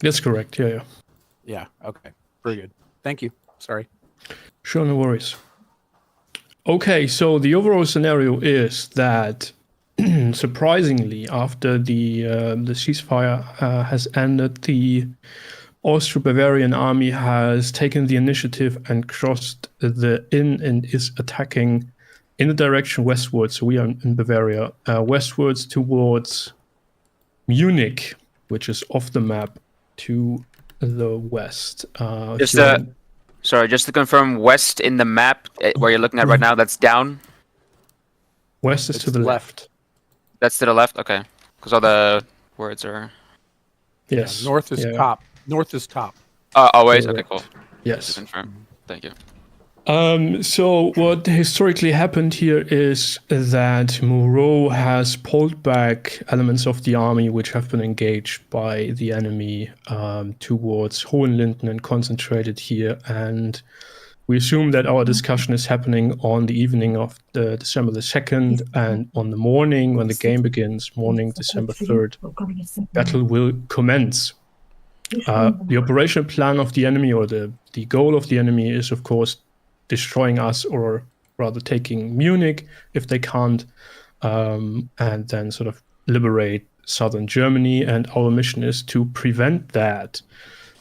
That's correct. Yeah. Yeah. Okay. Very good. Thank you. Sorry. Sure, no worries. Okay, so the overall scenario is that, surprisingly, after the ceasefire has ended, the Austro-Bavarian army has taken the initiative and crossed the Inn and is attacking in the direction westwards. So we are in Bavaria, westwards towards Munich, which is off the map to the west. Just to confirm, west in the map where you're looking at right now, that's down? West is to the left. That's to the left? Okay. Because all the words are... Yes. Yeah, north is top. North is top. Always? Correct. Okay, cool. Yes. Just to confirm. Thank you. So what historically happened here is that Moreau has pulled back elements of the army which have been engaged by the enemy towards Hohenlinden and concentrated here. And we assume that our discussion is happening on the evening of the December the 2nd, and on the morning when the game begins, morning December 3rd, battle will commence. The operational plan of the enemy, or the goal of the enemy, is of course destroying us, or rather taking Munich if they can't, and then sort of liberate southern Germany. And our mission is to prevent that.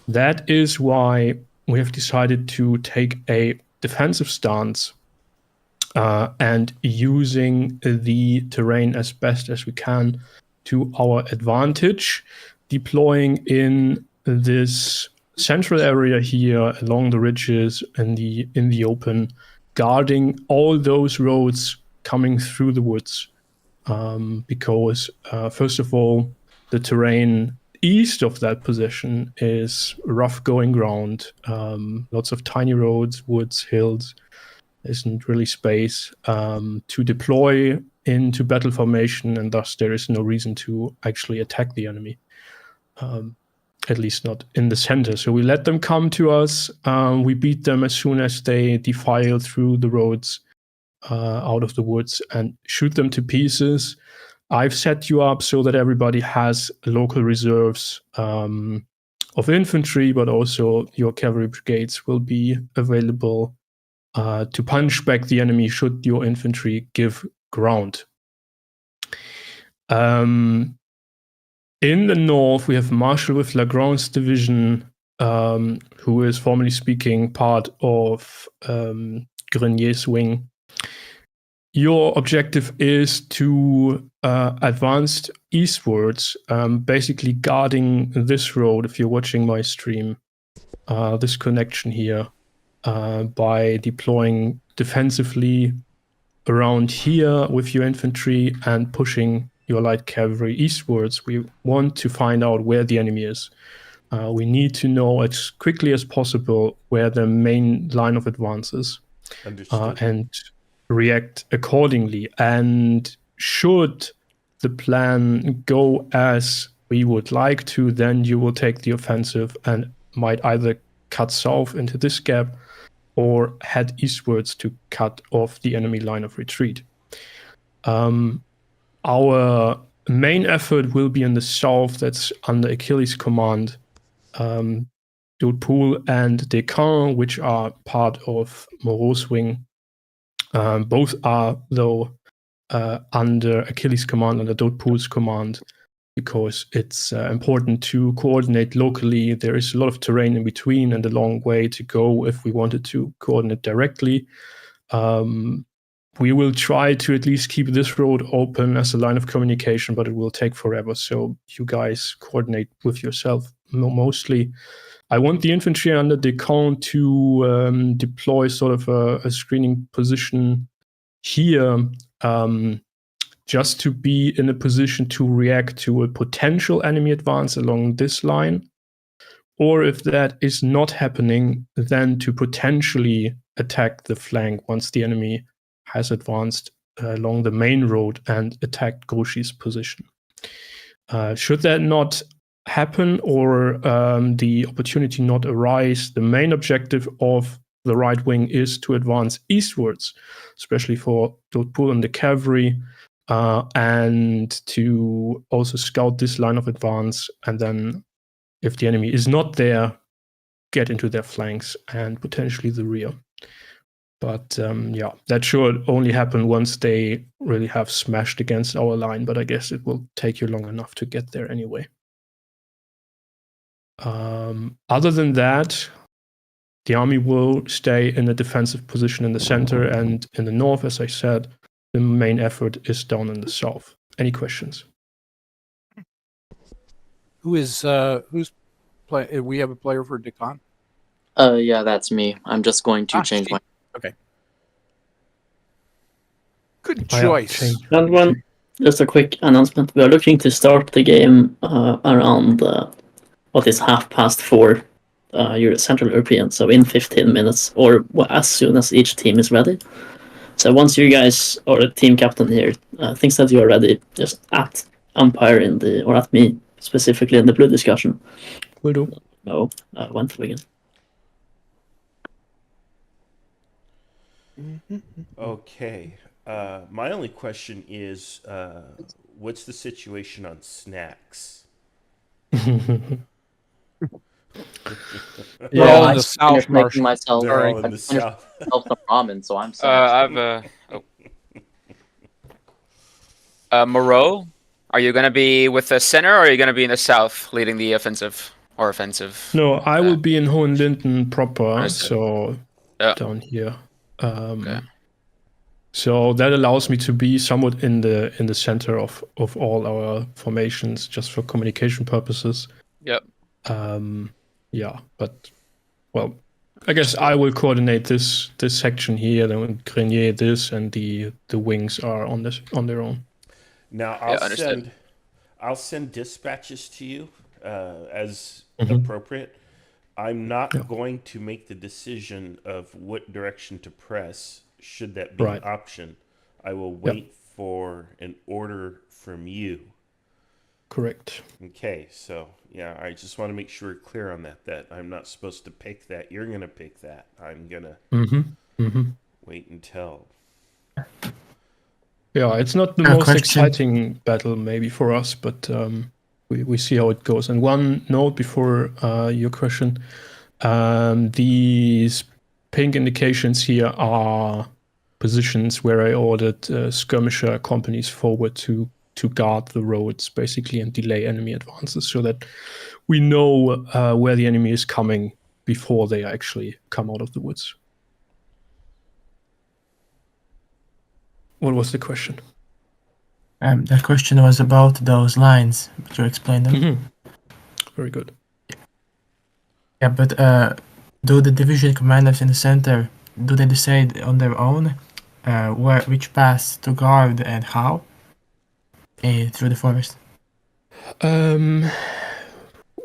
That is why we have decided to take a defensive stance and using the terrain as best as we can to our advantage, deploying in this central area here along the ridges in the open, guarding all those roads coming through the woods, because first of all, the terrain east of that position is rough going ground, lots of tiny roads, woods, hills. There isn't really space to deploy into battle formation, and thus there is no reason to actually attack the enemy. At least not in the center. So we let them come to us. We beat them as soon as they defile through the roads out of the woods and shoot them to pieces. I've set you up so that everybody has local reserves of infantry, but also your cavalry brigades will be available to punch back the enemy should your infantry give ground. In the north, we have Marshal with Legrand's division, who is, formally speaking, part of Grenier's wing. Your objective is to advance eastwards, basically guarding this road, if you're watching my stream, this connection here, by deploying defensively around here with your infantry and pushing your light cavalry eastwards. We want to find out where the enemy is. We need to know as quickly as possible where the main line of advance is, and react accordingly. And should the plan go as we would like to, then you will take the offensive and might either cut south into this gap or head eastwards to cut off the enemy line of retreat. Our main effort will be in the south, that's under Achilles' command. Dodpool and Descamps, which are part of Moreau's wing. Both are, though, under Achilles' command, under Dodpool's command, because it's important to coordinate locally. There is a lot of terrain in between and a long way to go if we wanted to coordinate directly. We will try to at least keep this road open as a line of communication, but it will take forever. So you guys coordinate with yourself mostly. I want the infantry under Descamps to deploy sort of a screening position here, just to be in a position to react to a potential enemy advance along this line. Or if that is not happening, then to potentially attack the flank once the enemy has advanced along the main road and attacked Grouchy's position. Should that not happen, or the opportunity not arise, the main objective of the right wing is to advance eastwards, especially for Dodpool and the cavalry, and to also scout this line of advance and then if the enemy is not there, get into their flanks and potentially the rear. But yeah, that should only happen once they really have smashed against our line, but I guess it will take you long enough to get there anyway. Other than that, the army will stay in a defensive position in the center, and in the north, as I said, the main effort is down in the south. Any questions? Who's play? We have a player for Decon. Yeah, that's me. I'm just going to change Steve. my. Okay. Good I choice. changed. And one, just a quick announcement. We are looking to start the game around what is 4:30 Central European, so in 15 minutes, or as soon as each team is ready. So once you guys, or the team captain here, thinks that you are ready, just at umpire or at me, specifically in the blue discussion. Will do. No, when to begin. Okay. My only question is, what's the situation on snacks? We're all in I the south, finished making Marshall. myself. They're all I in the finished south. myself some ramen, so I'm sorry. I've Moreau, are you gonna be with the center, or are you gonna be in the south, leading the offensive or offensive? No, I will be in Hohenlinden proper, Understood. so Yeah. down here. Okay. So that allows me to be somewhat in the center of all our formations, just for communication purposes. Yep. Yeah, but well, I guess I will coordinate this section here, then Grenier this, and the wings are on their own. Now understood. I'll send dispatches to you as Mhm. appropriate. I'm not Yeah. going to make the decision of what direction to press. Should that be Right. an option, I will wait for an order from you. Correct. Okay, so yeah, I just want to make sure we're clear on that. That I'm not supposed to pick that. You're gonna pick that. I'm gonna wait until. Yeah, it's not the A most question. exciting battle maybe for us, but we see how it goes. And one note before your question, these pink indications here are positions where I ordered skirmisher companies forward to guard the roads, basically, and delay enemy advances, so that we know where the enemy is coming before they actually come out of the woods. What was the question? The question was about those lines. Could you explain them? Very good. Yeah, but do the division commanders in the center, do they decide on their own which paths to guard and how through the forest?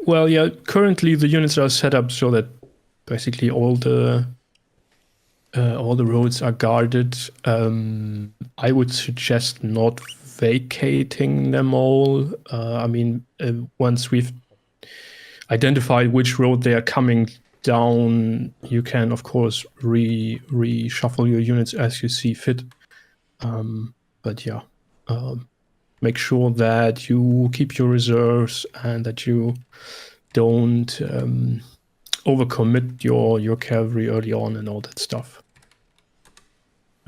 Well, yeah, currently the units are set up so that basically all the roads are guarded. I would suggest not vacating them all. I mean, once we've identified which road they are coming down, you can, of course, reshuffle your units as you see fit. But yeah, make sure that you keep your reserves and that you don't overcommit your cavalry early on and all that stuff.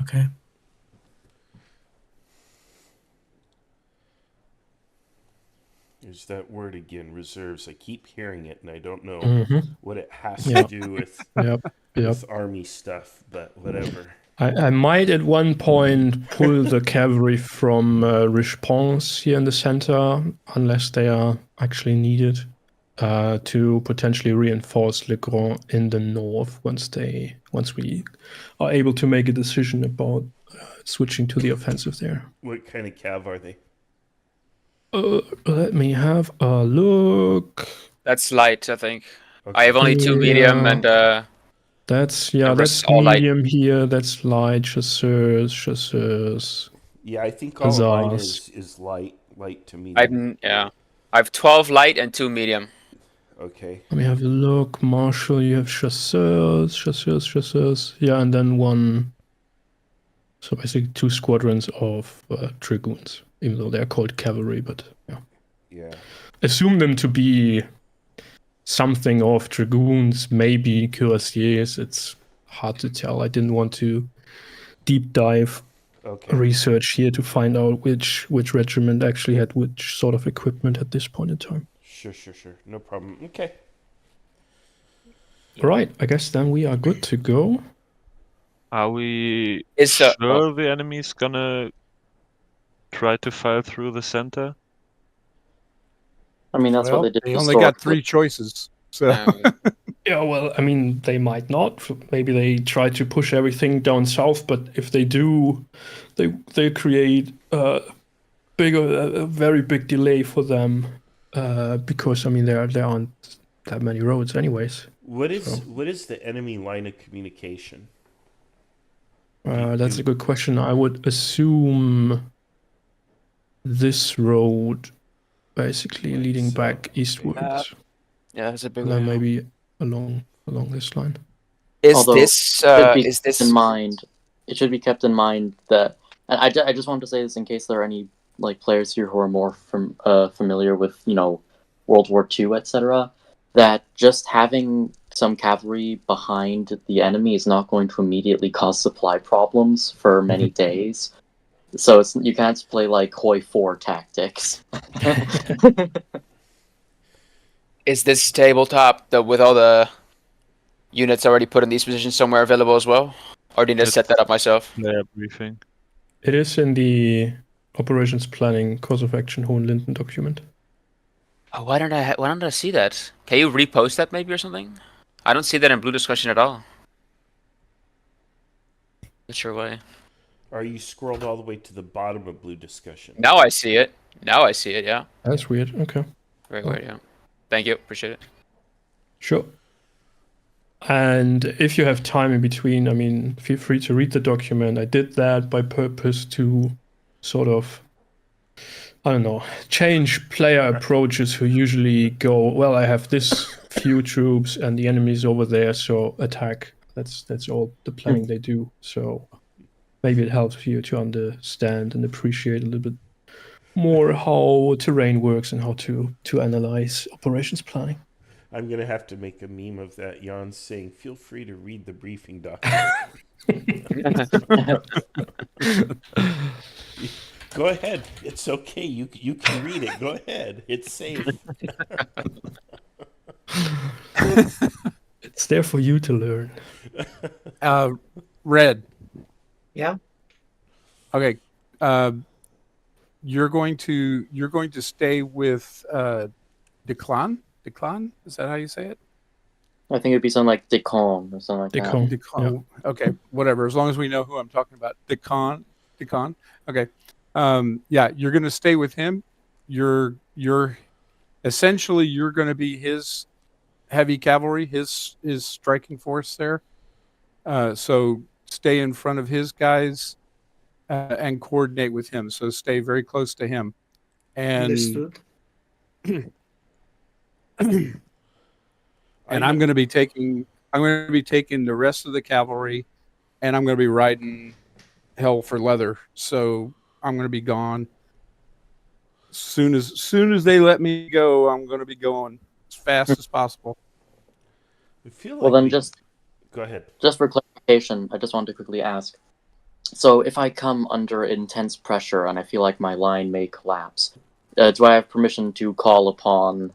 Okay. There's that word again, reserves. I keep hearing it, and I don't know what it has Yeah. to do with Yep. with army stuff, but whatever. I might at one point pull the cavalry from Richeponce here in the center, unless they are actually needed, to potentially reinforce Legrand in the north once we are able to make a decision about switching to the offensive there. What kind of cav are they? Let me have a look. That's light, I think. Okay. I have only 2 medium and That's the rest that's all light. medium here. That's light chasseurs. Yeah, I think all of mine Huzzahs. is light to medium. I have 12 light and 2 medium. Okay. Let me have a look. Marshal, you have chasseurs. Yeah, and then one. So basically 2 squadrons of dragoons, even though they're called cavalry. But yeah, Yeah. assume them to be something of dragoons, maybe cuirassiers. It's hard to tell. I didn't want to deep dive research here to find out which regiment actually had which sort of equipment at this point in time. Sure. No problem. Okay. All right, I guess then we are good to go. Are we Is sure the enemy's gonna try to fire through the center? I mean, that's what they did. They only got historically. 3 choices. So Yeah, well, I mean, they might not. Maybe they try to push everything down south, but if they do, they create a very big delay for them, because I mean there aren't that many roads anyways. What is the enemy line of communication? That's a good question. I would assume this road, basically leading back eastwards. Yeah, that's a big And then one. maybe along this line. Although, Is kept this in mind? It should be kept in mind that, and I just want to say this in case there are any like players here who are more familiar with World War II, etc. That just having some cavalry behind the enemy is not going to immediately cause supply problems for many days. So you can't play like Hoi 4 tactics. Is this tabletop with all the units already put in these positions somewhere available as well? Or do you need to set that up myself? Player briefing. It is in the operations planning course of action Hohenlinden document. Oh, why don't I see that? Can you repost that maybe or something? I don't see that in blue discussion at all. Not sure why. Are you scrolled all the way to the bottom of blue discussion? Now I see it. Yeah. That's weird. Okay. Very weird, yeah. Thank you. Appreciate it. Sure. And if you have time in between, I mean, feel free to read the document. I did that by purpose to sort of, I don't know, change player approaches who usually go, well, I have this few troops and the enemy's over there, so attack. That's all the planning they do. So maybe it helps you to understand and appreciate a little bit more how terrain works and how to analyze operations planning. I'm going to have to make a meme of that. Jan saying, feel free to read the briefing document. Go ahead. It's okay. You can read it. Go ahead. It's safe. It's there for you to learn. Red. Yeah. Okay. You're going to stay with Declan? Declan? Is that how you say it? I think it'd be something like Decon or something like that. Decon. Yeah. Okay, whatever. As long as we know who I'm talking about. Decon. Okay. Yeah, you're going to stay with him. You're essentially you're going to be his heavy cavalry, his striking force there. So stay in front of his guys and coordinate with him. So stay very close to him. And Understood. and I'm going to be taking the rest of the cavalry, and I'm going to be riding hell for leather. So I'm going to be gone. Soon as they let me go, I'm going to be going as fast as possible. I feel like Well, then go ahead. Just for clarification, I just wanted to quickly ask. So if I come under intense pressure and I feel like my line may collapse, do I have permission to call upon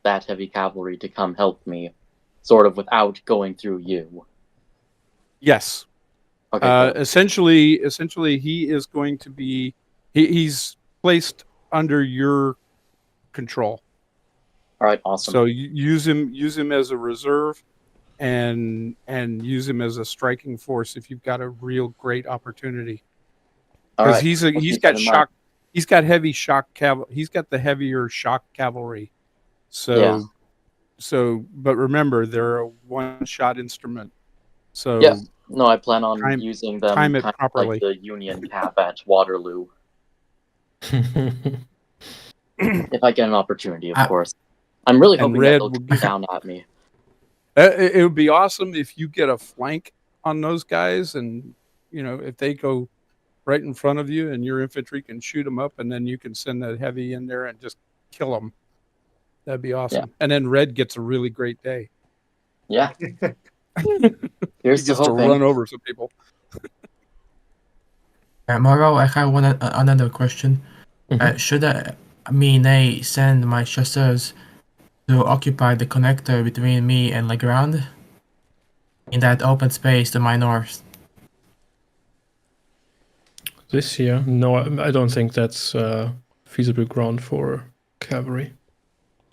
that heavy cavalry to come help me, sort of without going through you? Yes. Okay. Cool. Essentially, he is going to be he's placed under your control. All right. Awesome. So you use him as a reserve, and use him as a striking force if you've got a real great opportunity. Because he's got shock. He's got heavy shock cavalry. He's got the heavier shock cavalry. So, but remember, they're a one-shot instrument. So yeah, no, I plan on using them time it kind properly. of like the Union cap at Waterloo. If I get an opportunity, of course. I'm really hoping that they'll come down at me. It would be awesome if you get a flank on those guys, and if they go right in front of you, and your infantry can shoot them up, and then you can send that heavy in there and just kill them. That'd be awesome. And then Red gets a really great day. Yeah. He Here's gets to to hoping. run over some people. Moro, I have another question. Mhm. Should Mine send my chasseurs to occupy the connector between me and Legrand in that open space to my north? This year, no, I don't think that's feasible ground for cavalry.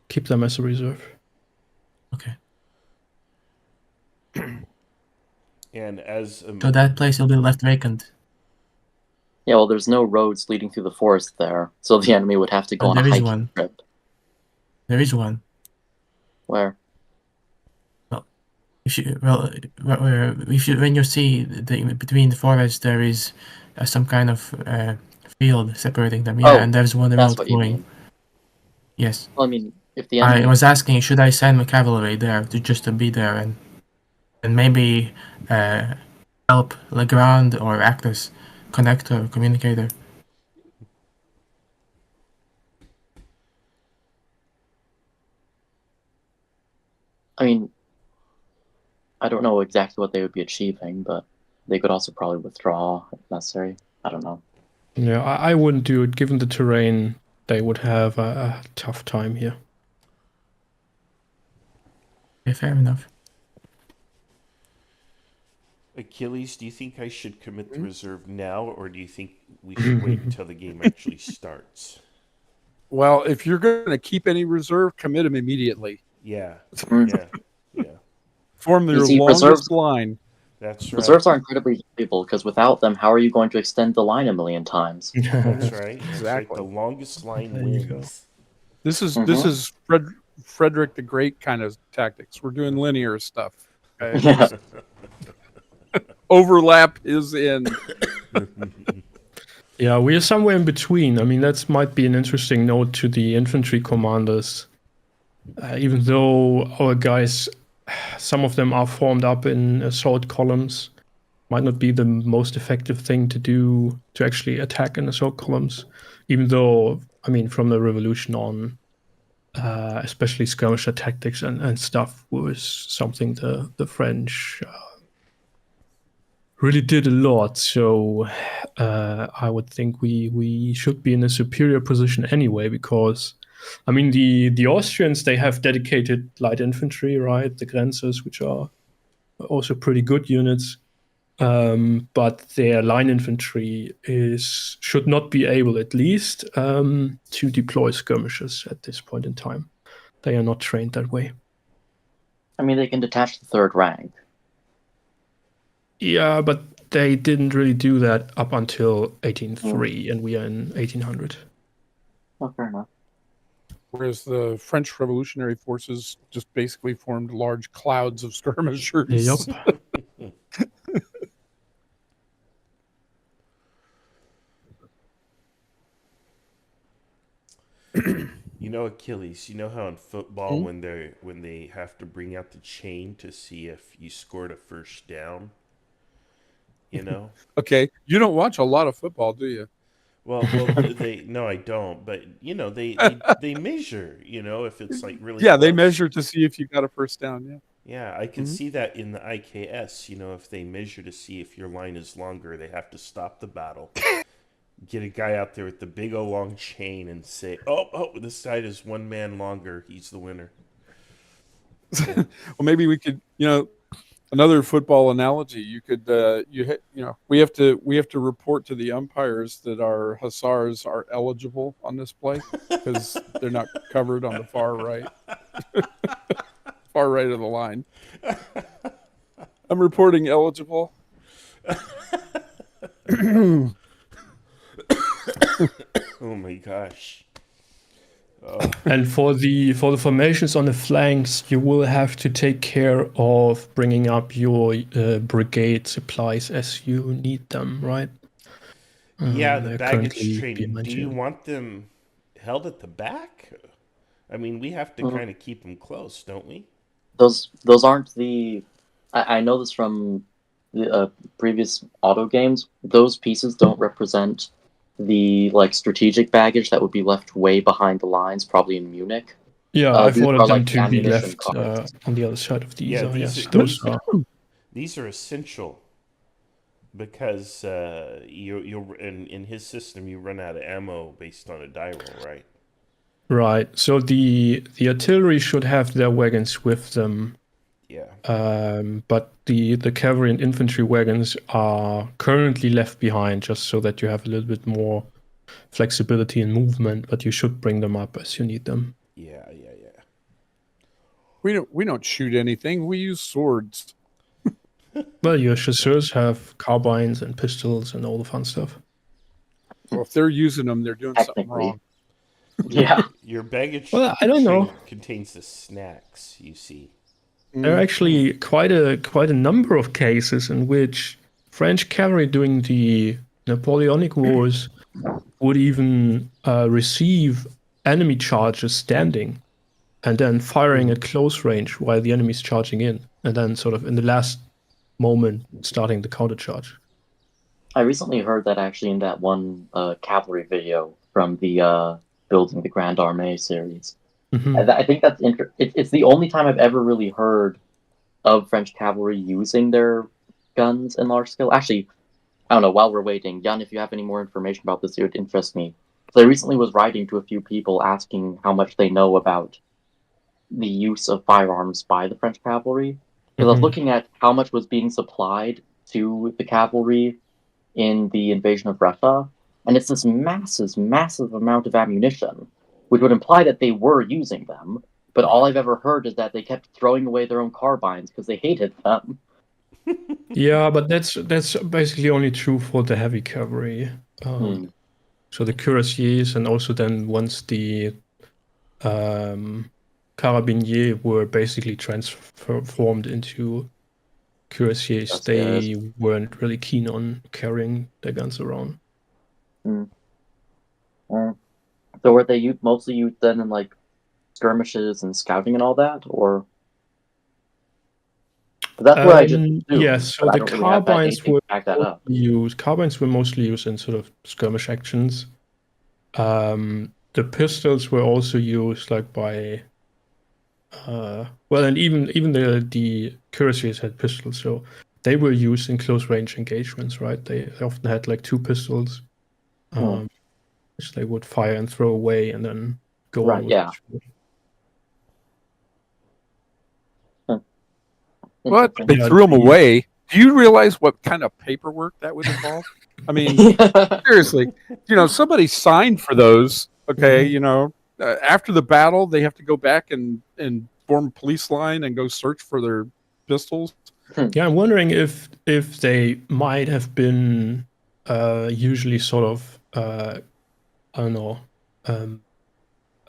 Keep them as a reserve. Okay. And as So that place will be left vacant. Yeah, well, there's no roads leading through the forest there, so the enemy would have to go on a there is hiking one. trip. There is one. Where? When you see between the forests, there is some kind of field separating them. Yeah, Oh, and there's one that's road what you going. mean. Yes. Well, I mean, if the enemy... I was asking, should I send my cavalry there to be there and maybe help Legrand or act as connector, communicator? I mean, I don't know exactly what they would be achieving, but they could also probably withdraw if necessary. I don't know. Yeah, I wouldn't do it. Given the terrain, they would have a tough time here. Yeah, fair enough. Achilles, do you think I should commit the reserve now, or do you think we should wait until the game actually starts? Well, if you're going to keep any reserve, commit them immediately. Yeah, Mm. yeah. Form your see, longest reserves- line. That's right. Reserves are incredibly valuable because without them, how are you going to extend the line a million times? That's right. That's right. Exactly. The longest line There you wins. This is Mhm. Frederick the Great kind of tactics. We're doing linear stuff. Okay? Yeah. Overlap is in. Yeah, we are somewhere in between. I mean, that might be an interesting note to the infantry commanders. Even though our guys, some of them are formed up in assault columns, might not be the most effective thing to do to actually attack in assault columns. Even though, I mean, from the revolution on, especially skirmisher tactics and stuff was something the French really did a lot. So I would think we should be in a superior position anyway, because I mean the Austrians, they have dedicated light infantry, right? The Grenzers, which are also pretty good units. But their line infantry should not be able, at least, to deploy skirmishers at this point in time. They are not trained that way. I mean, they can detach the third rank. Yeah, but they didn't really do that up until 1803, and we are in 1800. Oh, fair enough. Whereas the French Revolutionary Forces just basically formed large clouds of skirmishers. Yep. You know, Achilles, you know how in football when they have to bring out the chain to see if you scored a first down, you know? Okay, you don't watch a lot of football, do you? Well, they no, I don't. But you know, they measure. You know, if it's like really Yeah, they close. measure to see if you got a first down. Yeah. Yeah, I can see that in the IKS. You know, if they measure to see if your line is longer, they have to stop the battle, get a guy out there with the big old long chain, and say, "Oh, this side is one man longer. He's the winner." Yeah. Well, maybe we could, another football analogy. You could, we have to report to the umpires that our hussars are eligible on this play because they're not covered on the far right, far right of the line. I'm reporting eligible. Oh my gosh. And for the formations on the flanks, you will have to take care of bringing up your brigade supplies as you need them, right? Yeah, the they're baggage currently train. being Do you maintained. want them held at the back? I mean, we have to kind of keep them close, don't we? Those aren't the... I know this from the previous auto games. Those pieces don't represent the strategic baggage that would be left way behind the lines, probably in Munich. Yeah, I've These ordered are them like to be ammunition left cards. on the other side of the Yeah, Isar. these Yes, are- those are. These are essential because you'll in his system you run out of ammo based on a die roll, right? Right. So the artillery should have their wagons with them, Yeah. but the cavalry and infantry wagons are currently left behind, just so that you have a little bit more flexibility in movement. But you should bring them up as you need them. Yeah. We don't shoot anything. We use swords. Well, your chasseurs have carbines and pistols and all the fun stuff. Well, if they're using them, they're doing something Technically. wrong. Yeah. Your baggage Well, I don't know. contains the snacks, you see. There are actually quite a number of cases in which French cavalry during the Napoleonic Wars would even receive enemy charges standing and then firing at close range while the enemy's charging in, and then sort of in the last moment starting the countercharge. I recently heard that actually in that one cavalry video from the Building the Grand Armée series. Mhm. I think that's it's the only time I've ever really heard of French cavalry using their guns in large scale. Actually, I don't know. While we're waiting, Jan, if you have any more information about this, it would interest me. So I recently was writing to a few people asking how much they know about the use of firearms by the French cavalry. Because I was Mhm. looking at how much was being supplied to the cavalry in the invasion of Russia, and it's this massive amount of ammunition, which would imply that they were using them. But all I've ever heard is that they kept throwing away their own carbines because they hated them. Yeah, but that's basically only true for the heavy cavalry. So the cuirassiers, and also then once the carabiniers were basically transformed into cuirassiers, That's they weren't really keen on carrying their guns around. So were they mostly used then in like skirmishes and scouting and all that, or? That's what I just assumed, yes, so but I the don't really have carbines anything were to back that up. Carbines were mostly used in sort of skirmish actions. The pistols were also used like by well, and even the cuirassiers had pistols, so they were used in close range engagements, right? They often had like two pistols, which they would fire and throw away, and then go Right, on with yeah. the What? Interesting. They Yeah, threw them away. Do you realize what kind of paperwork that would involve? I mean, seriously, somebody signed for those. Okay, after the battle, they have to go back and form a police line and go search for their pistols. Yeah, I'm wondering if they might have been usually sort of I don't know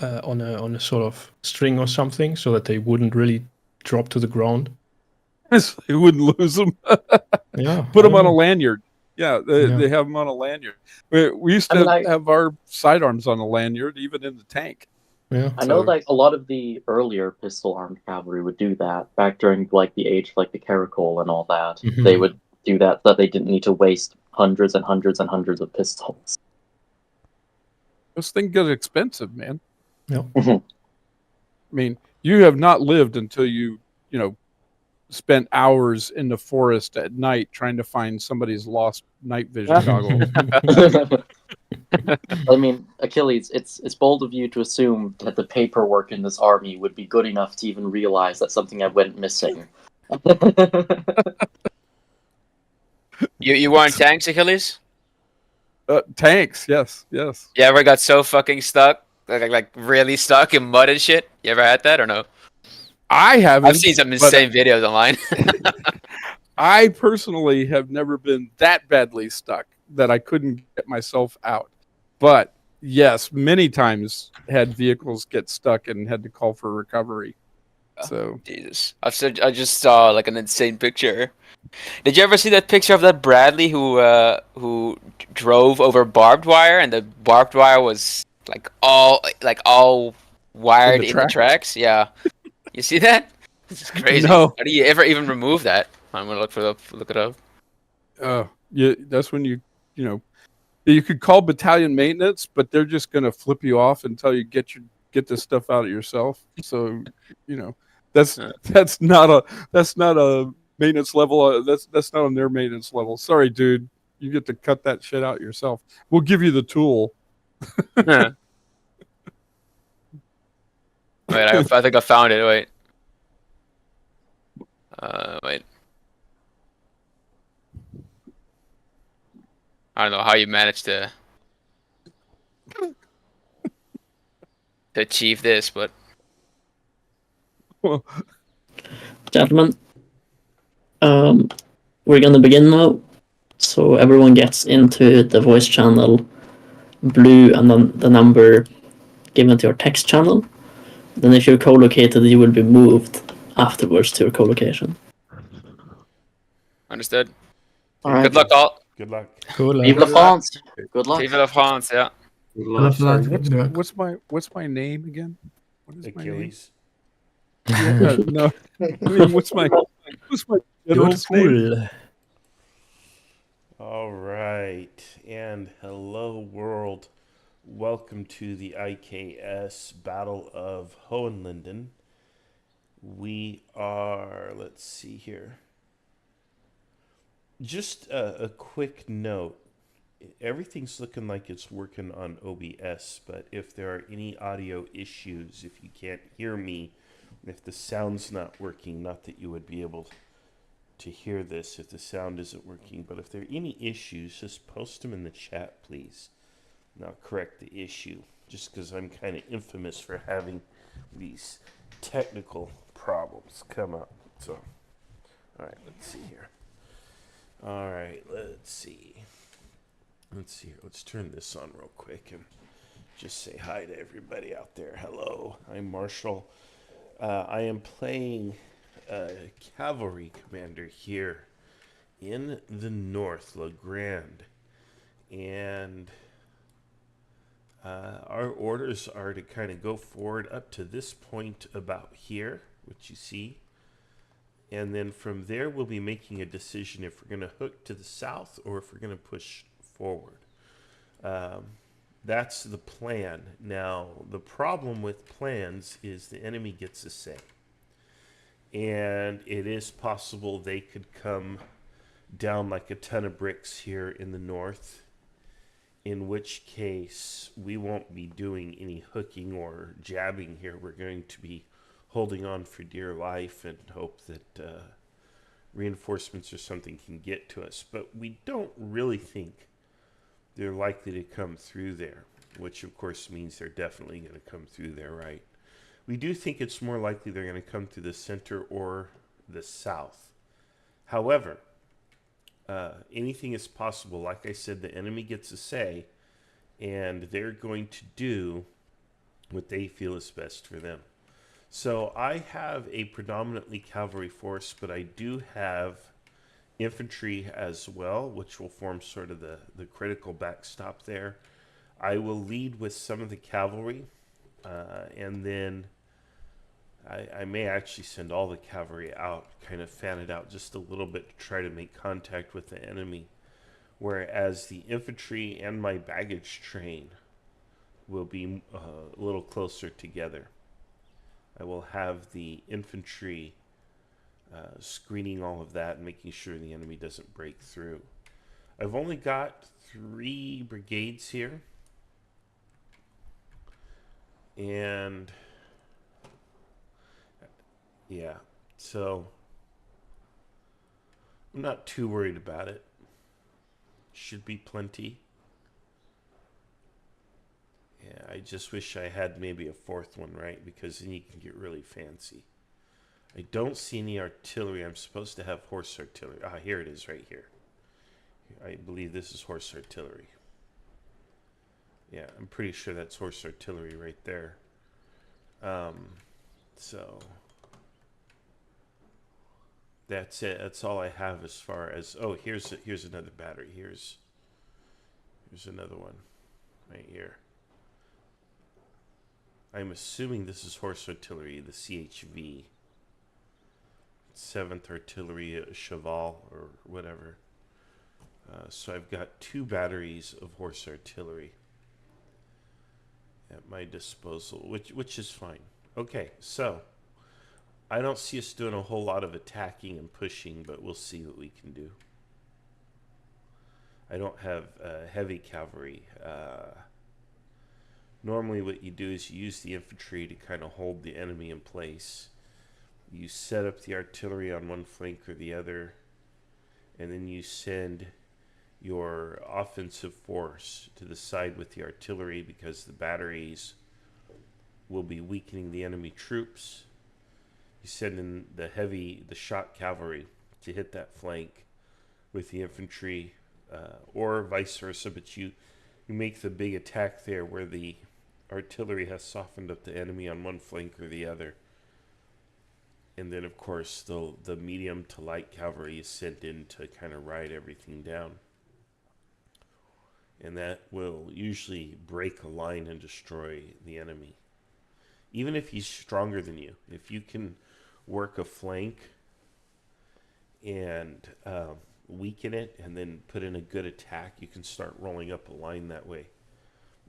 on a sort of string or something, so that they wouldn't really drop to the ground. So they wouldn't lose them. Yeah, Put I them don't on a know. lanyard. Yeah, they have them on a lanyard. We used to have our sidearms on a lanyard, even in the tank. Yeah, I know like a lot of the earlier pistol armed cavalry would do that back during like the age of like the Caracol and all that. Mhm. They would do that so that they didn't need to waste hundreds and hundreds and hundreds of pistols. Those things get expensive, man. Yeah. I mean, you have not lived until you spent hours in the forest at night trying to find somebody's lost night vision goggles. I mean, Achilles, it's bold of you to assume that the paperwork in this army would be good enough to even realize that something had went missing. You weren't tanks, Achilles? Tanks, yes. You ever got so fucking stuck, like really stuck in mud and shit? You ever had that or no? I haven't. I've seen some insane videos online. I personally have never been that badly stuck that I couldn't get myself out. But yes, many times had vehicles get stuck and had to call for recovery. So Jesus, I just saw like an insane picture. Did you ever see that picture of that Bradley who drove over barbed wire, and the barbed wire was like all wired in the tracks? Yeah, you see that? This is crazy. No. How do you ever even remove that? I'm gonna look it up. Yeah, that's when you could call battalion maintenance, but they're just gonna flip you off until you get get this stuff out of yourself. So, that's not a maintenance level. That's not on their maintenance level. Sorry, dude. You get to cut that shit out yourself. We'll give you the tool. Wait, I think I found it. Wait. Wait. I don't know how you managed to achieve this, but Gentlemen, we're gonna begin now. So everyone gets into the voice channel blue and then the number given to your text channel. Then if you're co-located, you will be moved afterwards to your co-location. understood. All right. Good luck, all. Good luck. Cool. Vive la France. Good luck. Vive la France, yeah. Sorry, what's my name again? What is my name? Achilles. Yeah, no. I mean, what's my general's name? Cool. All right, and hello world. Welcome to the IKS Battle of Hohenlinden. We are, let's see here. Just a quick note. Everything's looking like it's working on OBS, but if there are any audio issues, if you can't hear me, if the sound's not working, not that you would be able to hear this if the sound isn't working, but if there are any issues, just post them in the chat, please. And I'll correct the issue, just because I'm kind of infamous for having these technical problems come up. So, all right, let's see here. All right, let's see. Let's turn this on real quick and just say hi to everybody out there. Hello, I'm Marshall. I am playing cavalry commander here in the north, Legrand. And our orders are to kind of go forward up to this point about here, which you see. And then from there, we'll be making a decision if we're going to hook to the south or if we're going to push forward. That's the plan. Now, the problem with plans is the enemy gets a say. And it is possible they could come down like a ton of bricks here in the north, in which case we won't be doing any hooking or jabbing here. We're going to be holding on for dear life and hope that reinforcements or something can get to us. But we don't really think they're likely to come through there, which of course means they're definitely going to come through there, right? We do think it's more likely they're going to come through the center or the south. However, anything is possible. Like I said, the enemy gets a say, and they're going to do what they feel is best for them. So I have a predominantly cavalry force, but I do have infantry as well, which will form sort of the critical backstop there. I will lead with some of the cavalry, and then I may actually send all the cavalry out, kind of fan it out just a little bit to try to make contact with the enemy, whereas the infantry and my baggage train will be a little closer together. I will have the infantry screening all of that and making sure the enemy doesn't break through. I've only got 3 brigades here, and yeah, so I'm not too worried about it. Should be plenty. Yeah, I just wish I had maybe a 4th one, right? Because then you can get really fancy. I don't see any artillery. I'm supposed to have horse artillery. Ah, here it is right here. I believe this is horse artillery. Yeah, I'm pretty sure that's horse artillery right there. So that's it. That's all I have as far as... Oh, here's another battery. Here's another one right here. I'm assuming this is horse artillery, the CHV. 7th Artillery Cheval or whatever. So I've got 2 batteries of horse artillery. at my disposal, which is fine. Okay, so I don't see us doing a whole lot of attacking and pushing, but we'll see what we can do. I don't have heavy cavalry. Normally what you do is you use the infantry to kind of hold the enemy in place. You set up the artillery on one flank or the other, and then you send your offensive force to the side with the artillery, because the batteries will be weakening the enemy troops. You send in the shot cavalry to hit that flank with the infantry, or vice versa, but you make the big attack there where the artillery has softened up the enemy on one flank or the other. And then, of course, the medium to light cavalry is sent in to kind of ride everything down. And that will usually break a line and destroy the enemy. Even if he's stronger than you, if you can work a flank and weaken it and then put in a good attack, you can start rolling up a line that way.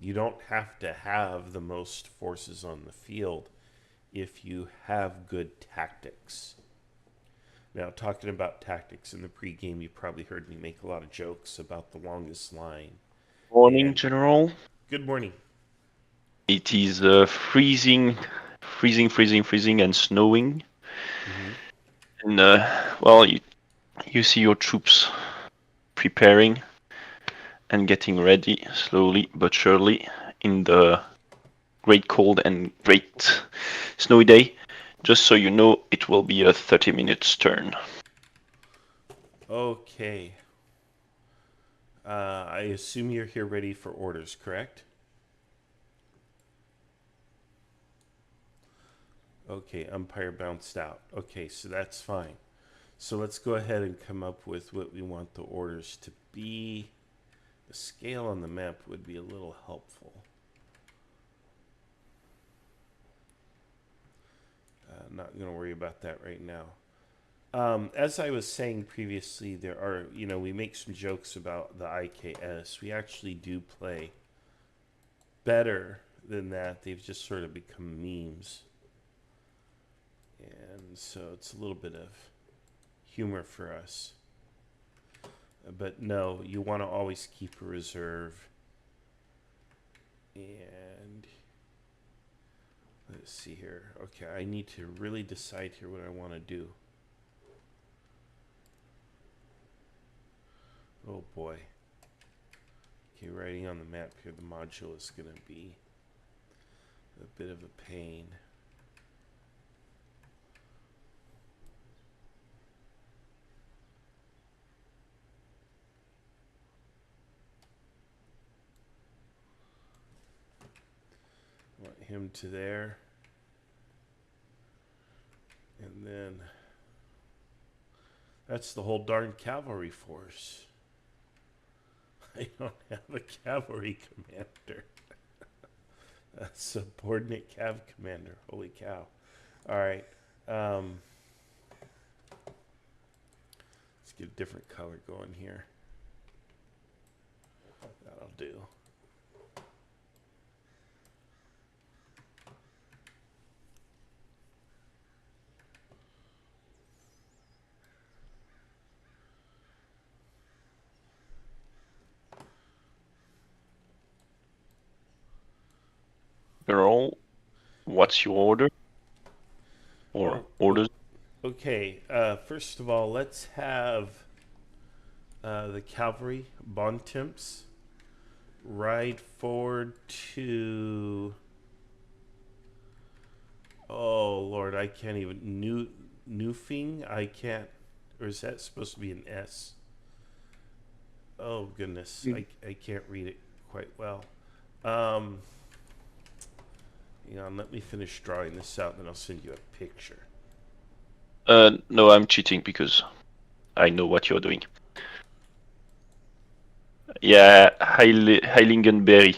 You don't have to have the most forces on the field if you have good tactics. Now, talking about tactics, in the pregame, you probably heard me make a lot of jokes about the longest line. Morning, General. Good morning. It is freezing, and snowing. Mm-hmm. And well, you see your troops preparing and getting ready slowly but surely in the great cold and great snowy day. Just so you know, it will be a 30 minutes turn. Okay. I assume you're here ready for orders, correct? Okay, umpire bounced out. Okay, so that's fine. So let's go ahead and come up with what we want the orders to be. The scale on the map would be a little helpful. Not going to worry about that right now. As I was saying previously, there are, we make some jokes about the IKS. We actually do play better than that. They've just sort of become memes. And so it's a little bit of humor for us. But no, you want to always keep a reserve. And let's see here. Okay, I need to really decide here what I want to do. Oh boy. Okay, writing on the map here, the module is going to be a bit of a pain. Want him to there. And then that's the whole darn cavalry force. I don't have a cavalry commander. A subordinate cav commander. Holy cow. Alright. Let's get a different color going here. That'll do. General, what's your order? Or orders? Okay, first of all, let's have the cavalry, Bontemps, ride forward to... Oh, Lord, I can't even... Newfing? I can't... Or is that supposed to be an S? Oh, goodness. I can't read it quite well. Hang on, let me finish drawing this out, and then I'll send you a picture. No, I'm cheating because I know what you're doing. Yeah, Heilingenberry.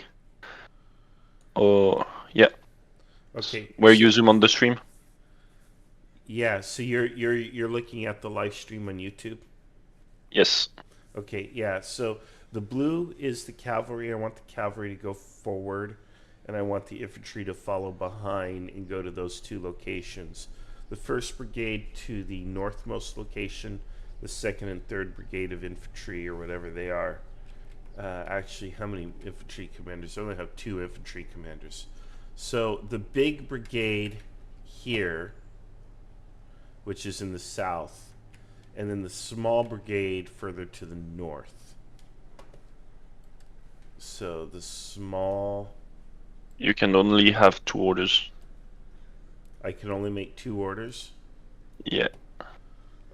Oh, yeah. Okay. Where you zoom on the stream? Yeah, so you're looking at the live stream on YouTube? Yes. Okay, yeah, so the blue is the cavalry. I want the cavalry to go forward. and I want the infantry to follow behind and go to those 2 locations. The 1st Brigade to the northmost location, the 2nd and 3rd Brigade of Infantry, or whatever they are. Actually, how many infantry commanders? I only have 2 infantry commanders. So the big brigade here, which is in the south, and then the small brigade further to the north. So the small... You can only have 2 orders. I can only make 2 orders? Yeah.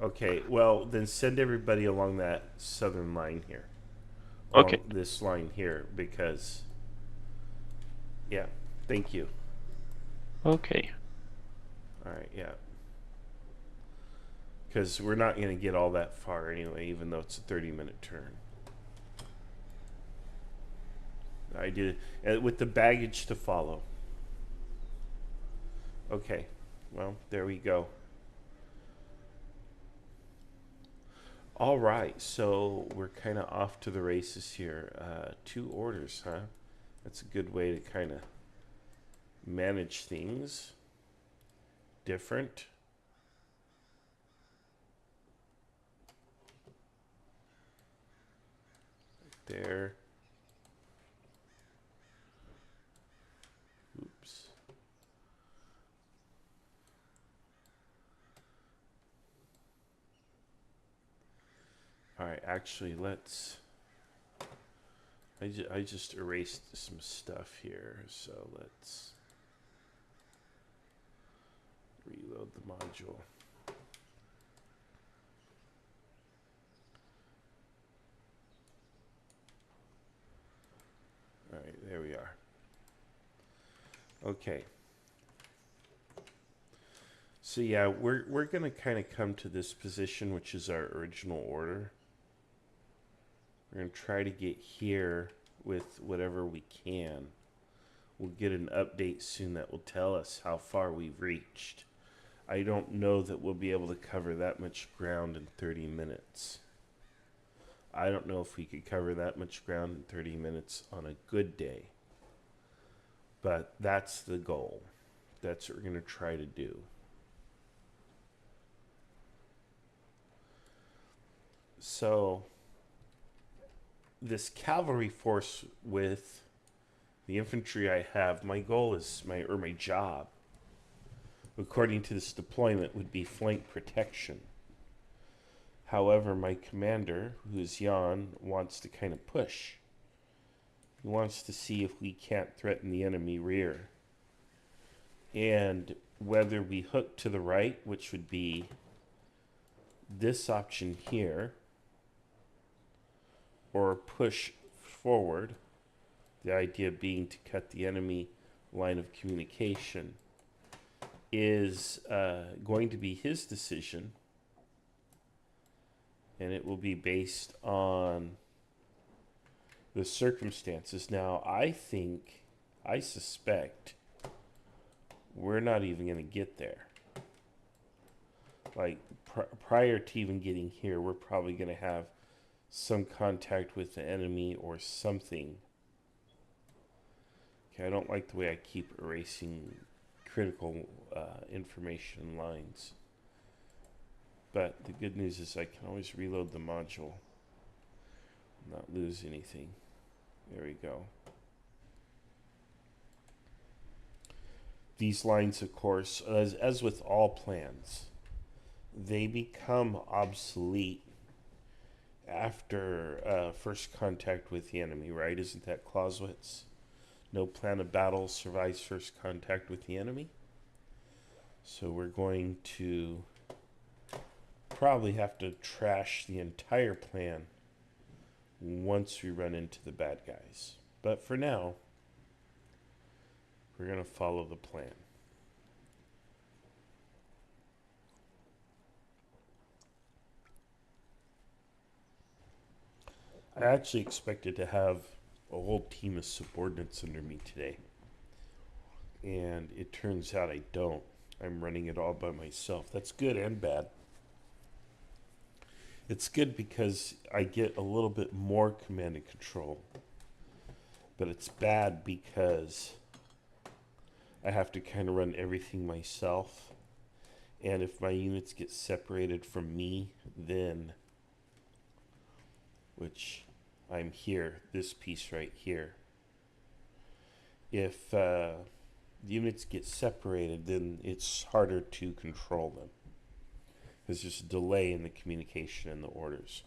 Okay, well, then send everybody along that southern line here. Okay. Along this line here, because... Yeah, thank you. Okay. Alright, yeah. Because we're not going to get all that far anyway, even though it's a 30-minute turn. I did it with the baggage to follow. Okay, well, there we go. All right, so we're kind of off to the races here. 2 orders, huh? That's a good way to kind of manage things. Different. There. Oops. All right, actually, let's... I just erased some stuff here, so let's reload the module. All right, there we are. Okay. So yeah, we're going to kind of come to this position, which is our original order. We're going to try to get here with whatever we can. We'll get an update soon that will tell us how far we've reached. I don't know that we'll be able to cover that much ground in 30 minutes. I don't know if we could cover that much ground in 30 minutes on a good day. But that's the goal. That's what we're going to try to do. So, this cavalry force with the infantry I have, my goal is, my job, according to this deployment, would be flank protection. However, my commander, who is Jan, wants to kind of push. He wants to see if we can't threaten the enemy rear. And whether we hook to the right, which would be this option here, or push forward, the idea being to cut the enemy line of communication, is going to be his decision, and it will be based on the circumstances. Now, I suspect we're not even going to get there. Like, prior to even getting here, we're probably going to have some contact with the enemy or something. Okay, I don't like the way I keep erasing critical information lines. But the good news is I can always reload the module, not lose anything. There we go. These lines, of course, as with all plans, they become obsolete after first contact with the enemy, right? Isn't that Clausewitz? No plan of battle survives first contact with the enemy. So we're going to probably have to trash the entire plan once we run into the bad guys. But for now, we're going to follow the plan. I actually expected to have a whole team of subordinates under me today. And it turns out I don't. I'm running it all by myself. That's good and bad. It's good because I get a little bit more command and control. But it's bad because I have to kind of run everything myself. And if my units get separated from me, then, which I'm here, this piece right here, if the units get separated, then it's harder to control them. There's just a delay in the communication and the orders.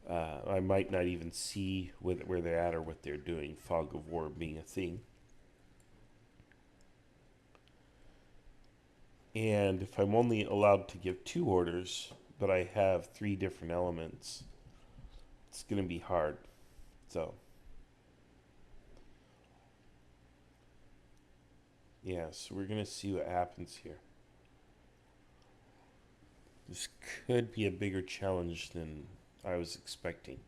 I might not even see where they're at or what they're doing, fog of war being a thing. And if I'm only allowed to give 2 orders, but I have 3 different elements, it's going to be hard. So, yeah, so we're going to see what happens here. This could be a bigger challenge than I was expecting.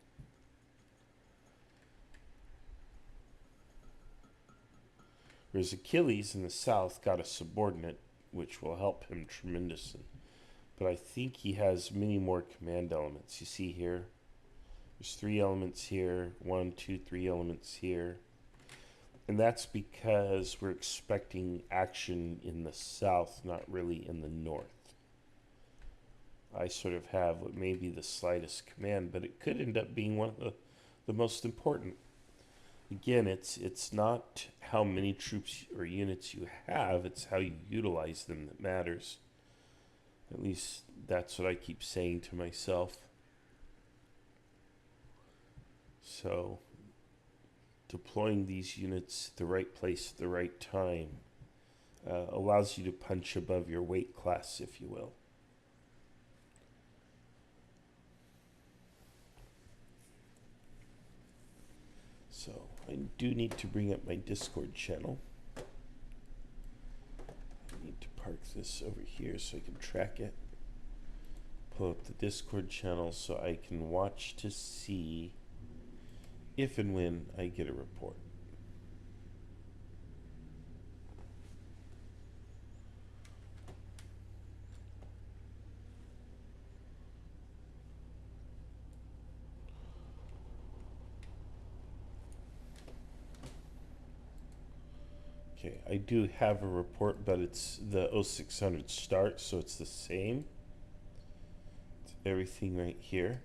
Whereas Achilles in the south got a subordinate, which will help him tremendously. But I think he has many more command elements. You see here, there's 3 elements here, 1, 2, 3 elements here. And that's because we're expecting action in the south, not really in the north. I sort of have what may be the slightest command, but it could end up being one of the most important. Again, it's not how many troops or units you have, it's how you utilize them that matters. At least that's what I keep saying to myself. So, deploying these units at the right place at the right time allows you to punch above your weight class, if you will. So I do need to bring up my Discord channel. I need to park this over here so I can track it. Pull up the Discord channel so I can watch to see if and when I get a report. Okay, I do have a report, but it's the 0600 start, so it's the same. It's everything right here.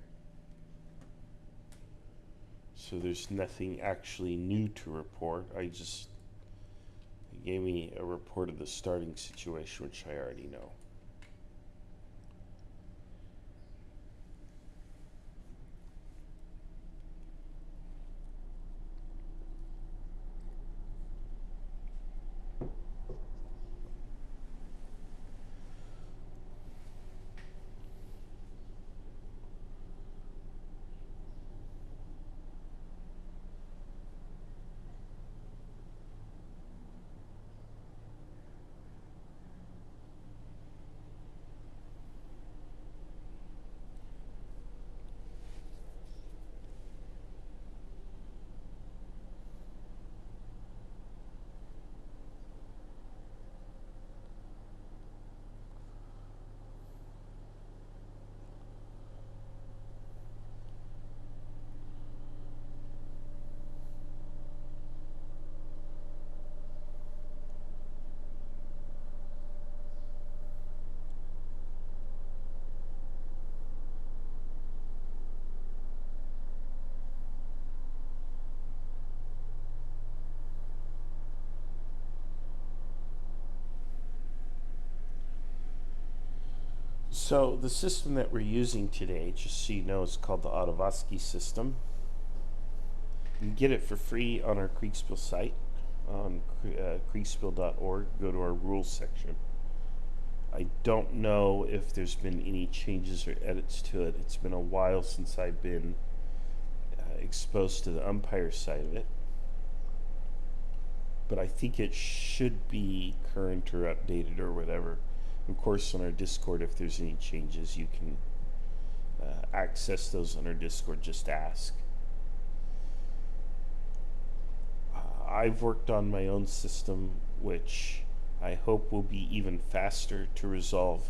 So there's nothing actually new to report. It gave me a report of the starting situation, which I already know. So the system that we're using today, just so you know, is called the Autovaski system. You can get it for free on our Kriegspiel site on kriegspiel.org. Go to our rules section. I don't know if there's been any changes or edits to it. It's been a while since I've been exposed to the umpire side of it. But I think it should be current or updated or whatever. Of course, on our Discord, if there's any changes, you can access those on our Discord. Just ask. I've worked on my own system, which I hope will be even faster to resolve.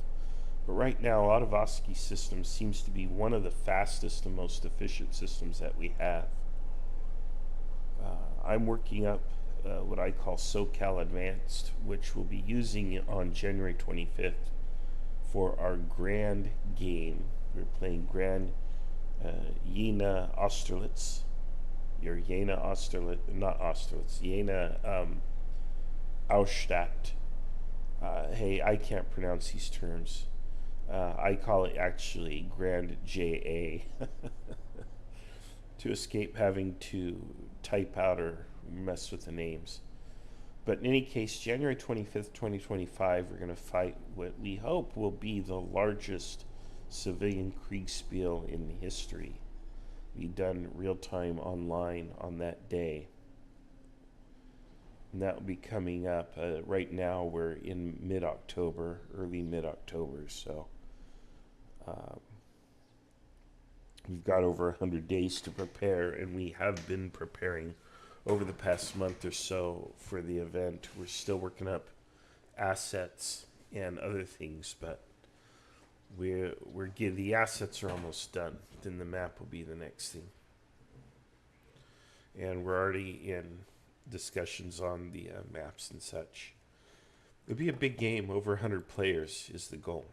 But right now, Autovaski system seems to be one of the fastest and most efficient systems that we have. I'm working up what I call SoCal Advanced, which we'll be using on January 25th for our Grand game. We're playing Grand Jena Austerlitz. Your Jena Austerlitz, not Austerlitz, Jena Austadt. Hey, I can't pronounce these terms. I call it actually Grand JA to escape having to type out or mess with the names. But in any case, January 25th, 2025, we're going to fight what we hope will be the largest civilian Kriegspiel in history. Be done real time online on that day. And that will be coming up. Right now, we're in mid-October, early mid-October, so we've got over 100 days to prepare, and we have been preparing over the past month or so for the event. We're still working up assets and other things, but the assets are almost done. Then the map will be the next thing, and we're already in discussions on the maps and such. It'll be a big game. Over 100 players is the goal.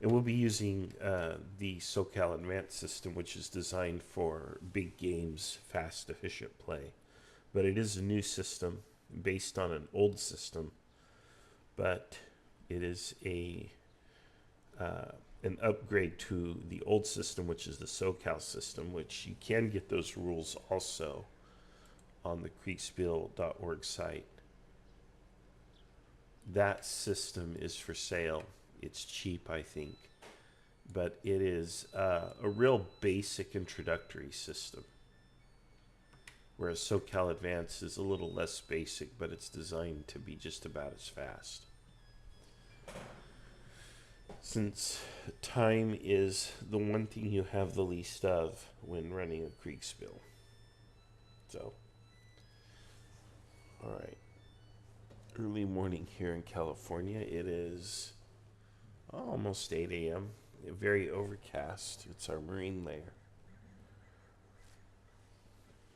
And we'll be using the SoCal Advanced system, which is designed for big games, fast, efficient play. But it is a new system based on an old system. But it is an upgrade to the old system, which is the SoCal system, which you can get those rules also on the Kriegspiel.org site. That system is for sale. It's cheap, I think, but it is a real basic introductory system, whereas SoCal Advanced is a little less basic, but it's designed to be just about as fast. Since time is the one thing you have the least of when running a Kriegspiel. So, all right. Early morning here in California. It is almost 8 a.m. Very overcast. It's our marine layer,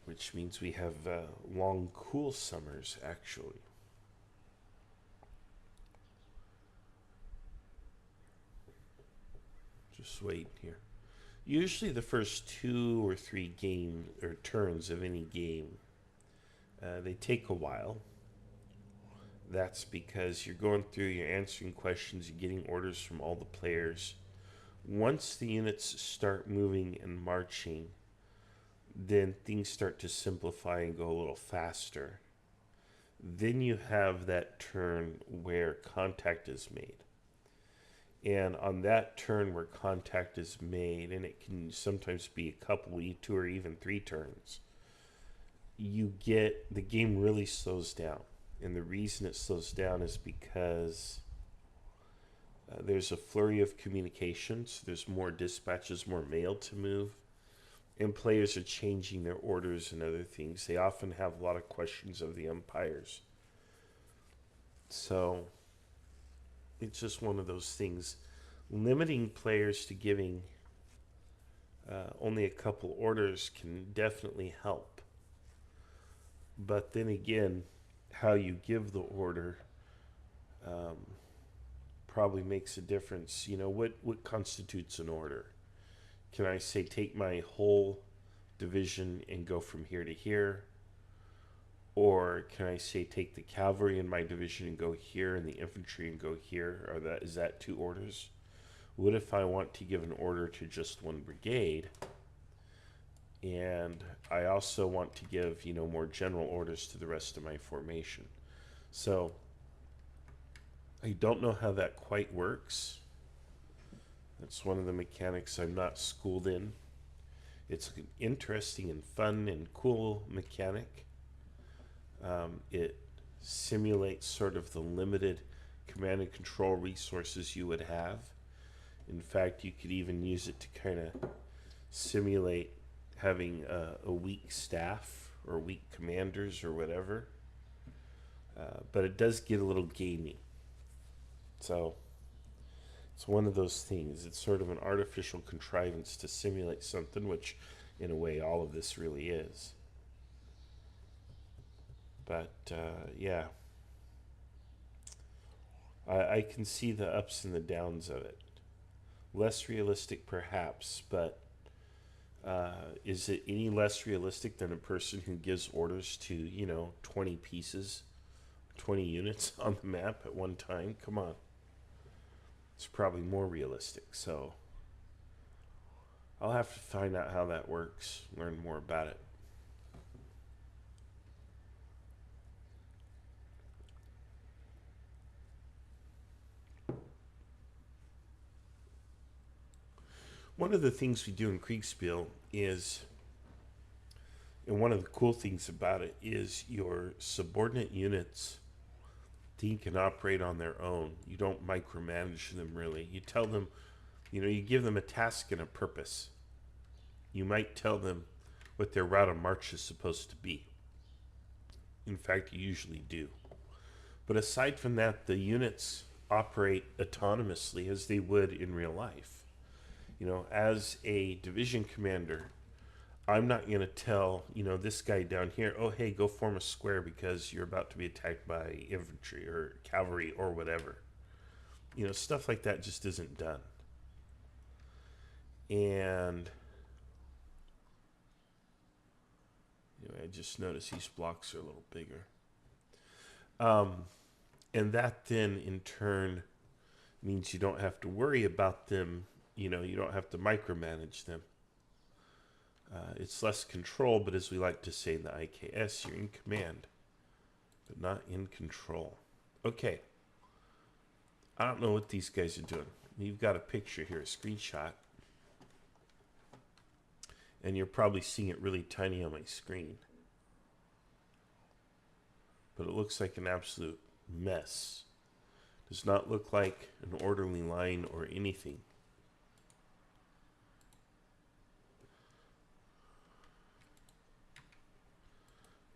which means we have long, cool summers, actually. Just wait here. Usually the first 2 or 3 game or turns of any game, they take a while. That's because you're going through, you're answering questions, you're getting orders from all the players. Once the units start moving and marching, then things start to simplify and go a little faster. Then you have that turn where contact is made. And on that turn where contact is made, and it can sometimes be a couple, 2 or even 3 turns, the game really slows down. And the reason it slows down is because there's a flurry of communications. There's more dispatches, more mail to move. And players are changing their orders and other things. They often have a lot of questions of the umpires. So it's just one of those things. Limiting players to giving only a couple orders can definitely help. But then again, how you give the order probably makes a difference. You know, what constitutes an order? Can I say take my whole division and go from here to here? Or can I say take the cavalry in my division and go here and the infantry and go here? Is that 2 orders? What if I want to give an order to just 1 brigade? And I also want to give, more general orders to the rest of my formation. So I don't know how that quite works. That's one of the mechanics I'm not schooled in. It's an interesting and fun and cool mechanic. It simulates sort of the limited command and control resources you would have. In fact, you could even use it to kind of simulate having a weak staff or weak commanders or whatever. But it does get a little gamey. So it's one of those things. It's sort of an artificial contrivance to simulate something which in a way, all of this really is. But yeah, I can see the ups and the downs of it. Less realistic, perhaps, but is it any less realistic than a person who gives orders to 20 pieces, 20 units on the map at one time? Come on. It's probably more realistic. So I'll have to find out how that works, learn more about it. One of the things we do in Kriegspiel is, and one of the cool things about it is your subordinate units think and operate on their own. You don't micromanage them really. You tell them, you give them a task and a purpose. You might tell them what their route of march is supposed to be. In fact, you usually do. But aside from that, the units operate autonomously as they would in real life. As a division commander, I'm not going to tell, this guy down here, oh, hey, go form a square because you're about to be attacked by infantry or cavalry or whatever. Stuff like that just isn't done. And I just noticed these blocks are a little bigger. And that then, in turn, means you don't have to worry about them. You don't have to micromanage them. It's less control, but as we like to say in the IKS, you're in command, but not in control. Okay. I don't know what these guys are doing. You've got a picture here, a screenshot. And you're probably seeing it really tiny on my screen. But it looks like an absolute mess. Does not look like an orderly line or anything.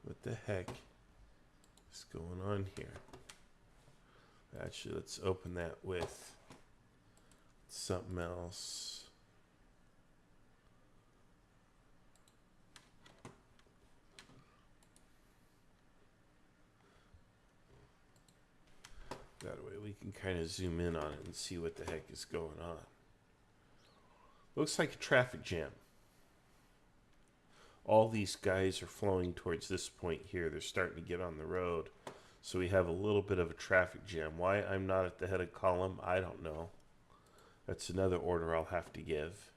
What the heck is going on here? Actually, let's open that with something else. That way we can kind of zoom in on it and see what the heck is going on. Looks like a traffic jam. All these guys are flowing towards this point here. They're starting to get on the road. So we have a little bit of a traffic jam. Why I'm not at the head of column, I don't know. That's another order I'll have to give.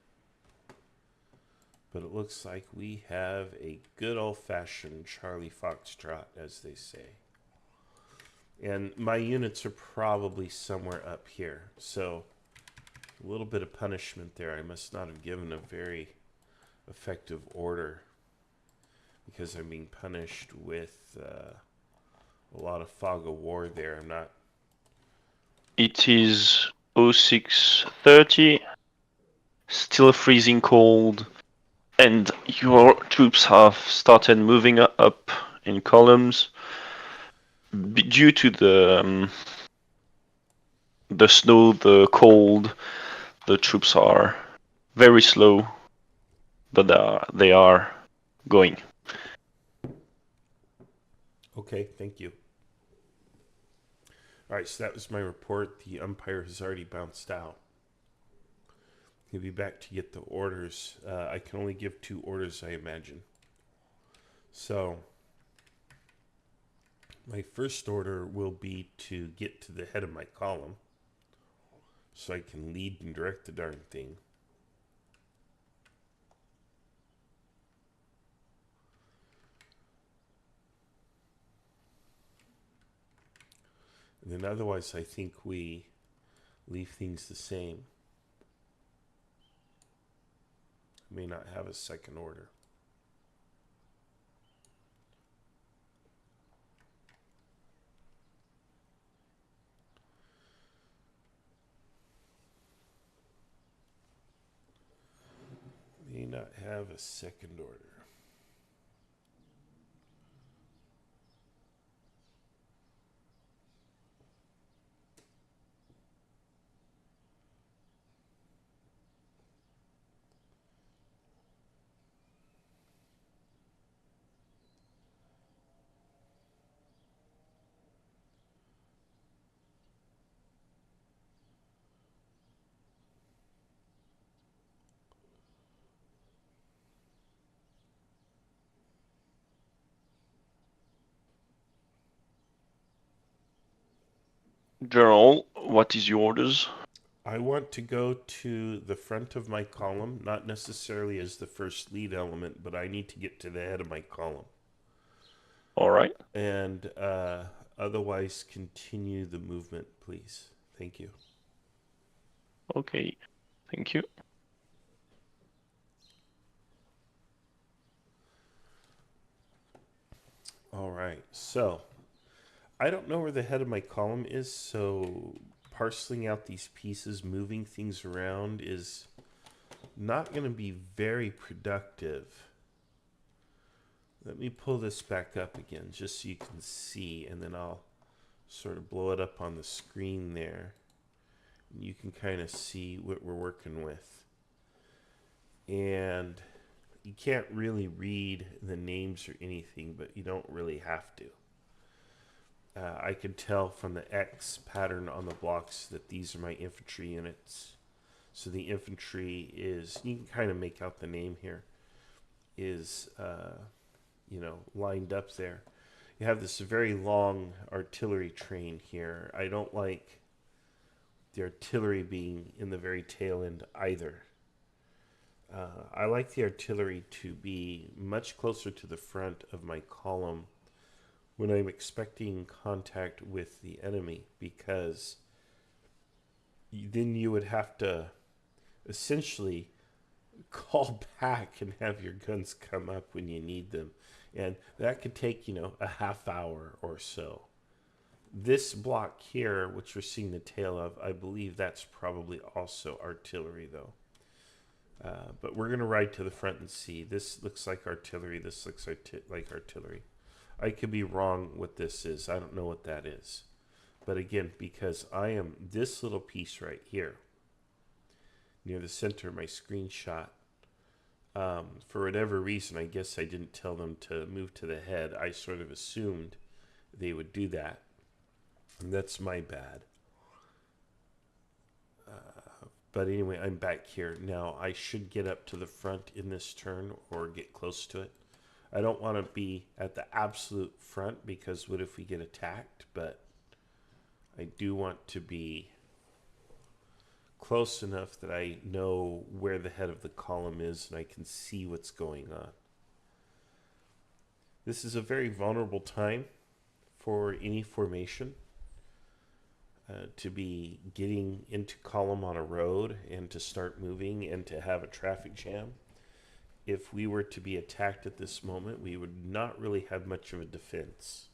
But it looks like we have a good old-fashioned Charlie Foxtrot, as they say. And my units are probably somewhere up here. So a little bit of punishment there. I must not have given a very effective order, because I'm being punished with a lot of fog of war there. I'm not... It is 06:30, still freezing cold, and your troops have started moving up in columns. Due to the snow, the cold, the troops are very slow, but they are going. Okay, thank you. All right, so that was my report. The umpire has already bounced out. He'll be back to get the orders. I can only give 2 orders, I imagine. So my first order will be to get to the head of my column so I can lead and direct the darn thing. And then otherwise, I think we leave things the same. I may not have a second order. May not have a second order. General, what is your orders? I want to go to the front of my column, not necessarily as the first lead element, but I need to get to the head of my column. All right. And otherwise, continue the movement, please. Thank you. Okay. Thank you. All right. So I don't know where the head of my column is, so parceling out these pieces, moving things around is not going to be very productive. Let me pull this back up again just so you can see, and then I'll sort of blow it up on the screen there. You can kind of see what we're working with. And you can't really read the names or anything, but you don't really have to. I can tell from the X pattern on the blocks that these are my infantry units. So the infantry is, you can kind of make out the name here, is, lined up there. You have this very long artillery train here. I don't like the artillery being in the very tail end either. I like the artillery to be much closer to the front of my column when I'm expecting contact with the enemy, because then you would have to essentially call back and have your guns come up when you need them. And that could take, a half hour or so. This block here, which we're seeing the tail of, I believe that's probably also artillery, though. But we're going to ride to the front and see. This looks like artillery. This looks like artillery. I could be wrong what this is. I don't know what that is. But again, because I am this little piece right here, near the center of my screenshot, for whatever reason, I guess I didn't tell them to move to the head. I sort of assumed they would do that. And that's my bad. But anyway, I'm back here. Now, I should get up to the front in this turn or get close to it. I don't want to be at the absolute front because what if we get attacked? But I do want to be close enough that I know where the head of the column is and I can see what's going on. This is a very vulnerable time for any formation. To be getting into column on a road and to start moving and to have a traffic jam. If we were to be attacked at this moment, we would not really have much of a defense.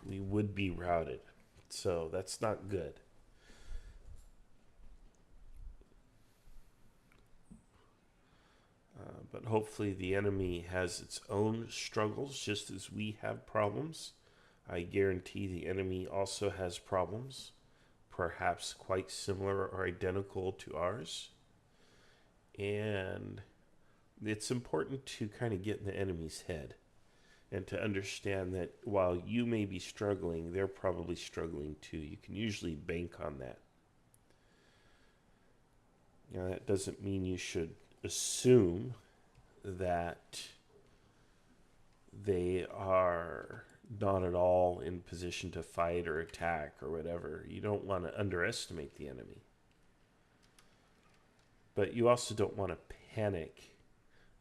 We would be routed. So that's not good. But hopefully the enemy has its own struggles just as we have problems. I guarantee the enemy also has problems, perhaps quite similar or identical to ours. And it's important to kind of get in the enemy's head and to understand that while you may be struggling, they're probably struggling too. You can usually bank on that. Now, that doesn't mean you should assume that they are not at all in position to fight or attack or whatever. You don't want to underestimate the enemy. But you also don't want to panic,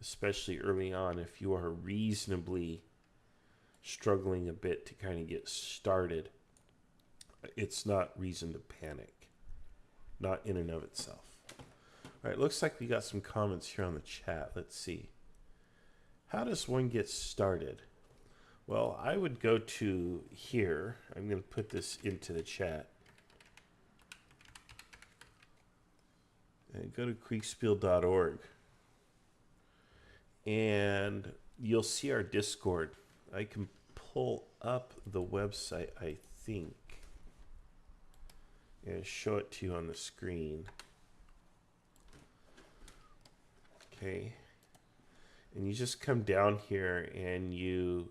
especially early on if you are reasonably struggling a bit to kind of get started. It's not reason to panic. Not in and of itself. All right, looks like we got some comments here on the chat. Let's see. How does one get started? Well, I would go to here. I'm going to put this into the chat. And go to kriegspiel.org. And you'll see our Discord. I can pull up the website, I think, and show it to you on the screen. Okay. And you just come down here and you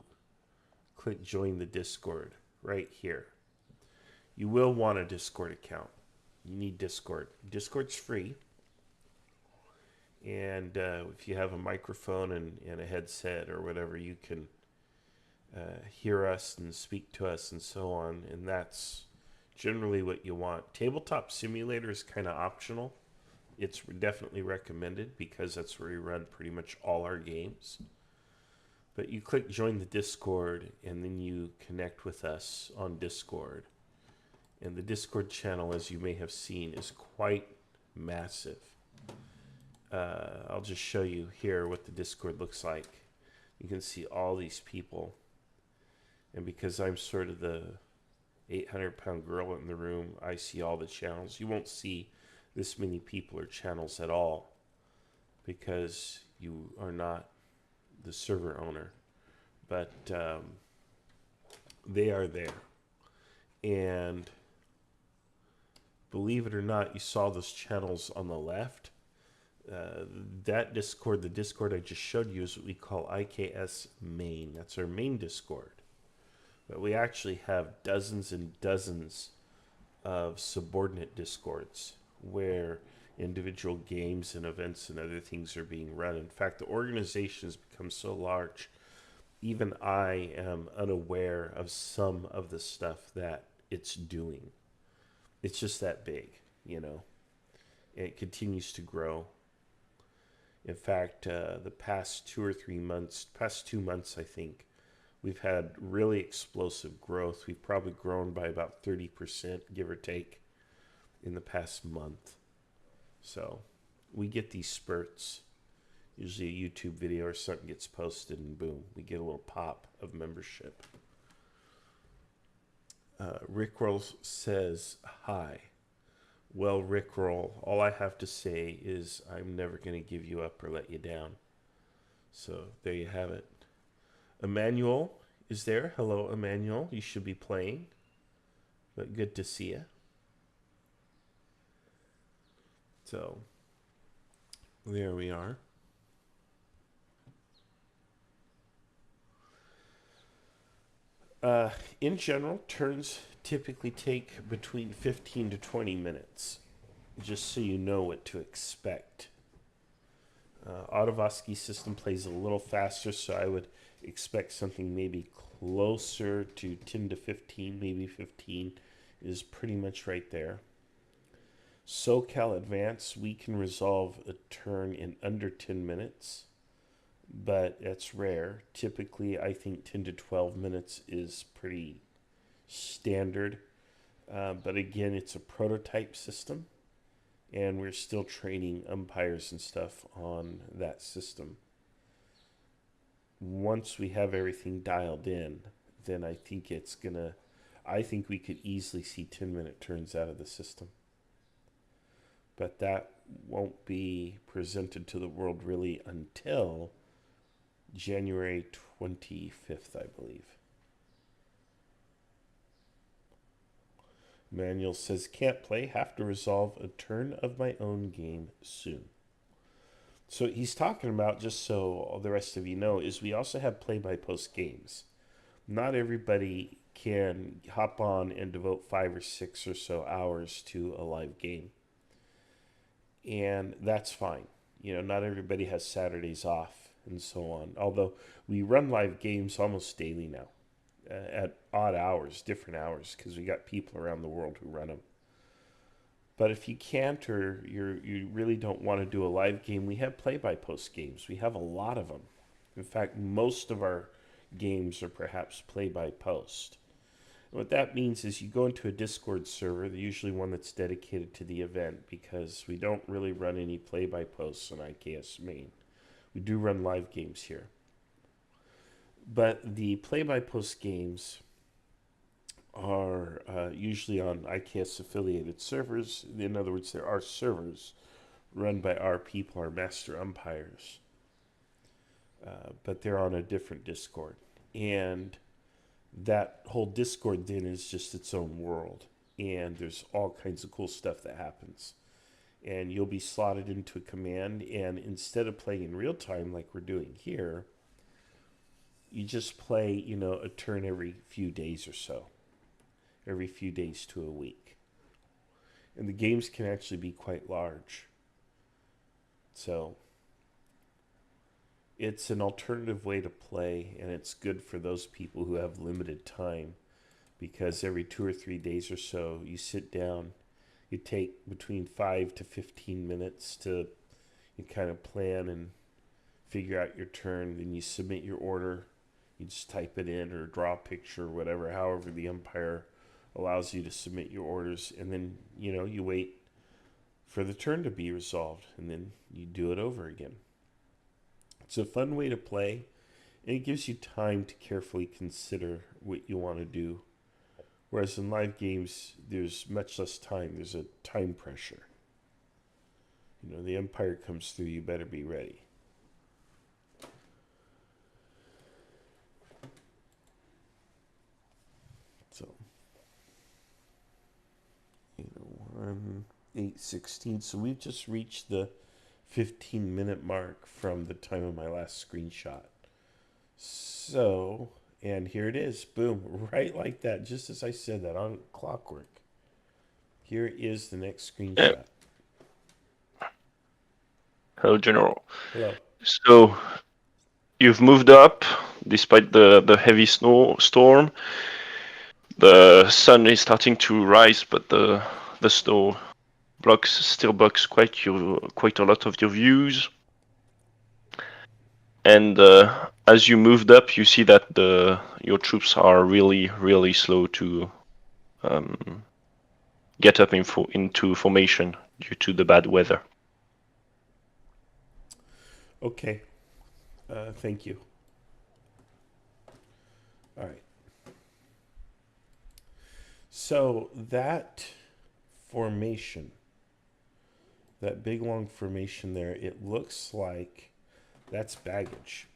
click join the Discord right here. You will want a Discord account. You need Discord. Discord's free. And if you have a microphone and a headset or whatever, you can hear us and speak to us and so on. And that's generally what you want. Tabletop Simulator is kind of optional. It's definitely recommended because that's where we run pretty much all our games. But you click join the Discord and then you connect with us on Discord. And the Discord channel, as you may have seen, is quite massive. I'll just show you here what the Discord looks like. You can see all these people. And because I'm sort of the 800-pound gorilla in the room, I see all the channels. You won't see this many people or channels at all because you are not the server owner. But they are there. And believe it or not, you saw those channels on the left. That Discord, the Discord I just showed you, is what we call IKS main. That's our main Discord. But we actually have dozens and dozens of subordinate Discords where individual games and events and other things are being run. In fact, the organization has become so large, even I am unaware of some of the stuff that it's doing. It's just that big, you know. And it continues to grow. In fact, the past 2 or 3 months, past 2 months, I think, we've had really explosive growth. We've probably grown by about 30%, give or take, in the past month. So we get these spurts. Usually a YouTube video or something gets posted and boom, we get a little pop of membership. Rickroll says, hi. Well, Rickroll, all I have to say is I'm never going to give you up or let you down. So there you have it. Emmanuel is there. Hello, Emmanuel. You should be playing. But good to see you. So there we are. In general, turns typically take between 15 to 20 minutes, just so you know what to expect. Autovoski system plays a little faster, so I would expect something maybe closer to 10 to 15, maybe 15 is pretty much right there. SoCal Advance, we can resolve a turn in under 10 minutes. But that's rare. Typically, I think 10 to 12 minutes is pretty standard. But again, it's a prototype system, and we're still training umpires and stuff on that system. Once we have everything dialed in, then I think I think we could easily see 10-minute turns out of the system. But that won't be presented to the world really until January 25th, I believe. Manuel says, can't play, have to resolve a turn of my own game soon. So he's talking about, just so all the rest of you know, is we also have play-by-post games. Not everybody can hop on and devote 5 or 6 or so hours to a live game. And that's fine. You know, not everybody has Saturdays off and so on. Although we run live games almost daily now, at odd hours, different hours, because we got people around the world who run them. But if you can't, or you really don't want to do a live game, we have play-by-post games. We have a lot of them. In fact, most of our games are perhaps play-by-post. What that means is you go into a Discord server, usually one that's dedicated to the event, because we don't really run any play-by-posts on IKS main. We do run live games here. But the play-by-post games are usually on IKS affiliated servers. In other words, there are servers run by our people, our master umpires. But they're on a different Discord. And that whole Discord then is just its own world. And there's all kinds of cool stuff that happens. And you'll be slotted into a command, and instead of playing in real time like we're doing here, you just play, you know, a turn every few days or so. Every few days to a week. And the games can actually be quite large. So it's an alternative way to play, and it's good for those people who have limited time because every 2 or 3 days or so, you sit down, you take between 5 to 15 minutes to you kind of plan and figure out your turn, then you submit your order. You just type it in or draw a picture or whatever, however the umpire allows you to submit your orders, and then you wait for the turn to be resolved, and then you do it over again. It's a fun way to play, and it gives you time to carefully consider what you want to do. Whereas in live games, there's much less time. There's a time pressure. The umpire comes through, you better be ready. So, 8:16. So we've just reached the 15-minute mark from the time of my last screenshot. So, and here it is. Boom. Right like that. Just as I said that, on clockwork. Here is the next screenshot. Hello, General. Hello. So you've moved up despite the heavy storm. The sun is starting to rise, but the snow still blocks quite a lot of your views. And as you moved up, you see that your troops are really, really slow to get up into formation due to the bad weather. Okay. Thank you. All right. So that formation, that big long formation there, it looks like that's baggage.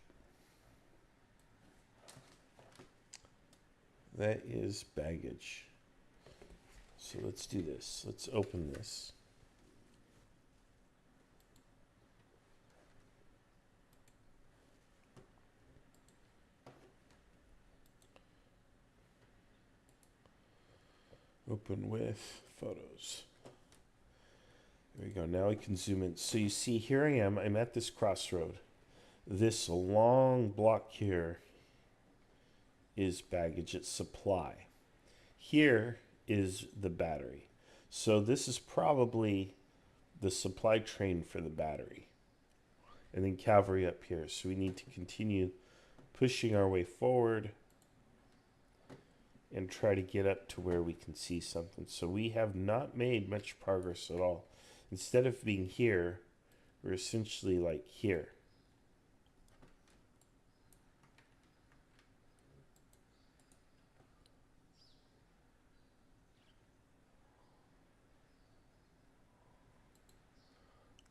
That is baggage. So let's do this. Let's open this. Open with photos. There we go. Now we can zoom in. So you see, here I am. I'm at this crossroad. This long block here is baggage. It's supply. Here is the battery. So this is probably the supply train for the battery. And then cavalry up here. So we need to continue pushing our way forward and try to get up to where we can see something. So we have not made much progress at all. Instead of being here, we're essentially like here.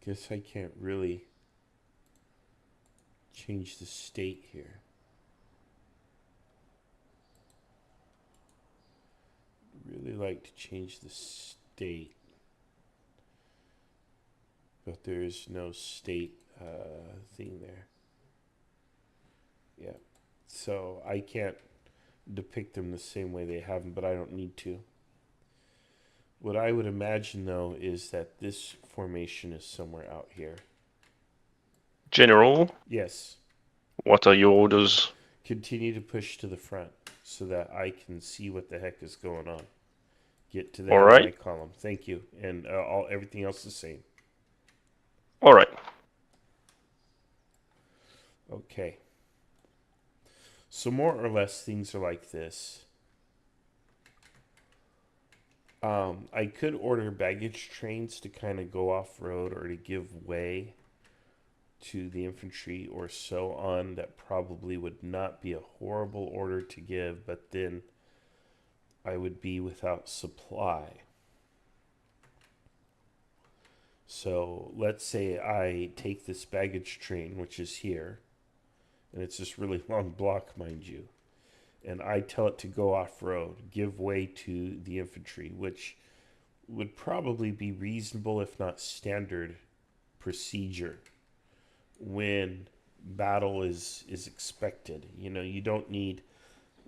Guess I can't really change the state here. Really like to change the state, but there is no state thing there. Yeah, so I can't depict them the same way they have them, but I don't need to. What I would imagine, though, is that this formation is somewhere out here. General? Yes. What are your orders? Continue to push to the front so that I can see what the heck is going on. Get to the All head right. of my column. Thank you. And everything else the same. All right. Okay. So more or less things are like this. I could order baggage trains to kind of go off-road or to give way to the infantry or so on. That probably would not be a horrible order to give, but then I would be without supply. So let's say I take this baggage train, which is here, and it's this really long block, mind you, and I tell it to go off-road, give way to the infantry, which would probably be reasonable, if not standard, procedure when battle is expected. You don't need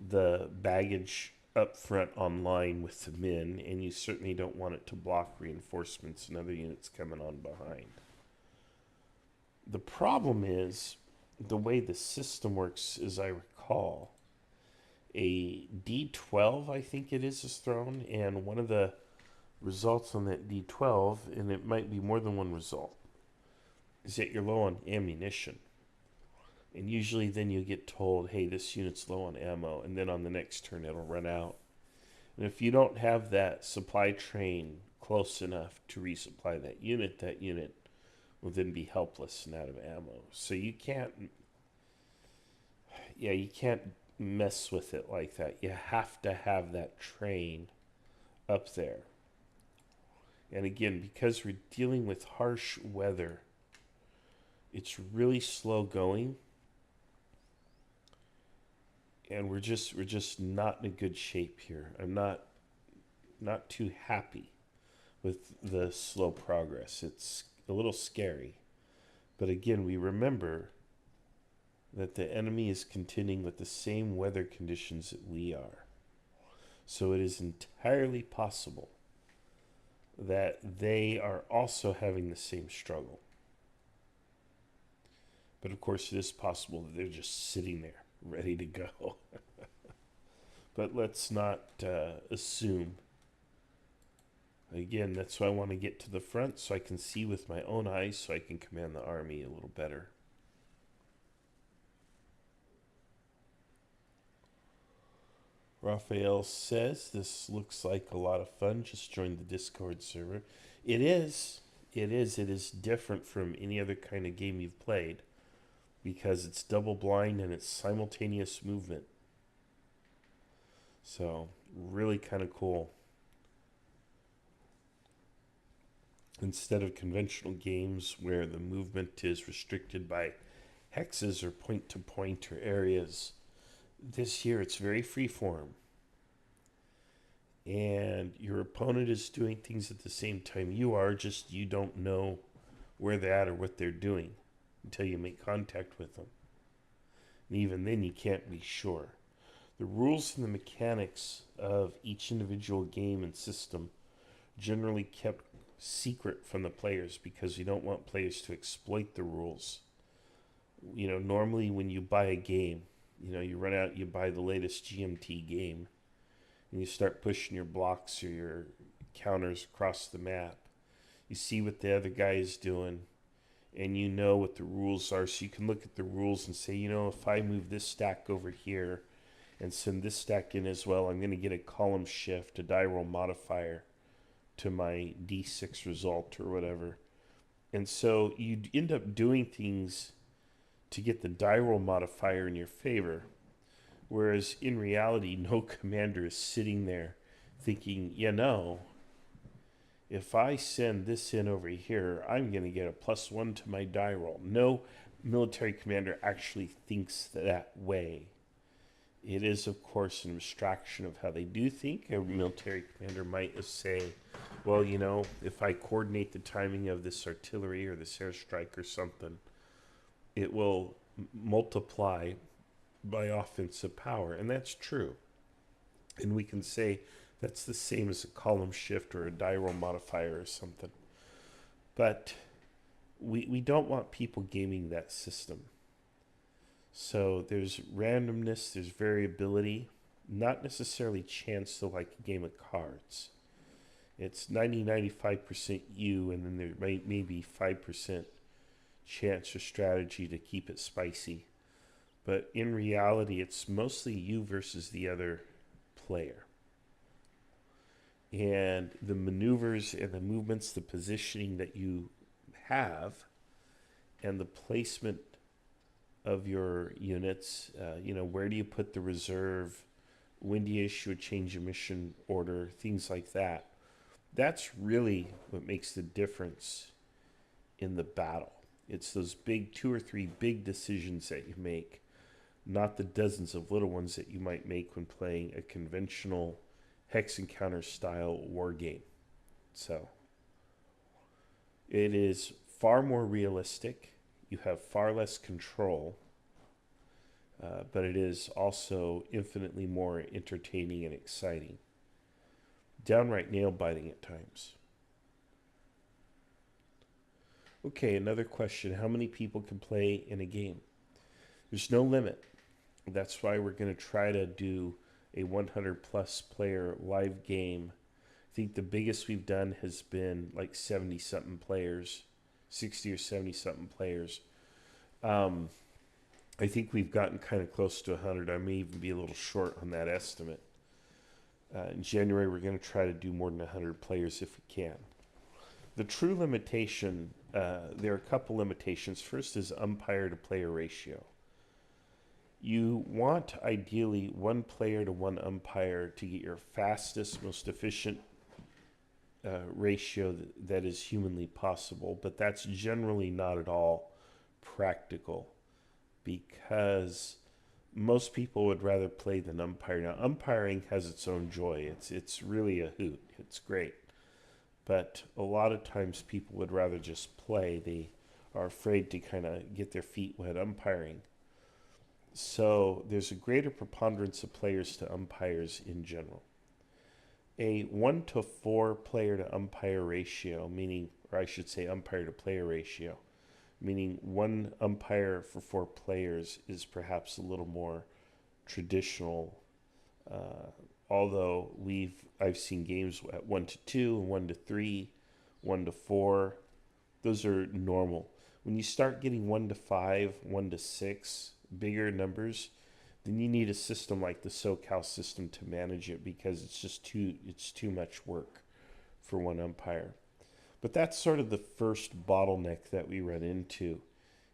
the baggage up front online with the men, and you certainly don't want it to block reinforcements and other units coming on behind. The problem is the way the system works, as I recall, a D12, I think it is thrown, and one of the results on that D12, and it might be more than one result, is that you're low on ammunition. And usually then you get told, hey, this unit's low on ammo, and then on the next turn it'll run out. And if you don't have that supply train close enough to resupply that unit will then be helpless and out of ammo. So you can't mess with it like that. You have to have that train up there. And again, because we're dealing with harsh weather, it's really slow going. And we're just not in a good shape here. I'm not too happy with the slow progress. It's a little scary. But again, we remember that the enemy is contending with the same weather conditions that we are. So it is entirely possible that they are also having the same struggle. But of course, it is possible that they're just sitting there, ready to go. But let's not assume. Again, that's why I want to get to the front, so I can see with my own eyes, so I can command the army a little better. Raphael says, this looks like a lot of fun. Just joined the Discord server. It is. It is different from any other kind of game you've played, because it's double blind and it's simultaneous movement. So, really kind of cool. Instead of conventional games where the movement is restricted by hexes or point-to-point or areas, this year it's very freeform. And your opponent is doing things at the same time you are, just you don't know where they're at or what they're doing until you make contact with them. And even then you can't be sure. The rules and the mechanics of each individual game and system generally kept secret from the players because you don't want players to exploit the rules. You know, normally when you buy a game, you run out, you buy the latest GMT game, and you start pushing your blocks or your counters across the map. You see what the other guy is doing, and you know what the rules are, so you can look at the rules and say, if I move this stack over here and send this stack in as well, I'm going to get a column shift, a die roll modifier to my D6 result or whatever. And so you end up doing things to get the die roll modifier in your favor, whereas in reality, no commander is sitting there thinking, if I send this in over here, I'm going to get a +1 to my die roll. No military commander actually thinks that way. It is, of course, an abstraction of how they do think. A military commander might say, well, if I coordinate the timing of this artillery or this airstrike or something, it will multiply by offensive power. And that's true. And we can say that's the same as a column shift or a die roll modifier or something. But we don't want people gaming that system. So there's randomness, there's variability, not necessarily chance to like a game of cards. It's 90-95% you, and then there may be 5% chance or strategy to keep it spicy. But in reality, it's mostly you versus the other player. And the maneuvers and the movements, the positioning that you have, and the placement of your units, where do you put the reserve, when do you issue a change of mission order, things like that. That's really what makes the difference in the battle. It's those big 2 or 3 big decisions that you make, not the dozens of little ones that you might make when playing a conventional hex encounter style war game. So it is far more realistic. You have far less control, but it is also infinitely more entertaining and exciting. Downright nail-biting at times. Okay, another question. How many people can play in a game? There's no limit. That's why we're going to try to do a 100 plus player live game. I think the biggest we've done has been like 70 something players, 60 or 70 something players. I think we've gotten kind of close to 100. I may even be a little short on that estimate. In January, we're going to try to do more than 100 players if we can. The true limitation, there are a couple limitations. First is umpire to player ratio. You want ideally one player to one umpire to get your fastest, most efficient ratio that is humanly possible, but that's generally not at all practical because most people would rather play than umpire. Now, umpiring has its own joy. It's really a hoot. It's great. But a lot of times people would rather just play. They are afraid to kind of get their feet wet umpiring. So there's a greater preponderance of players to umpires in general. A 1 to 4 player to umpire ratio, meaning, or I should say umpire to player ratio, meaning one umpire for 4 players is perhaps a little more traditional. Although I've seen games at 1 to 2 and 1 to 3, 1 to 4. Those are normal. When you start getting 1 to 5, 1 to 6, bigger numbers, then you need a system like the SoCal system to manage it because it's too much work for one umpire. But that's sort of the first bottleneck that we run into,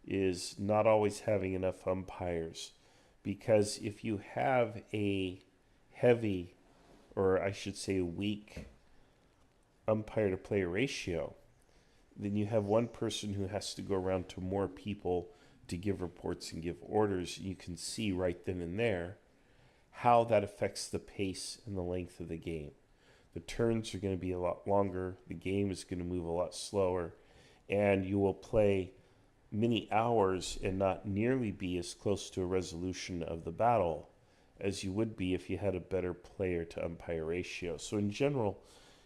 is not always having enough umpires. Because if you have a heavy, or I should say weak, umpire to player ratio, then you have one person who has to go around to more people to give reports and give orders. You can see right then and there how that affects the pace and the length of the game. The turns are going to be a lot longer, the game is going to move a lot slower, and you will play many hours and not nearly be as close to a resolution of the battle as you would be if you had a better player to umpire ratio. So in general,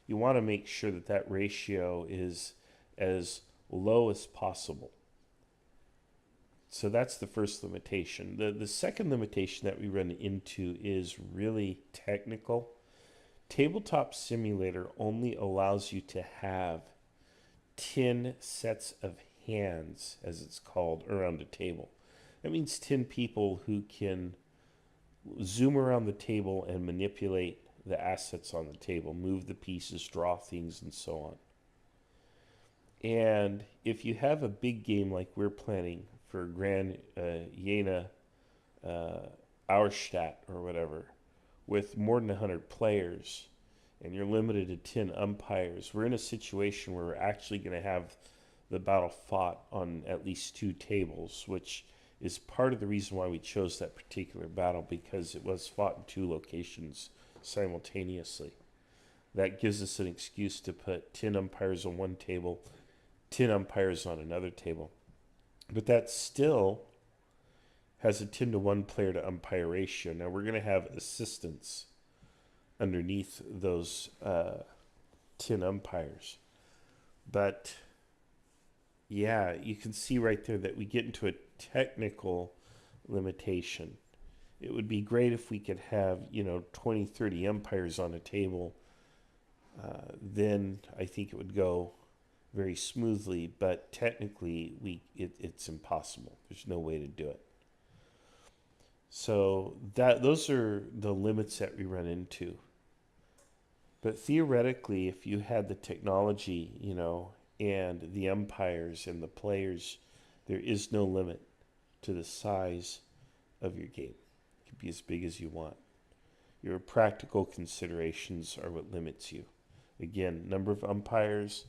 you want to make sure that that ratio is as low as possible. So that's the first limitation. The second limitation that we run into is really technical. Tabletop Simulator only allows you to have 10 sets of hands, as it's called, around a table. That means 10 people who can zoom around the table and manipulate the assets on the table, move the pieces, draw things, and so on. And if you have a big game like we're planning for Grand Jena Auerstadt or whatever, with more than 100 players, and you're limited to 10 umpires, we're in a situation where we're actually going to have the battle fought on at least 2 tables, which is part of the reason why we chose that particular battle, because it was fought in 2 locations simultaneously. That gives us an excuse to put 10 umpires on one table, 10 umpires on another table. But that still has a 10 to 1 player to umpire ratio. Now we're going to have assistants underneath those 10 umpires. But yeah, you can see right there that we get into a technical limitation. It would be great if we could have, 20, 30 umpires on a table. Then I think it would go very smoothly, but technically it's impossible. There's no way to do it. So those are the limits that we run into. But theoretically, if you had the technology, and the umpires and the players, there is no limit to the size of your game. It could be as big as you want. Your practical considerations are what limits you. Again, number of umpires,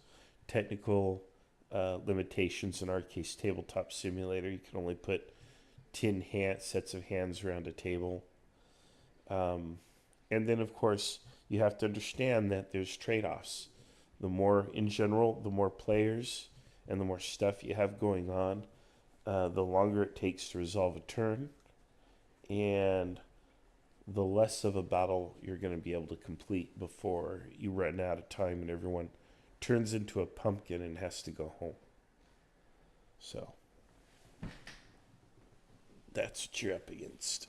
technical limitations. In our case, Tabletop Simulator, you can only put 10 sets of hands around a table. And then, of course, you have to understand that there's trade-offs. The more, in general, the more players and the more stuff you have going on, the longer it takes to resolve a turn, and the less of a battle you're going to be able to complete before you run out of time and everyone turns into a pumpkin and has to go home. So that's what you're up against.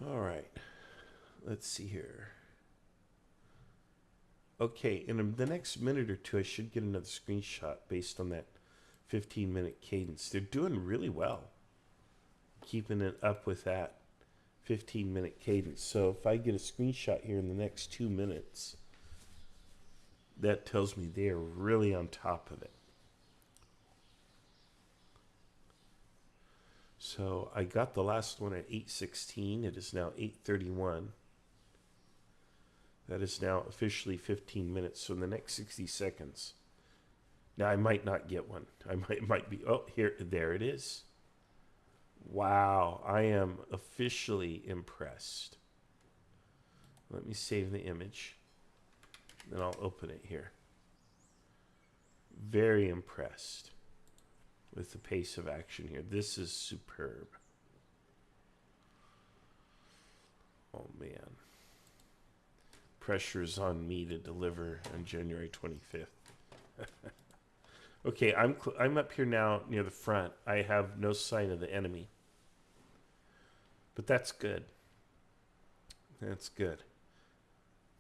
All right. Let's see here. Okay, in the next minute or two, I should get another screenshot based on that 15-minute cadence. They're doing really well, keeping it up with that 15-minute cadence. So if I get a screenshot here in the next 2 minutes, that tells me they are really on top of it. So I got the last one at 8:16. It is now 8:31. That is now officially 15 minutes. So in the next 60 seconds, now I might not get one. I might be, oh, there it is. Wow, I am officially impressed. Let me save the image. Then I'll open it here. Very impressed with the pace of action here. This is superb. Oh man. Pressure is on me to deliver on January 25th. Okay, I'm up here now near the front. I have no sign of the enemy. But that's good. That's good.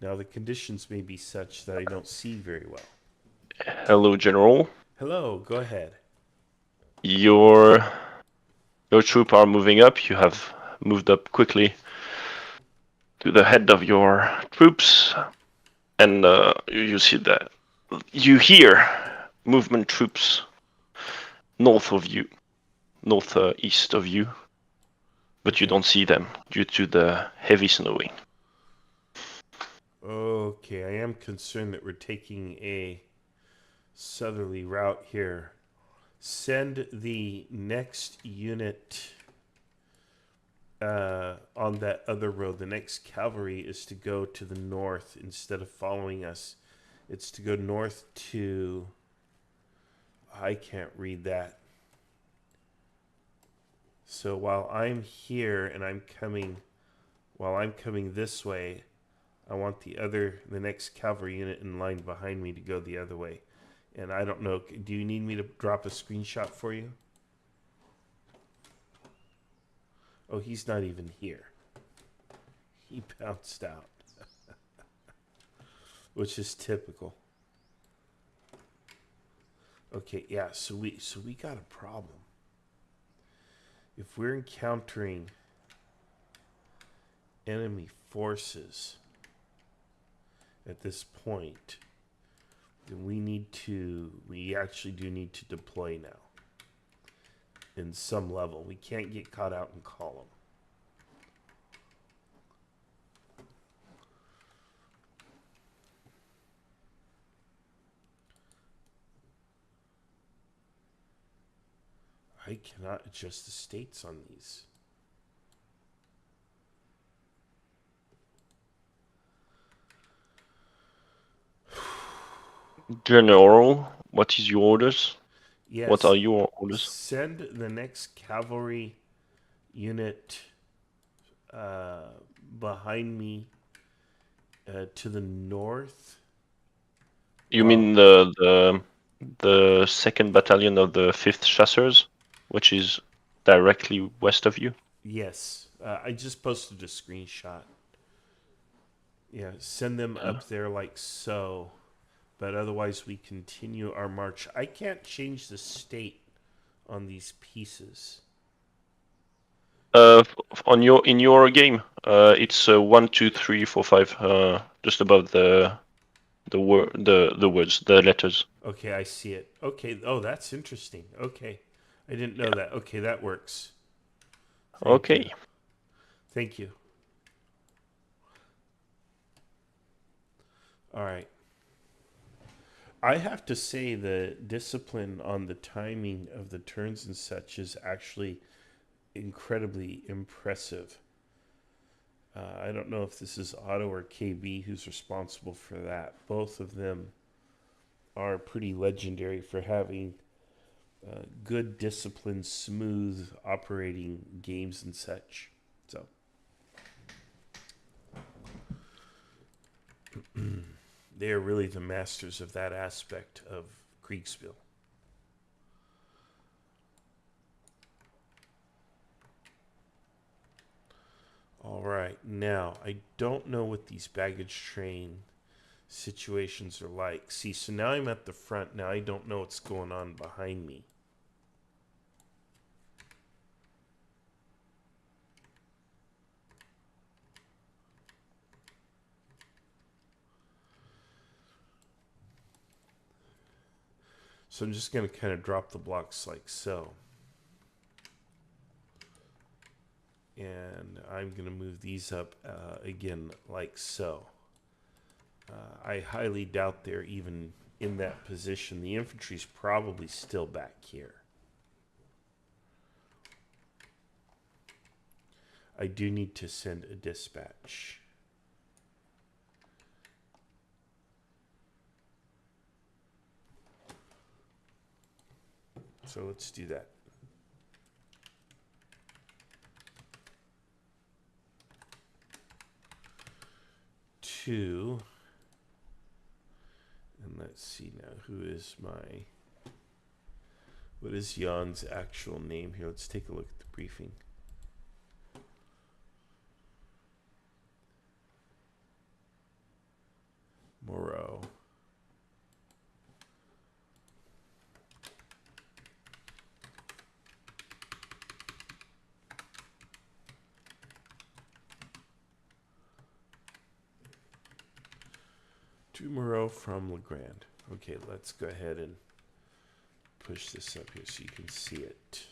Now the conditions may be such that I don't see very well. Hello, General. Hello, go ahead. Your troops are moving up. You have moved up quickly to the head of your troops, and you see that you hear movement troops north of you, northeast of you, but you don't see them due to the heavy snowing. Okay, I am concerned that we're taking a southerly route here. Send the next unit on that other road. The next cavalry is to go to the north instead of following us. It's to go north to... I can't read that. So while I'm here and while I'm coming this way, I want the next cavalry unit in line behind me to go the other way. And I don't know, do you need me to drop a screenshot for you? Oh, he's not even here. He bounced out. Which is typical. Okay, yeah, so we got a problem. If we're encountering enemy forces at this point, then we actually do need to deploy now. In some level. We can't get caught out in column. I cannot adjust the states on these. General, what is your orders? Yes. What are your orders? Send the next cavalry unit behind me to the north. You mean the second battalion of the 5th Chasseurs, which is directly west of you? Yes. I just posted a screenshot. Yeah, send them up there like so. But otherwise we continue our march. I can't change the state on these pieces. In your game, it's 1, 2, 3, 4, 5, just above the words, the letters. Okay, I see it. Okay, oh, that's interesting. Okay, I didn't know that. Okay, that works. Thank you. Thank you. All right. I have to say the discipline on the timing of the turns and such is actually incredibly impressive. I don't know if this is Otto or KB who's responsible for that. Both of them are pretty legendary for having good discipline, smooth operating games and such. So they are really the masters of that aspect of Kriegspiel. All right, now I don't know what these baggage train situations are like. See, so now I'm at the front. Now I don't know what's going on behind me. So I'm just going to kind of drop the blocks like so. And I'm going to move these up again like so. I highly doubt they're even in that position. The infantry's probably still back here. I do need to send a dispatch. So let's do that. Two. And let's see now, what is Jan's actual name here? Let's take a look at the briefing. Moreau. To Moreau from Legrand. Okay, let's go ahead and push this up here so you can see it.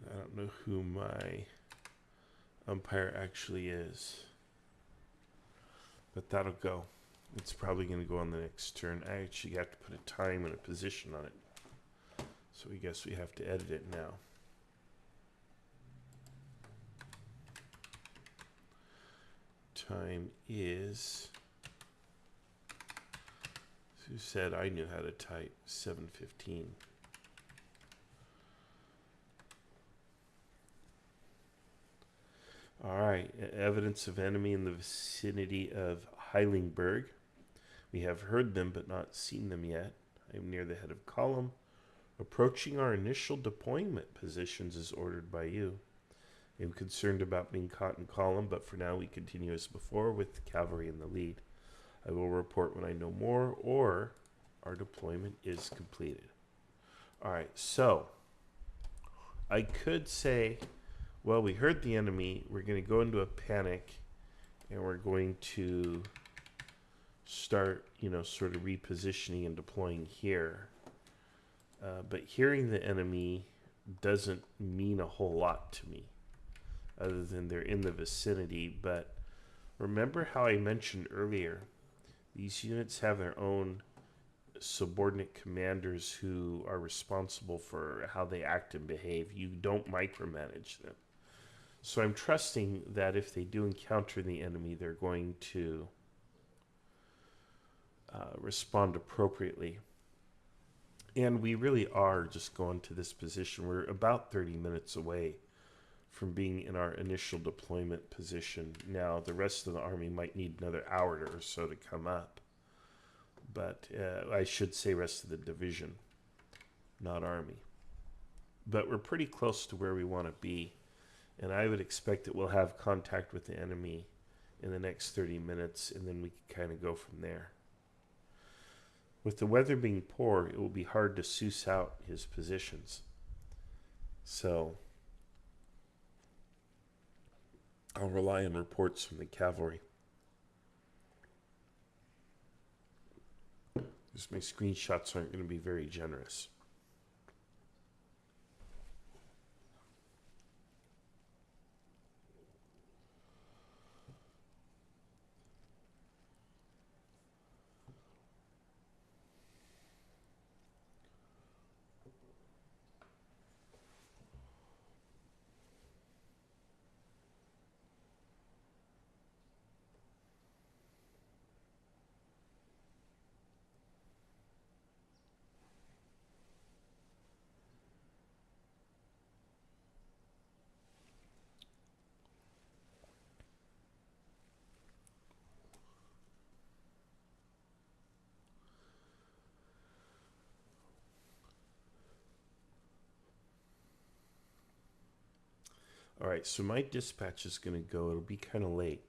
I don't know who my umpire actually is, but that'll go. It's probably going to go on the next turn. I actually have to put a time and a position on it, so I guess we have to edit it now. Time is, who said I knew how to type? 7:15. All right, evidence of enemy in the vicinity of Heiligenberg. We have heard them but not seen them yet. I am near the head of column, approaching our initial deployment positions as ordered by you. I am concerned about being caught in column, but for now we continue as before with cavalry in the lead. I will report when I know more or our deployment is completed. All right, so I could say, well, we heard the enemy. We're going to go into a panic, and we're going to start, sort of repositioning and deploying here. But hearing the enemy doesn't mean a whole lot to me, other than they're in the vicinity. But remember how I mentioned earlier, these units have their own subordinate commanders who are responsible for how they act and behave. You don't micromanage them. So I'm trusting that if they do encounter the enemy, they're going to respond appropriately. And we really are just going to this position. We're about 30 minutes away from being in our initial deployment position. Now, the rest of the army might need another hour or so to come up. But I should say rest of the division, not army. But we're pretty close to where we want to be. And I would expect that we'll have contact with the enemy in the next 30 minutes, and then we can kind of go from there. With the weather being poor, it will be hard to suss out his positions. So I'll rely on reports from the cavalry. Because my screenshots aren't going to be very generous. All right, so my dispatch is going to go. It'll be kind of late.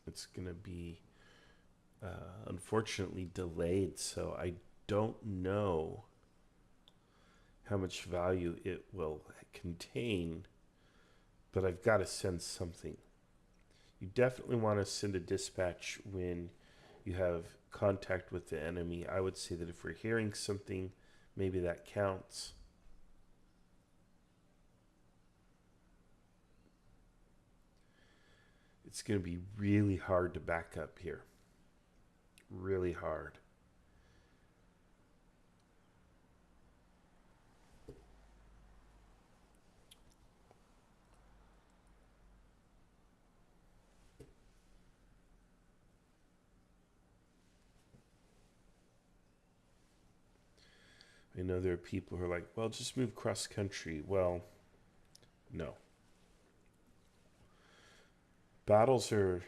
It's going to be, unfortunately, delayed. So I don't know how much value it will contain, but I've got to send something. You definitely want to send a dispatch when you have contact with the enemy. I would say that if we're hearing something, maybe that counts. It's going to be really hard to back up here. Really hard. I know there are people who are like, well, just move cross country. Well, no. Battles are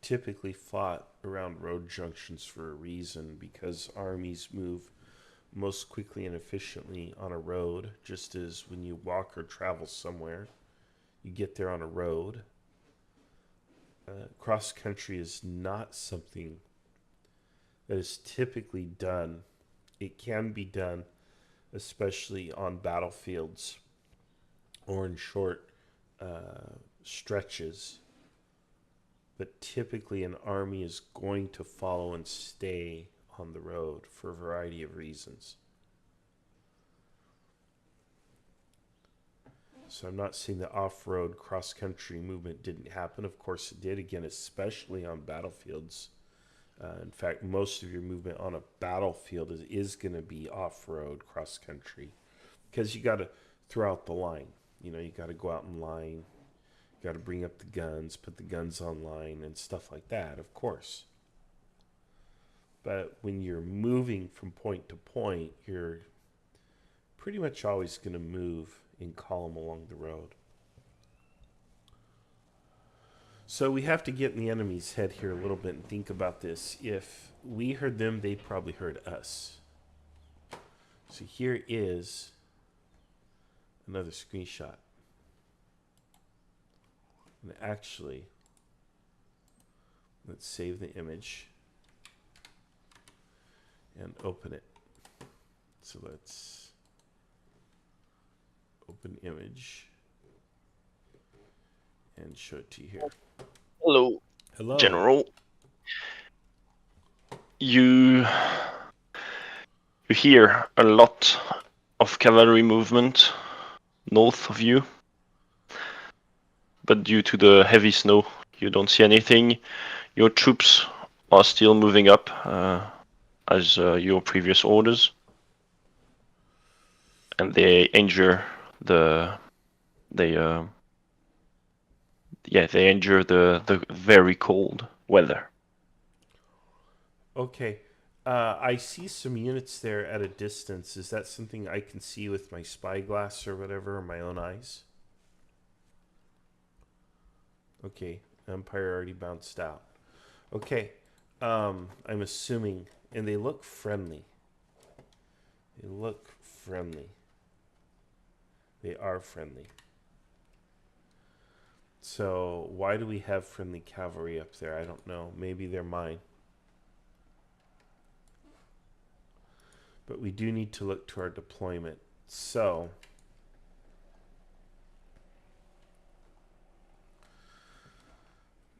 typically fought around road junctions for a reason, because armies move most quickly and efficiently on a road, just as when you walk or travel somewhere, you get there on a road. Cross country is not something that is typically done. It can be done, especially on battlefields or in short stretches. But typically an army is going to follow and stay on the road for a variety of reasons. So I'm not saying the off-road cross-country movement didn't happen. Of course it did, again, especially on battlefields. In fact, most of your movement on a battlefield is going to be off-road cross-country, because you got to throw out the line. You know, you got to go out in line. Got to bring up the guns, put the guns online, and stuff like that, of course. But when you're moving from point to point, you're pretty much always going to move in column along the road. So we have to get in the enemy's head here a little bit and think about this. If we heard them, they probably heard us. So here is another screenshot. And actually, let's save the image and open it. So let's open image and show it to you here. Hello, Hello. General. You hear a lot of cavalry movement north of you, but due to the heavy snow, you don't see anything. Your troops are still moving up as your previous orders, and they injure the they endure the very cold weather. Okay. I see some units there at a distance. Is that something I can see with my spyglass or whatever, or my own eyes? Okay. Empire already bounced out. Okay. I'm assuming, and they look friendly. They look friendly. They are friendly. So why do we have friendly cavalry up there? I don't know. Maybe they're mine. But we do need to look to our deployment. So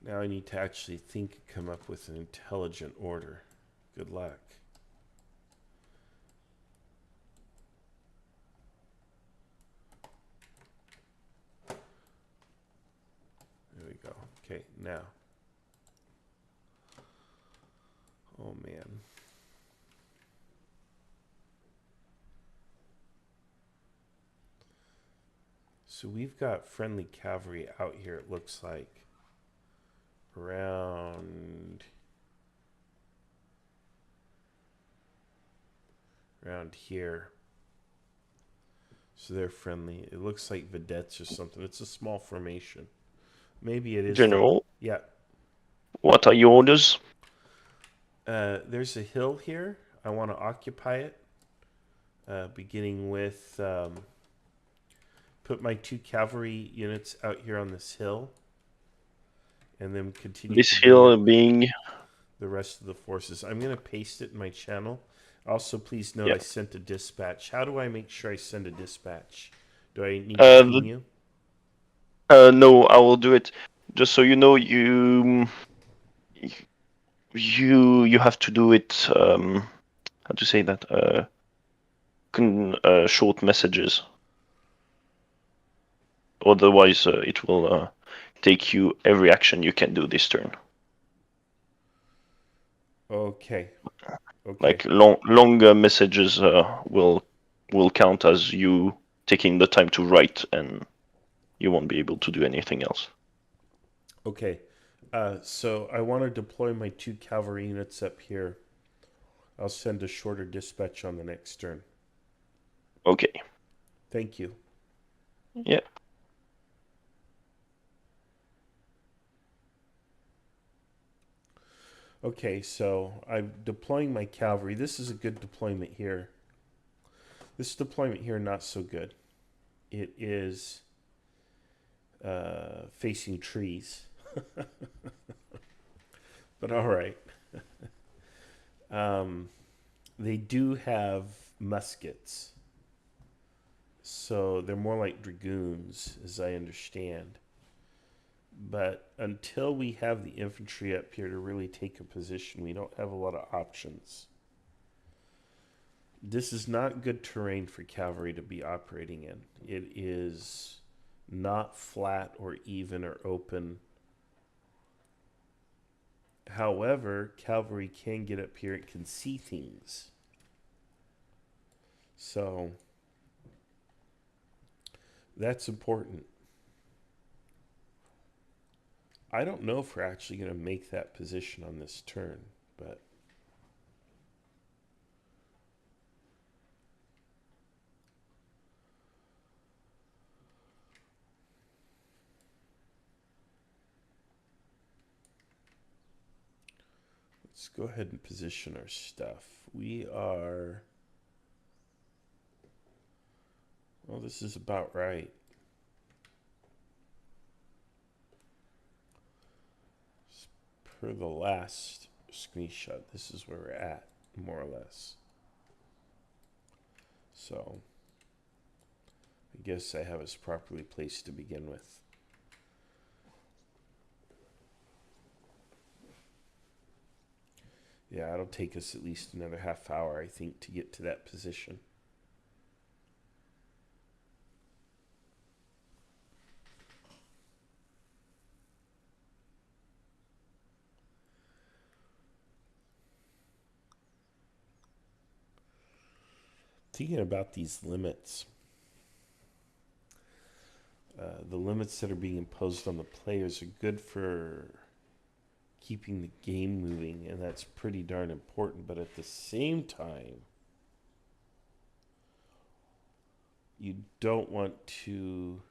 now I need to actually think and come up with an intelligent order. Good luck. There we go. Okay, now. Oh man. So we've got friendly cavalry out here, it looks like. Around here. So they're friendly. It looks like vedettes or something. It's a small formation. Maybe it is. General, yeah. what are your orders? There's a hill here. I want to occupy it. Beginning with put my 2 cavalry units out here on this hill, and then continue. This hill being the rest of the forces. I'm going to paste it in my channel. Also, please note I sent a dispatch. How do I make sure I send a dispatch? Do I need to ping you? No, I will do it. Just so you know, you have to do it. How to say that? Short messages. Otherwise, it will take you every action you can do this turn. Okay. Like longer messages will count as you taking the time to write, and you won't be able to do anything else. Okay. So I want to deploy my 2 cavalry units up here. I'll send a shorter dispatch on the next turn. Okay. Thank you. Yeah. Okay, so I'm deploying my cavalry. This is a good deployment here. This deployment here, not so good. It is facing trees. But all right. They do have muskets. So they're more like dragoons, as I understand. But until we have the infantry up here to really take a position, we don't have a lot of options. This is not good terrain for cavalry to be operating in. It is not flat or even or open. However, cavalry can get up here. It can see things. So that's important. I don't know if we're actually going to make that position on this turn, but let's go ahead and position our stuff. We are, well, this is about right. Per the last screenshot, this is where we're at, more or less. So I guess I have us properly placed to begin with. Yeah, it'll take us at least another half hour, I think, to get to that position. thinking about these limits. The limits that are being imposed on the players are good for keeping the game moving, and that's pretty darn important. But at the same time, you don't want to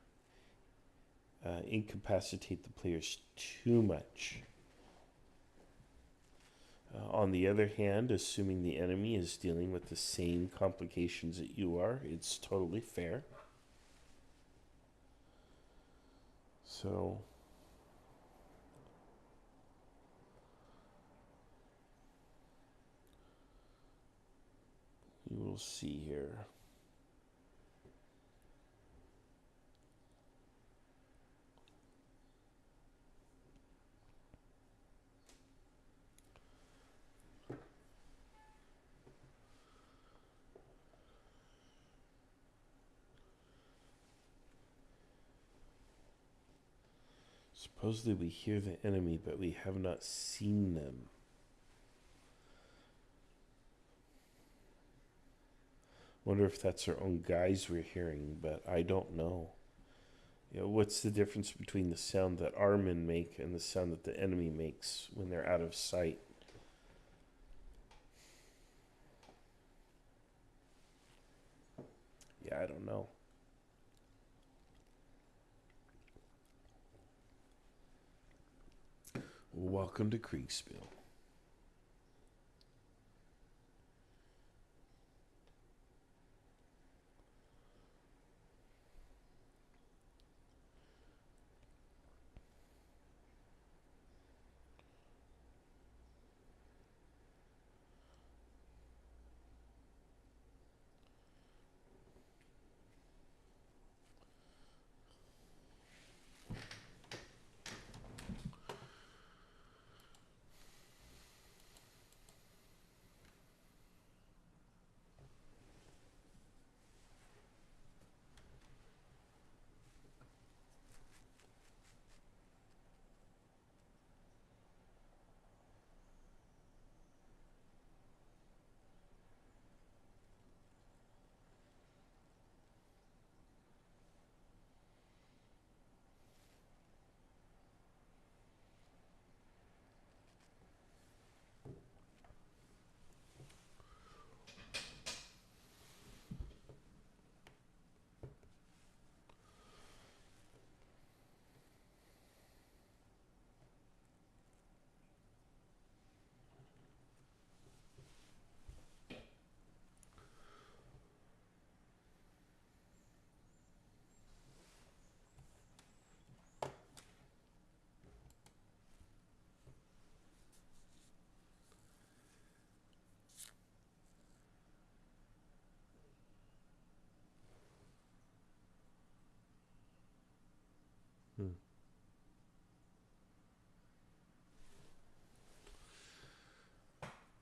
incapacitate the players too much. On the other hand, assuming the enemy is dealing with the same complications that you are, it's totally fair. So you will see here. Supposedly we hear the enemy, but we have not seen them. Wonder if that's our own guys we're hearing, but I don't know. You know, what's the difference between the sound that our men make and the sound that the enemy makes when they're out of sight? Yeah, I don't know. Welcome to Kriegspiel.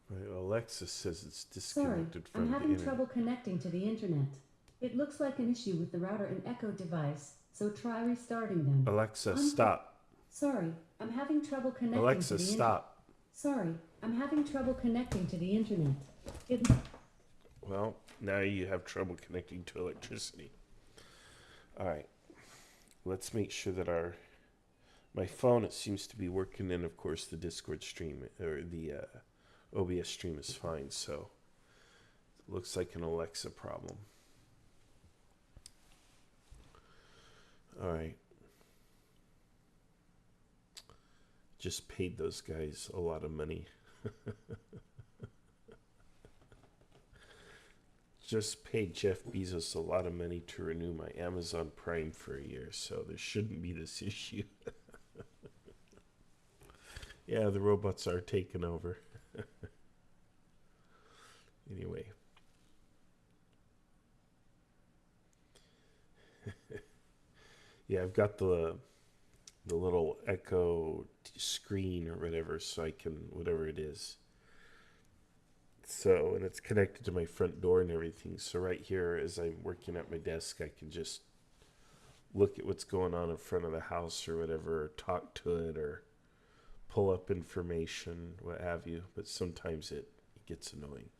Right, Alexa says it's disconnected from the internet. I'm having trouble connecting to the internet. It looks like an issue with the router and Echo device, so try restarting them. Alexa, stop. Sorry, I'm having trouble connecting Alexa, to the stop. Sorry, I'm having trouble connecting to the internet. Well, now you have trouble connecting to electricity. All right. Let's make sure that my phone, it seems to be working, and of course the Discord stream or the OBS stream is fine, so it looks like an Alexa problem. All right. Just paid those guys a lot of money. Just paid Jeff Bezos a lot of money to renew my Amazon Prime for a year, so there shouldn't be this issue. Yeah, the robots are taking over. Anyway. Yeah, I've got the little Echo screen or whatever, so I can, whatever it is. So, and it's connected to my front door and everything. So right here, as I'm working at my desk, I can just look at what's going on in front of the house or whatever, or talk to it, or pull up information, what have you. But sometimes it gets annoying.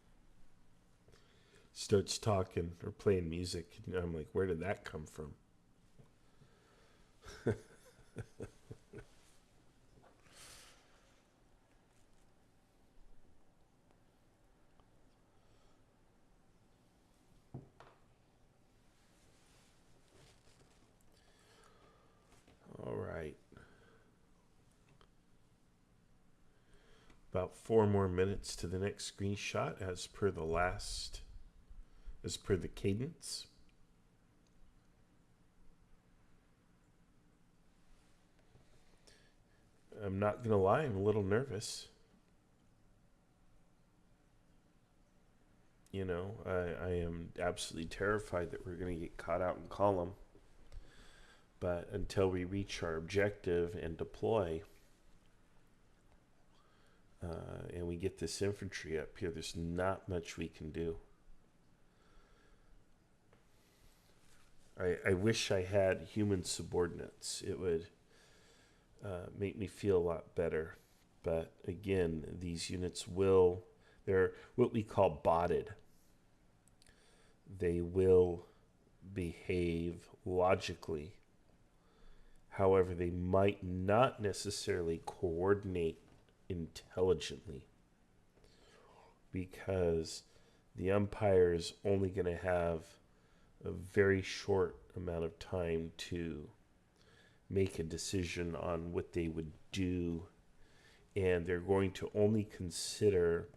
starts talking or playing music. And I'm like, where did that come from? All right. About 4 more minutes to the next screenshot as per the cadence. I'm not going to lie, I'm a little nervous. You know, I am absolutely terrified that we're going to get caught out in column. But until we reach our objective and deploy, and we get this infantry up here, there's not much we can do. I wish I had human subordinates. It would make me feel a lot better. But again, these units they're what we call botted. They will behave logically. However, they might not necessarily coordinate intelligently, because the umpire is only going to have a very short amount of time to make a decision on what they would do, and they're going to only consider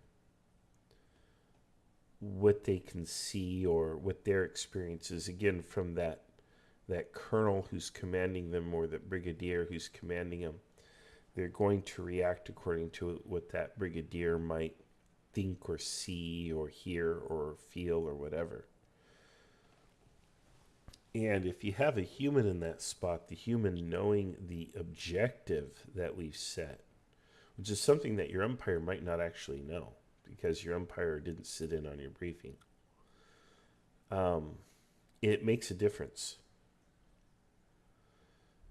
what they can see or what their experience is, again, from that colonel who's commanding them or that brigadier who's commanding them. They're going to react according to what that brigadier might think or see or hear or feel or whatever. And if you have a human in that spot, the human knowing the objective that we've set, which is something that your umpire might not actually know because your umpire didn't sit in on your briefing, it makes a difference.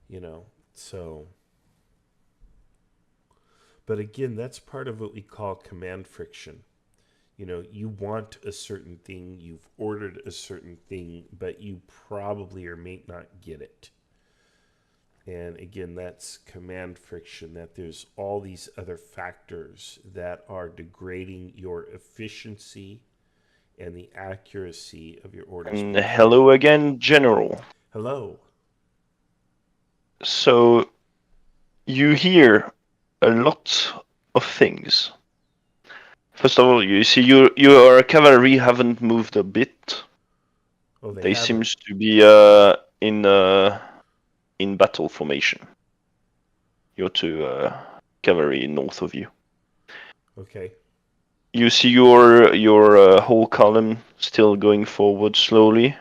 You know, so... But again, that's part of what we call command friction. You know, you want a certain thing, you've ordered a certain thing, but you probably or may not get it. And again, that's command friction, that there's all these other factors that are degrading your efficiency and the accuracy of your orders. And hello again, General. Hello. So, you hear a lot of things. First of all, you see your cavalry haven't moved a bit. Oh, They haven't. seems to be in battle formation. Your two cavalry north of you. Okay. You see your whole column still going forward slowly,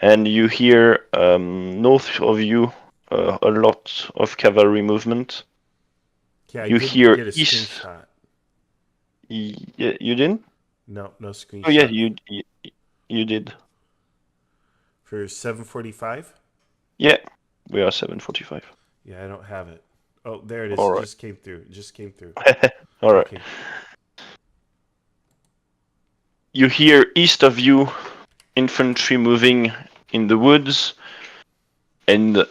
and you hear north of you a lot of cavalry movement. Yeah, I You didn't hear get a east. screenshot. Yeah, you didn't? No screenshot. Oh yeah, you did. For 745? Yeah, we are 7:45. Yeah, I don't have it. Oh, there it is. All It right. just came through. It just came through. All right. Okay. You hear east of you infantry moving in the woods, and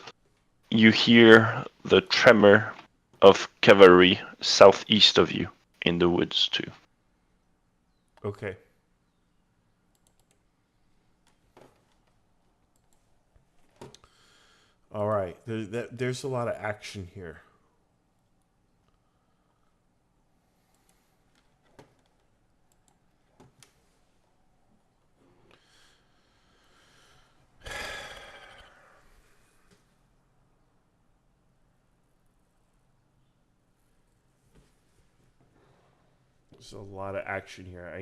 you hear the tremor of cavalry southeast of you in the woods too. Okay. All right. There's a lot of action here. There's a lot of action here. I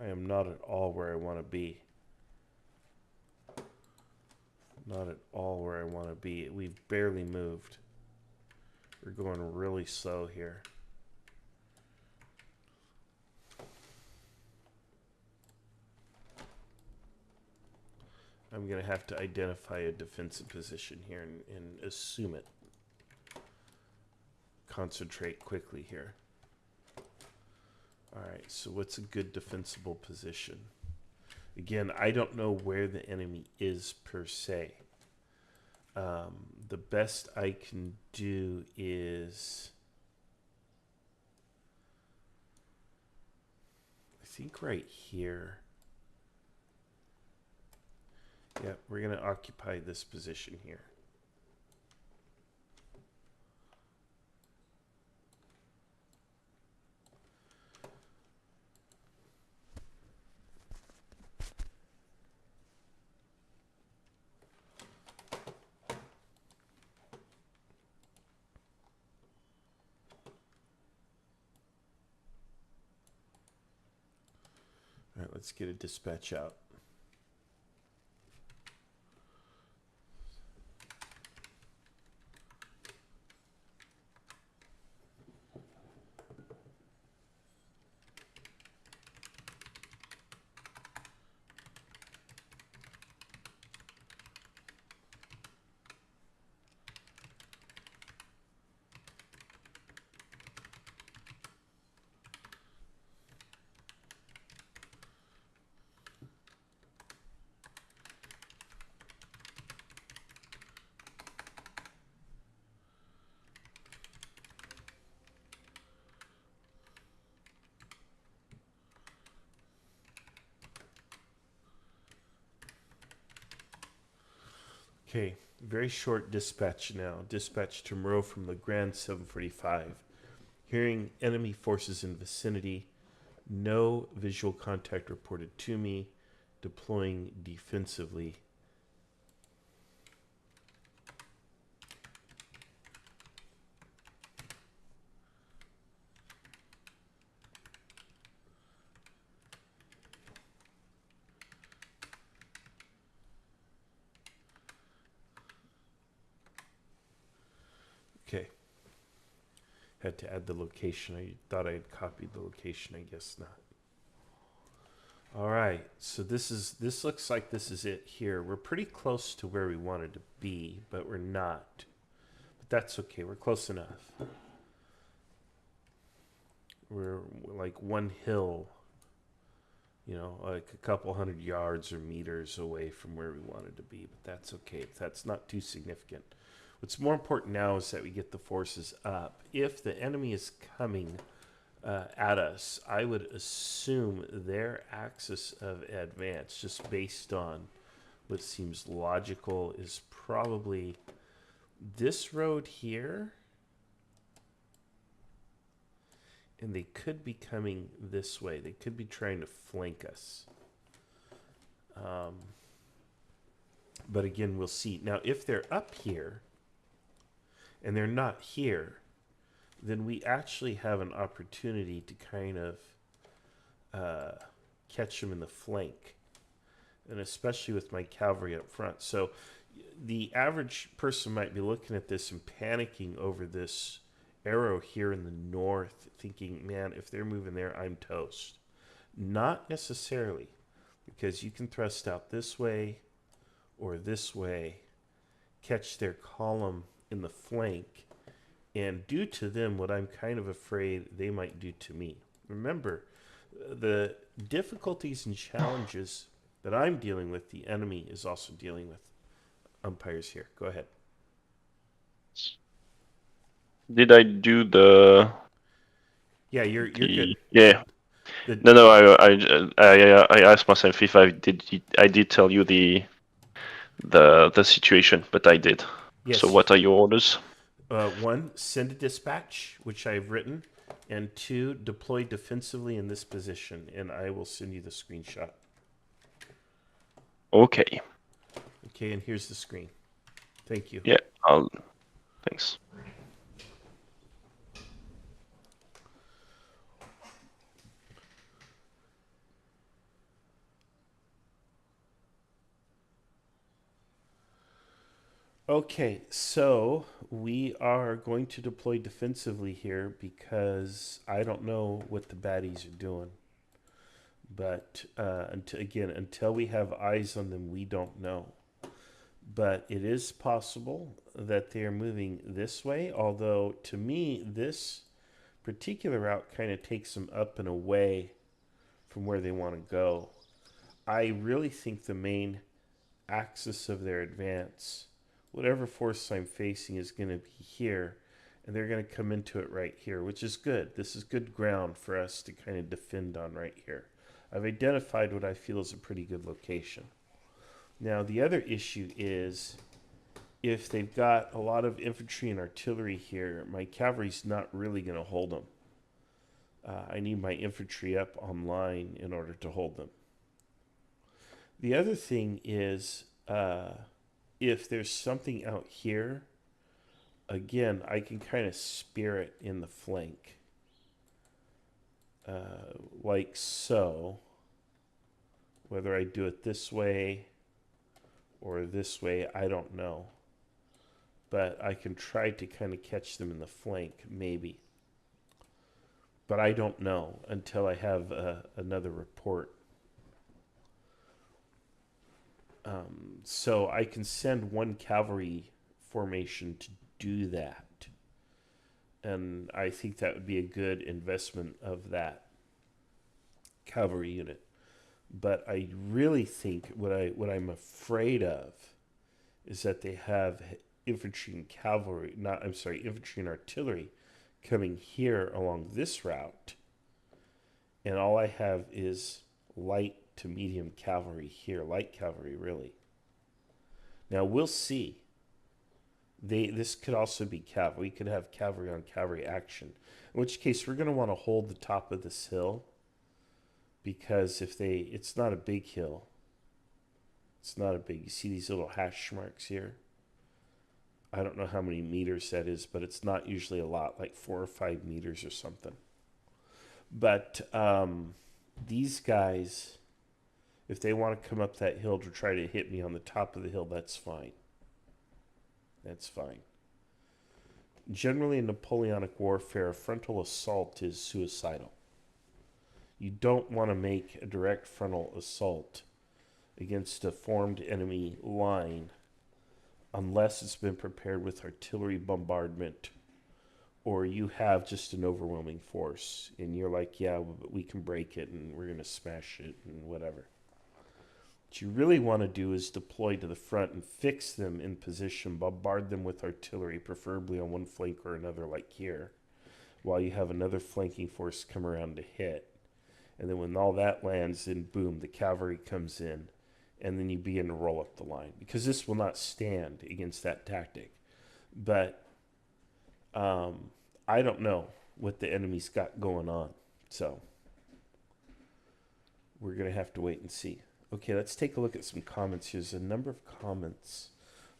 am not at all where I want to be. Not at all where I want to be. We've barely moved. We're going really slow here. I'm going to have to identify a defensive position here and assume it. Concentrate quickly here. Alright, so what's a good defensible position? Again, I don't know where the enemy is per se. The best I can do is... I think right here. Yeah, we're going to occupy this position here. All right, let's get a dispatch out. Okay, very short dispatch now. Dispatch to Moreau from Legrand 745. Hearing enemy forces in vicinity. No visual contact reported to me. Deploying defensively. Okay. Had to add the location. I thought I had copied the location. I guess not. All right. So this looks like this is it here. We're pretty close to where we wanted to be, but we're not. But that's okay. We're close enough. We're like one hill, like a couple 100 yards or meters away from where we wanted to be, but that's okay. That's not too significant. What's more important now is that we get the forces up. If the enemy is coming at us, I would assume their axis of advance, just based on what seems logical, is probably this road here. And they could be coming this way. They could be trying to flank us. But again, we'll see. Now, if they're up here, and they're not here, then we actually have an opportunity to kind of catch them in the flank, and especially with my cavalry up front. So the average person might be looking at this and panicking over this arrow here in the north, thinking, man, if they're moving there, I'm toast. Not necessarily, because you can thrust out this way or this way, catch their column in the flank, and do to them what I'm kind of afraid they might do to me. Remember, the difficulties and challenges that I'm dealing with, the enemy is also dealing with. Umpires here. Go ahead. Did I do the? Yeah, you're good. Yeah. No. I asked myself if I did. I did tell you the situation, but I did. Yes. So what are your orders? 1, send a dispatch, which I've written, and 2, deploy defensively in this position, and I will send you the screenshot. Okay. Okay, and here's the screen. Thank you. Yeah. Thanks. Okay, so we are going to deploy defensively here because I don't know what the baddies are doing. But until we have eyes on them, we don't know. But it is possible that they are moving this way, although to me, this particular route kind of takes them up and away from where they want to go. I really think the main axis of their advance, whatever force I'm facing, is going to be here, and they're going to come into it right here, which is good. This is good ground for us to kind of defend on right here. I've identified what I feel is a pretty good location. Now, the other issue is if they've got a lot of infantry and artillery here, my cavalry's not really going to hold them. I need my infantry up online in order to hold them. The other thing is, if there's something out here, again, I can kind of spear it in the flank. Like so. Whether I do it this way or this way, I don't know. But I can try to kind of catch them in the flank, maybe. But I don't know until I have another report. So I can send one cavalry formation to do that. And I think that would be a good investment of that cavalry unit. But I really think what I'm afraid of is that they have infantry and cavalry, infantry and artillery coming here along this route. And all I have is light to medium cavalry here, light cavalry really. Now we'll see. This could also be cavalry. We could have cavalry on cavalry action. In which case we're going to want to hold the top of this hill, because it's not a big hill. It's not a big. You see these little hash marks here? I don't know how many meters that is, but it's not usually a lot, like 4 or 5 meters or something. But these guys, if they want to come up that hill to try to hit me on the top of the hill, that's fine. That's fine. Generally, in Napoleonic warfare, a frontal assault is suicidal. You don't want to make a direct frontal assault against a formed enemy line unless it's been prepared with artillery bombardment, or you have just an overwhelming force and you're like, yeah, but we can break it and we're going to smash it and whatever. What you really want to do is deploy to the front and fix them in position, bombard them with artillery, preferably on one flank or another like here, while you have another flanking force come around to hit. And then when all that lands, then boom, the cavalry comes in, and then you begin to roll up the line. Because this will not stand against that tactic. But I don't know what the enemy's got going on. So we're going to have to wait and see. Okay, let's take a look at some comments. Here's a number of comments.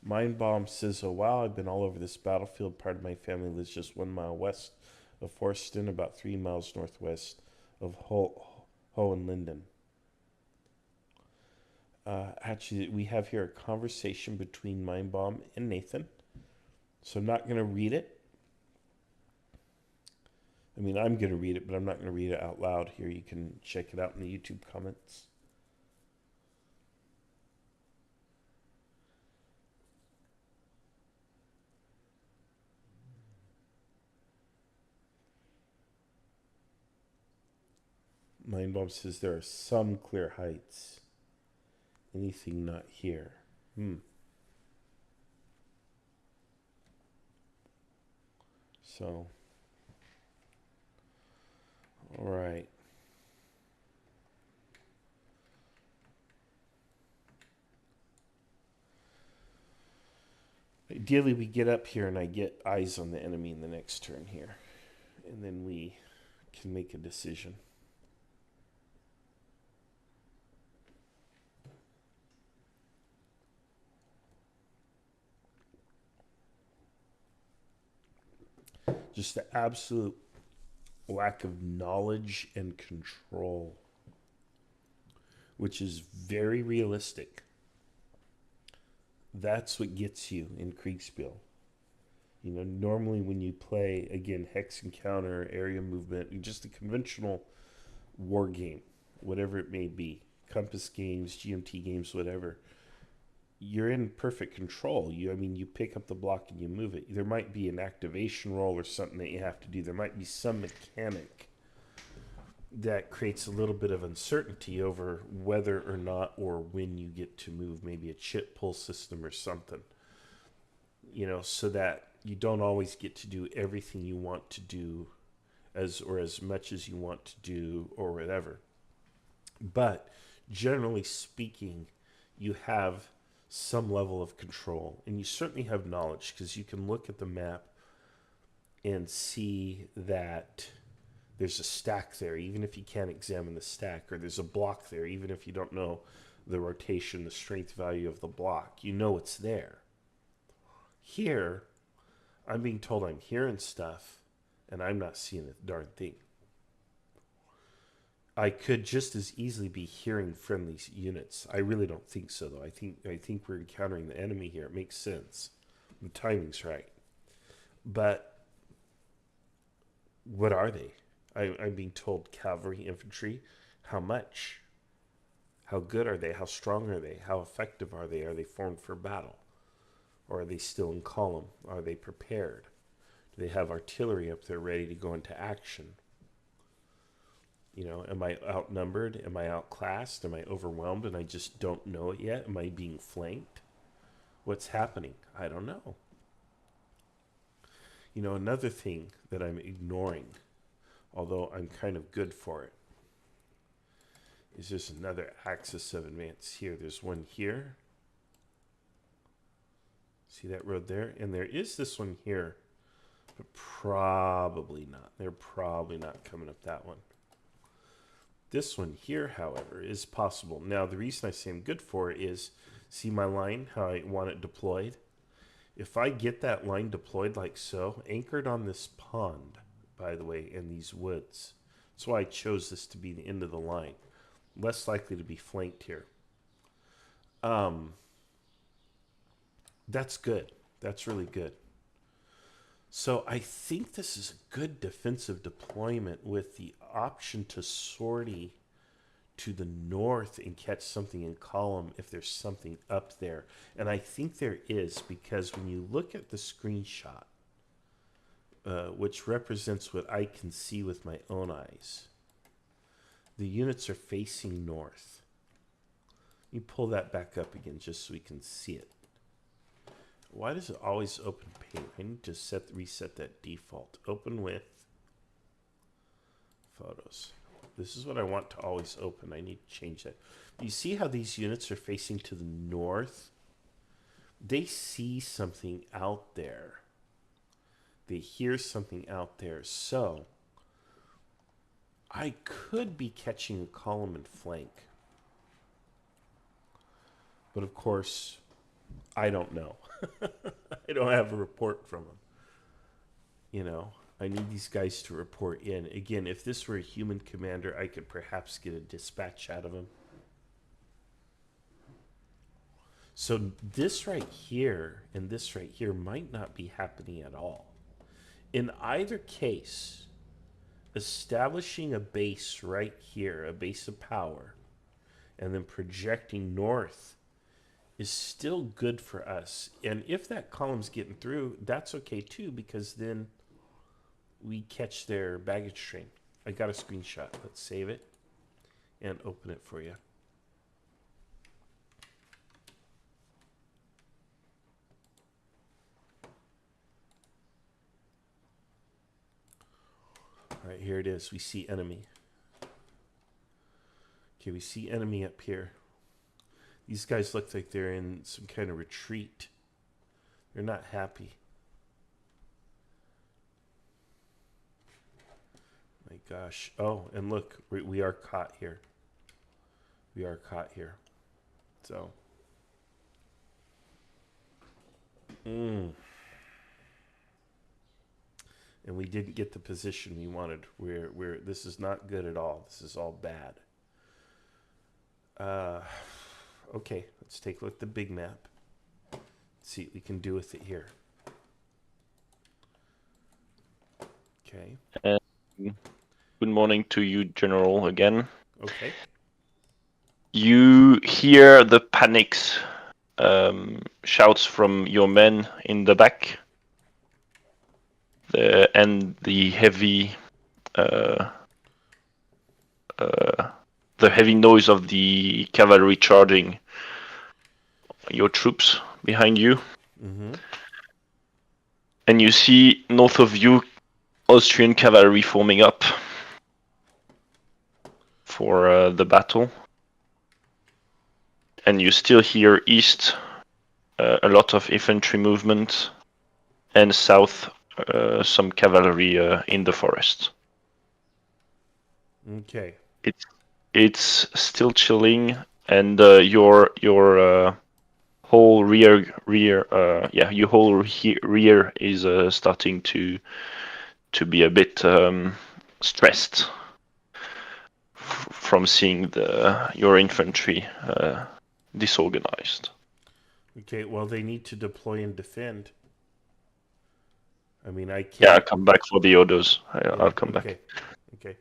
Mindbomb says, oh wow, I've been all over this battlefield. Part of my family lives just 1 mile west of Forston, about 3 miles northwest of Hohenlinden. Actually, we have here a conversation between Mindbomb and Nathan. So I'm not going to read it. I mean, I'm going to read it, but I'm not going to read it out loud here. You can check it out in the YouTube comments. Mindbomb says there are some clear heights. Anything not here? So, all right. Ideally, we get up here and I get eyes on the enemy in the next turn here. And then we can make a decision. Just the absolute lack of knowledge and control, which is very realistic. That's what gets you in Kriegspiel. You know, normally when you play, again, hex encounter, area movement, just a conventional war game, whatever it may be, compass games, GMT games, whatever, you're in perfect control. You pick up the block and you move it. There might be an activation roll or something that you have to do. There might be some mechanic that creates a little bit of uncertainty over whether or not or when you get to move, maybe a chip pull system or something, so that you don't always get to do everything you want to do as much as you want to do or whatever. But generally speaking, you have some level of control, and you certainly have knowledge, because you can look at the map and see that there's a stack there, even if you can't examine the stack, or there's a block there, even if you don't know the rotation, the strength value of the block. You know it's there. Here, I'm being told I'm hearing stuff, and I'm not seeing a darn thing. I could just as easily be hearing friendly units. I really don't think so, though. I think we're encountering the enemy here. It makes sense. The timing's right. But what are they? I'm being told cavalry, infantry. How much? How good are they? How strong are they? How effective are they? Are they formed for battle? Or are they still in column? Are they prepared? Do they have artillery up there ready to go into action? Am I outnumbered? Am I outclassed? Am I overwhelmed and I just don't know it yet? Am I being flanked? What's happening? I don't know. Another thing that I'm ignoring, although I'm kind of good for it, is there's another axis of advance here. There's one here. See that road there? And there is this one here, but probably not. They're probably not coming up that one. This one here, however, is possible. Now, the reason I say I'm good for it is, see my line, how I want it deployed? If I get that line deployed like so, anchored on this pond, by the way, in these woods, that's why I chose this to be the end of the line. Less likely to be flanked here. That's good. That's really good. So I think this is a good defensive deployment with the option to sortie to the north and catch something in column if there's something up there. And I think there is, because when you look at the screenshot, which represents what I can see with my own eyes, the units are facing north. You pull that back up again just so we can see it. Why does it always open paint? I need to reset that default. Open with photos. This is what I want to always open. I need to change that. You see how these units are facing to the north? They see something out there. They hear something out there. So I could be catching a column and flank. But of course, I don't know. I don't have a report from them. I need these guys to report in. Again, if this were a human commander, I could perhaps get a dispatch out of him. So this right here and this right here might not be happening at all. In either case, establishing a base right here, a base of power, and then projecting north is still good for us. And if that column's getting through, that's okay too, because then we catch their baggage train. I got a screenshot. Let's save it and open it for you. All right, here it is. We see enemy. Okay, we see enemy up here. These guys look like they're in some kind of retreat. They're not happy. My gosh. Oh, and look, we are caught here. We are caught here. So. And we didn't get the position we wanted. This is not good at all. This is all bad. Okay, let's take a look at the big map. See what we can do with it here. Okay. Good morning to you, General, again. Okay. You hear the panics shouts from your men in the back, and the heavy noise of the cavalry charging your troops behind you. Mm-hmm. And you see north of you Austrian cavalry forming up for the battle. And you still hear east a lot of infantry movement, and south some cavalry in the forest. Okay. It's still chilling, and your whole rear is starting to be a bit stressed from seeing your infantry disorganized. Okay, well, they need to deploy and defend. I mean, I can't... Yeah, I'll come back for the orders. I'll come back. Okay.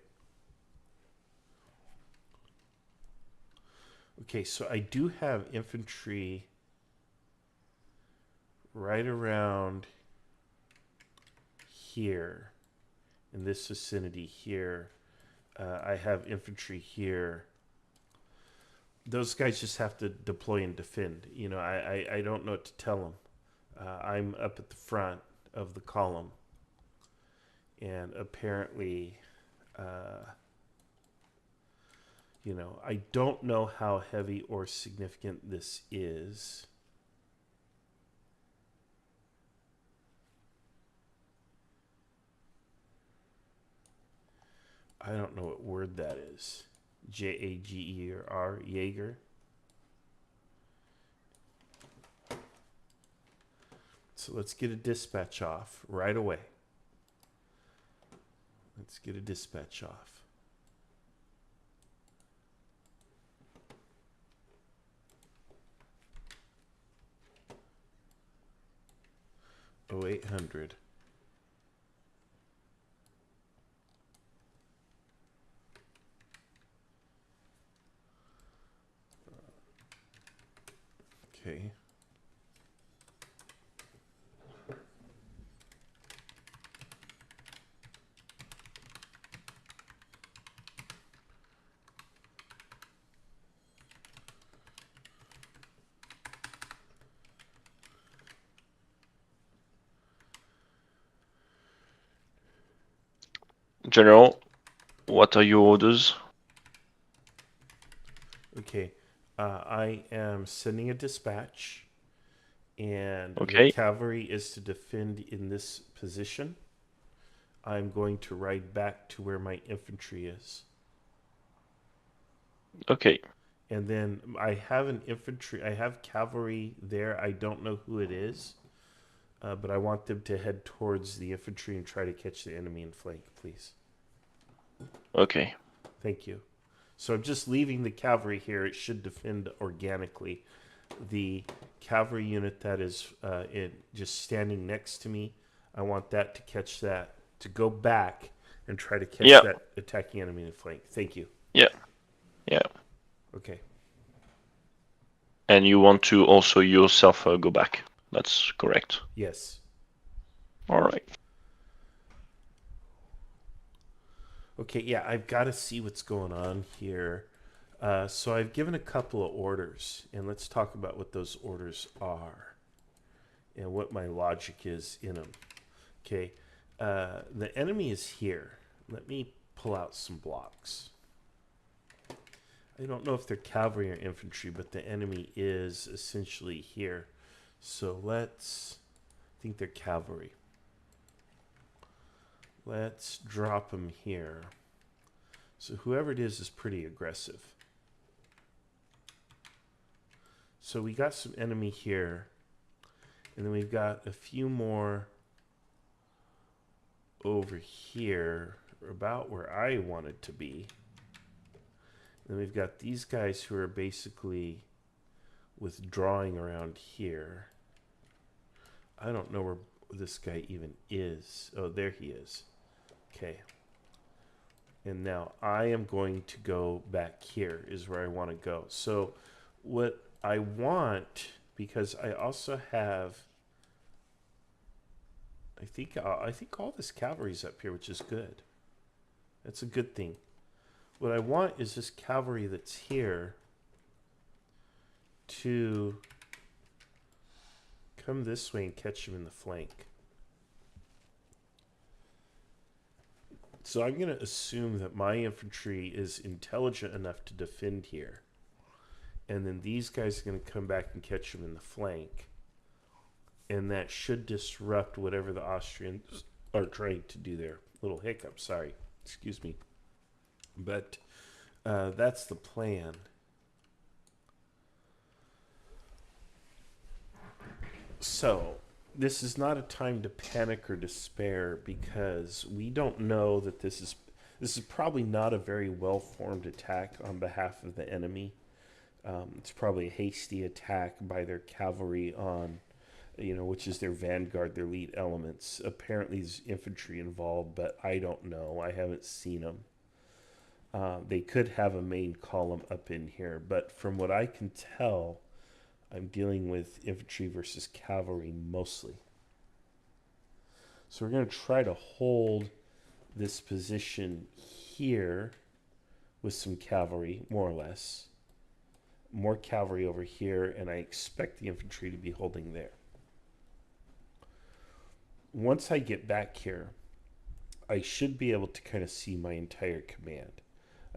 Okay, so I do have infantry right around here, in this vicinity here. I have infantry here. Those guys just have to deploy and defend. You know, I don't know what to tell them. I'm up at the front of the column, and apparently, you know, I don't know how heavy or significant this is. I don't know what word that is. Jager, Jaeger. So let's get a dispatch off right away. Let's get a dispatch off. Oh, 0800. Okay. General, what are your orders? Okay. I am sending a dispatch, and the Okay. cavalry is to defend in this position. I'm going to ride back to where my infantry is. Okay. And then I have cavalry there. I don't know who it is, but I want them to head towards the infantry and try to catch the enemy in flank, please. Okay. Thank you. So I'm just leaving the cavalry here. It should defend organically. The cavalry unit that is just standing next to me, I want that to catch that, to go back and try to catch that attacking enemy in flank. Thank you. Yeah. Okay. And you want to also yourself go back. That's correct. Yes. All right. Okay, yeah, I've got to see what's going on here. So I've given a couple of orders, and let's talk about what those orders are and what my logic is in them. Okay, the enemy is here. Let me pull out some blocks. I don't know if they're cavalry or infantry, but the enemy is essentially here. So I think they're cavalry. Let's drop them here. So whoever it is pretty aggressive. So we got some enemy here. And then we've got a few more over here, about where I wanted to be. And then we've got these guys who are basically withdrawing around here. I don't know where this guy even is. Oh, there he is. Okay. And now I am going to go back here is where I want to go. So what I want because I also have. I think all this cavalry's up here, which is good. That's a good thing. What I want is this cavalry that's here to come this way and catch him in the flank. So I'm going to assume that my infantry is intelligent enough to defend here. And then these guys are going to come back and catch him in the flank. And that should disrupt whatever the Austrians are trying to do there. Little hiccup, sorry. Excuse me. But that's the plan. So, this is not a time to panic or despair because we don't know that this is probably not a very well-formed attack on behalf of the enemy. It's probably a hasty attack by their cavalry on, which is their vanguard, their lead elements. Apparently there's infantry involved, but I don't know. I haven't seen them. They could have a main column up in here, but from what I can tell, I'm dealing with infantry versus cavalry mostly. So we're going to try to hold this position here with some cavalry, more or less. More cavalry over here, and I expect the infantry to be holding there. Once I get back here, I should be able to kind of see my entire command.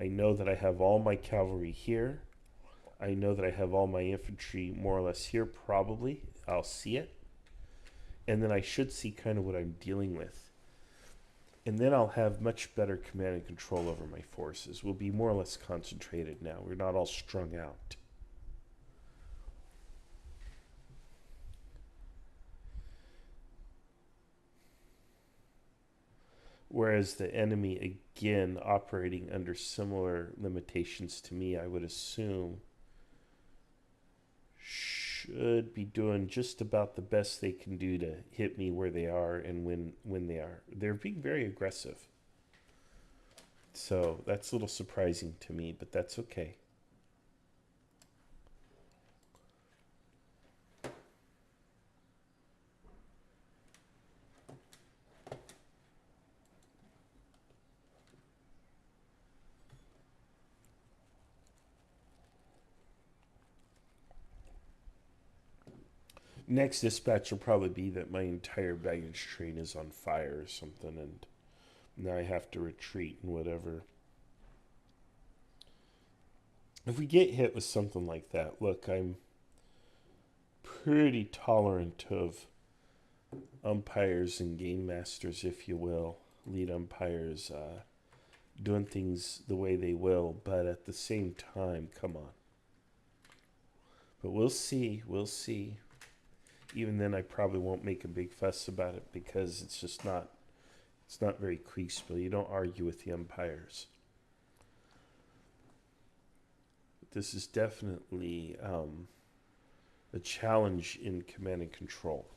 I know that I have all my cavalry here. I know that I have all my infantry more or less here, probably. I'll see it. And then I should see kind of what I'm dealing with. And then I'll have much better command and control over my forces. We'll be more or less concentrated now. We're not all strung out. Whereas the enemy, again, operating under similar limitations to me, I would assume, should be doing just about the best they can do to hit me where they are and when they are. They're being very aggressive. So that's a little surprising to me, but that's okay. Next dispatch will probably be that my entire baggage train is on fire or something, and now I have to retreat and whatever. If we get hit with something like that, look, I'm pretty tolerant of umpires and game masters, if you will, lead umpires, doing things the way they will, but at the same time, come on. But we'll see. Even then, I probably won't make a big fuss about it because it's just not very creaseful. You don't argue with the umpires. But this is definitely a challenge in command and control.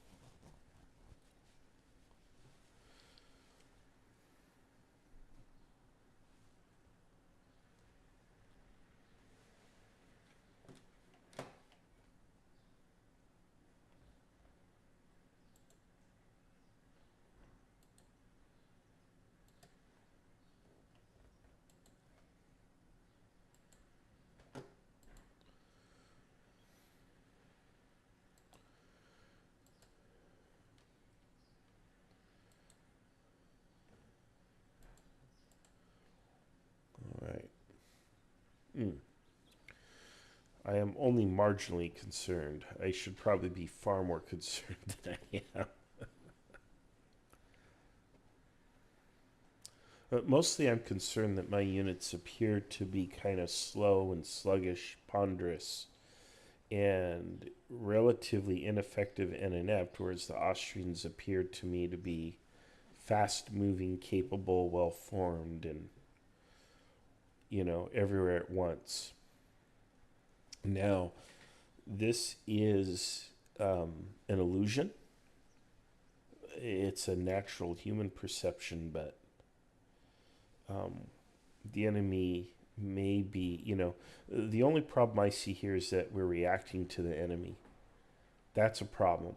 I am only marginally concerned. I should probably be far more concerned than I am. But mostly I'm concerned that my units appear to be kind of slow and sluggish, ponderous, and relatively ineffective and inept, whereas the Austrians appear to me to be fast-moving, capable, well-formed, and, everywhere at once. Now, this is an illusion. It's a natural human perception, but the enemy may be, the only problem I see here is that we're reacting to the enemy. That's a problem.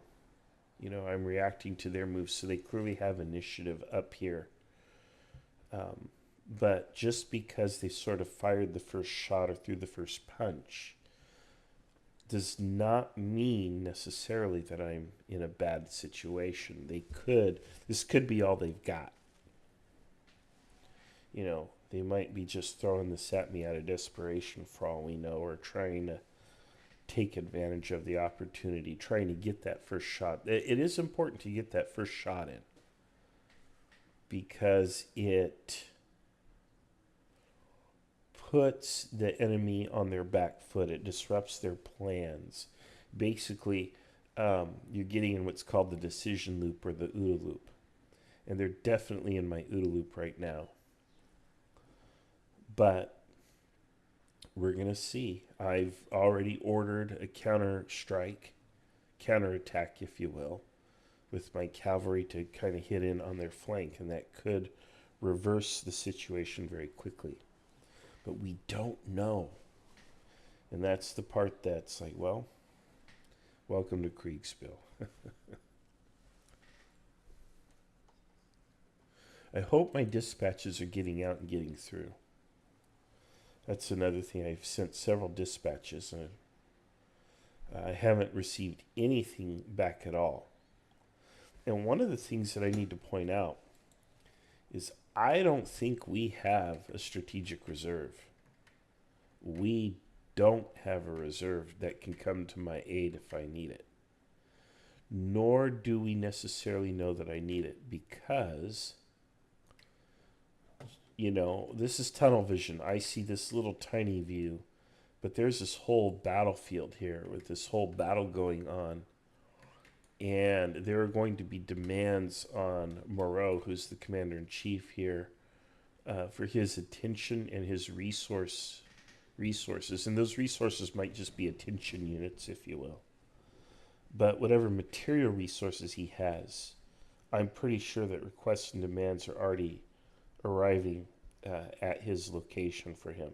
You know, I'm reacting to their moves, so they clearly have initiative up here. But just because they sort of fired the first shot or threw the first punch does not mean necessarily that I'm in a bad situation. This could be all they've got. You know, they might be just throwing this at me out of desperation for all we know, or trying to take advantage of the opportunity, trying to get that first shot. It is important to get that first shot in, because it puts the enemy on their back foot. It disrupts their plans. Basically, you're getting in what's called the decision loop or the OODA loop. And they're definitely in my OODA loop right now. But we're going to see. I've already ordered a counterattack, if you will, with my cavalry to kind of hit in on their flank, and that could reverse the situation very quickly. But we don't know. And that's the part that's like, well, welcome to Kriegspiel. I hope my dispatches are getting out and getting through. That's another thing. I've sent several dispatches, and I haven't received anything back at all. And one of the things that I need to point out is I don't think we have a strategic reserve. We don't have a reserve that can come to my aid if I need it. Nor do we necessarily know that I need it, because, you know, this is tunnel vision. I see this little tiny view, but there's this whole battlefield here with this whole battle going on. And there are going to be demands on Moreau, who's the commander-in-chief here, for his attention and his resources. And those resources might just be attention units, if you will. But whatever material resources he has, I'm pretty sure that requests and demands are already arriving at his location for him.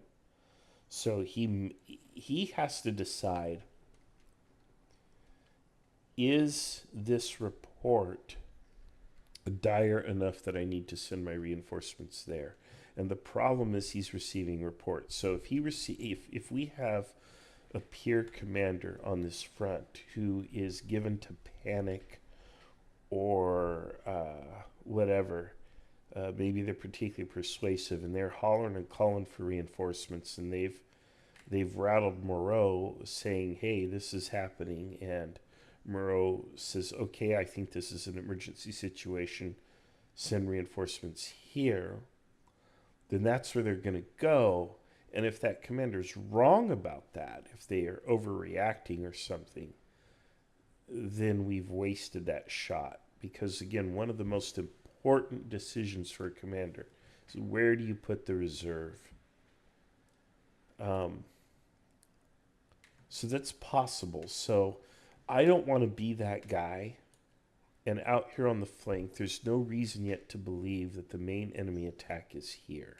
So he has to decide, is this report dire enough that I need to send my reinforcements there? And the problem is he's receiving reports. So if we have a peer commander on this front who is given to panic or whatever, maybe they're particularly persuasive and they're hollering and calling for reinforcements, and they've rattled Moreau saying, hey, this is happening, and Moreau says, okay, I think this is an emergency situation, send reinforcements here, then that's where they're going to go. And if that commander's wrong about that, if they are overreacting or something, then we've wasted that shot. Because again, one of the most important decisions for a commander is, where do you put the reserve? So that's possible. So I don't want to be that guy. And out here on the flank, there's no reason yet to believe that the main enemy attack is here.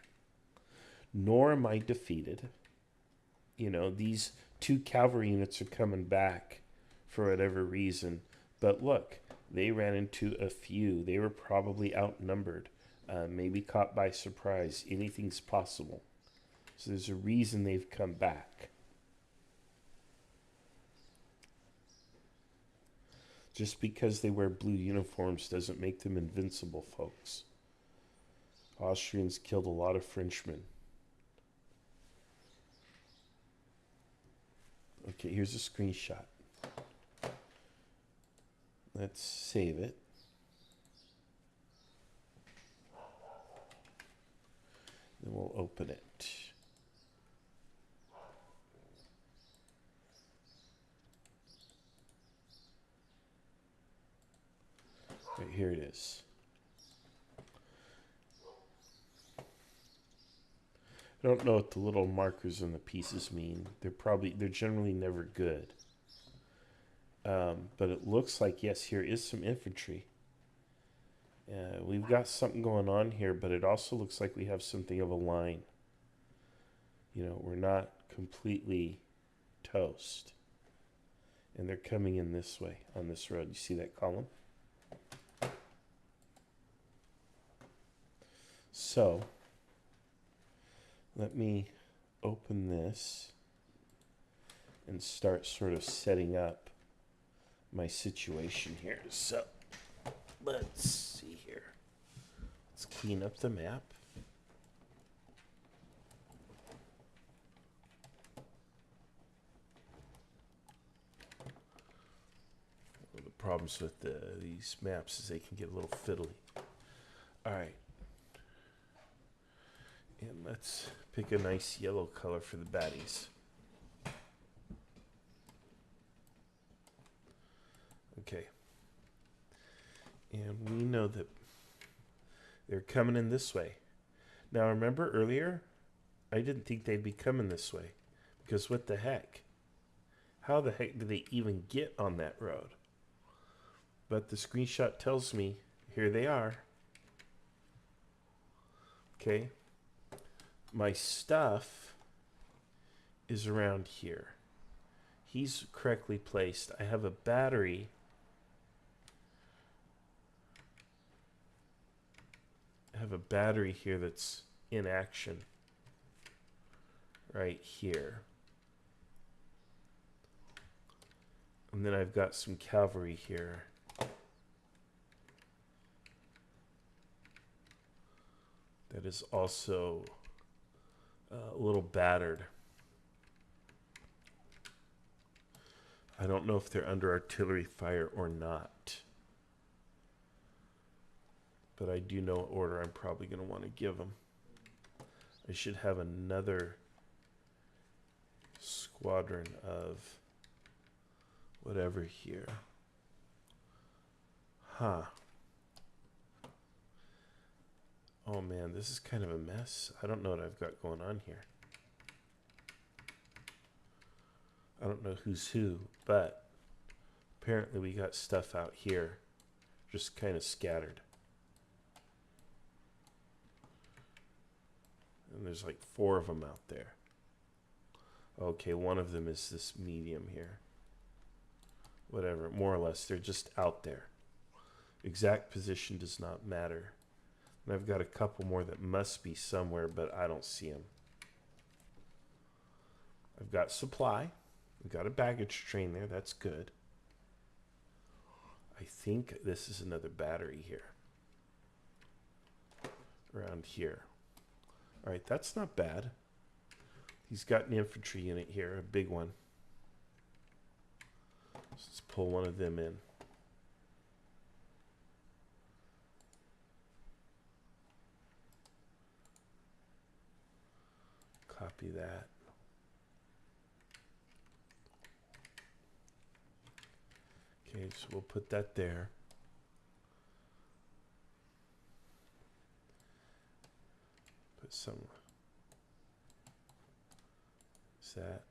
Nor am I defeated. You know, these two cavalry units are coming back for whatever reason. But look, they ran into a few. They were probably outnumbered, maybe caught by surprise. Anything's possible. So there's a reason they've come back. Just because they wear blue uniforms doesn't make them invincible, folks. Austrians killed a lot of Frenchmen. Okay, here's a screenshot. Let's save it. Then we'll open it. Right, here it is. I don't know what the little markers on the pieces mean. They're generally never good. But it looks like, yes, here is some infantry. We've got something going on here, but it also looks like we have something of a line. You know, we're not completely toast. And they're coming in this way on this road. You see that column? So, let me open this and start sort of setting up my situation here. So, let's see here. Let's clean up the map. One of the problems with these maps is they can get a little fiddly. All right. And let's pick a nice yellow color for the baddies. Okay. And we know that they're coming in this way. Now remember earlier, I didn't think they'd be coming this way. Because what the heck? How the heck did they even get on that road? But the screenshot tells me, here they are. Okay. My stuff is around here. He's correctly placed. I have a battery. I have a battery here that's in action. Right here. And then I've got some cavalry here. That is also a little battered. I don't know if they're under artillery fire or not. But I do know what order I'm probably going to want to give them. I should have another squadron of whatever here. Huh. Oh man, this is kind of a mess. I don't know what I've got going on here. I don't know who's who, but apparently we got stuff out here just kind of scattered. And there's like 4 of them out there. Okay, one of them is this medium here. Whatever, more or less, they're just out there. Exact position does not matter. And I've got a couple more that must be somewhere, but I don't see them. I've got supply. I've got a baggage train there. That's good. I think this is another battery here. Around here. All right, that's not bad. He's got an infantry unit here, a big one. Let's pull one of them in. Copy that. Okay, so we'll put that there. Put some. Is that?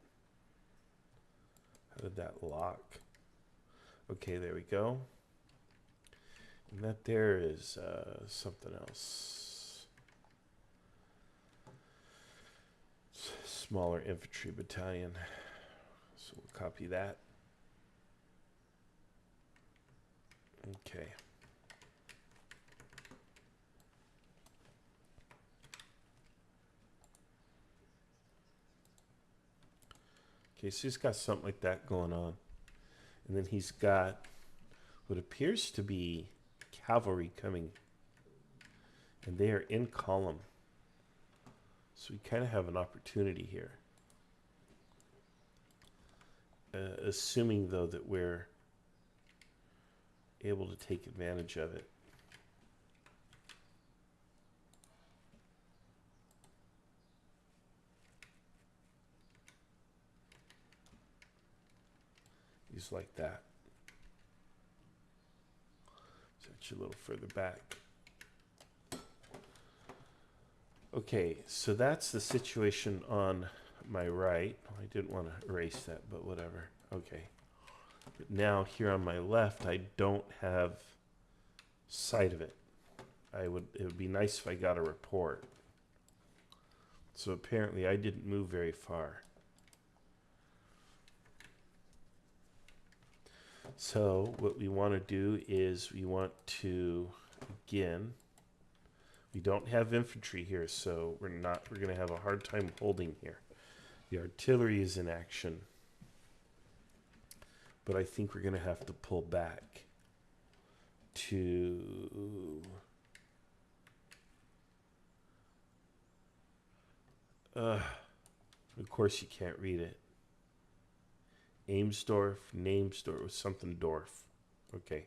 How did that lock? Okay, there we go. And that there is something else. Smaller infantry battalion. So we'll copy that. Okay. Okay, so he's got something like that going on. And then he's got what appears to be cavalry coming. And they are in column. So we kind of have an opportunity here. Assuming, though, that we're able to take advantage of it. Just like that. Set you a little further back. Okay, so that's the situation on my right. I didn't want to erase that, but whatever. Okay. But now here on my left, I don't have sight of it. It would be nice if I got a report. So apparently I didn't move very far. So what we want to do is we want to, again, we don't have infantry here, so we're going to have a hard time holding here. The artillery is in action, but I think we're going to have to pull back to of course you can't read it. Amesdorf, Namesdorf, something Dorf. Okay.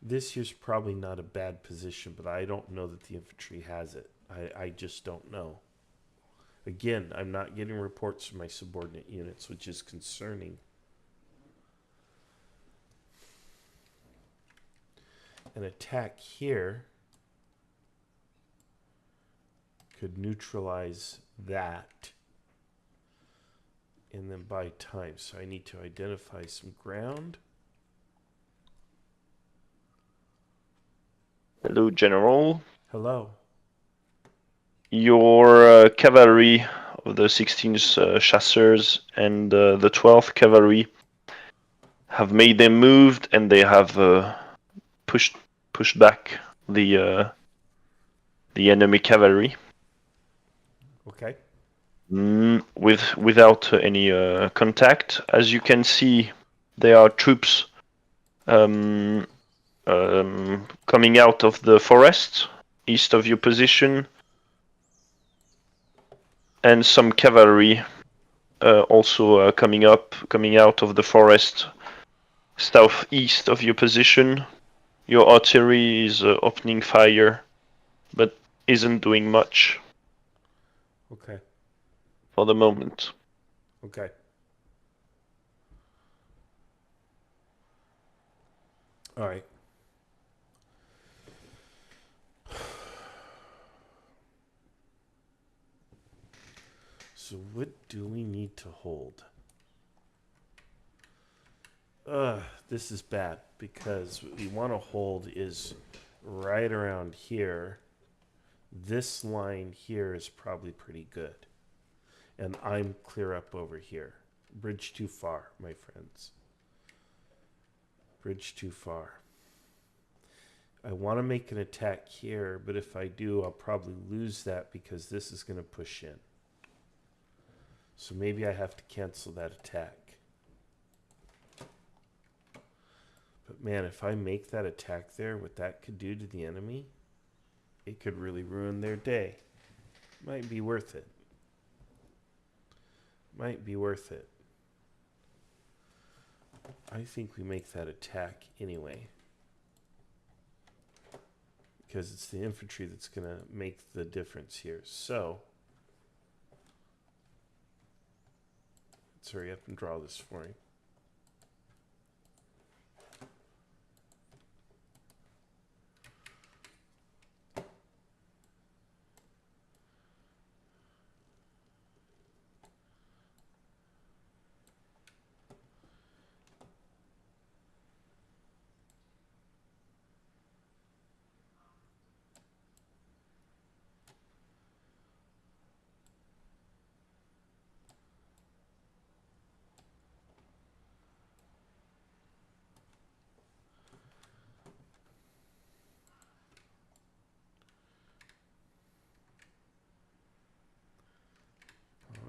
This here's probably not a bad position, but I don't know that the infantry has it. I just don't know. Again, I'm not getting reports from my subordinate units, which is concerning. An attack here could neutralize that and then buy time. So I need to identify some ground. Hello, General. Hello. Your cavalry of the 16th Chasseurs and the 12th Cavalry have made them moved, and they have pushed back the enemy cavalry. Okay. Without any contact. As you can see, there are troops coming out of the forest east of your position, and some cavalry also coming out of the forest southeast of your position. Your artillery is opening fire, but isn't doing much. Okay. For the moment. Okay. All right. So what do we need to hold? This is bad because what we want to hold is right around here. This line here is probably pretty good. And I'm clear up over here. Bridge too far, my friends. Bridge too far. I want to make an attack here, but if I do, I'll probably lose that because this is going to push in. So maybe I have to cancel that attack. But man, if I make that attack there, what that could do to the enemy, it could really ruin their day. Might be worth it. Might be worth it. I think we make that attack anyway. Because it's the infantry that's going to make the difference here. So, let's hurry up and draw this for him.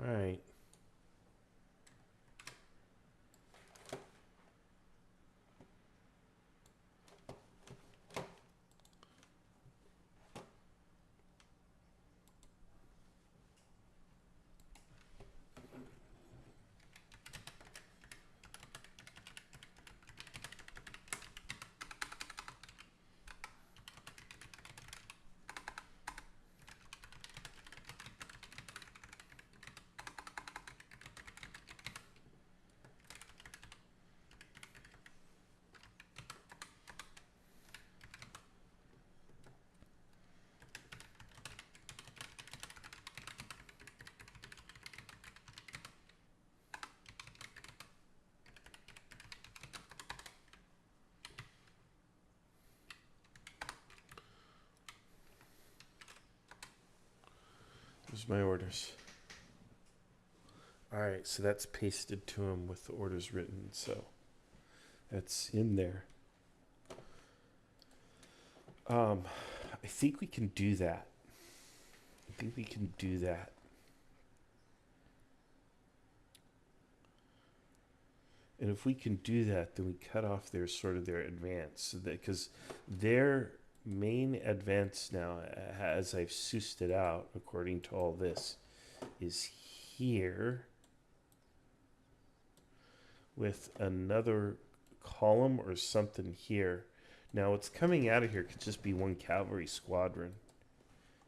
All right. Here's my orders. All right, so that's pasted to him with the orders written, so that's in there. I think we can do that. And if we can do that, then we cut off their sort of their advance, because their main advance now, as I've sussed it out according to all this, is here with another column or something here. Now, what's coming out of here could just be one cavalry squadron.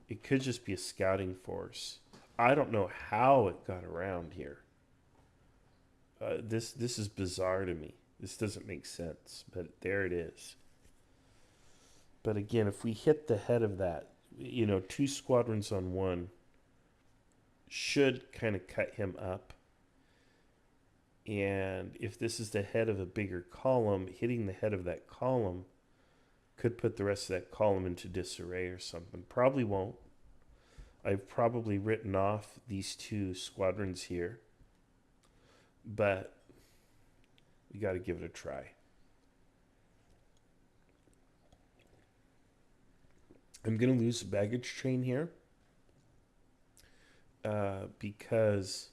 It could just be a scouting force. I don't know how it got around here. This is bizarre to me. This doesn't make sense, but there it is. But again, if we hit the head of that, 2 squadrons on one should kind of cut him up. And if this is the head of a bigger column, hitting the head of that column could put the rest of that column into disarray or something. Probably won't. I've probably written off these 2 squadrons here, but we got to give it a try. I'm going to lose a baggage train here because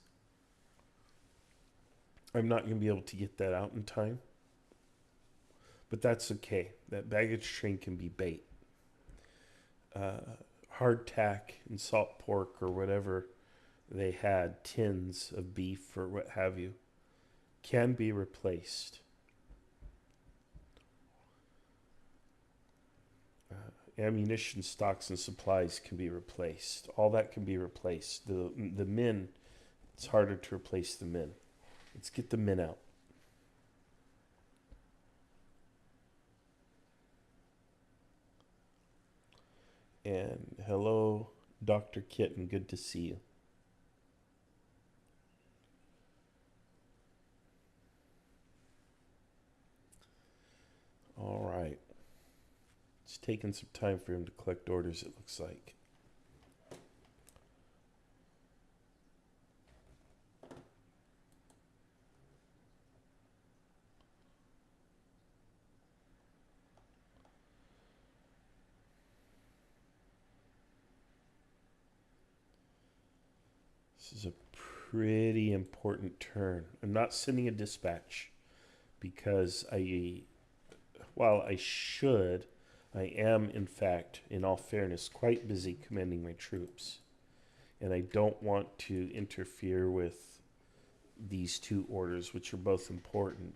I'm not going to be able to get that out in time. But that's okay. That baggage train can be bait. Hardtack and salt pork or whatever they had, tins of beef or what have you, can be replaced. Ammunition stocks and supplies can be replaced. All that can be replaced. The men, it's harder to replace the men. Let's get the men out. And hello, Dr. Kitten. Good to see you. All right. It's taking some time for him to collect orders, it looks like. This is a pretty important turn. I'm not sending a dispatch because while I should, I am, in fact, in all fairness, quite busy commanding my troops. And I don't want to interfere with these 2 orders, which are both important.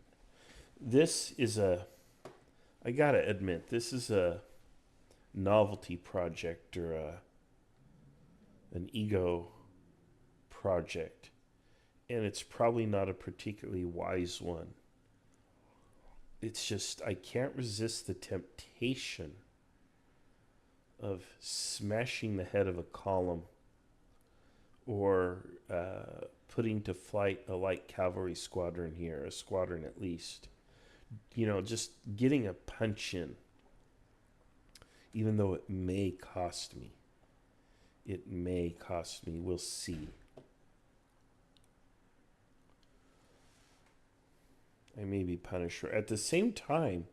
This is I gotta admit, this is a novelty project or an ego project. And it's probably not a particularly wise one. It's just, I can't resist the temptation of smashing the head of a column or putting to flight a light cavalry squadron here, a squadron at least. Just getting a punch in, even though it may cost me. It may cost me. We'll see. I may be punished. At the same time,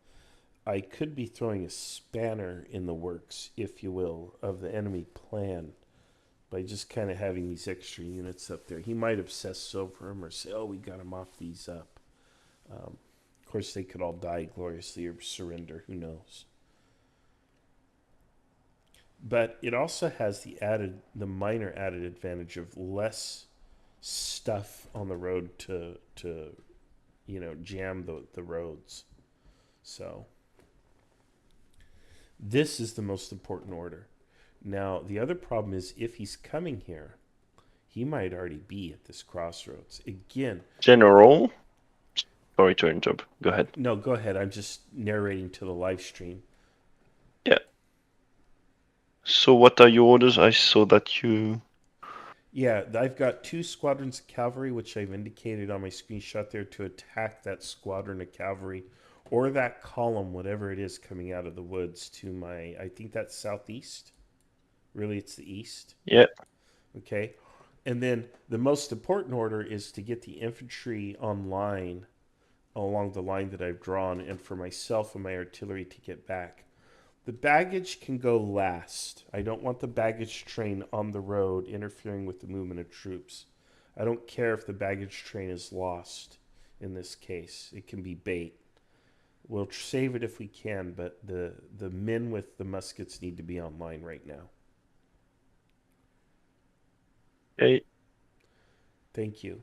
I could be throwing a spanner in the works, if you will, of the enemy plan by just kind of having these extra units up there. He might obsess over them or say, oh, we got him off these up. Of course, they could all die gloriously or surrender. Who knows? But it also has the minor added advantage of less stuff on the road to jam the roads. So this is the most important order. Now, the other problem is if he's coming here, he might already be at this crossroads. Again, General, sorry to interrupt. Go ahead. No, go ahead. I'm just narrating to the live stream. Yeah. So what are your orders? I saw that you... Yeah, I've got 2 squadrons of cavalry, which I've indicated on my screenshot there, to attack that squadron of cavalry or that column, whatever it is, coming out of the woods to my, I think that's southeast. Really, it's the east. Yeah. Okay. And then the most important order is to get the infantry online along the line that I've drawn, and for myself and my artillery to get back. The baggage can go last. I don't want the baggage train on the road interfering with the movement of troops. I don't care if the baggage train is lost in this case. It can be bait. We'll save it if we can, but the men with the muskets need to be online right now. Okay. Thank you.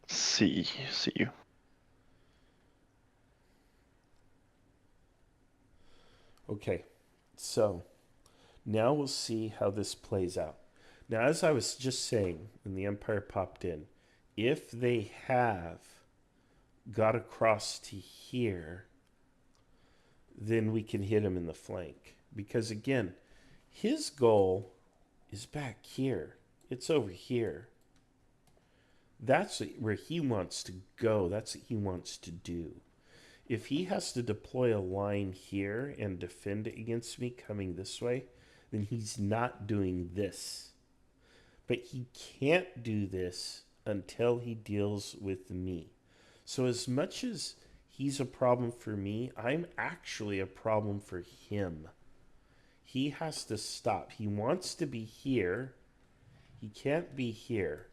See you. Okay, so now we'll see how this plays out. Now, as I was just saying, and the Empire popped in, if they have got across to here, then we can hit him in the flank. Because again, his goal is back here. It's over here. That's where he wants to go. That's what he wants to do. If he has to deploy a line here and defend against me coming this way, then he's not doing this. But he can't do this until he deals with me. So as much as he's a problem for me, I'm actually a problem for him. He has to stop. He wants to be here. He can't be here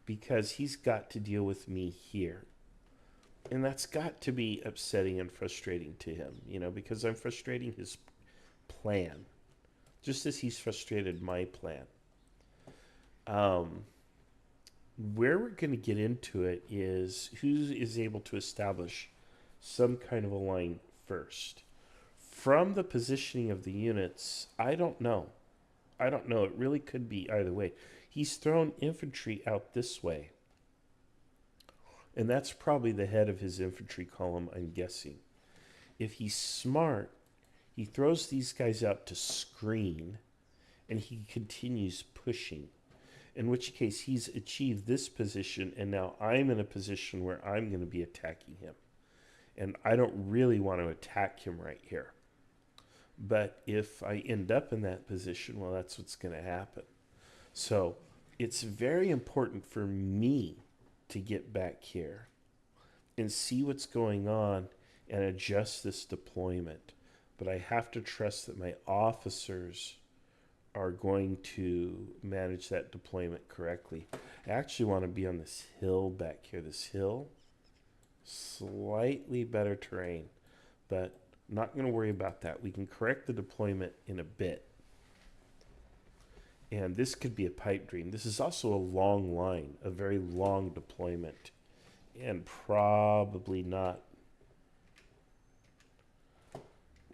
because he's got to deal with me here. And that's got to be upsetting and frustrating to him, because I'm frustrating his plan, just as he's frustrated my plan. Where we're going to get into it is who is able to establish some kind of a line first. From the positioning of the units, I don't know. It really could be either way. He's thrown infantry out this way. And that's probably the head of his infantry column, I'm guessing. If he's smart, he throws these guys out to screen, and he continues pushing. In which case, he's achieved this position, and now I'm in a position where I'm going to be attacking him. And I don't really want to attack him right here. But if I end up in that position, well, that's what's going to happen. So it's very important for me to get back here and see what's going on and adjust this deployment. But I have to trust that my officers are going to manage that deployment correctly. I actually want to be on this hill back here. This hill, slightly better terrain, but I'm not going to worry about that. We can correct the deployment in a bit. And this could be a pipe dream. This is also a long line, a very long deployment, and probably not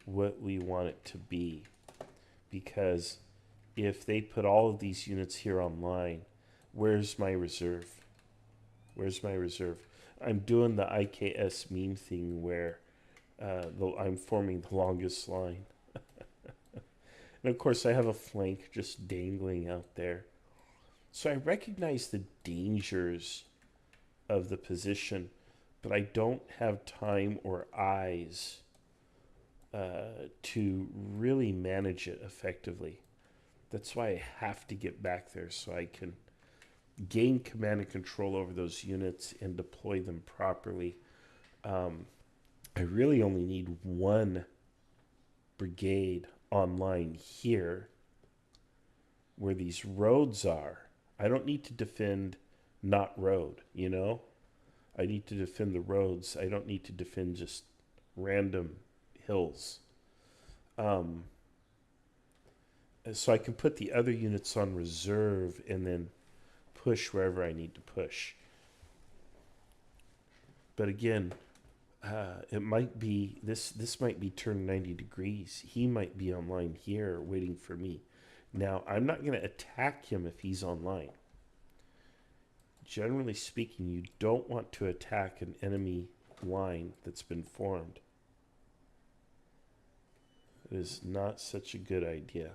what we want it to be. Because if they put all of these units here online, where's my reserve? Where's my reserve? I'm doing the IKS meme thing where I'm forming the longest line. And of course I have a flank just dangling out there. So I recognize the dangers of the position, but I don't have time or eyes to really manage it effectively. That's why I have to get back there so I can gain command and control over those units and deploy them properly. I really only need one brigade online here where these roads are. I don't need to defend not road, I need to defend the roads. I don't need to defend just random hills. So I can put the other units on reserve and then push wherever I need to push. But again, it might be this might be turned 90 degrees. He might be online here waiting for me. Now, I'm not going to attack him if he's online. Generally speaking, you don't want to attack an enemy line that's been formed. It is not such a good idea.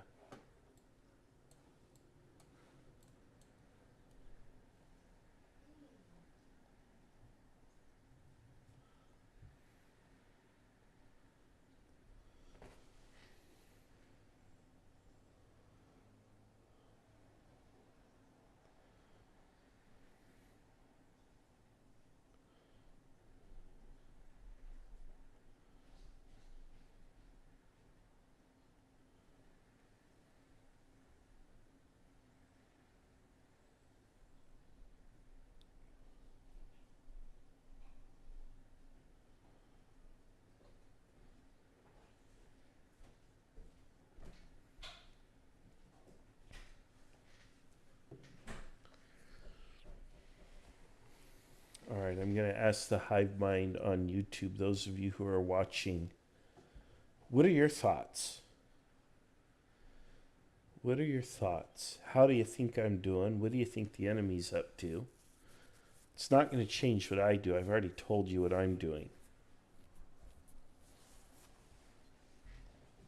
All right, I'm going to ask the hive mind on YouTube, those of you who are watching, what are your thoughts? What are your thoughts? How do you think I'm doing? What do you think the enemy's up to? It's not going to change what I do. I've already told you what I'm doing.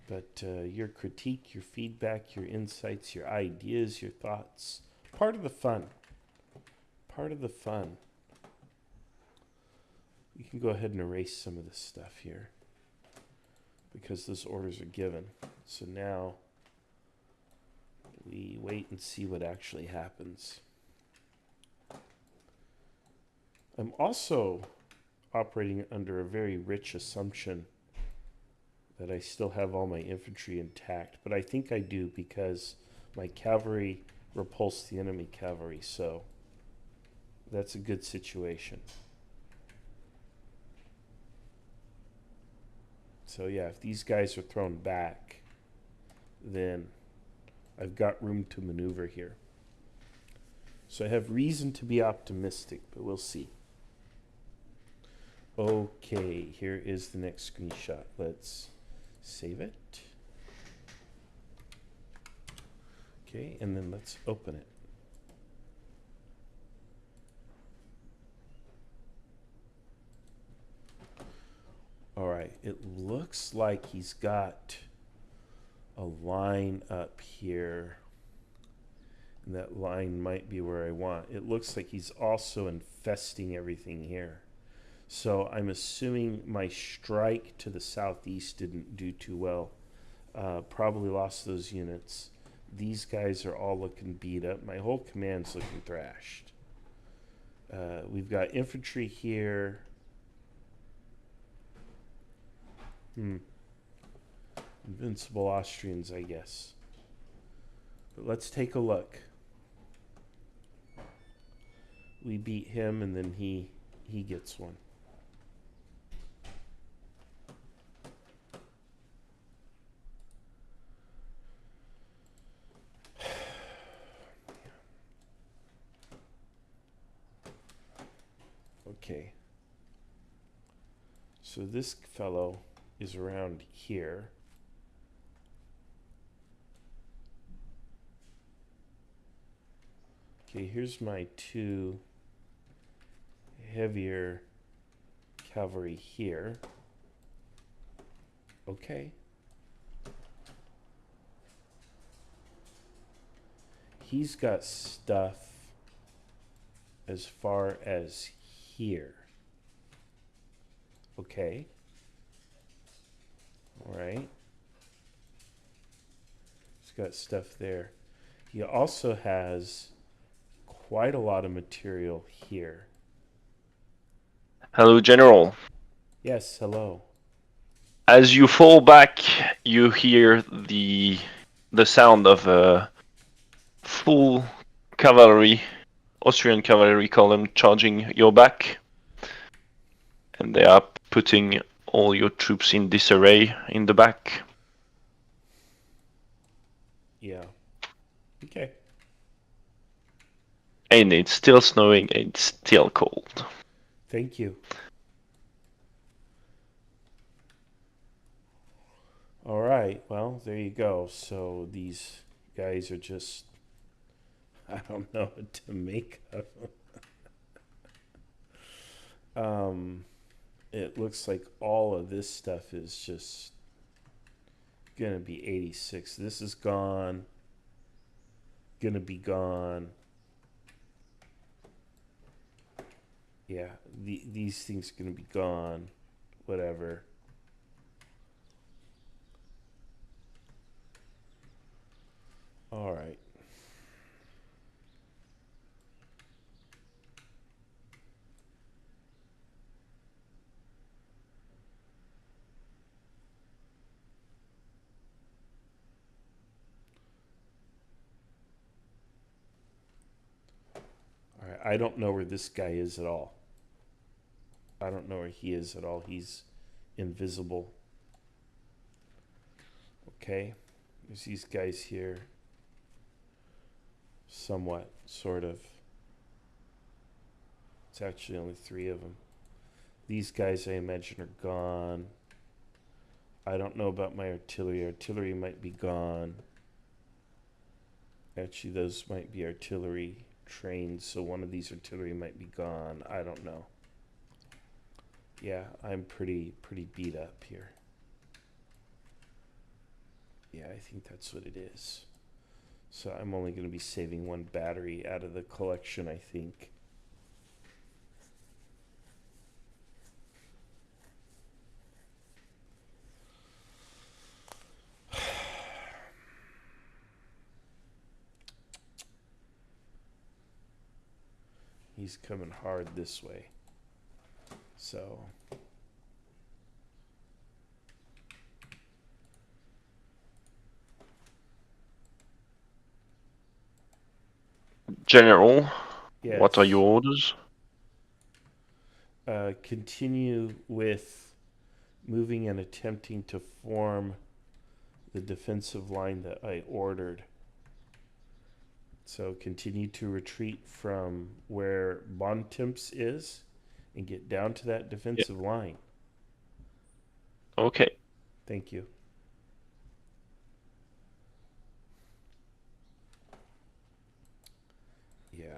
But your critique, your feedback, your insights, your ideas, your thoughts, part of the fun. Part of the fun. We can go ahead and erase some of this stuff here because those orders are given. So now we wait and see what actually happens. I'm also operating under a very rich assumption that I still have all my infantry intact, but I think I do because my cavalry repulsed the enemy cavalry, so that's a good situation. So yeah, if these guys are thrown back, then I've got room to maneuver here. So I have reason to be optimistic, but we'll see. Okay, here is the next screenshot. Let's save it. Okay, and then let's open it. All right, it looks like he's got a line up here. And that line might be where I want. It looks like he's also infesting everything here. So I'm assuming my strike to the southeast didn't do too well. Probably lost those units. These guys are all looking beat up. My whole command's looking thrashed. We've got infantry here. Invincible Austrians, I guess. But let's take a look. We beat him, and then he gets one. Okay. So this fellow is around here. Okay, here's my two heavier cavalry here. Okay. He's got stuff as far as here. Okay. All right. He's got stuff there. He also has quite a lot of material here. Hello, General. Yes, hello. As you fall back, you hear the sound of full cavalry, Austrian cavalry column charging your back, and they are putting all your troops in disarray in the back. Yeah. Okay. And it's still snowing, and it's still cold. Thank you. All right. Well, there you go. So these guys are just, I don't know what to make of them. It looks like all of this stuff is just gonna be 86. This is gone. Gonna be gone. Yeah, these things are gonna be gone. Whatever. All right. All right. I don't know where this guy is at all. I don't know where he is at all. He's invisible. Okay. There's these guys here. Somewhat, sort of. It's actually only 3 of them. These guys, I imagine, are gone. I don't know about my artillery. Artillery might be gone. Actually, those might be artillery trains, so one of these artillery might be gone. I don't know. Yeah, I'm pretty beat up here. Yeah, I think that's what it is. So I'm only going to be saving 1 battery out of the collection, I think. He's coming hard this way. So General, yes. what are your orders? Continue with moving and attempting to form the defensive line that I ordered. So continue to retreat from where Bontemps is and get down to that defensive line. Okay. Thank you. Yeah.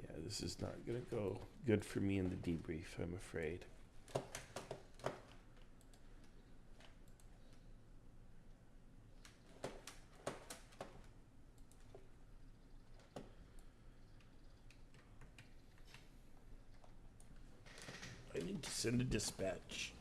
Yeah, this is not going to go good for me in the debrief, I'm afraid. I need to send a dispatch.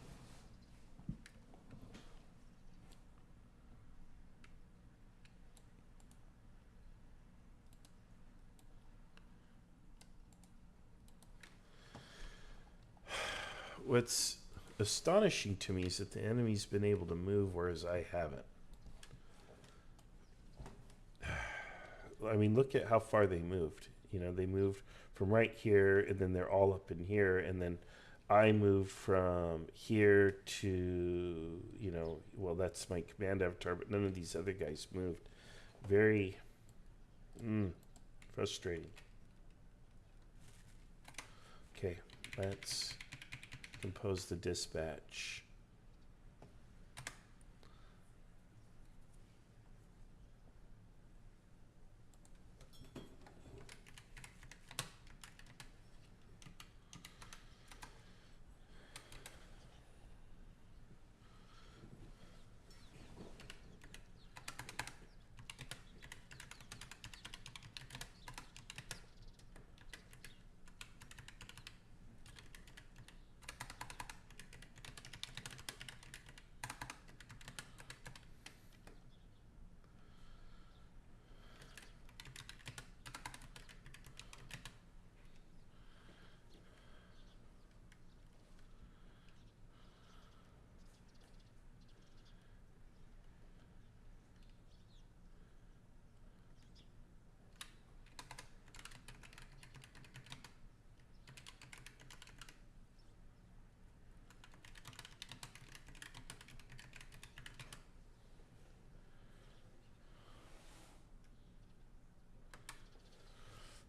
What's astonishing to me is that the enemy's been able to move, whereas I haven't. I mean, look at how far they moved. You know, they moved from right here, and then they're all up in here, and then I moved from here to, you know, well, that's my command avatar, but none of these other guys moved. Very frustrating. Okay, let's compose the dispatch.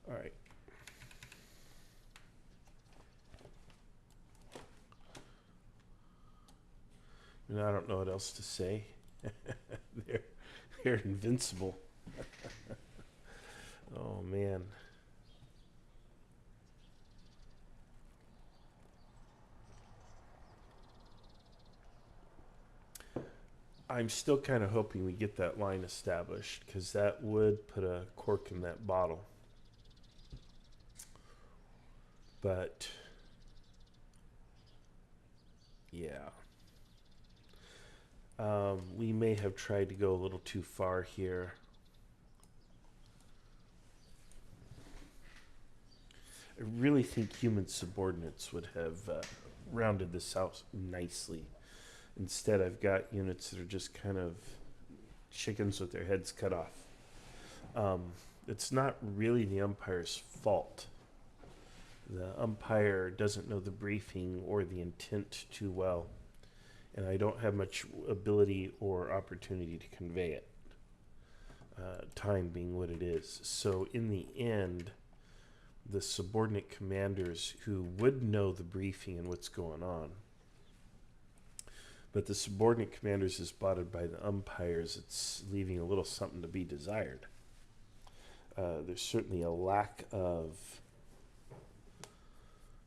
All right. And I don't know what else to say. they're invincible. Oh man. I'm still kind of hoping we get that line established, because that would put a cork in that bottle. But yeah, we may have tried to go a little too far here. I really think human subordinates would have rounded this out nicely. Instead, I've got units that are just kind of chickens with their heads cut off. It's not really the umpire's fault. The umpire doesn't know the briefing or the intent too well. and I don't have much ability or opportunity to convey it. Time being what it is. So in the end, the subordinate commanders who would know the briefing and what's going on, but the subordinate commanders is spotted by the umpires, it's leaving a little something to be desired. There's certainly a lack of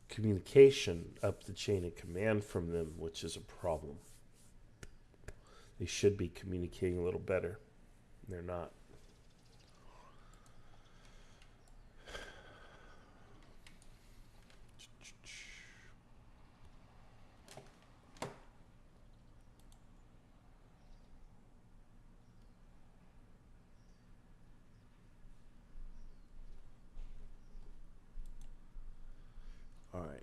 communication up the chain of command from them, which is a problem. They should be communicating a little better. They're not. All right.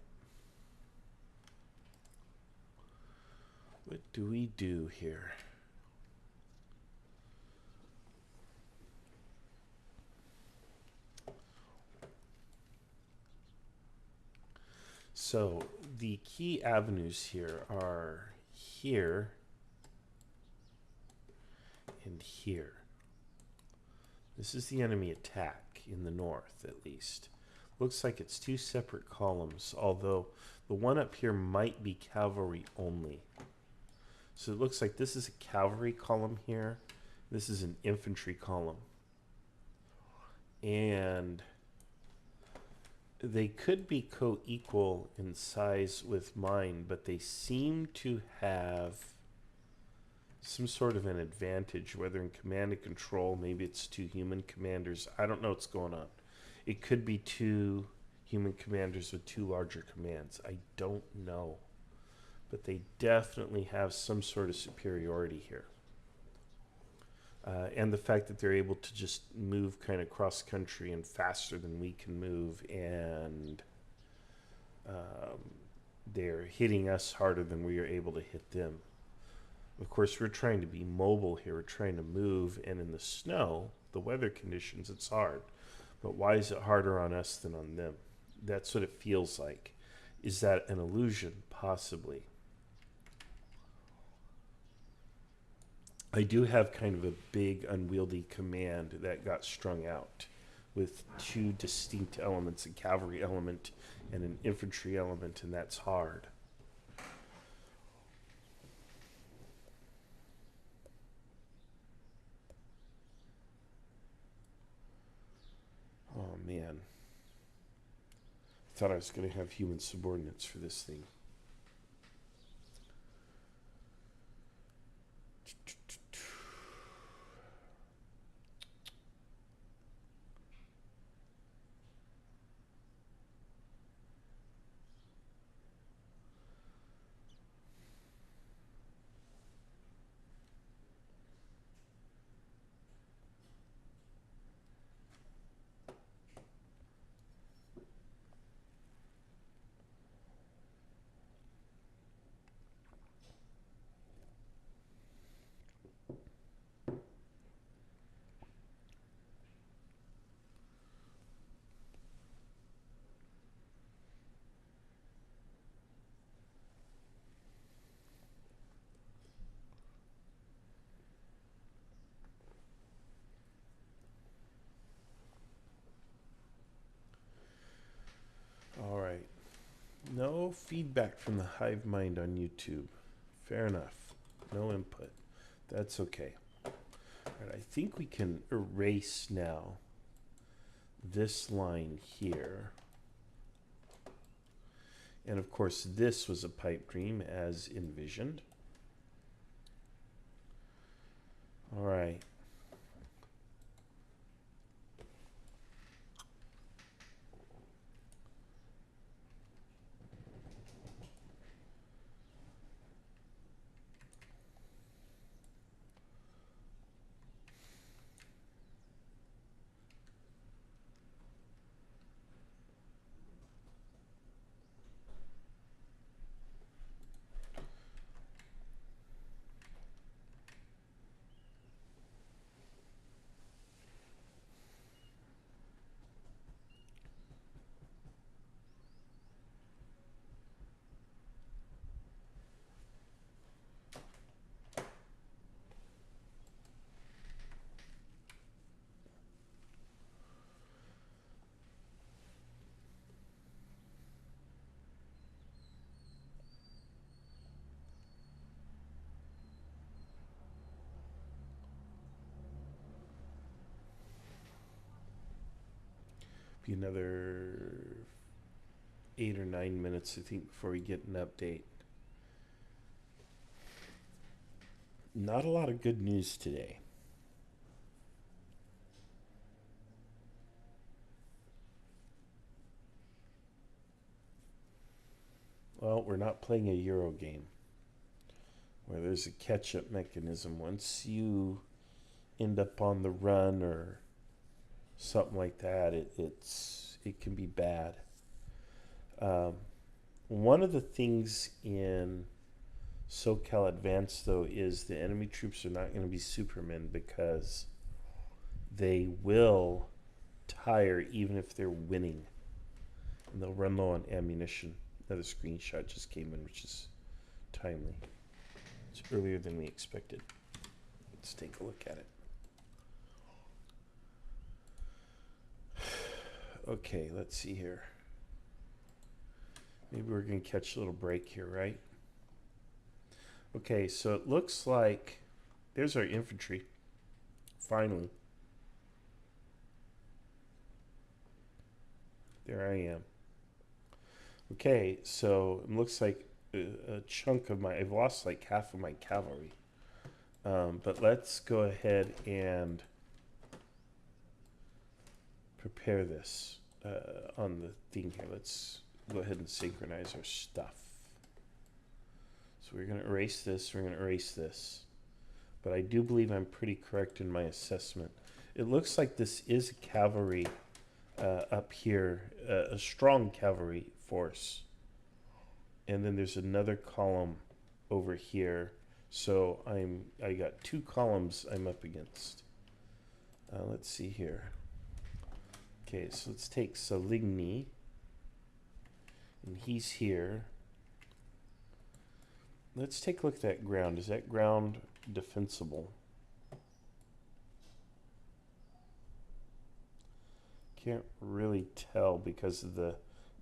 What do we do here? So the key avenues here are here and here. This is the enemy attack in the north, at least. Looks like it's two separate columns, although the one up here might be cavalry only. So it looks like this is a cavalry column here. This is an infantry column. And they could be co-equal in size with mine, but they seem to have some sort of an advantage, whether in command and control. Maybe it's two human commanders. I don't know what's going on. It could be two human commanders with two larger commands. I don't know. But they definitely have some sort of superiority here. And the fact that they're able to just move kind of cross country and faster than we can move, and they're hitting us harder than we are able to hit them. Of course, we're trying to be mobile here. We're trying to move, and in the snow, the weather conditions, it's hard. But why is it harder on us than on them? That's what it feels like. Is that an illusion? Possibly. I do have kind of a big, unwieldy command that got strung out with two distinct elements, a cavalry element and an infantry element, and that's hard. Oh, man. I thought I was going to have human subordinates for this thing. All right. No feedback from the hive mind on YouTube. Fair enough. No input. That's okay. All right, I think we can erase now this line here. And of course, this was a pipe dream as envisioned. All right. Be another 8 or 9 minutes, I think, before we get an update. Not a lot of good news today. Well, we're not playing a Euro game where there's a catch-up mechanism. Once you end up on the run or something like that, it can be bad. One of the things in SoCal Advanced, though, is the enemy troops are not going to be Supermen because they will tire even if they're winning. And they'll run low on ammunition. Another screenshot just came in, which is timely. It's earlier than we expected. Let's take a look at it. Okay, let's see here. Maybe we're going to catch a little break here, right? Okay, so it looks like there's our infantry. Finally. There I am. Okay, so it looks like a chunk of I've lost like half of my cavalry. But let's go ahead and prepare this on the thing here. Let's go ahead and synchronize our stuff. So we're going to erase this, we're going to erase this. But I do believe I'm pretty correct in my assessment. It looks like this is a cavalry up here, a strong cavalry force. And then there's another column over here. So I got two columns I'm up against. Let's see here. Okay, so let's take Saligny. And he's here. Let's take a look at that ground. Is that ground defensible? Can't really tell because of the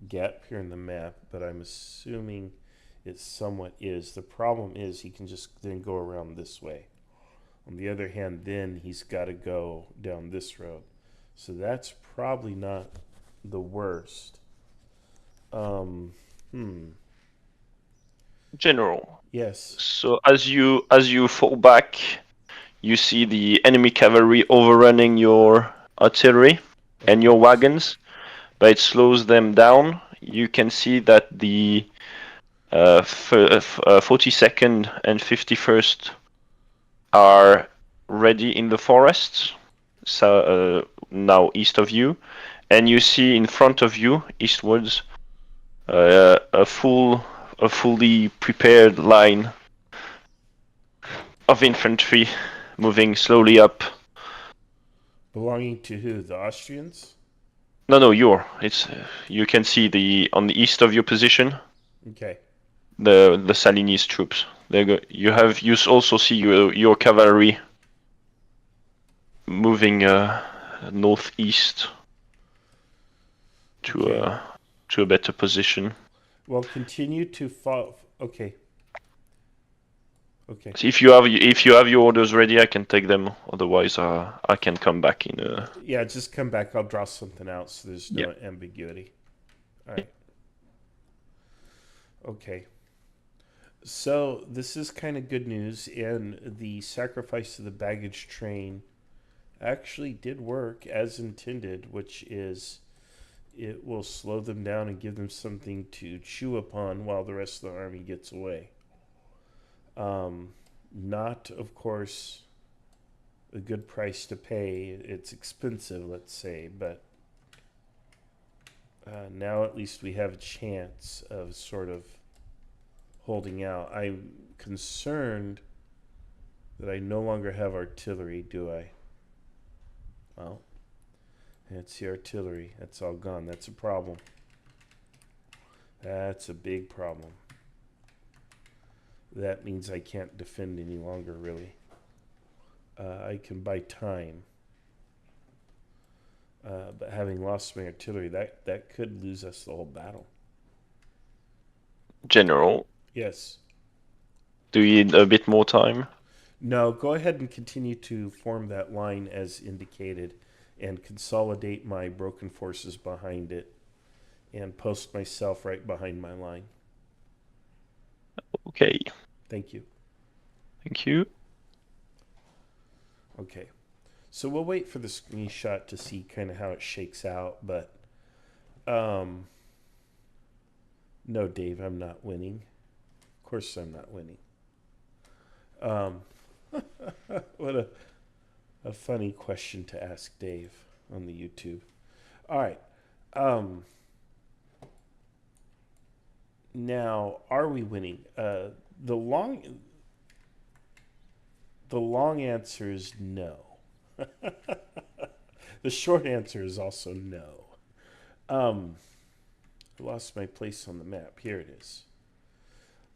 gap here in the map, but I'm assuming it somewhat is. The problem is he can just then go around this way. On the other hand, then he's got to go down this road. So that's probably not the worst. General. Yes. So as you fall back, you see the enemy cavalry overrunning your artillery and your wagons, but it slows them down. You can see that the 42nd and 51st are ready in the forests, so now east of you, and you see in front of you, eastwards, a fully prepared line of infantry moving slowly up. Belonging to who? The Austrians? No, you can see on the east of your position. Okay. The Saligny's troops. You also see your cavalry moving northeast to a better position. Well, continue to follow. Okay. Okay. So if you have your orders ready, I can take them. Otherwise, I can come back in. Yeah, just come back. I'll draw something out so there's no ambiguity. All right. Okay. So this is kind of good news, and the sacrifice of the baggage train actually did work as intended, which is it will slow them down and give them something to chew upon while the rest of the army gets away. Not, of course, a good price to pay. It's expensive, let's say, but now at least we have a chance of sort of holding out. I'm concerned that I no longer have artillery, do I? Well, that's the artillery. That's all gone. That's a problem. That's a big problem. That means I can't defend any longer, really. I can buy time. But having lost my artillery, that could lose us the whole battle. General. Yes. Do you need a bit more time? No, go ahead and continue to form that line as indicated. and consolidate my broken forces behind it and post myself right behind my line. Okay, Thank you. thank you. Okay. So we'll wait for the screenshot to see kind of how it shakes out, but no, Dave, I'm not winning. Of course I'm not winning. What a funny question to ask Dave on the YouTube. All right. Now, are we winning? The long answer is no. The short answer is also no. I lost my place on the map. Here it is.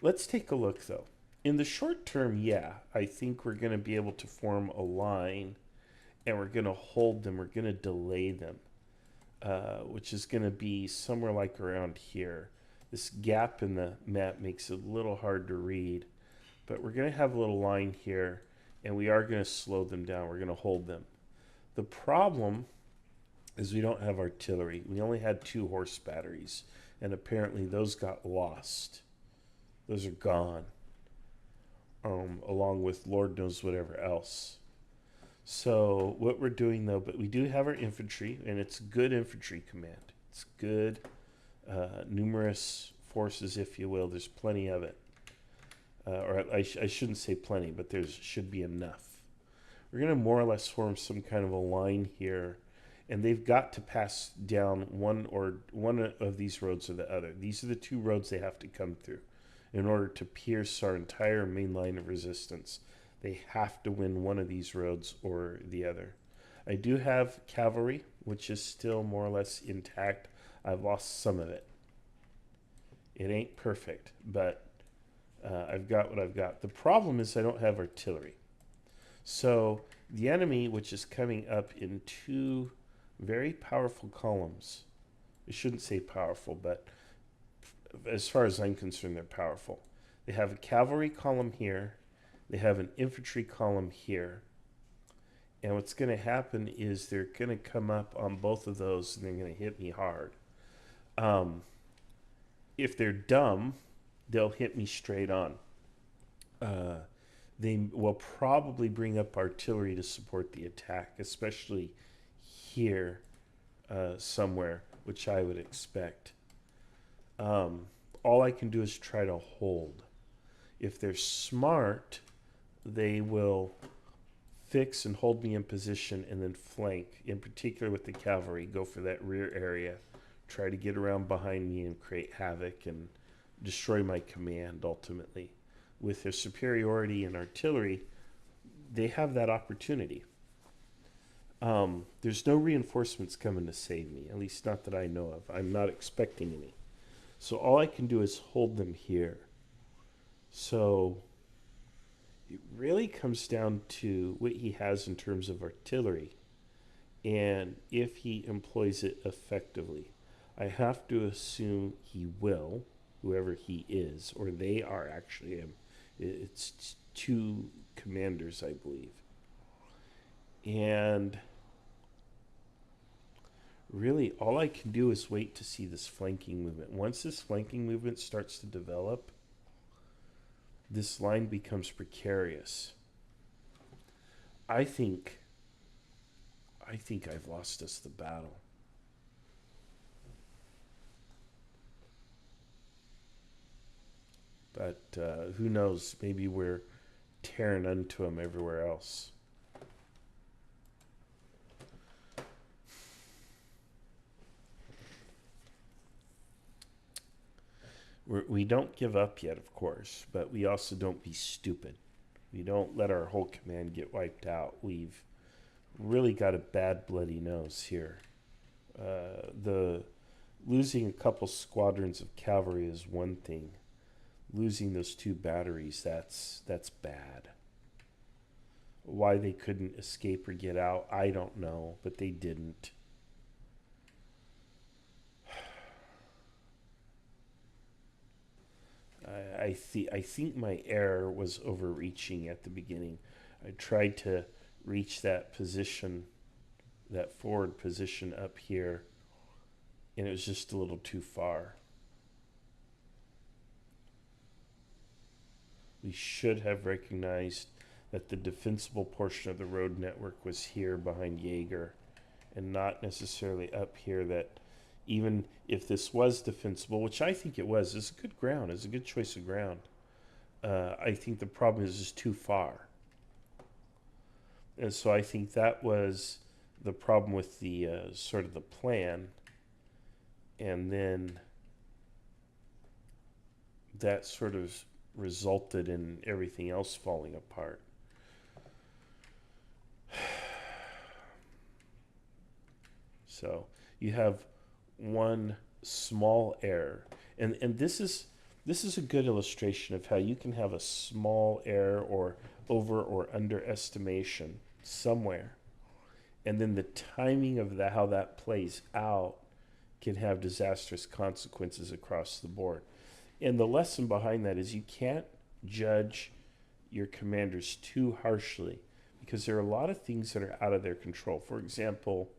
Let's take a look, though. In the short term, yeah, I think we're going to be able to form a line, and we're going to hold them. We're going to delay them, which is going to be somewhere like around here. This gap in the map makes it a little hard to read, but we're going to have a little line here, and we are going to slow them down. We're going to hold them. The problem is we don't have artillery. We only had 2 horse batteries, and apparently those got lost. Those are gone, along with Lord knows whatever else. So what we're doing, though, but we do have our infantry, and it's good infantry command. It's good, numerous forces, if you will. There's plenty of it. I shouldn't say plenty, but there should be enough. We're going to more or less form some kind of a line here, and they've got to pass down one of these roads or the other. These are the 2 roads they have to come through in order to pierce our entire main line of resistance. They have to win one of these roads or the other. I do have cavalry, which is still more or less intact. I've lost some of it. It ain't perfect, but I've got what I've got. The problem is I don't have artillery. So the enemy, which is coming up in 2 very powerful columns, I shouldn't say powerful, but as far as I'm concerned, they're powerful. They have a cavalry column here. They have an infantry column here. And what's going to happen is they're going to come up on both of those, and they're going to hit me hard. If they're dumb, they'll hit me straight on. They will probably bring up artillery to support the attack, especially here somewhere, which I would expect. All I can do is try to hold. If they're smart, they will fix and hold me in position and then flank, in particular with the cavalry, go for that rear area, try to get around behind me and create havoc and destroy my command ultimately. With their superiority in artillery, they have that opportunity. There's no reinforcements coming to save me, at least not that I know of. I'm not expecting any. So all I can do is hold them here. So it really comes down to what he has in terms of artillery and if he employs it effectively. I have to assume he will, whoever he is, or they are actually him. It's 2 commanders, I believe. And really, all I can do is wait to see this flanking movement. Once this flanking movement starts to develop, this line becomes precarious. I think I've lost us the battle. But who knows? Maybe we're tearing into them everywhere else. We don't give up yet, of course, but we also don't be stupid. We don't let our whole command get wiped out. We've really got a bad bloody nose here. The losing a couple squadrons of cavalry is one thing. Losing those 2 batteries, that's bad. Why they couldn't escape or get out, I don't know, but they didn't. I think my error was overreaching at the beginning. I tried to reach that position that forward position up here, and it was just a little too far. We should have recognized that the defensible portion of the road network was here behind Jaeger, and not necessarily up here. That even if this was defensible, which I think it was, it's good ground, it's a good choice of ground. I think the problem is just too far. And so I think that was the problem with the sort of the plan. And then that sort of resulted in everything else falling apart. So you have one small error. And this is a good illustration of how you can have a small error or over or underestimation somewhere, and then the timing of how that plays out can have disastrous consequences across the board. And the lesson behind that is you can't judge your commanders too harshly, because there are a lot of things that are out of their control. For example,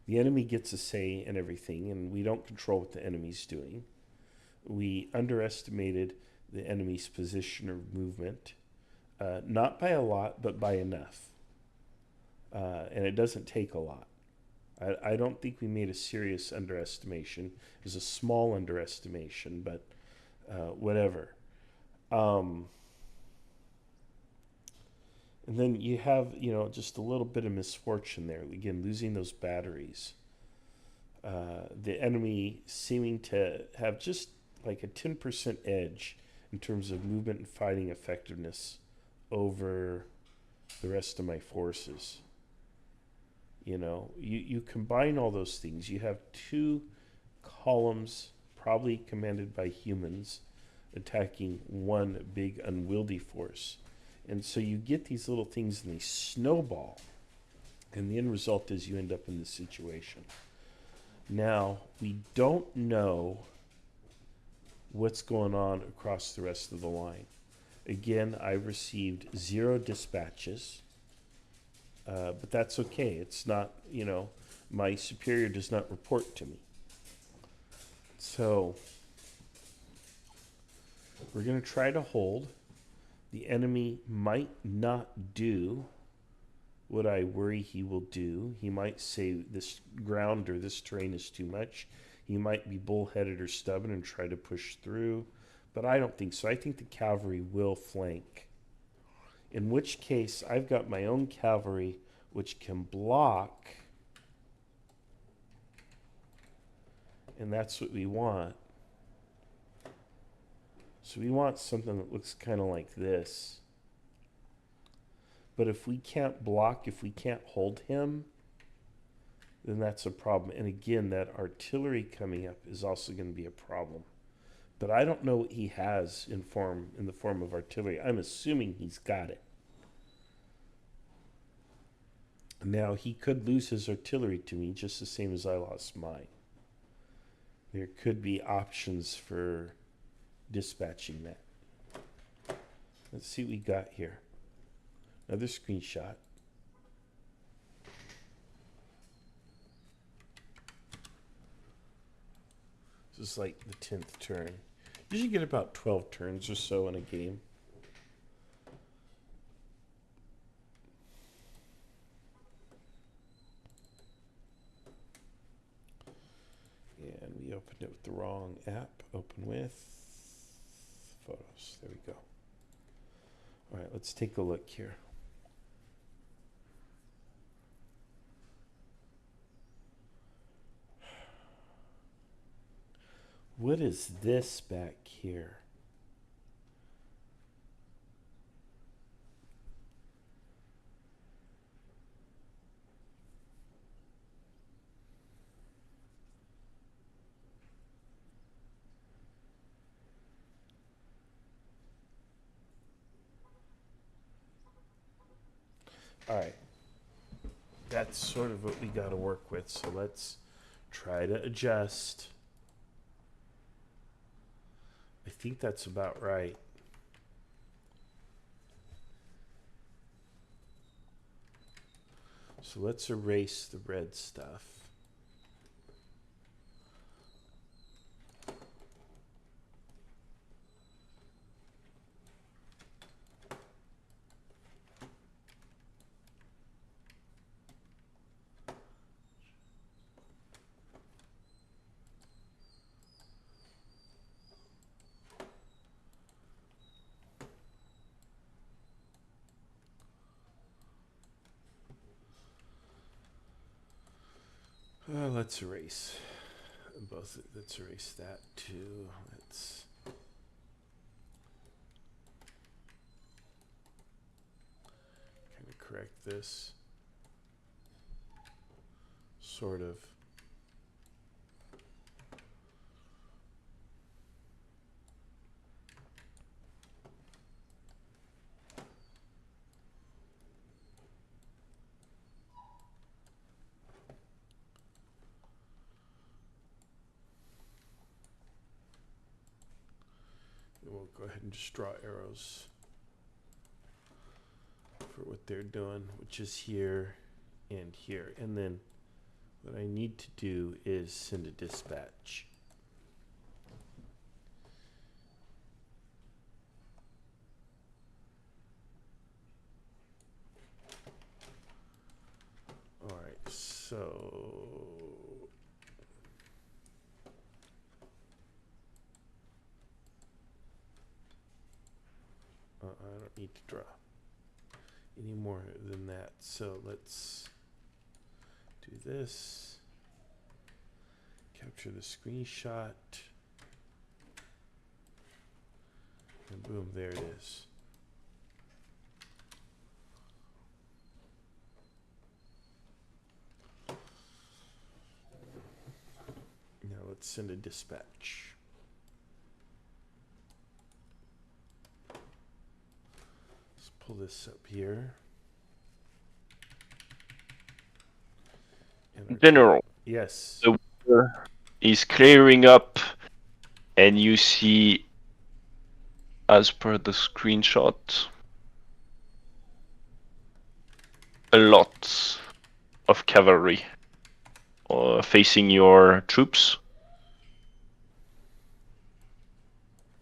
the enemy gets a say in everything, and we don't control what the enemy's doing. We underestimated the enemy's position or movement, not by a lot, but by enough. And it doesn't take a lot. I don't think we made a serious underestimation. It was a small underestimation, but whatever. And then you have, just a little bit of misfortune there. Again, losing those batteries. The enemy seeming to have just like a 10% edge in terms of movement and fighting effectiveness over the rest of my forces. You combine all those things. You have two columns, probably commanded by humans, attacking one big unwieldy force. And so you get these little things and they snowball. And the end result is you end up in this situation. Now, we don't know what's going on across the rest of the line. Again, I've received 0 dispatches, but that's okay. It's not, my superior does not report to me. So, we're going to try to hold. The enemy might not do what I worry he will do. He might say this ground or this terrain is too much. He might be bullheaded or stubborn and try to push through, but I don't think so. I think the cavalry will flank, in which case I've got my own cavalry which can block, and that's what we want. So we want something that looks kind of like this. But if we can't block, if we can't hold him, then that's a problem. And again, that artillery coming up is also going to be a problem. But I don't know what he has in the form of artillery. I'm assuming he's got it. Now, he could lose his artillery to me just the same as I lost mine. There could be options for dispatching that. Let's see what we got here. Another screenshot. This is like the 10th turn. Usually get about 12 turns or so in a game. And we opened it with the wrong app. Open with photos. There we go. All right, let's take a look here. What is this back here? All right. That's sort of what we got to work with. So let's try to adjust. I think that's about right. So So let's erase the red stuff. Let's erase both. Let's erase that too. Let's kind of correct this. Sort of. We'll go ahead and just draw arrows for what they're doing, which is here and here. And then what I need to do is send a dispatch. All right, so I don't need to draw any more than that. So let's do this. Capture the screenshot. And boom, there it is. Now let's send a dispatch. Let's pull this up here. And General, yes. the water is clearing up, and you see, as per the screenshot, a lot of cavalry facing your troops.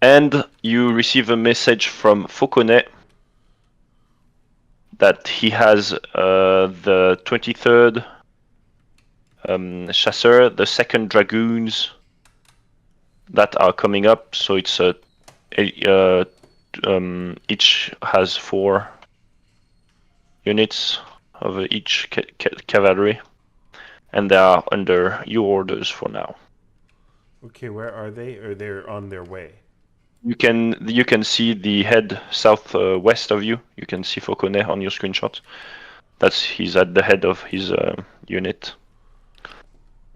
And you receive a message from Fauconnet that he has the 23rd Chasseur, the 2nd Dragoons that are coming up. So it's each has 4 units of each cavalry, and they are under your orders for now. Okay, where are they? Or they're on their way? You can see the head southwest of you. You can see Fauconnet on your screenshot. He's at the head of his unit.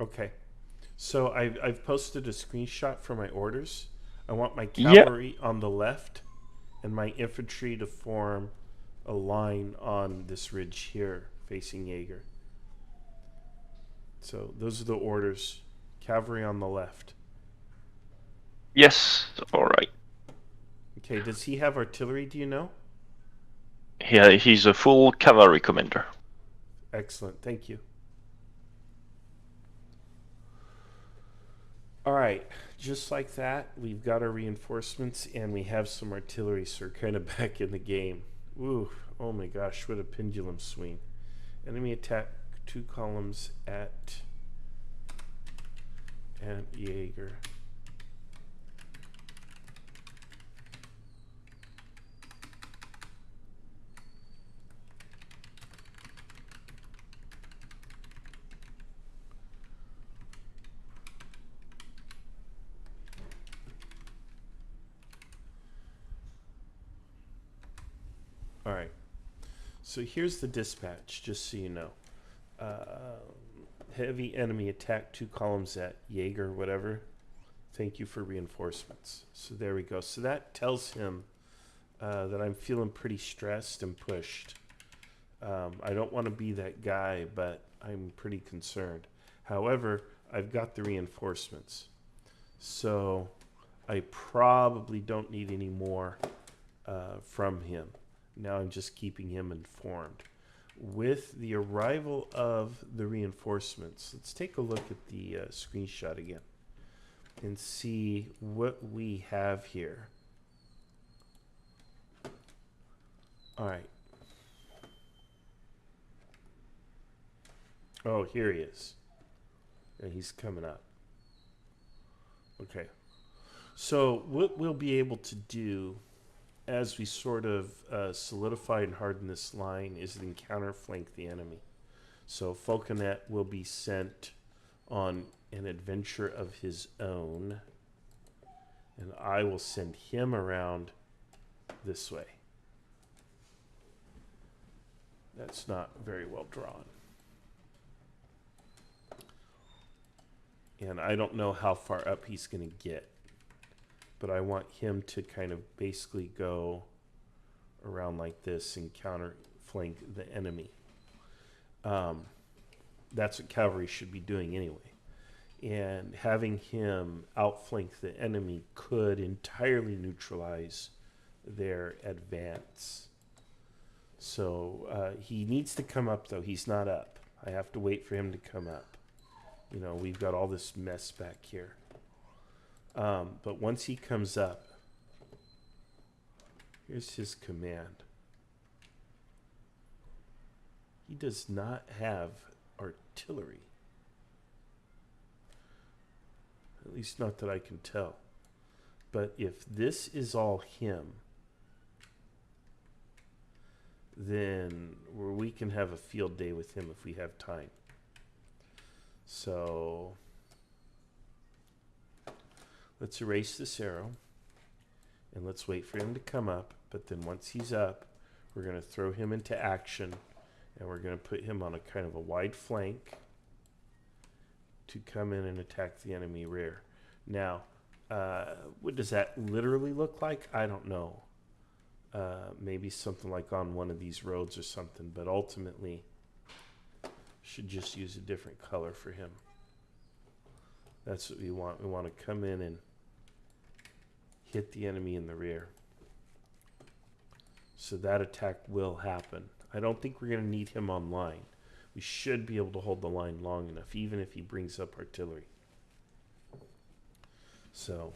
Okay. So I've posted a screenshot for my orders. I want my cavalry on the left and my infantry to form a line on this ridge here facing Jaeger. So those are the orders. Cavalry on the left. Yes, all right. Okay, does he have artillery, do you know? Yeah, he's a full cavalry commander. Excellent, thank you. All right, just like that, we've got our reinforcements and we have some artillery, so we're kind of back in the game. Ooh, oh my gosh, what a pendulum swing. Enemy attack 2 columns at Jaeger. All right, so here's the dispatch, just so you know. Heavy enemy attack 2 columns at Jaeger, whatever. Thank you for reinforcements. So there we go. So that tells him that I'm feeling pretty stressed and pushed. I don't want to be that guy, but I'm pretty concerned. However, I've got the reinforcements. So I probably don't need any more from him. Now I'm just keeping him informed. with the arrival of the reinforcements, let's take a look at the screenshot again and see what we have here. All right. Oh, here he is. And he's coming up. Okay. So what we'll be able to do as we sort of solidify and harden this line is then counterflank the enemy. So Falconet will be sent on an adventure of his own, and I will send him around this way. That's not very well drawn. And I don't know how far up he's going to get, but I want him to kind of basically go around like this and counterflank the enemy. That's what cavalry should be doing anyway. And having him outflank the enemy could entirely neutralize their advance. So he needs to come up, though. He's not up. I have to wait for him to come up. You know, we've got all this mess back here. But once he comes up, here's his command. He does not have artillery. At least not that I can tell. But if this is all him, then we can have a field day with him if we have time. So let's erase this arrow and let's wait for him to come up. But then once he's up, we're going to throw him into action and we're going to put him on a kind of a wide flank to come in and attack the enemy rear. Now, what does that literally look like? I don't know. Maybe something like on one of these roads or something, but ultimately should just use a different color for him. That's what we want. We want to come in and hit the enemy in the rear. So that attack will happen. I don't think we're going to need him online. We should be able to hold the line long enough, even if he brings up artillery. So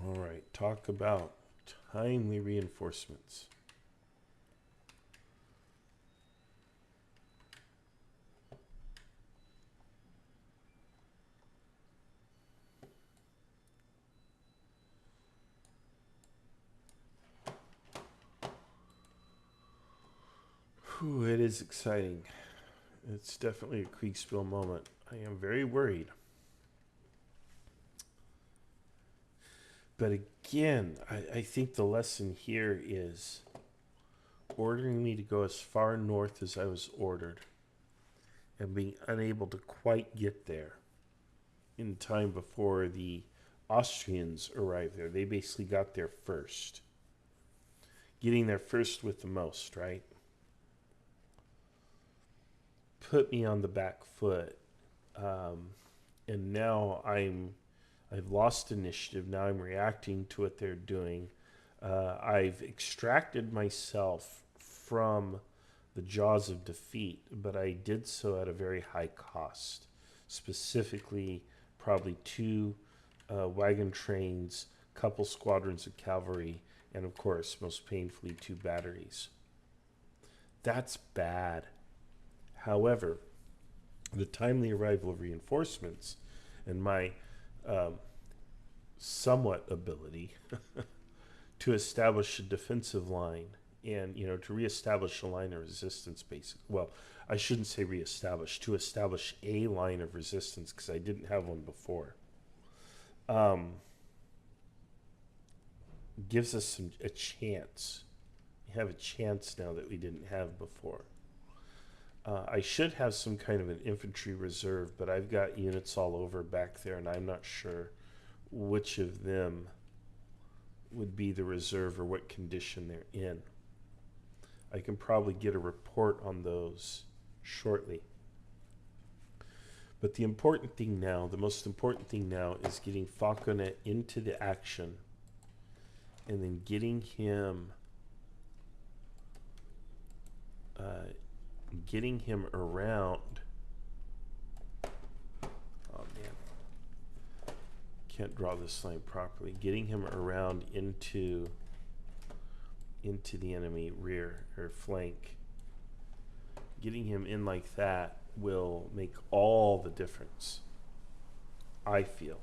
all right, talk about timely reinforcements. Whew, it is exciting. It's definitely a Kriegspiel moment. I am very worried. But again, I think the lesson here is ordering me to go as far north as I was ordered and being unable to quite get there in time before the Austrians arrived there. They basically got there first. Getting there first with the most, right? Put me on the back foot. And now I've lost initiative. Now I'm reacting to what they're doing. I've extracted myself from the jaws of defeat, but I did so at a very high cost. Specifically, probably 2 wagon trains, couple squadrons of cavalry, and of course, most painfully, 2 batteries. That's bad. However, the timely arrival of reinforcements and my somewhat ability to establish a defensive line and, to reestablish a line of resistance, basically. Well, I shouldn't say reestablish, to establish a line of resistance, because I didn't have one before. Gives us a chance. We have a chance now that we didn't have before. I should have some kind of an infantry reserve, but I've got units all over back there, and I'm not sure which of them would be the reserve or what condition they're in. I can probably get a report on those shortly. But the important thing now, the most important thing now, is getting Falconet into the action and then getting him around. Oh man, can't draw this line properly. Getting him around into the enemy rear or flank. Getting him in like that will make all the difference, I feel.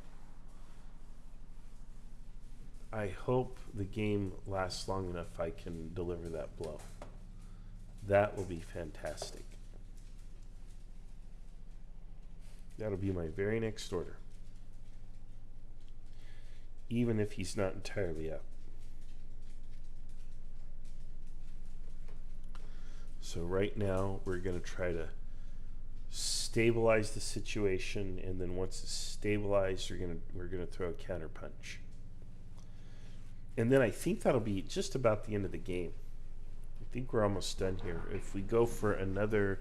I hope the game lasts long enough I can deliver that blow. That will be fantastic. That'll be my very next order. Even if he's not entirely up. So right now we're going to try to stabilize the situation, and then once it's stabilized, we're going to throw a counterpunch. And then I think that'll be just about the end of the game. I think we're almost done here. If we go for another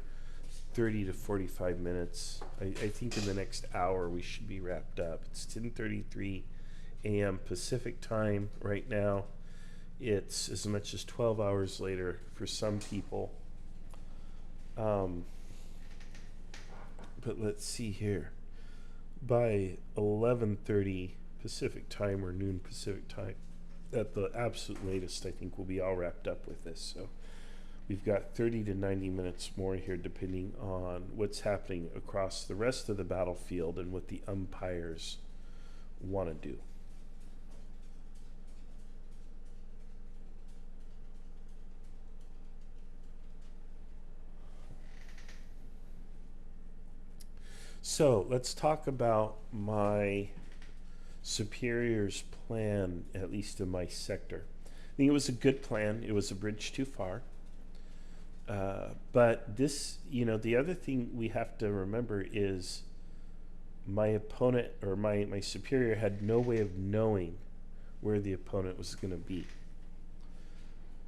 30 to 45 minutes, I think in the next hour we should be wrapped up. It's 10:33 a.m. Pacific time right now. It's as much as 12 hours later for some people. But let's see here. By 11:30 Pacific time or noon Pacific time, at the absolute latest, I think we'll be all wrapped up with this. So we've got 30 to 90 minutes more here, depending on what's happening across the rest of the battlefield and what the umpires want to do. So let's talk about my superior's plan, at least in my sector. I think it was a good plan. It was a bridge too far. But this, the other thing we have to remember is my opponent, or my superior, had no way of knowing where the opponent was going to be,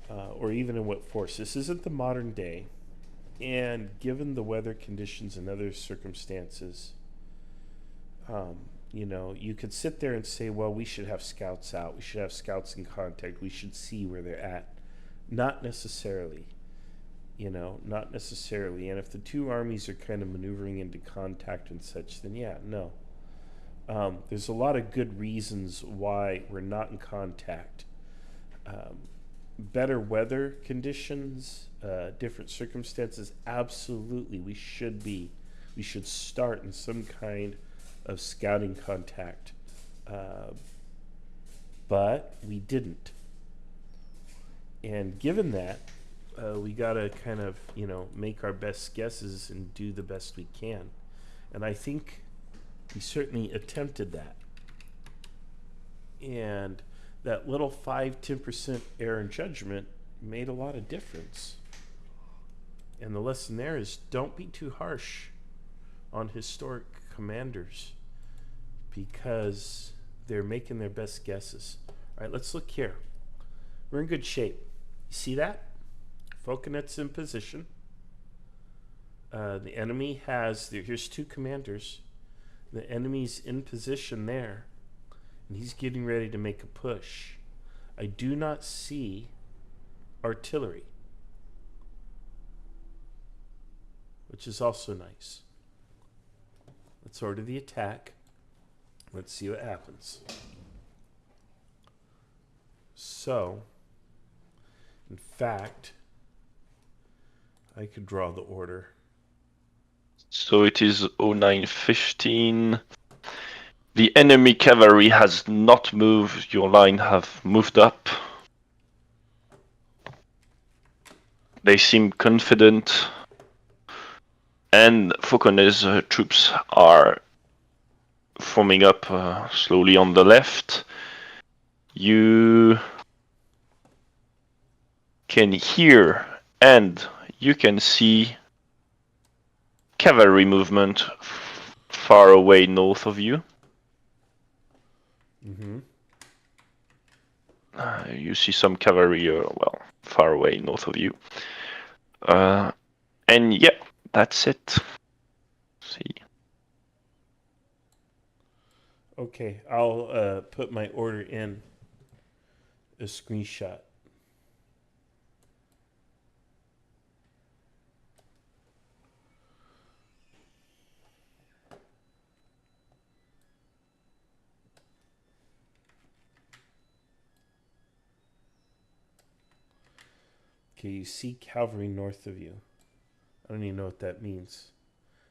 or even in what force. This isn't the modern day. And given the weather conditions and other circumstances, you could sit there and say, well, we should have scouts out. We should have scouts in contact. We should see where they're at. Not necessarily. Not necessarily. And if the two armies are kind of maneuvering into contact and such, then yeah, no. There's a lot of good reasons why we're not in contact. Better weather conditions, different circumstances, absolutely we should start in some kind of scouting contact, but we didn't. And given that, we gotta kind of make our best guesses and do the best we can, and I think we certainly attempted that. And that little 5-10% error in judgment made a lot of difference. And the lesson there is, don't be too harsh on historic commanders, because they're making their best guesses. All right, let's look here. We're in good shape. You see that? Falconet's in position. The enemy here's two commanders. The enemy's in position there, and he's getting ready to make a push. I do not see artillery, which is also nice. Let's order the attack. Let's see what happens. So, in fact, I could draw the order. So it is 09:15. The enemy cavalry has not moved. Your line have moved up. They seem confident. And Fauconet's troops are forming up slowly on the left. You can hear and you can see cavalry movement far away north of you. Mm-hmm. You see some cavalry, far away north of you. And yeah, that's it. See. Okay, I'll put my order in a screenshot. Okay, you see cavalry north of you. I don't even know what that means,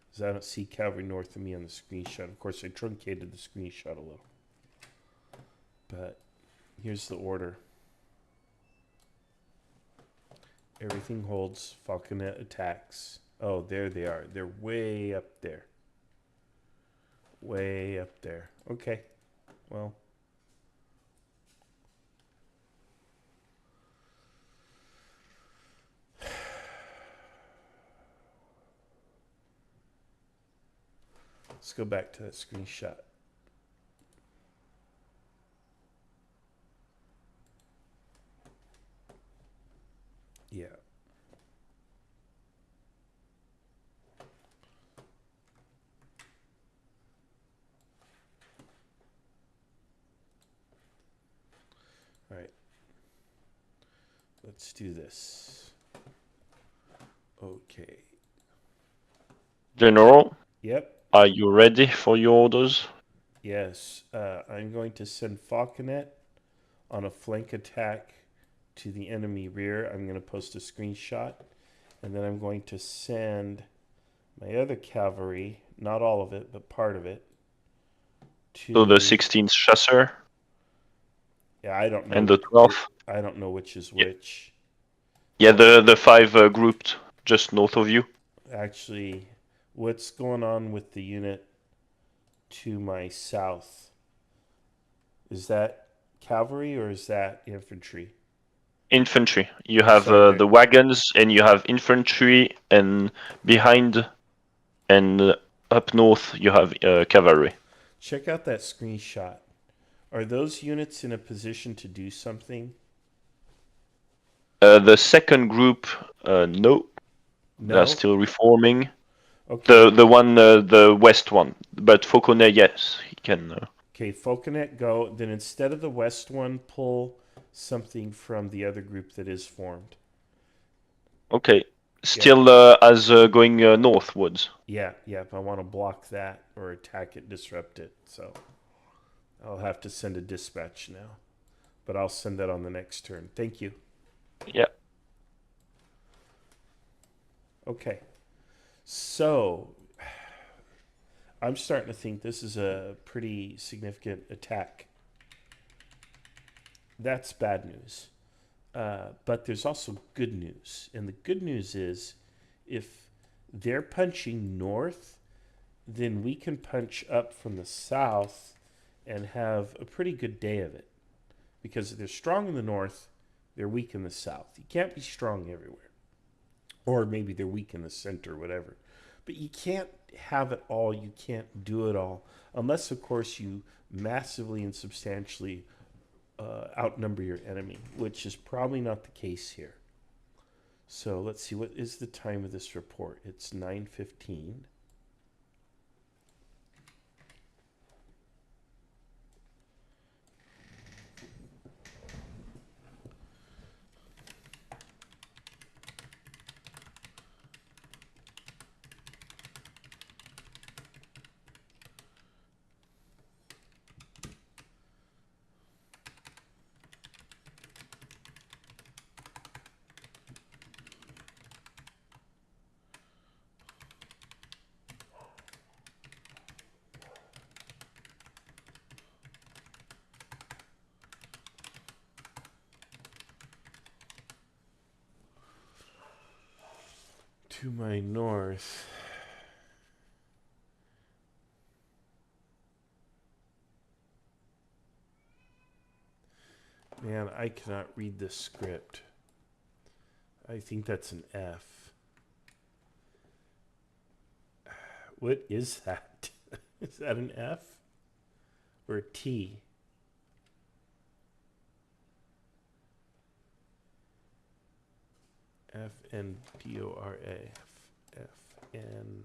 because I don't see cavalry north of me on the screenshot. Of course, I truncated the screenshot a little. But here's the order. Everything holds. Falconet attacks. Oh, there they are. They're way up there. Way up there. Okay. Well. Let's go back to that screenshot. Yeah. All right. Let's do this. Okay. General, Yep. are you ready for your orders? Yes. I'm going to send Falconet on a flank attack to the enemy rear. I'm going to post a screenshot. And then I'm going to send my other cavalry, not all of it, but part of it, to... So the 16th Chasseur Yeah, I don't know. and the 12th? I don't know which is Yeah. which. Yeah, the 5 grouped just north of you. Actually, what's going on with the unit to my south? Is that cavalry or is that infantry? Infantry. You have Sorry, the wagons and you have infantry, and behind and up north you have cavalry. check out that screenshot. Are those units in a position to do something? The second group, no. No. They're still reforming. Okay. The one, the west one. But Fauconet, yes, he can. Okay, Falconet, go. Then instead of the west one, pull something from the other group that is formed. Okay. Still as going northwards. Yeah, I want to block that or attack it, disrupt it. So I'll have to send a dispatch now. But I'll send that on the next turn. Thank you. Yeah. Okay. So I'm starting to think this is a pretty significant attack. That's bad news. But there's also good news. And the good news is if they're punching north, then we can punch up from the south and have a pretty good day of it. Because they're strong in the north, they're weak in the south. You can't be strong everywhere. Or maybe they're weak in the center, whatever. But you can't have it all. You can't do it all. Unless, of course, you massively and substantially outnumber your enemy, which is probably not the case here. So let's see, what is the time of this report? It's 9:15. to my north. Man, I cannot read this script. I think that's an F. What is that? Is that an F or a T? F-N-D-O-R-A. F-N.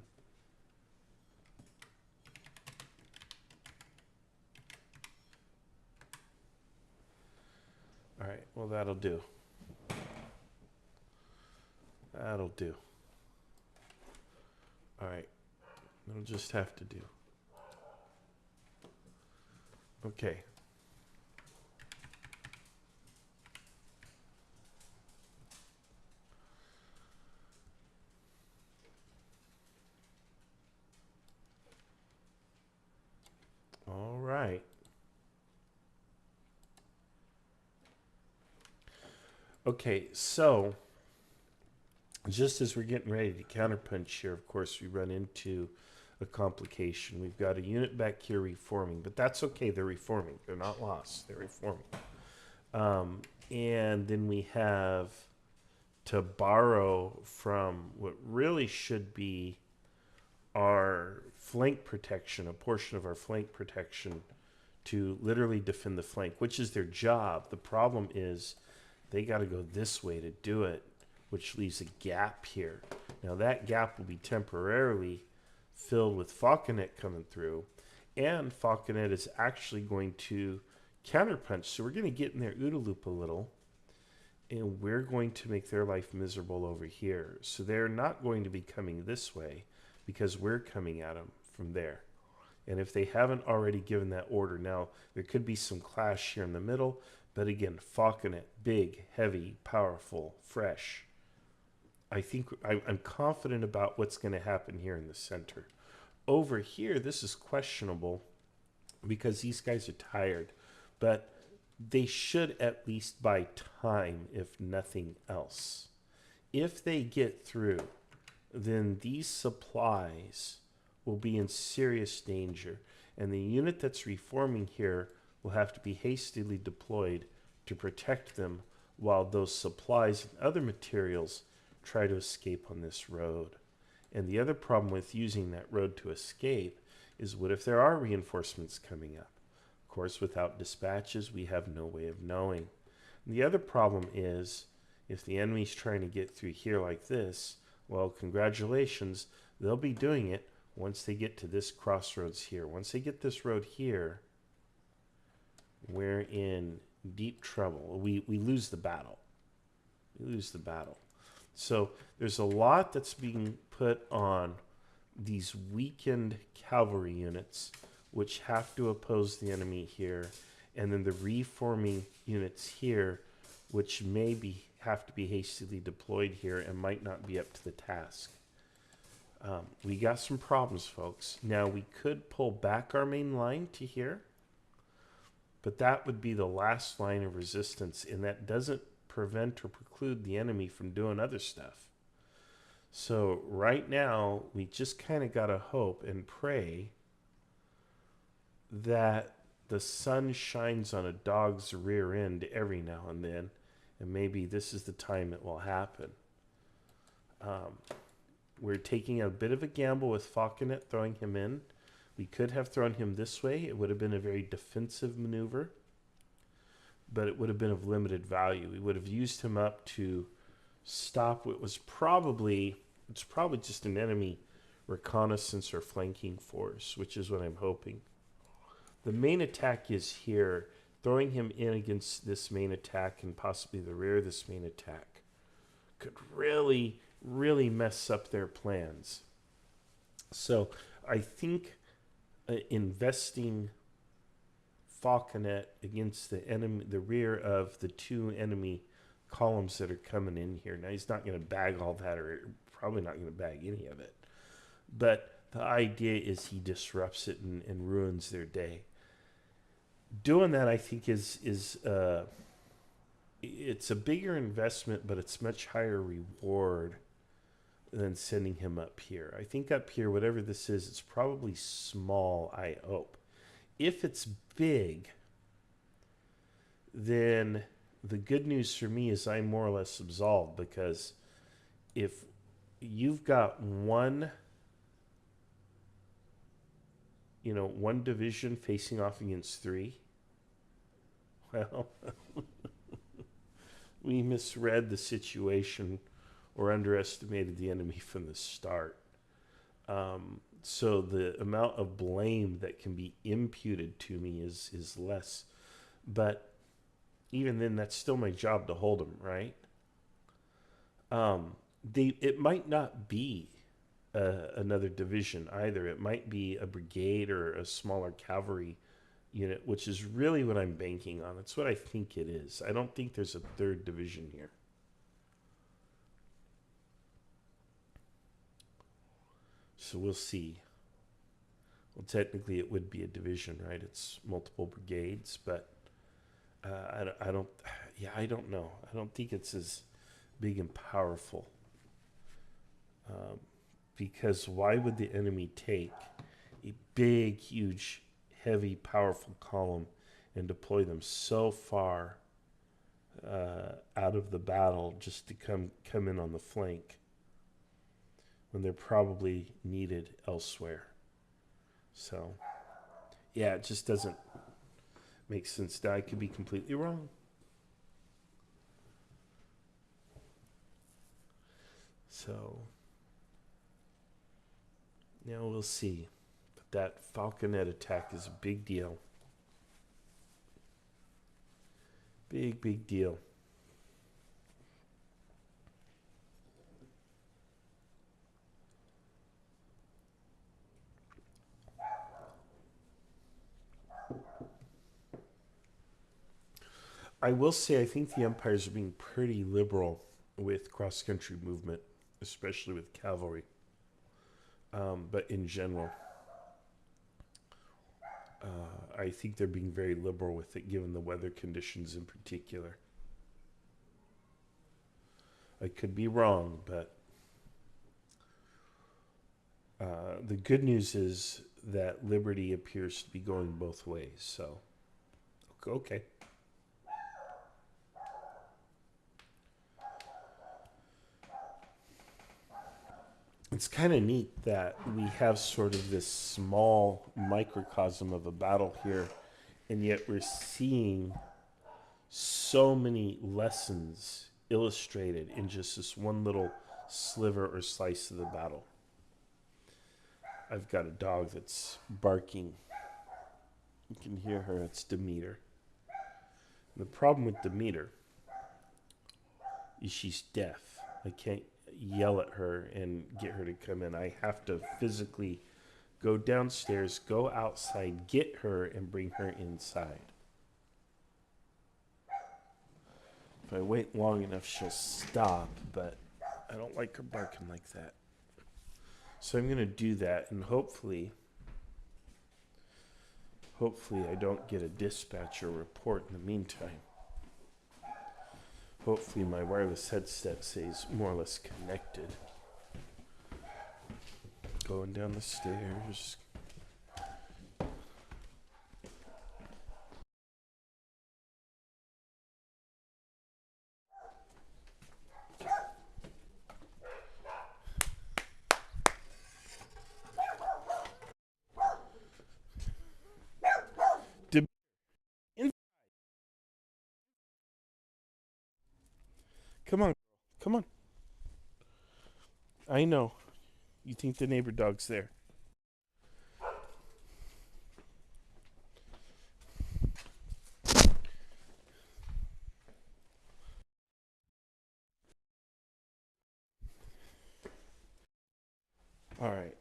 All right, well, that'll do. That'll do. All right, that'll just have to do. Okay. All right. Okay, so just as we're getting ready to counterpunch here, of course, we run into a complication. We've got a unit back here reforming, but that's okay. They're reforming. They're not lost. They're reforming. And then we have to borrow from what really should be our flank protection, a portion of our flank protection, to literally defend the flank, which is their job. The problem is they got to go this way to do it, which leaves a gap here. Now that gap will be temporarily filled with falconet coming through, and falconet is actually going to counterpunch. So we're going to get in their OODA loop a little, and we're going to make their life miserable over here. So they're not going to be coming this way because we're coming at them from there. And if they haven't already given that order, now there could be some clash here in the middle, but again, falconet, big, heavy, powerful, fresh. I think I'm confident about what's going to happen here in the center. Over here, this is questionable because these guys are tired, but they should at least buy time, if nothing else. If they get through, then these supplies will be in serious danger, and the unit that's reforming here will have to be hastily deployed to protect them while those supplies and other materials try to escape on this road. And the other problem with using that road to escape is, what if there are reinforcements coming up? Of course, without dispatches, we have no way of knowing. And the other problem is, if the enemy's trying to get through here like this, well, congratulations, they'll be doing it once they get to this crossroads here. Once they get this road here, we're in deep trouble. We lose the battle. We lose the battle. So there's a lot that's being put on these weakened cavalry units, which have to oppose the enemy here, and then the reforming units here, which have to be hastily deployed here and might not be up to the task. We got some problems, folks. Now, we could pull back our main line to here, but that would be the last line of resistance, and that doesn't prevent or preclude the enemy from doing other stuff. So right now, we just kind of got to hope and pray that the sun shines on a dog's rear end every now and then, and maybe this is the time it will happen. We're taking a bit of a gamble with falconet, throwing him in. We could have thrown him this way. It would have been a very defensive maneuver, but it would have been of limited value. We would have used him up to stop what was probably just an enemy reconnaissance or flanking force, which is what I'm hoping. The main attack is here. Throwing him in against this main attack and possibly the rear of this main attack could really, really mess up their plans. So I think investing falconet against the enemy, the rear of the two enemy columns that are coming in here. Now, he's not going to bag all that, or probably not going to bag any of it. But the idea is he disrupts it and ruins their day. Doing that, I think, is it's a bigger investment, but it's much higher reward than sending him up here. I think up here, whatever this is, it's probably small, I hope. If it's big, then the good news for me is I'm more or less absolved, because if you've got one division facing off against 3, well, we misread the situation or underestimated the enemy from the start. So the amount of blame that can be imputed to me is less. But even then, that's still my job to hold them, right? It might not be another division either. It might be a brigade or a smaller cavalry unit, which is really what I'm banking on. It's what I think it is. I don't think there's a 3rd division here. So we'll see. Well, technically it would be a division, right? It's multiple brigades, but I don't know. I don't think it's as big and powerful. Because why would the enemy take a big, huge, heavy, powerful column and deploy them so far out of the battle just to come in on the flank when they're probably needed elsewhere? So, yeah, it just doesn't make sense. Now, I could be completely wrong. So, now we'll see. But that falconet attack is a big deal. Big deal. I will say I think the Empires are being pretty liberal with cross-country movement, especially with cavalry. But in general, I think they're being very liberal with it, given the weather conditions in particular. I could be wrong, but the good news is that liberty appears to be going both ways. So, okay. It's kind of neat that we have sort of this small microcosm of a battle here, and yet we're seeing so many lessons illustrated in just this one little sliver or slice of the battle. I've got a dog that's barking. You can hear her. It's Demeter. The problem with Demeter is she's deaf. I can't yell at her and get her to come in. I have to physically go downstairs, go outside, get her, and bring her inside. If I wait long enough, she'll stop, but I don't like her barking like that. So I'm going to do that, and hopefully I don't get a dispatch or report in the meantime. Hopefully my wireless headset stays more or less connected. Going down the stairs. Come on. I know. You think the neighbor dog's there. All right.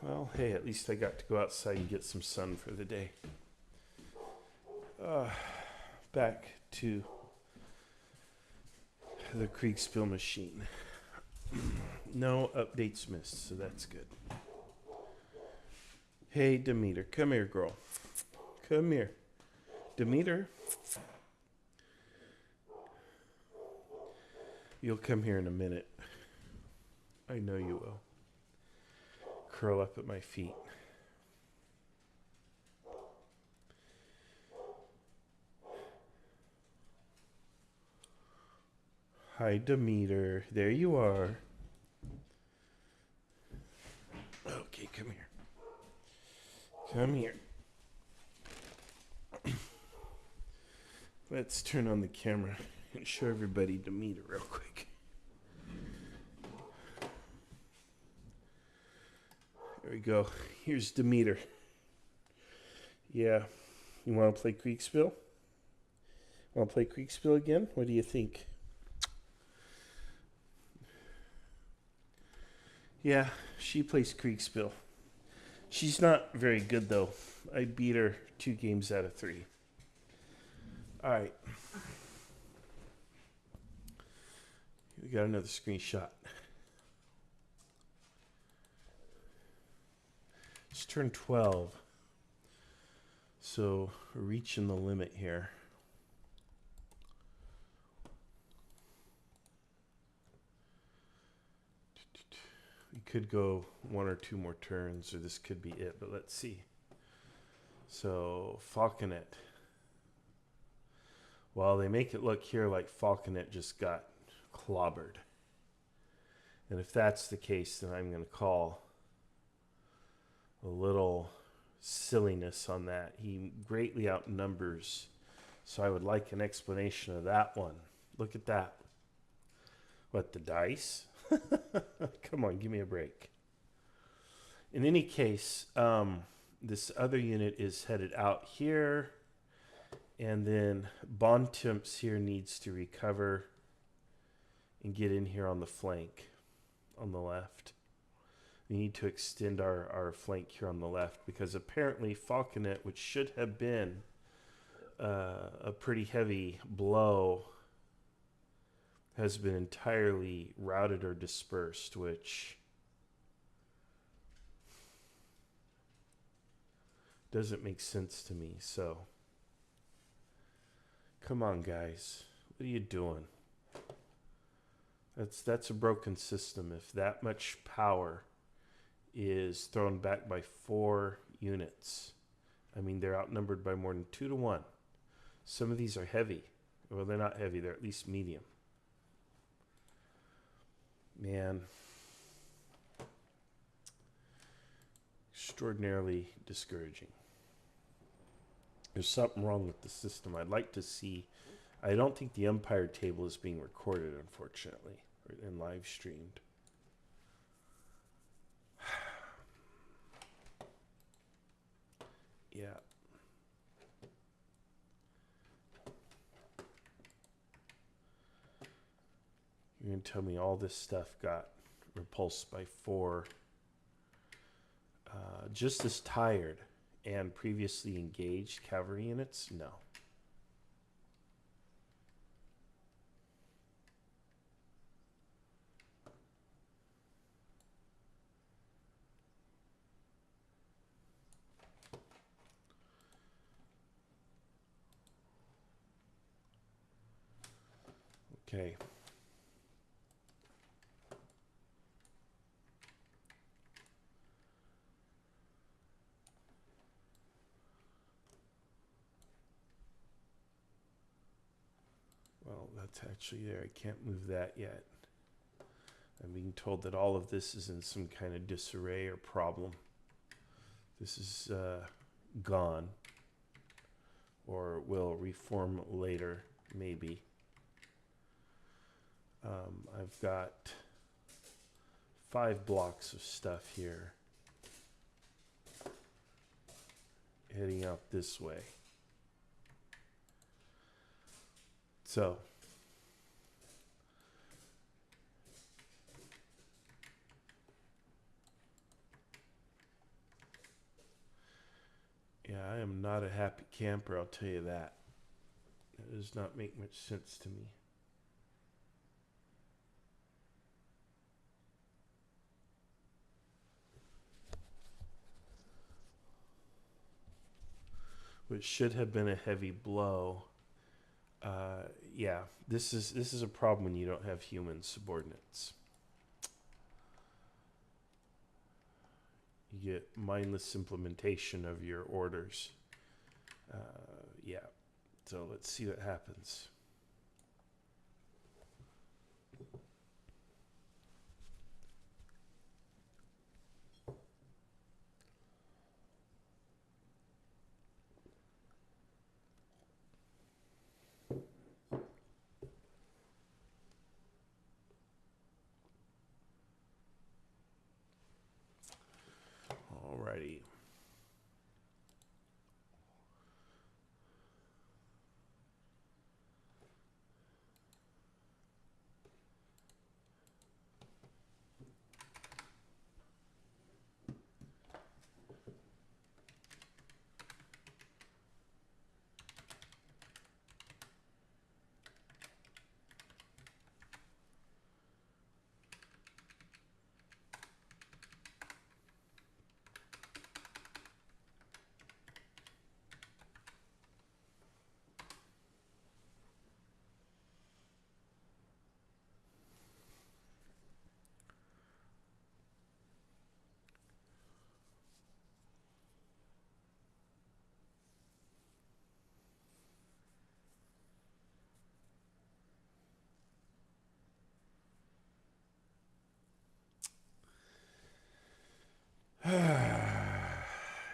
Well, hey, at least I got to go outside and get some sun for the day. Back to the Kriegspiel machine. No updates missed, so that's good. Hey, Demeter, come here, girl. Come here. Demeter. You'll come here in a minute. I know you will. Curl up at my feet. Hi, Demeter. There you are. Okay, come here. Come here. Let's turn on the camera and show everybody Demeter real quick. There we go. Here's Demeter. Yeah. You want to play Kriegspiel? Want to play Kriegspiel again? What do you think? Yeah, she plays Kriegspiel. She's not very good, though. I beat her 2 games out of 3. All right. We got another screenshot. It's turn 12. So we're reaching the limit here. We could go 1 or 2 more turns, or this could be it, but let's see. So Falconet. Well, they make it look here like Falconet just got clobbered. And if that's the case, then I'm going to call a little silliness on that. He greatly outnumbers, so I would like an explanation of that one. Look at that. What, the dice? Come on, give me a break. In any case, this other unit is headed out here, and then Bontemps here needs to recover and get in here on the flank on the left. We need to extend our flank here on the left, because apparently Falconet, which should have been a pretty heavy blow, has been entirely routed or dispersed, which doesn't make sense to me. So come on, guys, what are you doing? That's a broken system. If that much power is thrown back by 4 units, I mean, they're outnumbered by more than 2 to 1. Some of these are heavy. Well, they're not heavy, they're at least medium. Man, extraordinarily discouraging. There's something wrong with the system. I'd like to see. I don't think the umpire table is being recorded, unfortunately, or and live streamed. Yeah. You're going to tell me all this stuff got repulsed by 4 just as tired and previously engaged cavalry units? No. Okay. Well, that's actually there. I can't move that yet. I'm being told that all of this is in some kind of disarray or problem. This is gone, or will reform later, maybe. I've got 5 blocks of stuff here heading out this way. So yeah, I am not a happy camper, I'll tell you that. It does not make much sense to me. Which should have been a heavy blow. Yeah, this is a problem when you don't have human subordinates. You get mindless implementation of your orders. Yeah, so let's see what happens. Alrighty.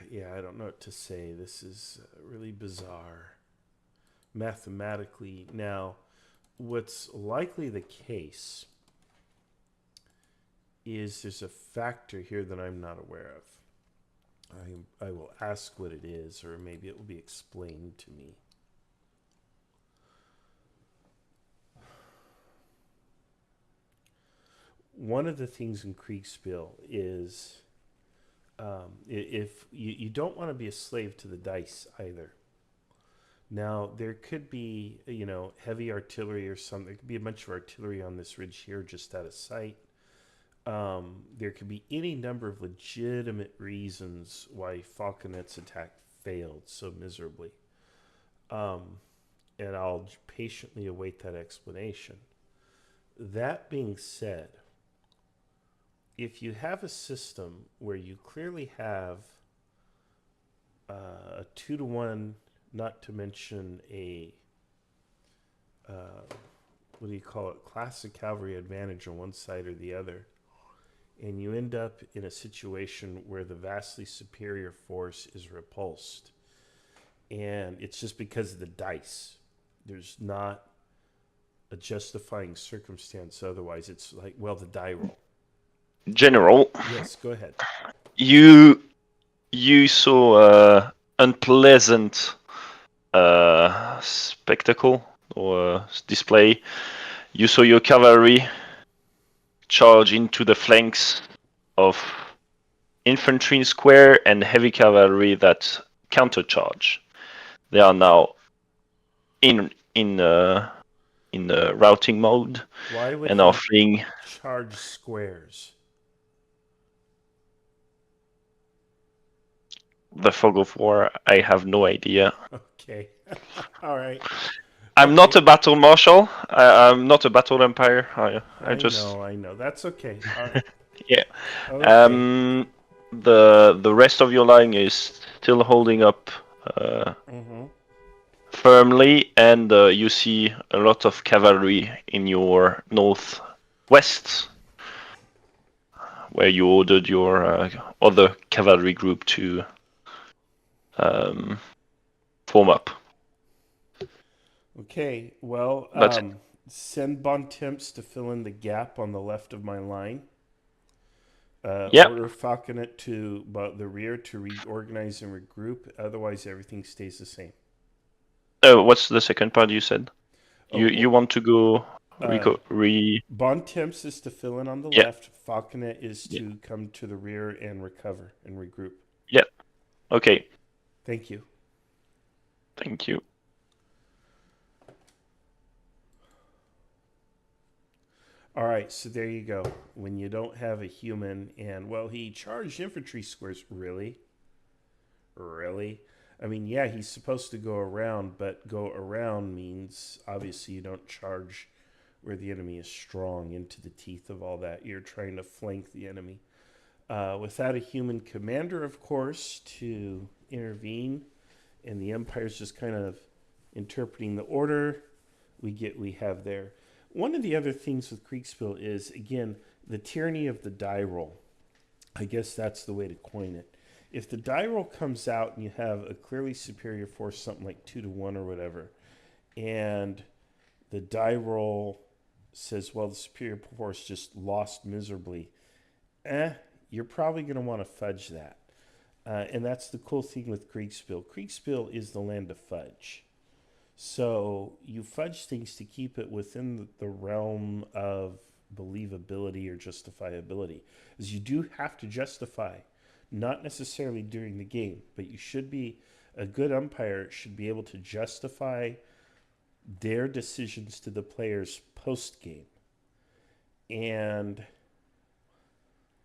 Yeah, I don't know what to say. This is really bizarre. Mathematically, now, what's likely the case is there's a factor here that I'm not aware of. I will ask what it is, or maybe it will be explained to me. One of the things in Kriegspiel is if you don't want to be a slave to the dice either. Now, there could be, heavy artillery or something. There could be a bunch of artillery on this ridge here just out of sight. There could be any number of legitimate reasons why Falconet's attack failed so miserably. And I'll patiently await that explanation. That being said, if you have a system where you clearly have a 2-to-1, not to mention a what do you call it, classic cavalry advantage on one side or the other, and you end up in a situation where the vastly superior force is repulsed, and it's just because of the dice. There's not a justifying circumstance otherwise. It's like, well, the die roll. General, Yes, go ahead. you saw unpleasant spectacle or display. You saw your cavalry charge into the flanks of infantry in square and heavy cavalry that countercharge. They are now in routing mode Why would and he are fleeing. charge squares? The fog of war, I have no idea. Okay. All right. I'm not a battle marshal. I'm not a battle empire. I just I know. That's okay. All right. yeah. Okay. The rest of your line is still holding up firmly, and you see a lot of cavalry in your northwest, where you ordered your other cavalry group to form up. Okay. Well, That's it. send Bontemps to fill in the gap on the left of my line. Yeah. Order Falconet to the rear to reorganize and regroup. Otherwise, everything stays the same. What's the second part you said? You want to go Bontemps is to fill in on the Yeah. left. Falconet is to come to the rear and recover and regroup. Yeah. Okay. Thank you. Thank you. All right, so there you go. When you don't have a human, and well, he charged infantry squares. Really? I mean, yeah, he's supposed to go around, but go around means obviously you don't charge where the enemy is strong into the teeth of all that. You're trying to flank the enemy. Without a human commander, of course, to intervene, and the Empire's just kind of interpreting the order, we have there. One of the other things with Kriegspiel is, again, the tyranny of the die roll. I guess that's the way to coin it. If the die roll comes out and you have a clearly superior force, something like 2-1 or whatever, and the die roll says, well, the superior force just lost miserably, you're probably going to want to fudge that. And that's the cool thing with Kriegspiel. Kriegspiel is the land of fudge. So you fudge things to keep it within the realm of believability or justifiability. As you do have to justify, not necessarily during the game, but you should be, a good umpire should be able to justify their decisions to the players post-game. And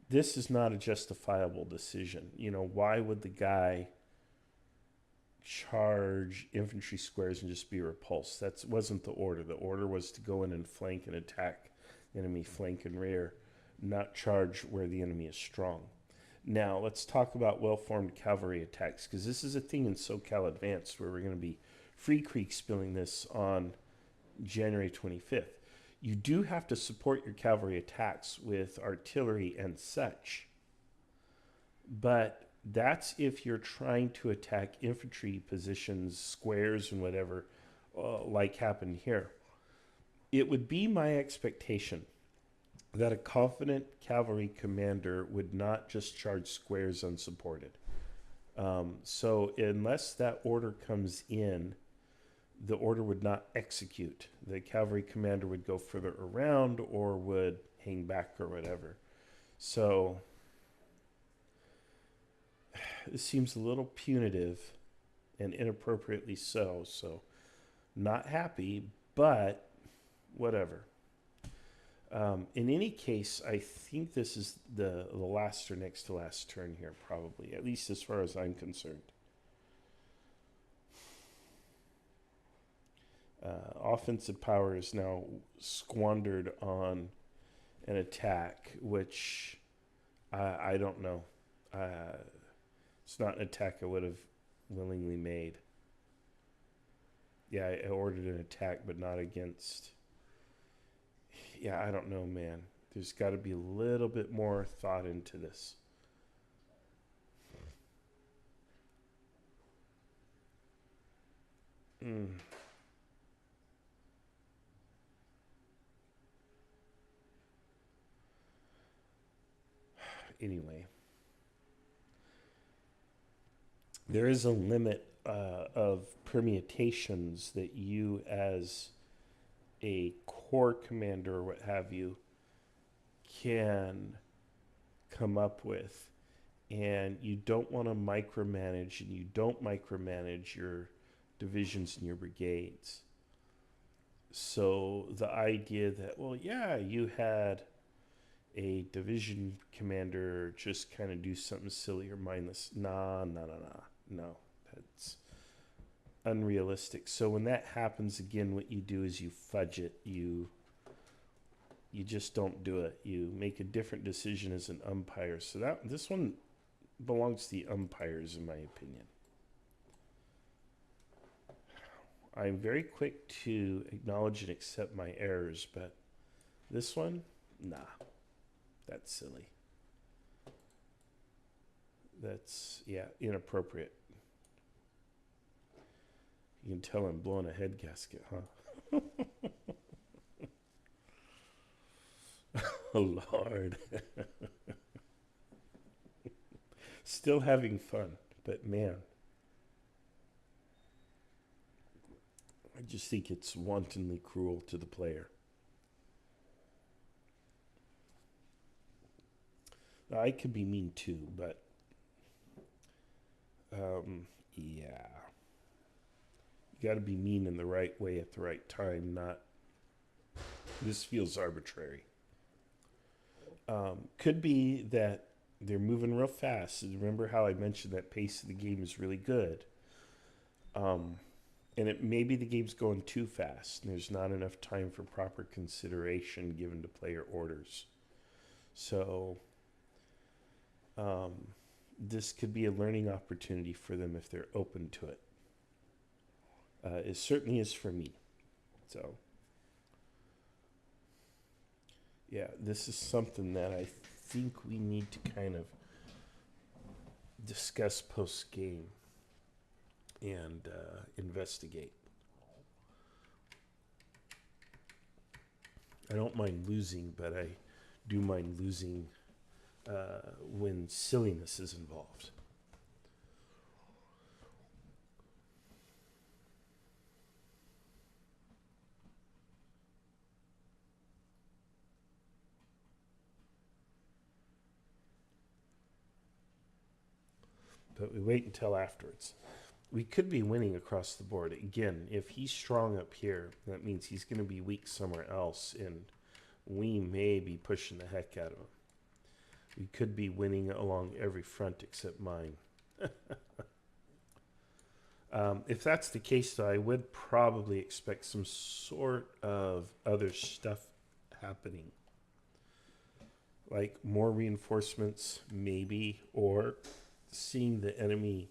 this is not a justifiable decision. You know, why would the guy charge infantry squares and just be repulsed? That wasn't the order. The order was to go in and flank and attack enemy flank and rear, not charge where the enemy is strong. Now, let's talk about well-formed cavalry attacks, because this is a thing in SoCal Advanced where we're going to be free Kriegspieling this on January 25th. You do have to support your cavalry attacks with artillery and such, but that's if you're trying to attack infantry positions, squares, and whatever, like happened here. It would be my expectation that a confident cavalry commander would not just charge squares unsupported. So unless that order comes in, the order would not execute. The cavalry commander would go further around or would hang back or whatever. So this seems a little punitive and inappropriately so. So not happy, but whatever. In any case, I think this is the last or next to last turn here, probably, at least as far as I'm concerned. Offensive power is now squandered on an attack, which I don't know. It's not an attack I would have willingly made. Yeah, I ordered an attack, but not against. Yeah, I don't know, man. There's got to be a little bit more thought into this. Anyway, there is a limit of permutations that you as a corps commander or what have you can come up with, and you don't want to micromanage, and you don't micromanage your divisions and your brigades. So the idea that, well, yeah, you had a division commander just kind of do something silly or mindless. No, that's unrealistic. So when that happens again, what you do is you fudge it. You just don't do it. You make a different decision as an umpire. So this one belongs to the umpires, in my opinion. I'm very quick to acknowledge and accept my errors, but this one, nah. That's silly. That's, yeah, inappropriate. You can tell I'm blowing a head gasket, huh? Oh, Lord. Still having fun, but man. I just think it's wantonly cruel to the player. I could be mean too, but yeah. You got to be mean in the right way at the right time, not. This feels arbitrary. Could be that they're moving real fast. Remember how I mentioned that pace of the game is really good. And it maybe the game's going too fast and there's not enough time for proper consideration given to player orders. So this could be a learning opportunity for them if they're open to it. It certainly is for me. So yeah, this is something that I think we need to kind of discuss post game and investigate. I don't mind losing, but I do mind losing when silliness is involved. But we wait until afterwards. We could be winning across the board. Again, if he's strong up here, that means he's going to be weak somewhere else, and we may be pushing the heck out of him. We could be winning along every front except mine. If that's the case, though, I would probably expect some sort of other stuff happening. Like more reinforcements, maybe, or seeing the enemy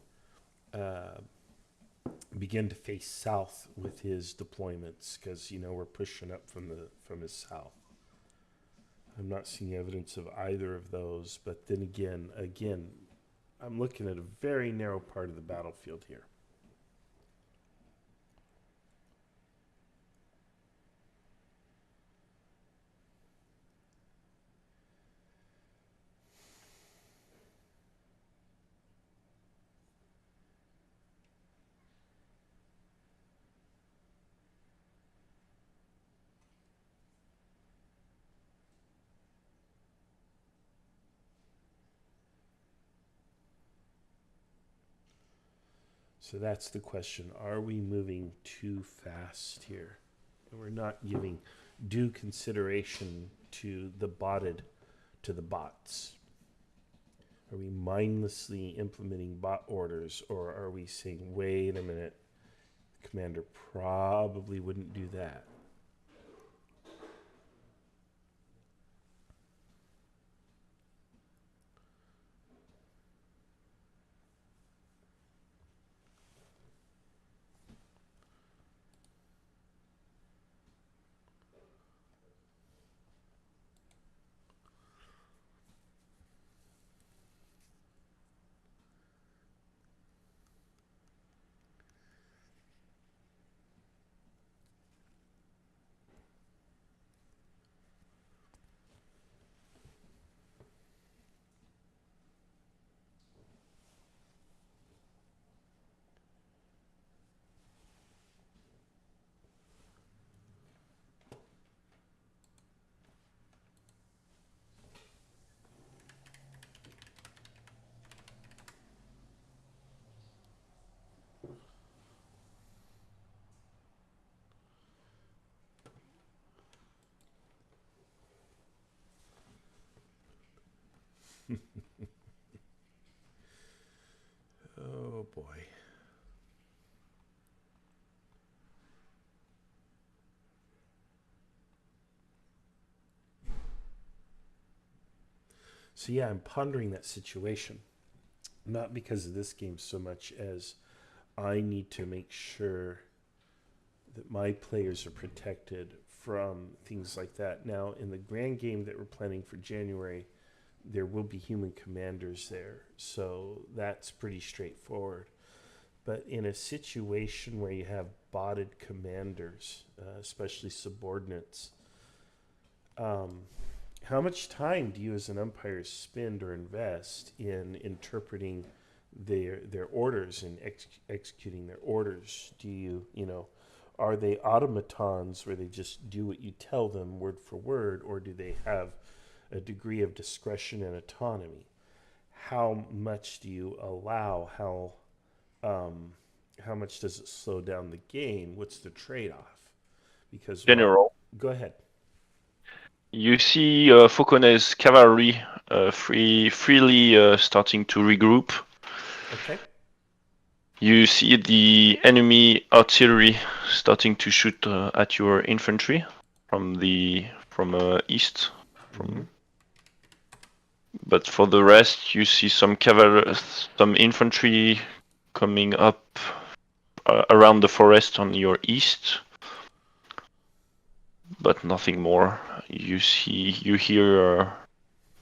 begin to face south with his deployments, because we're pushing up from his south. I'm not seeing evidence of either of those, but then again, I'm looking at a very narrow part of the battlefield here. So that's the question. Are we moving too fast here? And we're not giving due consideration to the bots. Are we mindlessly implementing bot orders, or are we saying, wait a minute, the commander probably wouldn't do that? Oh boy. So yeah, I'm pondering that situation. Not because of this game so much as I need to make sure that my players are protected from things like that. Now, in the grand game that we're planning for January, there will be human commanders there, so that's pretty straightforward. But in a situation where you have botted commanders, especially subordinates, how much time do you as an umpire spend or invest in interpreting their orders and executing their orders? Do you are they automatons where they just do what you tell them word for word, or do they have a degree of discretion and autonomy? How much do you allow? How much does it slow down the game? What's the trade-off? Because General, go ahead. you see Fauconet's cavalry freely starting to regroup. Okay. You see the enemy artillery starting to shoot at your infantry from east. But for the rest, you see some infantry coming up around the forest on your east, but nothing more. You hear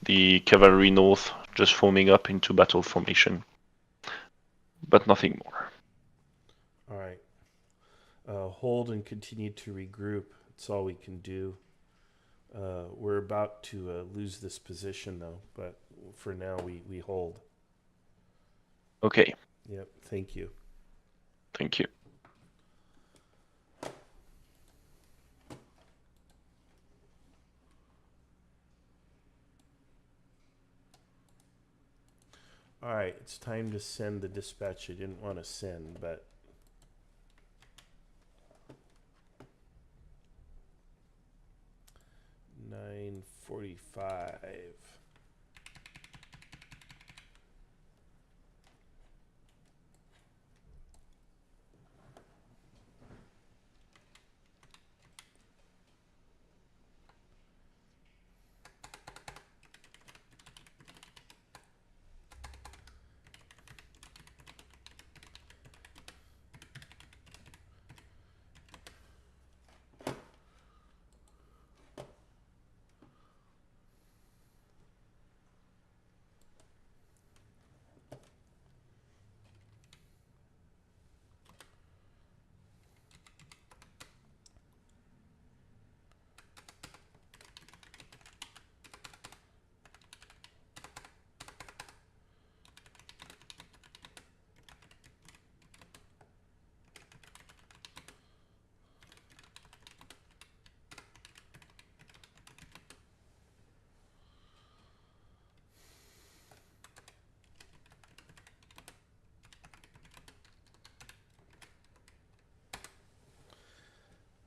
the cavalry north just forming up into battle formation, but nothing more. All right. Hold and continue to regroup. That's all we can do. We're about to lose this position, though, but for now we hold. Okay. Yep. Thank you. Thank you. All right. It's time to send the dispatch I didn't want to send, but 9:45.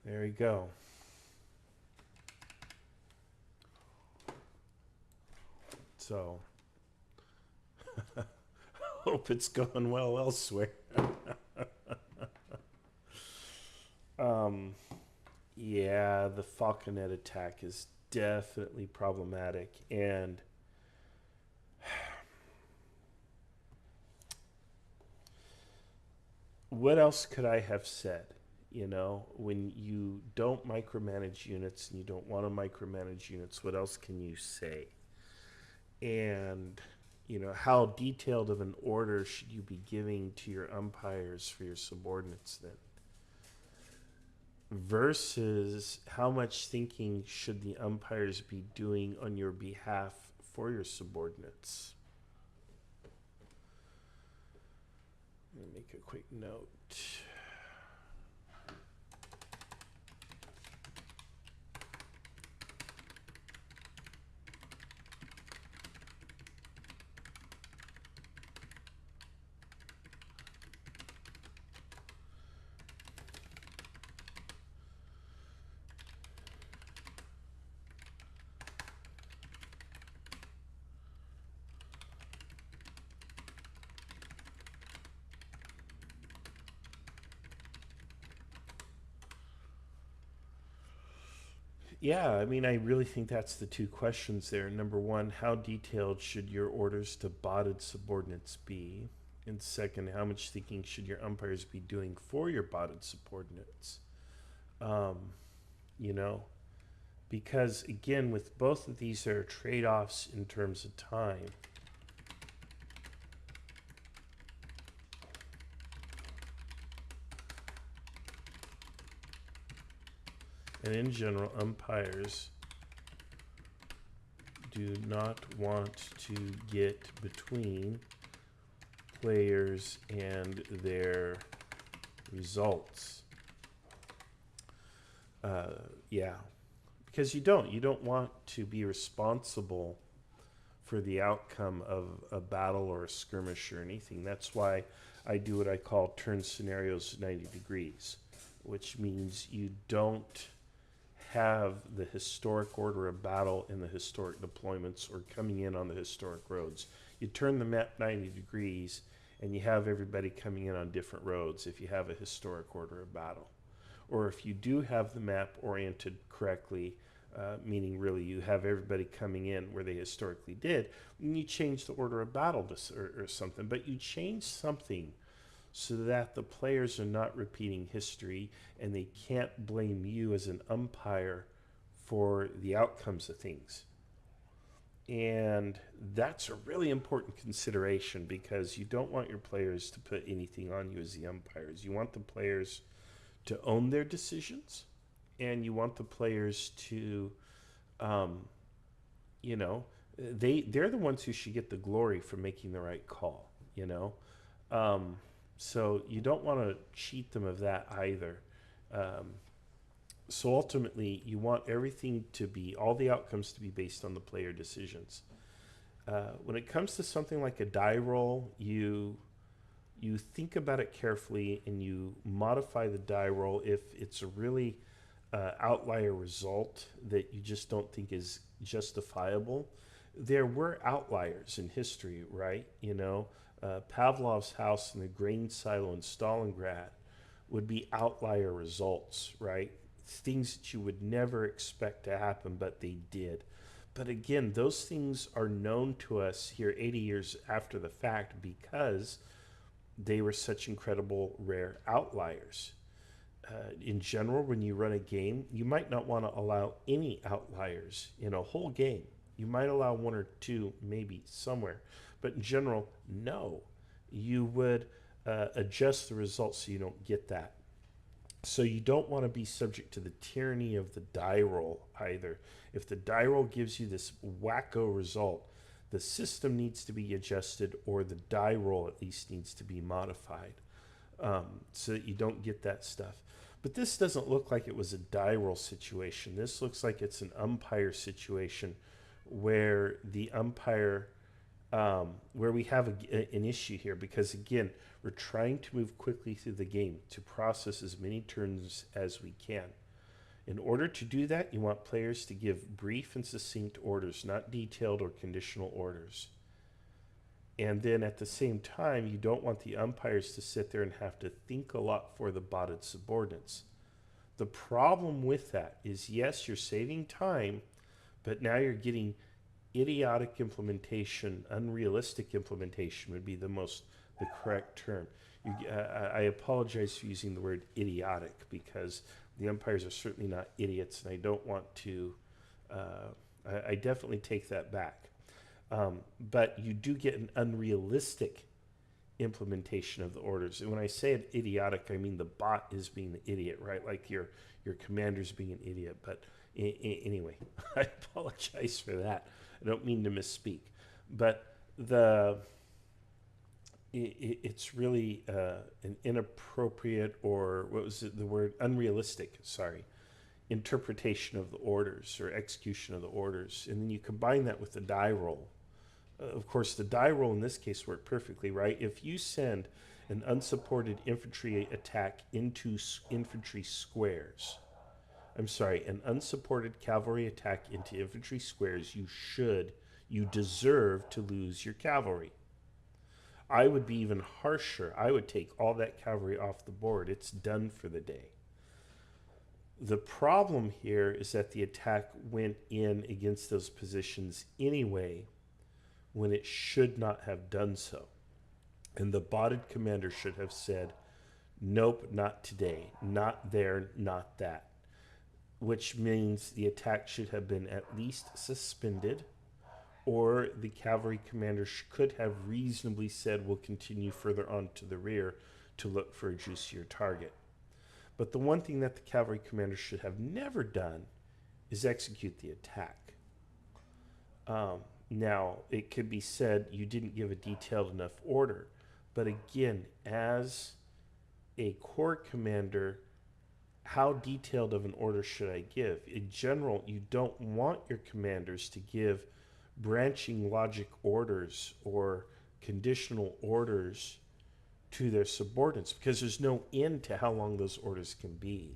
There we go. So, hope it's going well elsewhere. Yeah, the falconet attack is definitely problematic, and what else could I have said? You know, when you don't micromanage units and you don't want to micromanage units, what else can you say? And, you know, how detailed of an order should you be giving to your umpires for your subordinates then? Versus how much thinking should the umpires be doing on your behalf for your subordinates? Let me make a quick note. Yeah, I mean, I really think that's the two questions there. Number one, how detailed should your orders to botted subordinates be? And second, how much thinking should your umpires be doing for your botted subordinates? You know, because again, with both of these, there are trade-offs in terms of time. And in general, umpires do not want to get between players and their results. Yeah, because you don't want to be responsible for the outcome of a battle or a skirmish or anything. That's why I do what I call turn scenarios 90 degrees, which means you don't have the historic order of battle in the historic deployments or coming in on the historic roads. You turn the map 90 degrees and you have everybody coming in on different roads if you have a historic order of battle. Or if you do have the map oriented correctly, meaning really you have everybody coming in where they historically did, and you change the order of battle or something, but you change something so that the players are not repeating history and they can't blame you as an umpire for the outcomes of things. And that's a really important consideration, because you don't want your players to put anything on you as the umpires. You want the players to own their decisions, and you want the players to, they're the ones who should get the glory for making the right call, so you don't want to cheat them of that either. So ultimately, you want everything to be, all the outcomes to be based on the player decisions. When it comes to something like a die roll, you think about it carefully and you modify the die roll if it's a really outlier result that you just don't think is justifiable. There were outliers in history, right? Pavlov's house and the grain silo in Stalingrad would be outlier results, right? Things that you would never expect to happen, but they did. But again, those things are known to us here 80 years after the fact because they were such incredible, rare outliers. In general, when you run a game, you might not want to allow any outliers in a whole game. You might allow one or two, maybe somewhere. But in general, no. You would adjust the results so you don't get that. So you don't want to be subject to the tyranny of the die roll either. If the die roll gives you this wacko result, the system needs to be adjusted, or the die roll at least needs to be modified, so that you don't get that stuff. But this doesn't look like it was a die roll situation. This looks like it's an umpire situation where the umpire, where we have an issue here, because again, we're trying to move quickly through the game to process as many turns as we can. In order to do that, you want players to give brief and succinct orders, not detailed or conditional orders. And then at the same time, you don't want the umpires to sit there and have to think a lot for the botted subordinates. The problem with that is, yes, you're saving time, but now you're getting idiotic implementation. Unrealistic implementation would be the correct term. I apologize for using the word idiotic, because the umpires are certainly not idiots, and I don't want to, I definitely take that back. But you do get an unrealistic implementation of the orders. And when I say it idiotic, I mean the bot is being the idiot, right? Like your commander's being an idiot. But anyway, I apologize for that. I don't mean to misspeak. But it's really an inappropriate, or what was it, the word? Unrealistic, interpretation of the orders or execution of the orders. And then you combine that with the die roll. Of course, the die roll in this case worked perfectly, right? If you send an unsupported infantry attack into infantry squares, an unsupported cavalry attack into infantry squares, you deserve to lose your cavalry. I would be even harsher. I would take all that cavalry off the board. It's done for the day. The problem here is that the attack went in against those positions anyway, when it should not have done so. And the botted commander should have said, nope, not today, not there, not that. Which means the attack should have been at least suspended, or the cavalry commander could have reasonably said, we'll continue further on to the rear to look for a juicier target. But the one thing that the cavalry commander should have never done is execute the attack. Now, it could be said you didn't give a detailed enough order. But again, as a corps commander, how detailed of an order should I give? In general, you don't want your commanders to give branching logic orders or conditional orders to their subordinates, because there's no end to how long those orders can be.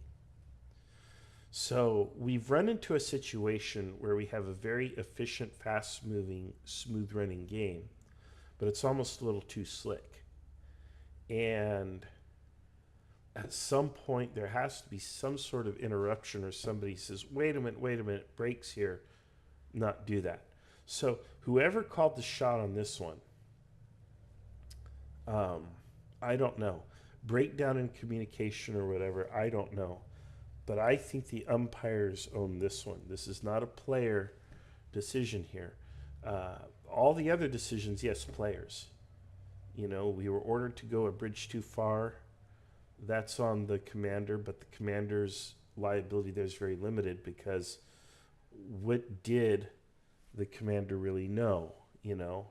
So we've run into a situation where we have a very efficient, fast-moving, smooth-running game, but it's almost a little too slick. And at some point, there has to be some sort of interruption, or somebody says, wait a minute, brakes here. Not do that. So whoever called the shot on this one, I don't know. Breakdown in communication or whatever, I don't know. But I think the umpires own this one. This is not a player decision here. All the other decisions, yes, players. You know, we were ordered to go a bridge too far. That's on the commander, but the commander's liability there is very limited, because what did the commander really know? You know,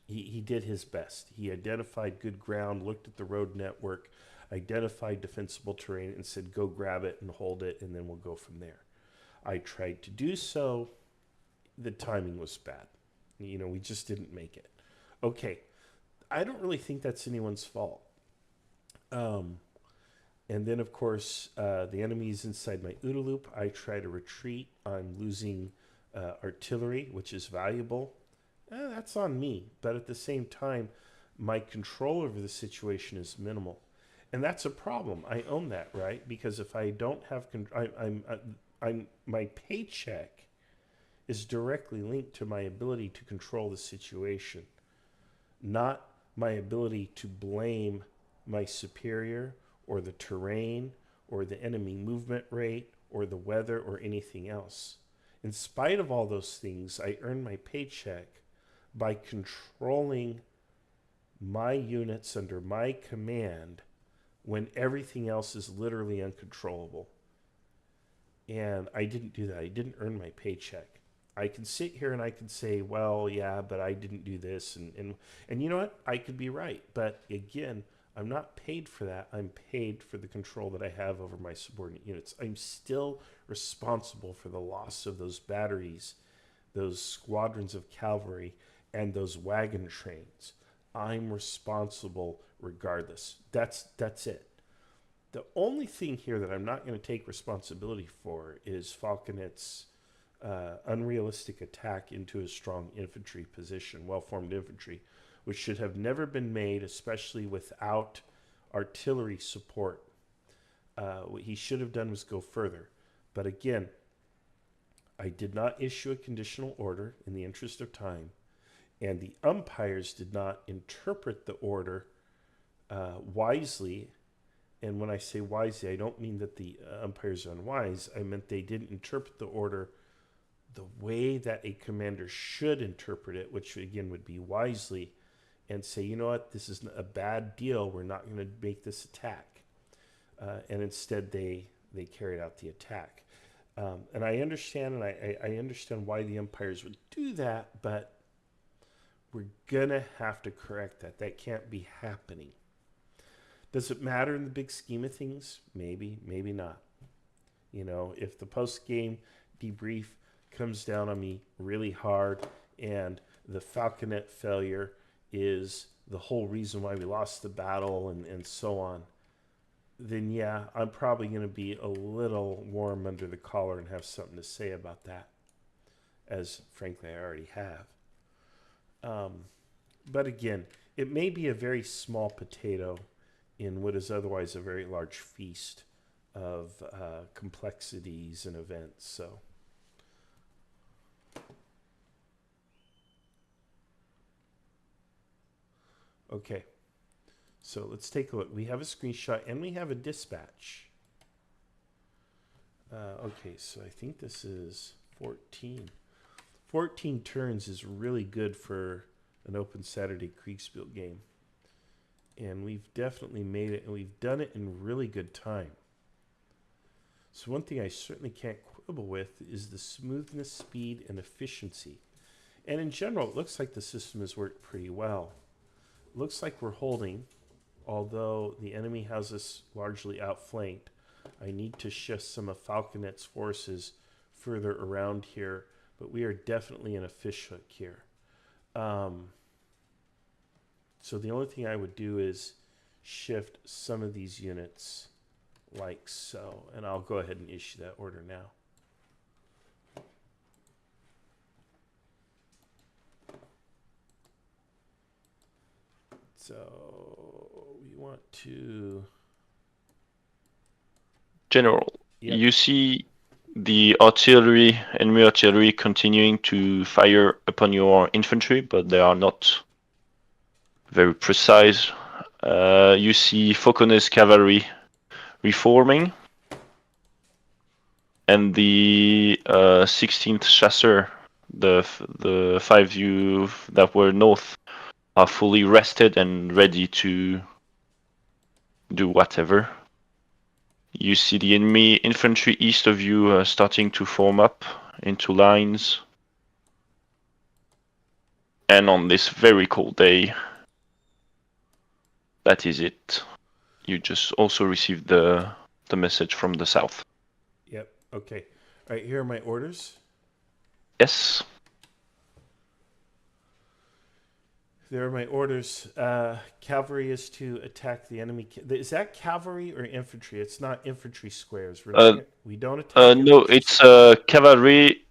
he did his best. He identified good ground, looked at the road network, identified defensible terrain, and said, go grab it and hold it, and then we'll go from there. I tried to do so. The timing was bad. You know, we just didn't make it. Okay, I don't really think that's anyone's fault. And then, of course, the enemy's inside my OODA loop. I try to retreat. I'm losing artillery, which is valuable. That's on me. But at the same time, my control over the situation is minimal. And that's a problem. I own that, right? Because if I don't have my paycheck is directly linked to my ability to control the situation, not my ability to blame my superior or the terrain or the enemy movement rate or the weather or anything else. In spite of all those things, I earn my paycheck by controlling my units under my command when everything else is literally uncontrollable. And I didn't do that. I didn't earn my paycheck. I can sit here and I can say, well, yeah, but I didn't do this. And you know what? I could be right. But again, I'm not paid for that. I'm paid for the control that I have over my subordinate units. I'm still responsible for the loss of those batteries, those squadrons of cavalry, and those wagon trains. I'm responsible regardless. That's it. The only thing here that I'm not going to take responsibility for is Falconet's unrealistic attack into a strong infantry position, well-formed infantry, which should have never been made, especially without artillery support. What he should have done was go further. But again, I did not issue a conditional order in the interest of time, and the umpires did not interpret the order wisely. And when I say wisely, I don't mean that the umpires are unwise. I meant they didn't interpret the order the way that a commander should interpret it, which again would be wisely, and say, you know what, this is a bad deal. We're not going to make this attack. And instead, they carried out the attack. And I understand, and I understand why the umpires would do that, but we're going to have to correct that. That can't be happening. Does it matter in the big scheme of things? Maybe, maybe not. You know, if the post-game debrief comes down on me really hard and the Falconet failure is the whole reason why we lost the battle and so on, then yeah, I'm probably going to be a little warm under the collar and have something to say about that, as frankly I already have. But again, it may be a very small potato in what is otherwise a very large feast of complexities and events. So, okay. So let's take a look. We have a screenshot and we have a dispatch. Okay, so I think this is 14. 14 turns is really good for an open Saturday Kriegspiel game. And we've definitely made it, and we've done it in really good time. So one thing I certainly can't quibble with is the smoothness, speed, and efficiency. And in general, it looks like the system has worked pretty well. It looks like we're holding, although the enemy has us largely outflanked. I need to shift some of Falconet's forces further around here, but we are definitely in a fishhook here. So the only thing I would do is shift some of these units like so, and I'll go ahead and issue that order now. Let's So we want to. General, Yep. you see the enemy artillery continuing to fire upon your infantry, but they are not very precise. You see Fauconet's cavalry reforming, and the 16th Chasseur, the 5U that were north, are fully rested and ready to do whatever. You see the enemy infantry east of you starting to form up into lines. And on this very cold day, that is it. You just also received the message from the south. Yep. Okay. All right. Here are my orders. Yes. There are my orders. Cavalry is to attack the enemy. Is that cavalry or infantry? It's not infantry squares. We don't attack. No, it's cavalry.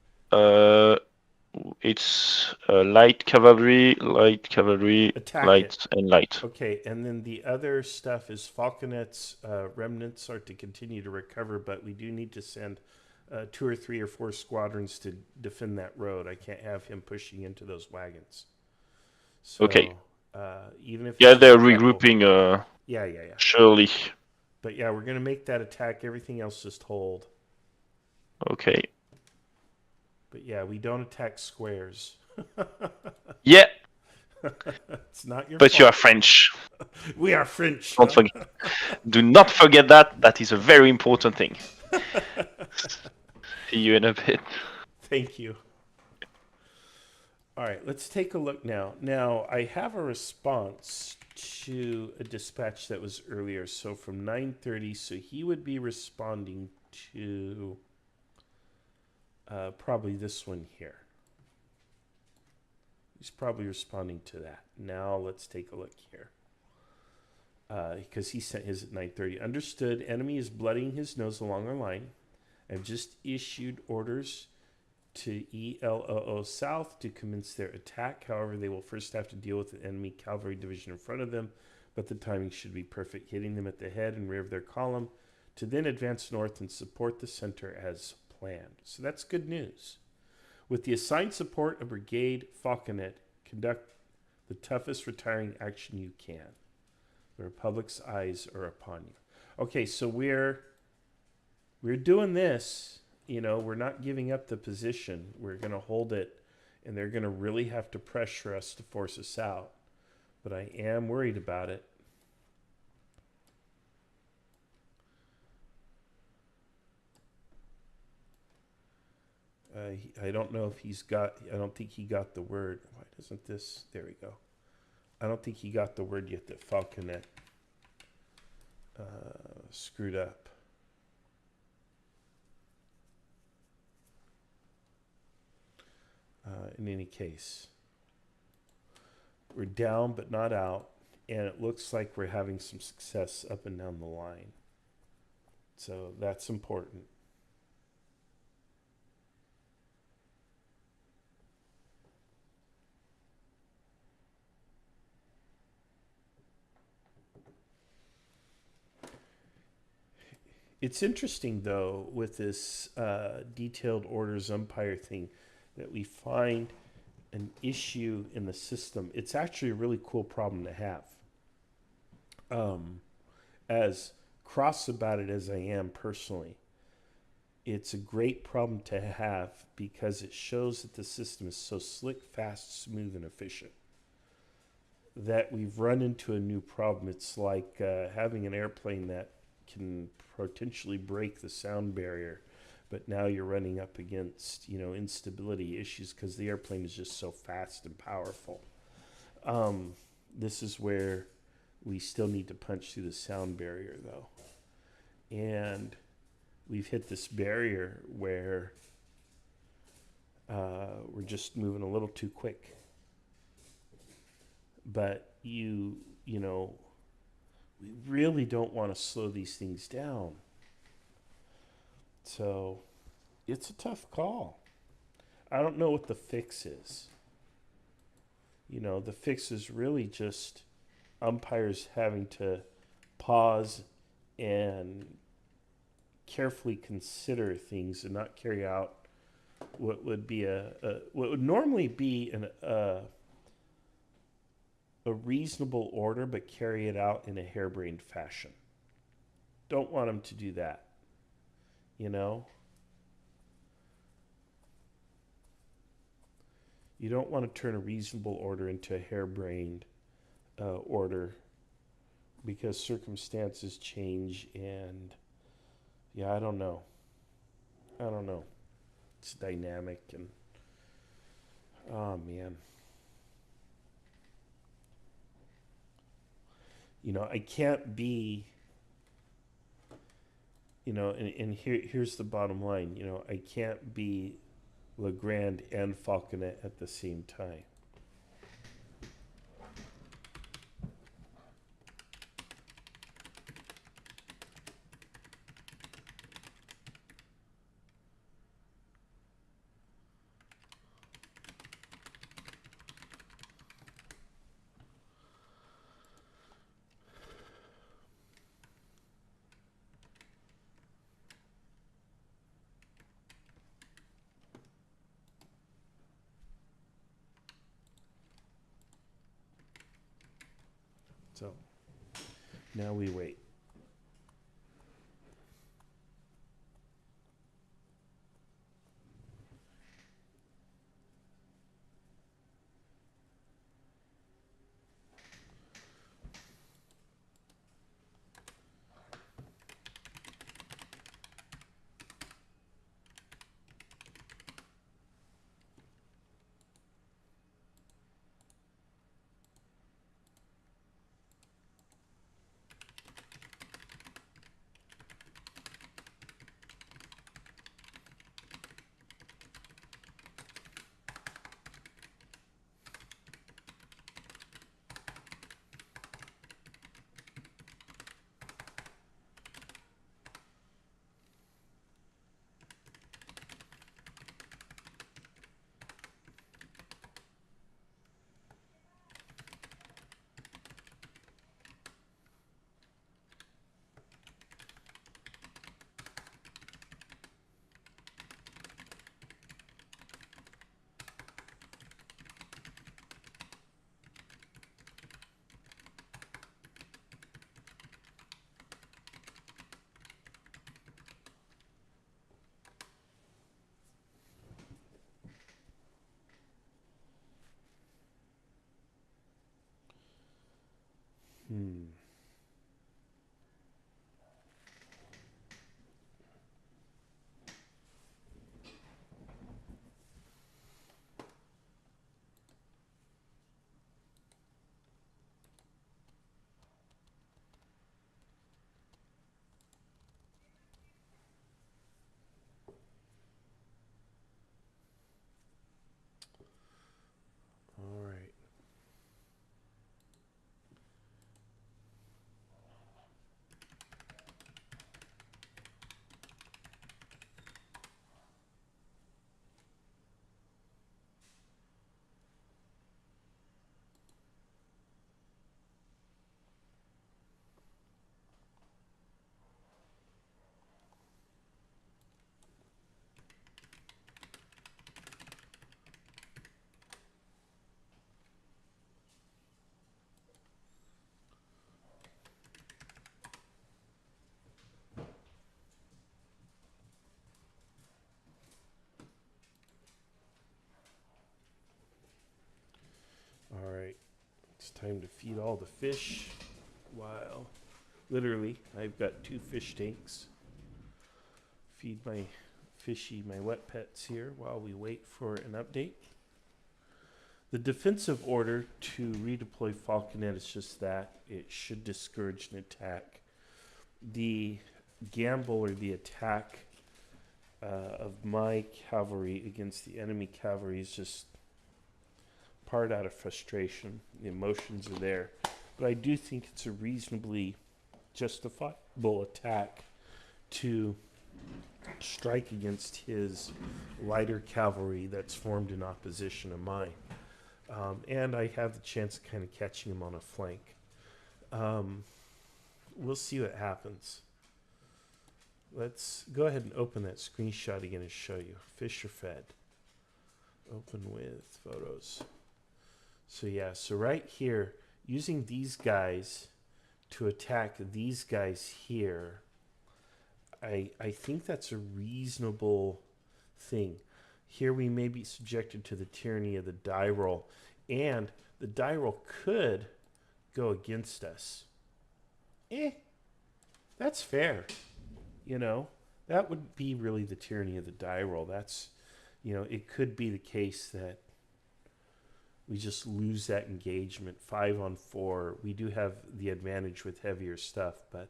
It's light cavalry, Attack light, it. and light. Okay, and then the other stuff is Falconet's remnants are to continue to recover, but we do need to send 2 or 3 or 4 squadrons to defend that road. I can't have him pushing into those wagons. So, Okay. even if Yeah, it's they're just a couple- regrouping. Yeah. Surely. But yeah, we're gonna make that attack. Everything else just hold. Okay. But yeah, we don't attack squares. Yeah, It's not your but fault. you are French. We are French. Don't forget. Do not forget that. That is a very important thing. See you in a bit. Thank you. All right, let's take a look now. Now, I have a response to a dispatch that was earlier. So from 9:30, so he would be responding to probably this one here. He's probably responding to that. Now let's take a look here. Because he sent his at 9:30. Understood. Enemy is bloodying his nose along our line. I've just issued orders to ELOO South to commence their attack. However, they will first have to deal with the enemy cavalry division in front of them, but the timing should be perfect, hitting them at the head and rear of their column to then advance north and support the center as planned. So that's good news. With the assigned support of Brigade Fauconet, conduct the toughest retiring action you can. The Republic's eyes are upon you. Okay, so we're doing this. You know, we're not giving up the position. We're going to hold it, and they're going to really have to pressure us to force us out. But I am worried about it. I don't know if he's got, I don't think he got the word. Why doesn't this, there we go. I don't think he got the word yet that Falconet screwed up. In any case, we're down but not out, and it looks like we're having some success up and down the line. So that's important. It's interesting, though, with this detailed orders umpire thing, that we find an issue in the system. It's actually a really cool problem to have. As cross about it as I am personally, it's a great problem to have because it shows that the system is so slick, fast, smooth, and efficient that we've run into a new problem. It's like having an airplane that can potentially break the sound barrier, but now you're running up against, you know, instability issues because the airplane is just so fast and powerful. This is where we still need to punch through the sound barrier, though. And we've hit this barrier where we're just moving a little too quick. But you know, we really don't want to slow these things down. So it's a tough call. I don't know what the fix is. You know, the fix is really just umpires having to pause and carefully consider things and not carry out what would be what would normally be a reasonable order, but carry it out in a harebrained fashion. Don't want them to do that, you know? You don't want to turn a reasonable order into a harebrained order, because circumstances change, and yeah, I don't know. It's dynamic, and oh man. I can't be, and here's the bottom line, I can't be Legrand and Falconet at the same time. So now we wait. All right. All right. It's time to feed all the fish. While literally, I've got 2 fish tanks. Feed my my wet pets here while we wait for an update. The defensive order to redeploy Falconet is just that. It should discourage an attack. The gamble or the attack of my cavalry against the enemy cavalry is just part out of frustration. The emotions are there. But I do think it's a reasonably justifiable attack to strike against his lighter cavalry that's formed in opposition to mine. And I have the chance of kind of catching him on a flank. We'll see what happens. Let's go ahead and open that screenshot again and show you. Fisher fed. Open with photos. So yeah, so right here, using these guys to attack these guys here, I think that's a reasonable thing. Here we may be subjected to the tyranny of the die roll, and the die roll could go against us. That's fair. You know, that would be really the tyranny of the die roll. That's, you know, it could be the case that we just lose that engagement 5 on 4. We do have the advantage with heavier stuff, but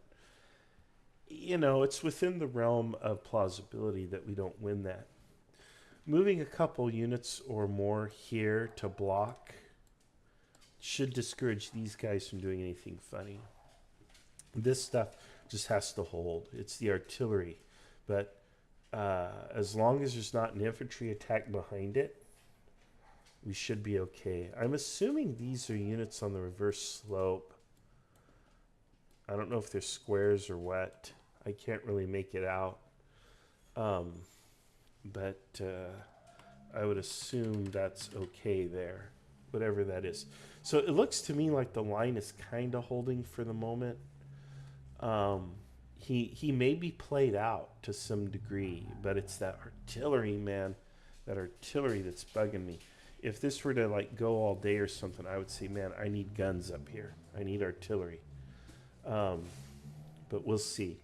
you know, it's within the realm of plausibility that we don't win that. Moving a couple units or more here to block should discourage these guys from doing anything funny. This stuff just has to hold. It's the artillery. But as long as there's not an infantry attack behind it, we should be okay. I'm assuming these are units on the reverse slope. I don't know if they're squares or what. I can't really make it out. But I would assume that's okay there, whatever that is. So it looks to me like the line is kind of holding for the moment. He may be played out to some degree, but it's that artillery, man. That artillery that's bugging me. If this were to like go all day or something, I would say, man, I need guns up here. I need artillery. But we'll see.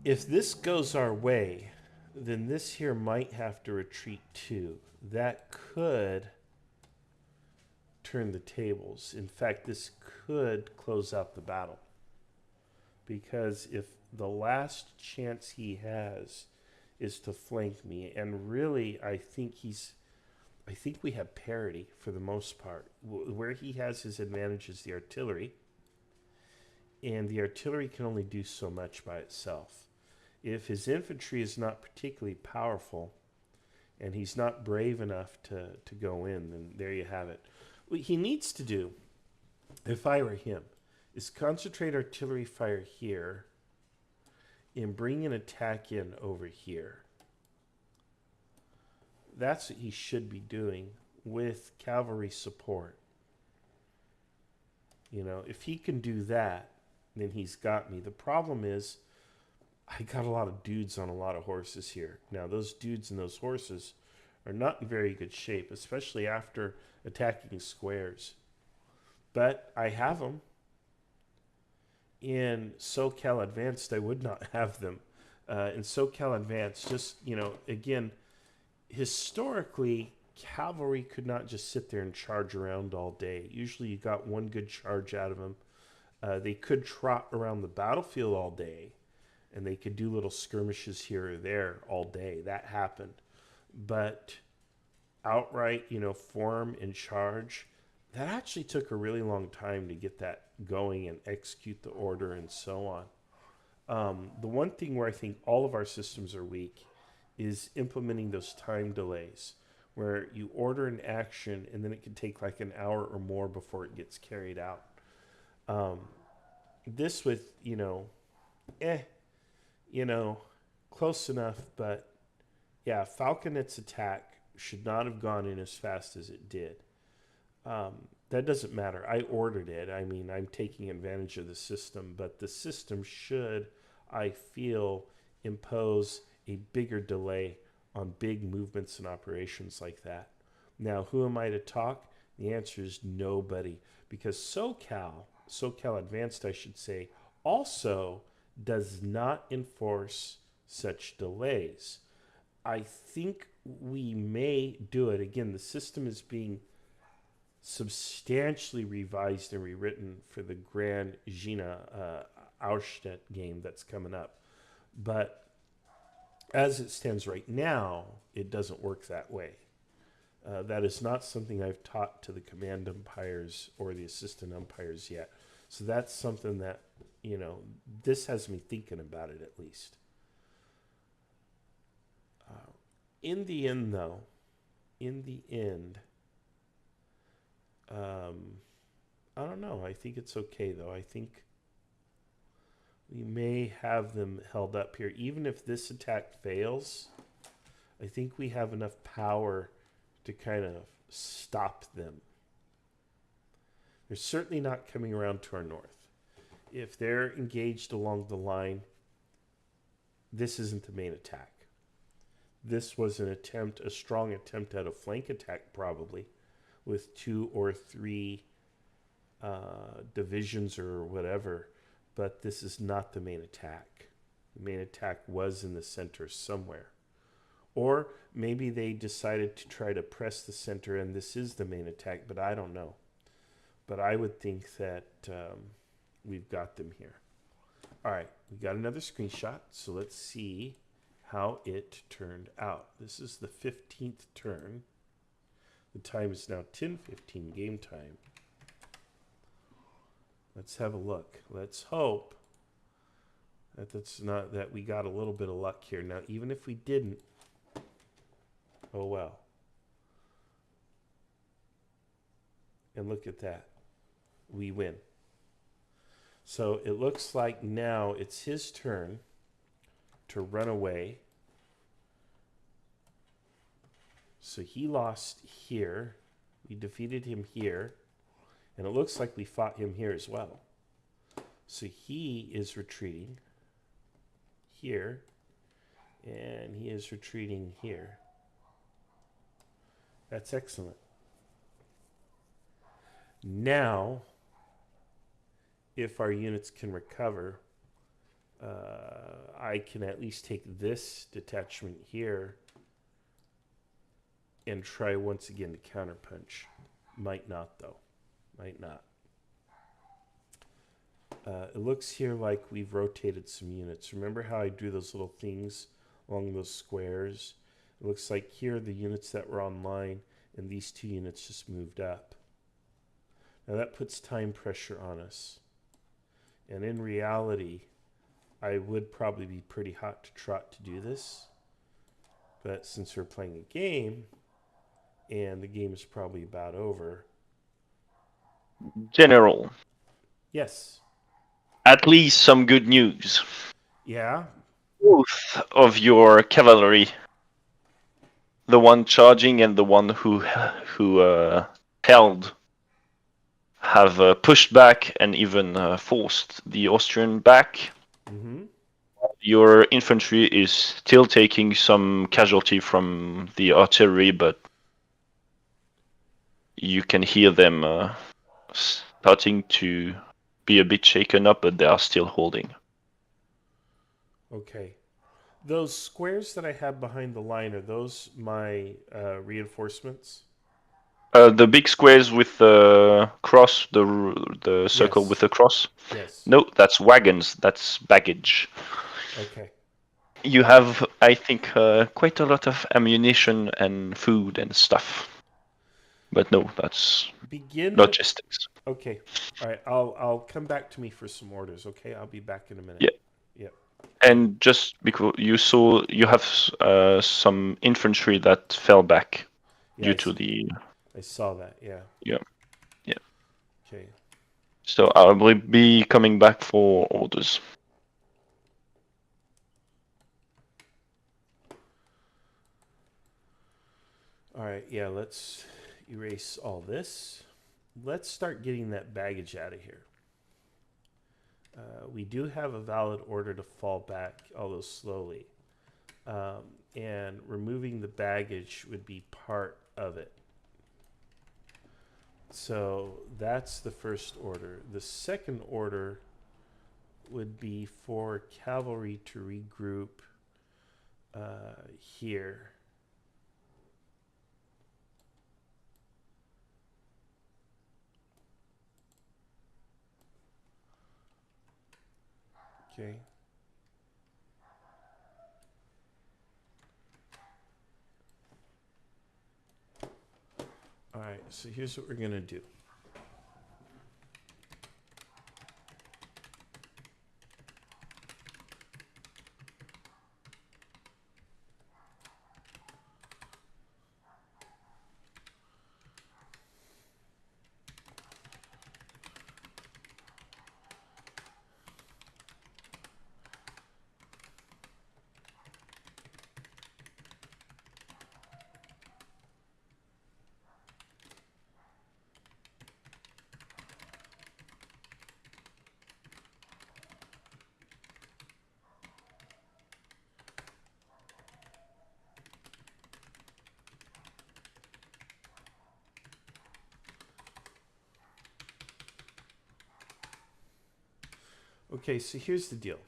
If this goes our way, then this here might have to retreat too. That could turn the tables. In fact, this could close out the battle. Because if the last chance he has is to flank me, and really I think we have parity for the most part. Where he has his advantage is the artillery. And the artillery can only do so much by itself. If his infantry is not particularly powerful, and he's not brave enough to go in, then there you have it. What he needs to do, if I were him, is concentrate artillery fire here and bring an attack in over here. That's what he should be doing with cavalry support. You know, if he can do that, then he's got me. The problem is, I got a lot of dudes on a lot of horses here. Now, those dudes and those horses are not in very good shape, especially after attacking squares. But I have them. In SoCal Advanced, I would not have them. In SoCal Advanced, just, you know, again, historically, cavalry could not just sit there and charge around all day. Usually you got one good charge out of them. They could trot around the battlefield all day, and they could do little skirmishes here or there all day. That happened. But outright, you know, form and charge, that actually took a really long time to get that going and execute the order and so on. The one thing where I think all of our systems are weak is implementing those time delays, where you order an action and then it can take like an hour or more before it gets carried out. This with, you know, close enough, but yeah, Falconet's attack should not have gone in as fast as it did. That doesn't matter. I ordered it. I mean, I'm taking advantage of the system, but the system should, I feel, impose a bigger delay on big movements and operations like that. Now, who am I to talk? The answer is nobody, because SoCal Advanced, I should say, also does not enforce such delays. I think we may do it. Again, the system is being substantially revised and rewritten for the Grand Gina Auerstedt game that's coming up. But as it stands right now, it doesn't work that way. That is not something I've taught to the command umpires or the assistant umpires yet. So that's something that, you know, this has me thinking about it at least. In the end, though, I don't know. I think it's okay, though. I think we may have them held up here. Even if this attack fails, I think we have enough power to kind of stop them. They're certainly not coming around to our north. If they're engaged along the line, this isn't the main attack. This was an attempt, a strong attempt at a flank attack, probably, with 2 or 3 divisions or whatever, but this is not the main attack. The main attack was in the center somewhere. Or maybe they decided to try to press the center and this is the main attack, but I don't know. But I would think that we've got them here. All right, we got another screenshot, so let's see how it turned out. This is the 15th turn. The time is now 10:15 game time. Let's have a look. Let's hope that we got a little bit of luck here. Now, even if we didn't, oh well. And look at that. We win. So it looks like now it's his turn to run away. So he lost here. We defeated him here. And it looks like we fought him here as well. So he is retreating here. And he is retreating here. That's excellent. Now, if our units can recover, I can at least take this detachment here and try once again to counterpunch. Might not, though. Might not. It looks here like we've rotated some units. Remember how I drew those little things along those squares? It looks like here the units that were online and these 2 units just moved up. Now that puts time pressure on us. And in reality, I would probably be pretty hot to trot to do this. But since we're playing a game, and the game is probably about over. General, Yes. at least some good news. Yeah. Both of your cavalry, the one charging and the one who held, have pushed back and even forced the Austrian back. Mm-hmm. Your infantry is still taking some casualty from the artillery, but you can hear them starting to be a bit shaken up, but they are still holding. Okay. Those squares that I have behind the line, are those my reinforcements? The big squares with the cross, the circle Yes. with the cross. Yes. No, that's wagons. That's baggage. Okay. You have, I think, quite a lot of ammunition and food and stuff. But no, that's logistics. Okay. All right. I'll come back to me for some orders. Okay. I'll be back in a minute. Yeah. Yep. And just because you have some infantry that fell back due to the. I saw that. Yeah. Yeah. Yeah. Okay. So I will be coming back for orders. All right. Yeah. Let's erase all this. Let's start getting that baggage out of here. We do have a valid order to fall back, although slowly. And removing the baggage would be part of it. So that's the first order. The second order would be for cavalry to regroup here. Okay. All right, so here's what we're going to do. Okay, so here's the deal.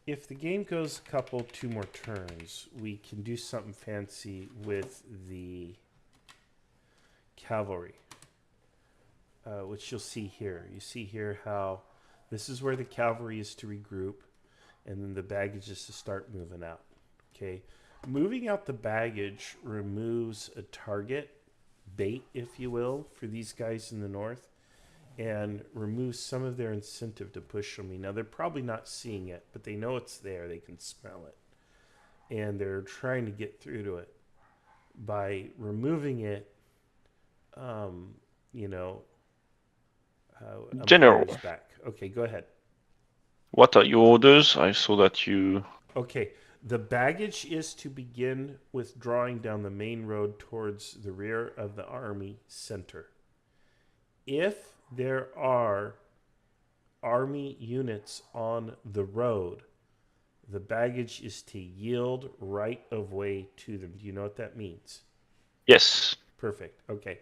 If the game goes two more turns, we can do something fancy with the cavalry, which you'll see here. You see here how this is where the cavalry is to regroup, and then the baggage is to start moving out. Okay, moving out the baggage removes a target, bait, if you will, for these guys in the north, and removes some of their incentive to push on me. Now, they're probably not seeing it, but they know it's there. They can smell it. And they're trying to get through to it. By removing it, you know... General. Back. Okay, go ahead. What are your orders? I saw that you... Okay, the baggage is to begin withdrawing down the main road towards the rear of the army center. If there are army units on the road, the baggage is to yield right of way to them. Do you know what that means? Yes. Perfect. Okay.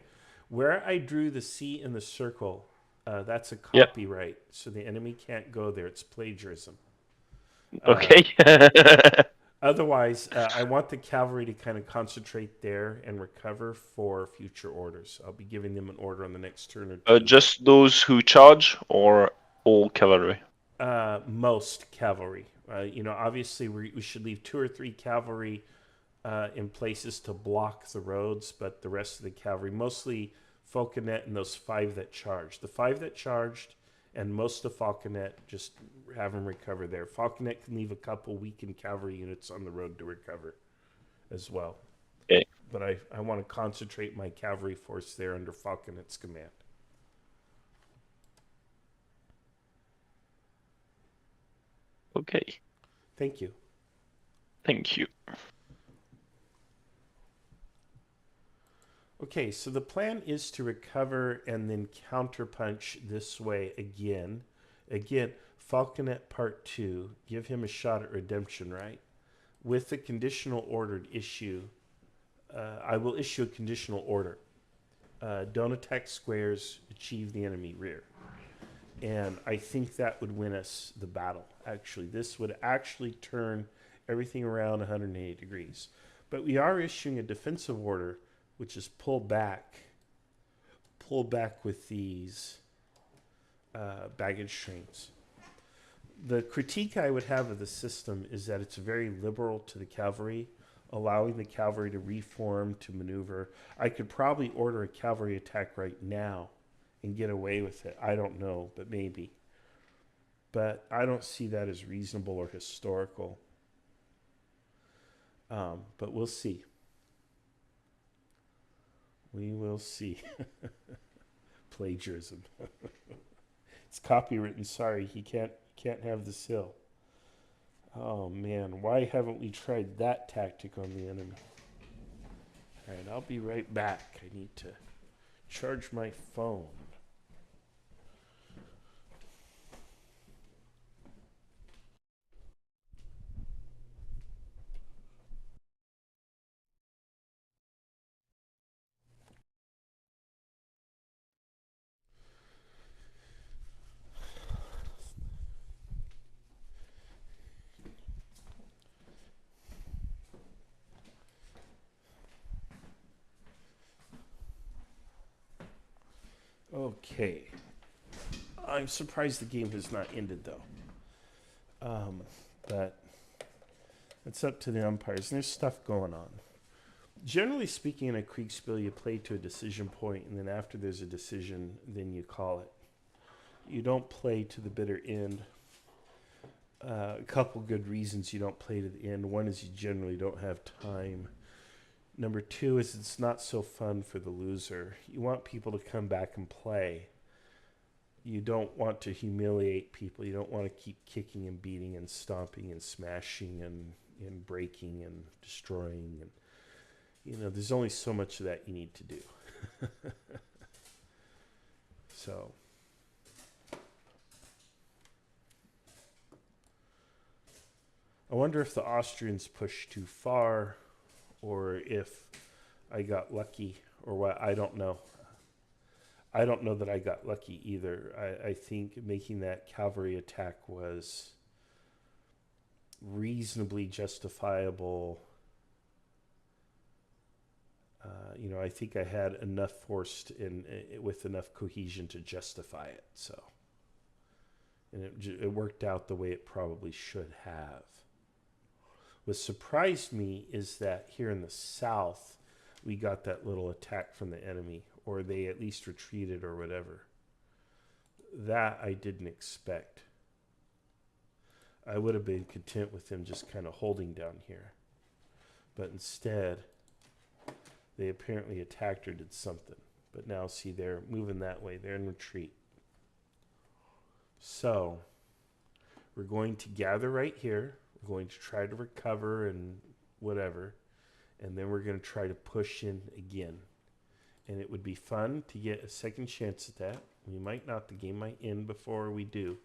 Where I drew the C in the circle, that's a copyright, so the enemy can't go there. It's plagiarism. Okay. Otherwise, I want the cavalry to kind of concentrate there and recover for future orders. I'll be giving them an order on the next turn or two. Just those who charge, or all cavalry? Most cavalry. You know, obviously we should leave 2 or 3 cavalry in places to block the roads, but the rest of the cavalry, mostly Falconet and those 5 that charged. The 5 that charged and most of Falconet, just have them recover there. Falconet can leave a couple weakened cavalry units on the road to recover as well. Okay. But I want to concentrate my cavalry force there under Falconet's command. Okay. Thank you. Thank you. Okay, so the plan is to recover and then counterpunch this way again. Again, Falconet Part 2, give him a shot at redemption, right? With the conditional ordered issue, I will issue a conditional order. Don't attack squares, achieve the enemy rear. And I think that would win us the battle, actually. This would actually turn everything around 180 degrees. But we are issuing a defensive order, which is pull back with these baggage trains. The critique I would have of the system is that it's very liberal to the cavalry, allowing the cavalry to reform, to maneuver. I could probably order a cavalry attack right now and get away with it. I don't know, but maybe. But I don't see that as reasonable or historical. But we'll see. We will see. Plagiarism. It's copywritten. Sorry, he can't have the sill. Oh man, why haven't we tried that tactic on the enemy? All right, I'll be right back. I need to charge my phone. Okay. I'm surprised the game has not ended, though. But it's up to the umpires. And there's stuff going on. Generally speaking, in a Kriegspiel, you play to a decision point, and then after there's a decision, then you call it. You don't play to the bitter end. A couple good reasons you don't play to the end. One is you generally don't have time. Number 2 is it's not so fun for the loser. You want people to come back and play. You don't want to humiliate people. You don't want to keep kicking and beating and stomping and smashing and breaking and destroying. And you know, there's only so much of that you need to do. So I wonder if the Austrians pushed too far, or if I got lucky, or what. I don't know. I don't know that I got lucky either. I think making that cavalry attack was reasonably justifiable. I think I had enough force with enough cohesion to justify it. So, and it worked out the way it probably should have. What surprised me is that here in the south, we got that little attack from the enemy, or they at least retreated or whatever. That I didn't expect. I would have been content with them just kind of holding down here. But instead, they apparently attacked or did something. But now see, they're moving that way. They're in retreat. So, we're going to gather right here. We're going to try to recover and whatever. And then we're going to try to push in again. And it would be fun to get a second chance at that. We might not. The game might end before we do.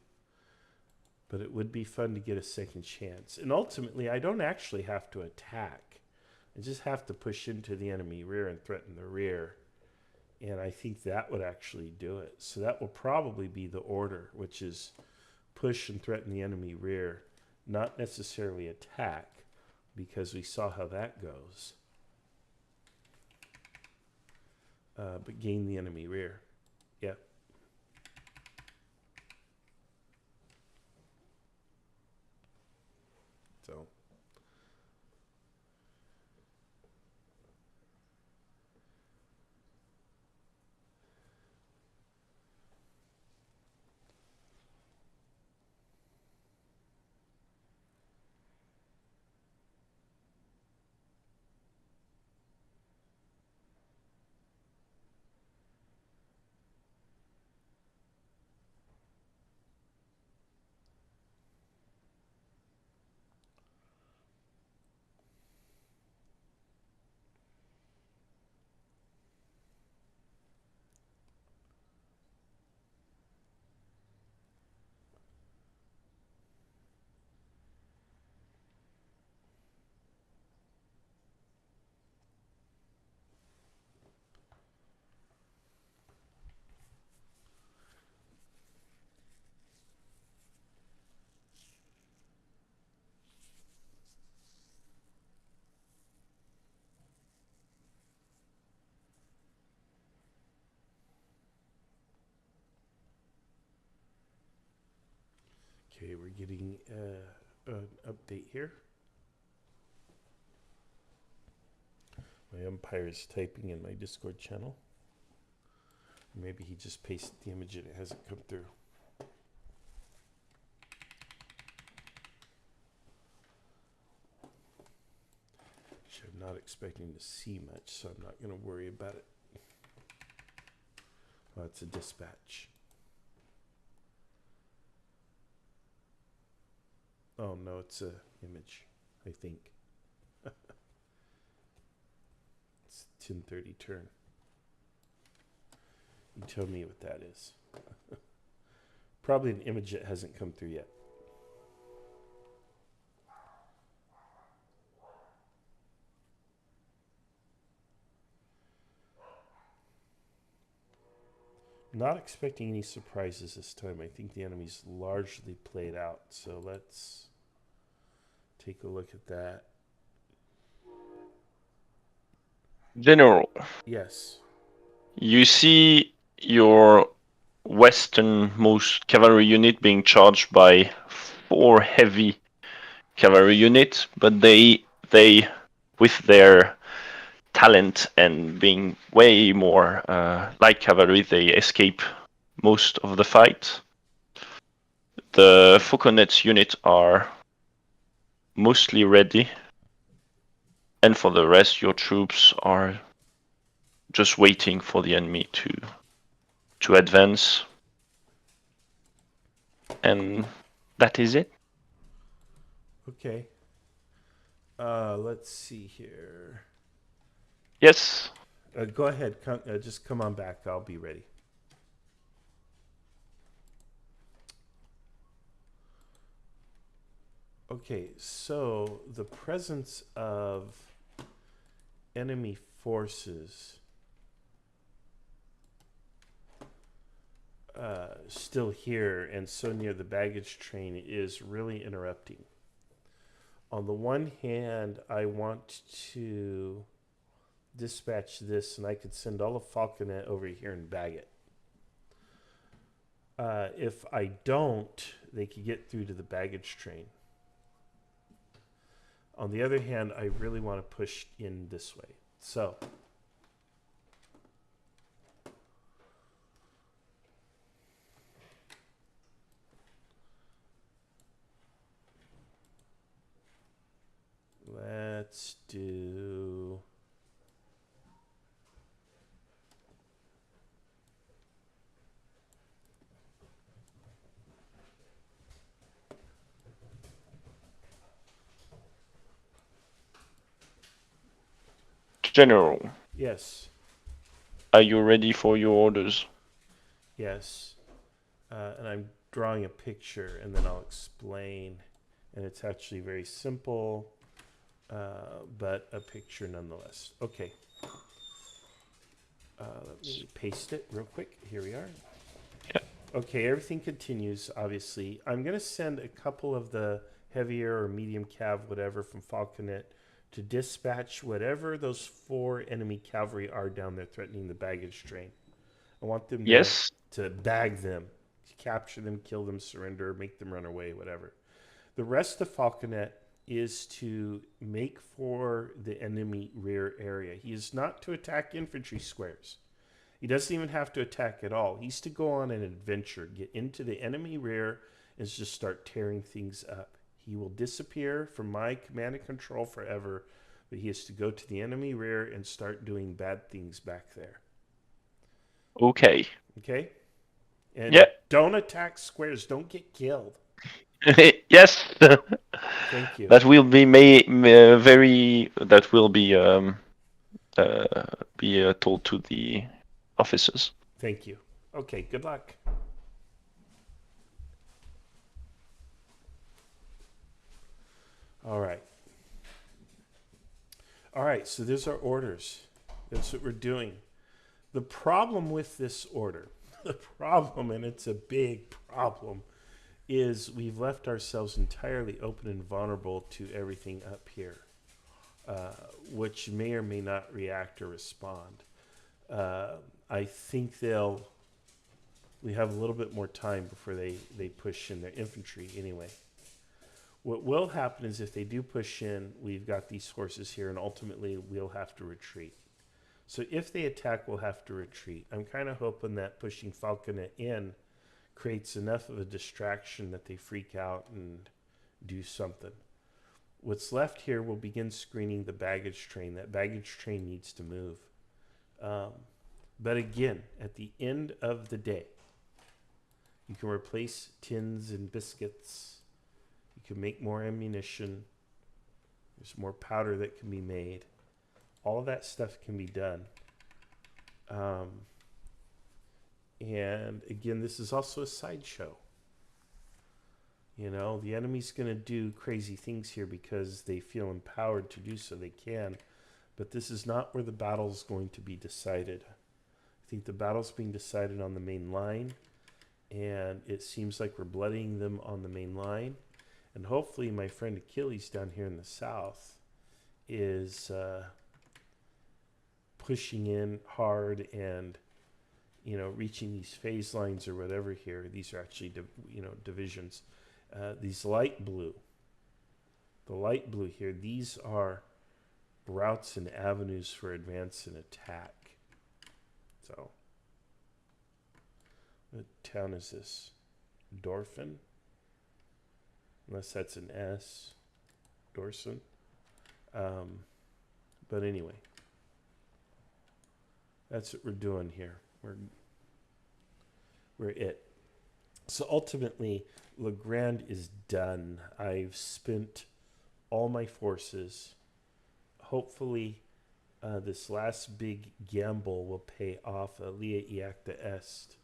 But it would be fun to get a second chance. And ultimately, I don't actually have to attack. I just have to push into the enemy rear and threaten the rear. And I think that would actually do it. So that will probably be the order, which is push and threaten the enemy rear. Not necessarily attack, because we saw how that goes. But gain the enemy rear. Yep. So. Okay, we're getting an update here. My umpire is typing in my Discord channel. Maybe he just pasted the image and it hasn't come through. Which I'm not expecting to see much, so I'm not going to worry about it. Oh, it's a dispatch. Oh no, it's a image, I think. It's 10:30 turn. You tell me what that is. Probably an image that hasn't come through yet. Not expecting any surprises this time. I think the enemy's largely played out. So let's take a look at that. General, Yes. you see your westernmost cavalry unit being charged by 4 heavy cavalry units, but they with their talent and being way more light cavalry, they escape most of the fight. The Fauconnet's unit are mostly ready, and for the rest, your troops are just waiting for the enemy to advance, and that is it. Okay. Let's see here. Yes. Go ahead. Just come on back. I'll be ready. Okay, so the presence of enemy forces still here and so near the baggage train is really interrupting. On the one hand, I want to dispatch this, and I could send all of Falconet over here and bag it. If I don't, they could get through to the baggage train. On the other hand, I really want to push in this way. So let's do General, yes. are you ready for your orders? Yes. And I'm drawing a picture and then I'll explain. And it's actually very simple, but a picture nonetheless. Okay. Let me paste it real quick. Here we are. Yeah. Okay, everything continues, obviously. I'm going to send a couple of the heavier or medium cav, whatever, from Falconet to dispatch whatever those 4 enemy cavalry are down there threatening the baggage train. I want them Yes. to bag them, capture them, kill them, surrender, make them run away, whatever. The rest of Falconet is to make for the enemy rear area. He is not to attack infantry squares. He doesn't even have to attack at all. He's to go on an adventure, get into the enemy rear, and just start tearing things up. He will disappear from my command and control forever, but he has to go to the enemy rear and start doing bad things back there. Okay. Okay? And Yeah. don't attack squares. Don't get killed. Yes. Thank you. That will be very. That will be told to the officers. Thank you. Okay, good luck. All right. All right, so there's our orders. That's what we're doing. The problem with this order, and it's a big problem, is we've left ourselves entirely open and vulnerable to everything up here, which may or may not react or respond. I think we have a little bit more time before they push in their infantry anyway. What will happen is if they do push in, we've got these horses here, and ultimately we'll have to retreat. So if they attack, we'll have to retreat. I'm kind of hoping that pushing Falconet in creates enough of a distraction that they freak out and do something. What's left here, we'll begin screening the baggage train. That baggage train needs to move. But again, at the end of the day, you can replace tins and biscuits. You can make more ammunition. There's more powder that can be made. All of that stuff can be done. And again, this is also a sideshow. You know, the enemy's going to do crazy things here because they feel empowered to do so. They can. But this is not where the battle's going to be decided. I think the battle's being decided on the main line. And it seems like we're bloodying them on the main line. And hopefully my friend Achilles down here in the south is pushing in hard and, you know, reaching these phase lines or whatever here. These are actually, divisions. These light blue, the light blue here, these are routes and avenues for advance and attack. So, what town is this? Dorfen? Unless that's an S. Dorson. But anyway, that's what we're doing here. We're it. So ultimately, Legrand is done. I've spent all my forces. Hopefully, this last big gamble will pay off. Alia iacta est.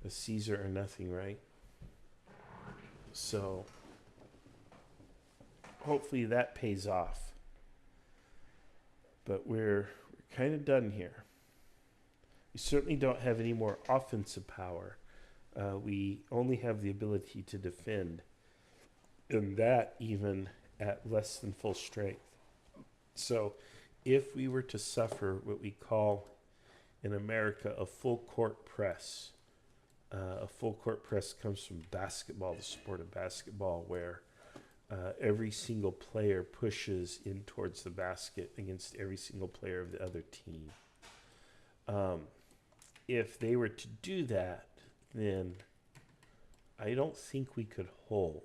A Caesar or nothing, right? So hopefully that pays off. But we're kind of done here. We certainly don't have any more offensive power. We only have the ability to defend, and that even at less than full strength. So if we were to suffer what we call in America a full court press, a full court press comes from basketball, the sport of basketball, where every single player pushes in towards the basket against every single player of the other team. If they were to do that, then I don't think we could hold.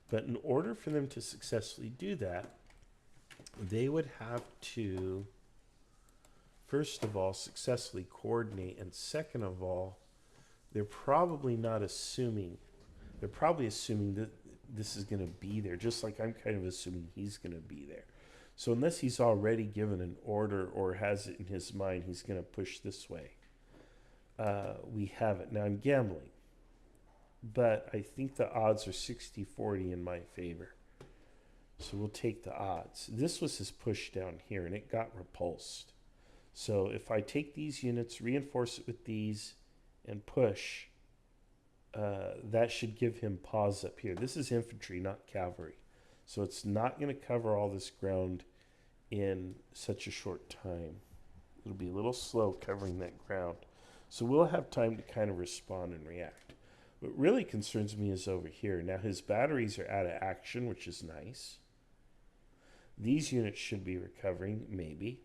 But in order for them to successfully do that, they would have to, first of all, successfully coordinate, and second of all, they're probably assuming that this is going to be there, just like I'm kind of assuming he's going to be there. So unless he's already given an order or has it in his mind, he's going to push this way. We have it. Now I'm gambling, but I think the odds are 60-40 in my favor. So we'll take the odds. This was his push down here, and it got repulsed. So if I take these units, reinforce it with these, and push, that should give him pause up here. This is infantry, not cavalry. So it's not going to cover all this ground in such a short time. It'll be a little slow covering that ground. So we'll have time to kind of respond and react. What really concerns me is over here. Now his batteries are out of action, which is nice. These units should be recovering, maybe.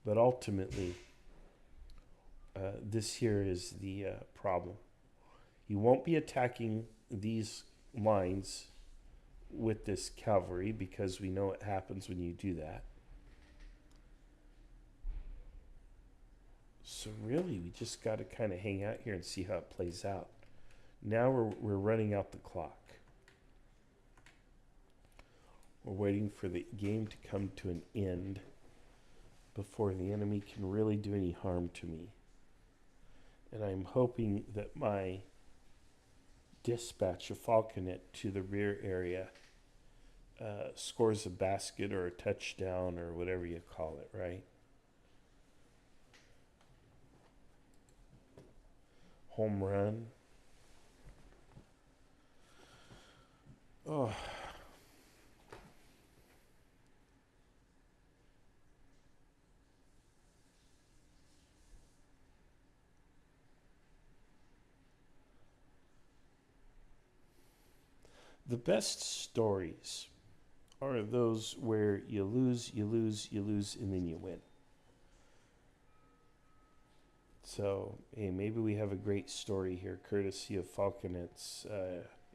But ultimately, this here is the problem. You won't be attacking these lines with this cavalry because we know what happens when you do that. So really, we just got to kind of hang out here and see how it plays out. Now we're running out the clock. We're waiting for the game to come to an end before the enemy can really do any harm to me. And I'm hoping that my dispatch of falconet to the rear area scores a basket or a touchdown or whatever you call it, right? Home run. Oh. The best stories are those where you lose, and then you win. So, hey, maybe we have a great story here, courtesy of Falconet's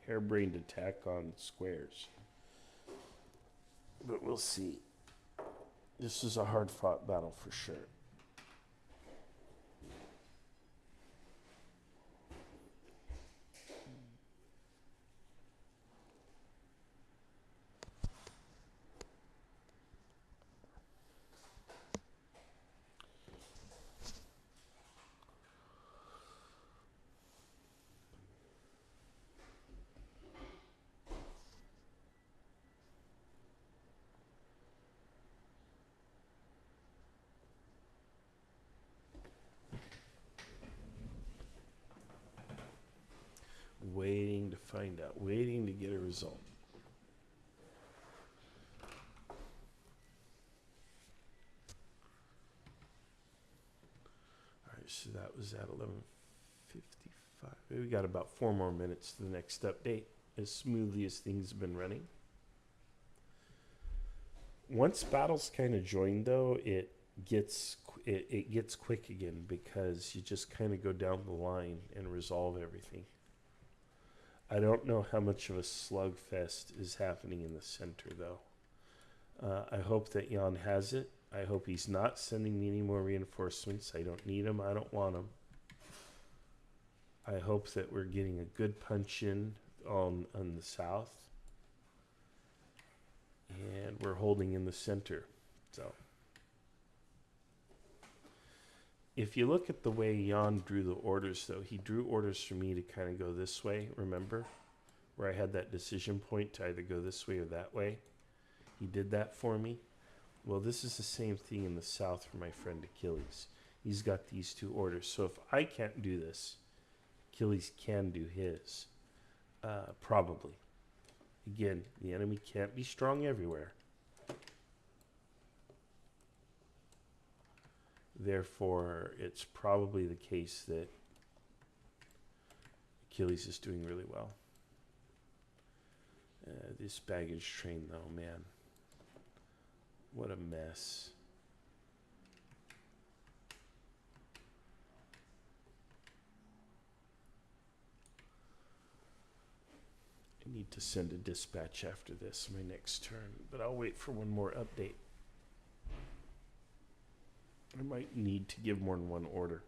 harebrained attack on squares. But we'll see. This is a hard-fought battle for sure. Waiting to find out, waiting to get a result. All right, so that was at 11:55. We got about 4 more minutes to the next update, as smoothly as things have been running. Once battles kind of join, though, it gets quick again because you just kind of go down the line and resolve everything. I don't know how much of a slugfest is happening in the center, though. I hope that Jan has it. I hope he's not sending me any more reinforcements. I don't need them. I don't want them. I hope that we're getting a good punch in on the south. And we're holding in the center. So, if you look at the way Jan drew the orders, though, he drew orders for me to kind of go this way, remember? Where I had that decision point to either go this way or that way. He did that for me. Well, this is the same thing in the south for my friend Achilles. He's got these 2 orders. So if I can't do this, Achilles can do his. Probably. Again, the enemy can't be strong everywhere. Therefore, it's probably the case that Achilles is doing really well. This baggage train, though, man. What a mess. I need to send a dispatch after this, my next turn, but I'll wait for one more update. I might need to give more than one order.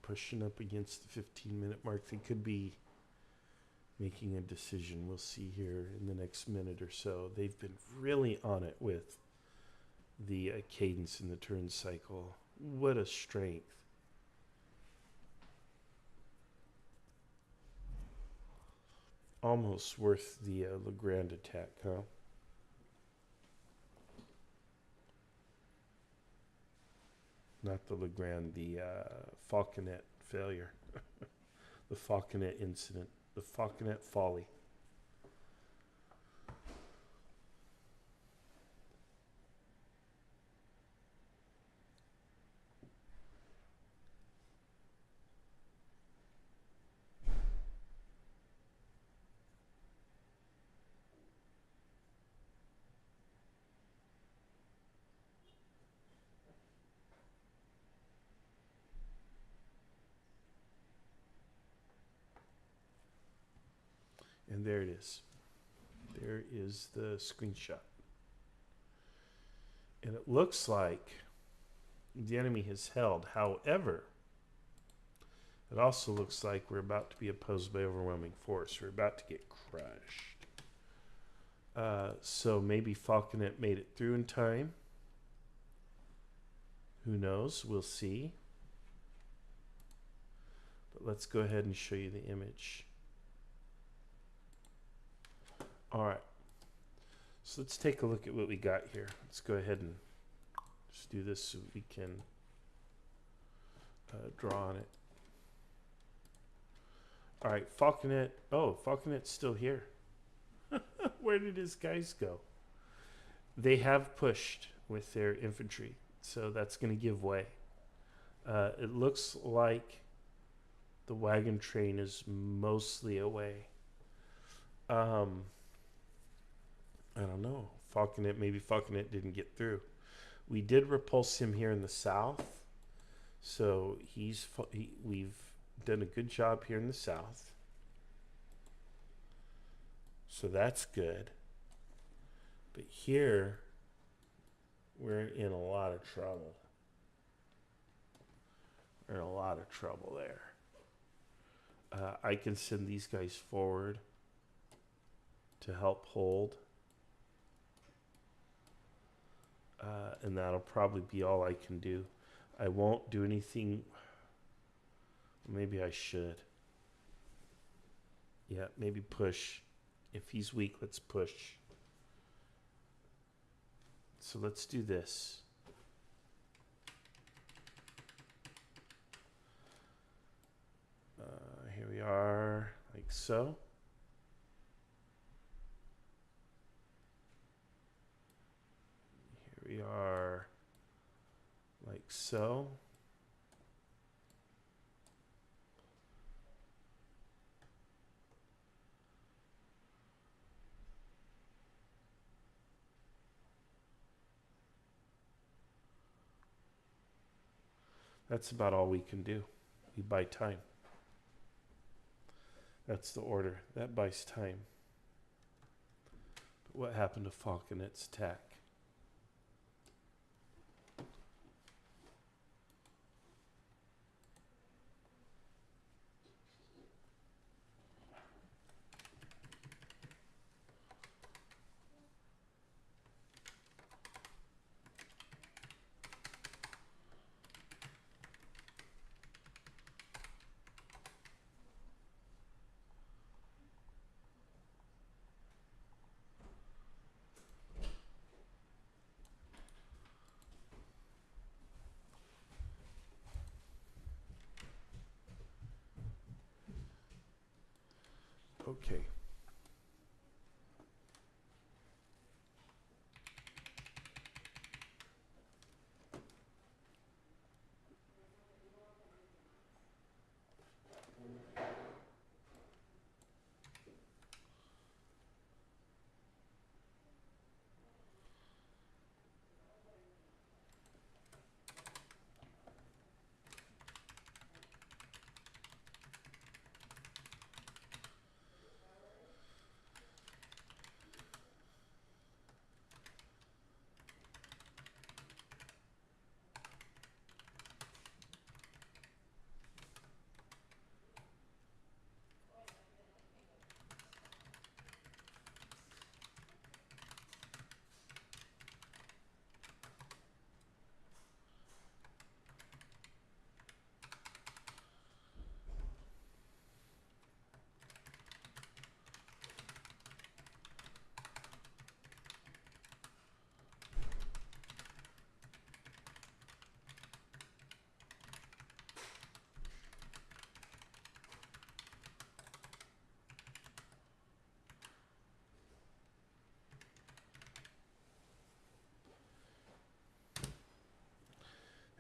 Pushing up against the 15-minute mark. They could be making a decision. We'll see here in the next minute or so. They've been really on it with the cadence in the turn cycle. What a strength. Almost worth the Legrand attack, huh? Not the Legrand, the Falconet failure. The Falconet incident. The Falconet folly. And there it is. There is the screenshot. And it looks like the enemy has held. However, it also looks like we're about to be opposed by overwhelming force. We're about to get crushed. So maybe Falconet made it through in time. Who knows? We'll see. But let's go ahead and show you the image. All right, so let's take a look at what we got here. Let's go ahead and just do this so we can draw on it. All right, Falconet. Oh, Falconet's still here. Where did his guys go? They have pushed with their infantry, so that's going to give way. It looks like the wagon train is mostly away. I don't know. Maybe Falconet didn't get through. We did repulse him here in the south, so we've done a good job here in the south. So that's good. But here, we're in a lot of trouble. We're in a lot of trouble there. I can send these guys forward to help hold. And that'll probably be all I can do. I won't do anything. Maybe I should. Yeah, maybe push. If he's weak, let's push. So let's do this. Here we are, like so. Here we are, like so. That's about all we can do. We buy time. That's the order. That buys time. But what happened to Falconet's attack? Okay.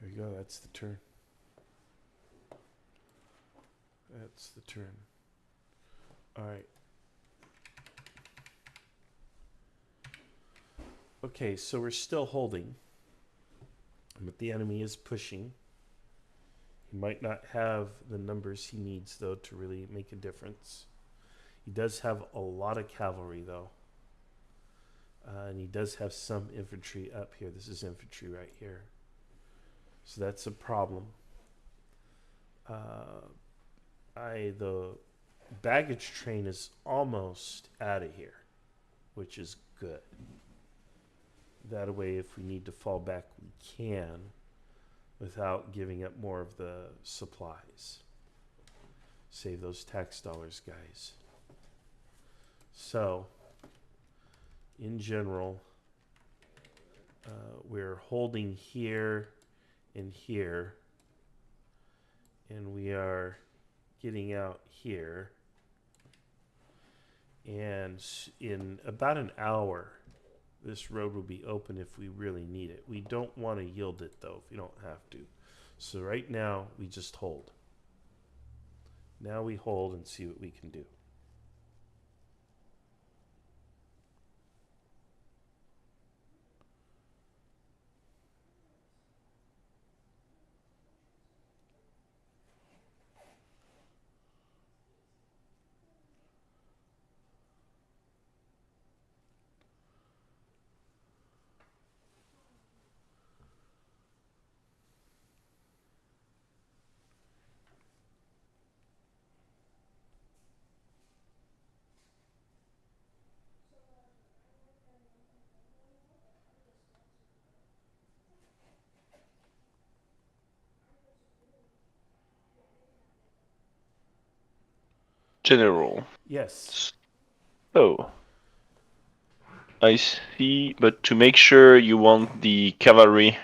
There we go. That's the turn. That's the turn. All right. Okay, so we're still holding, but the enemy is pushing. He might not have the numbers he needs, though, to really make a difference. He does have a lot of cavalry, though. And he does have some infantry up here. This is infantry right here. So that's a problem. The baggage train is almost out of here, which is good. That way, if we need to fall back, we can without giving up more of the supplies. Save those tax dollars, guys. So, in general, we're holding here and here, and we are getting out here. And in about an hour, this road will be open if we really need it. We don't want to yield it, though, if we don't have to. So right now, we just hold. Now we hold and see what we can do. General. Yes. Oh. I see, but to make sure you want the cavalry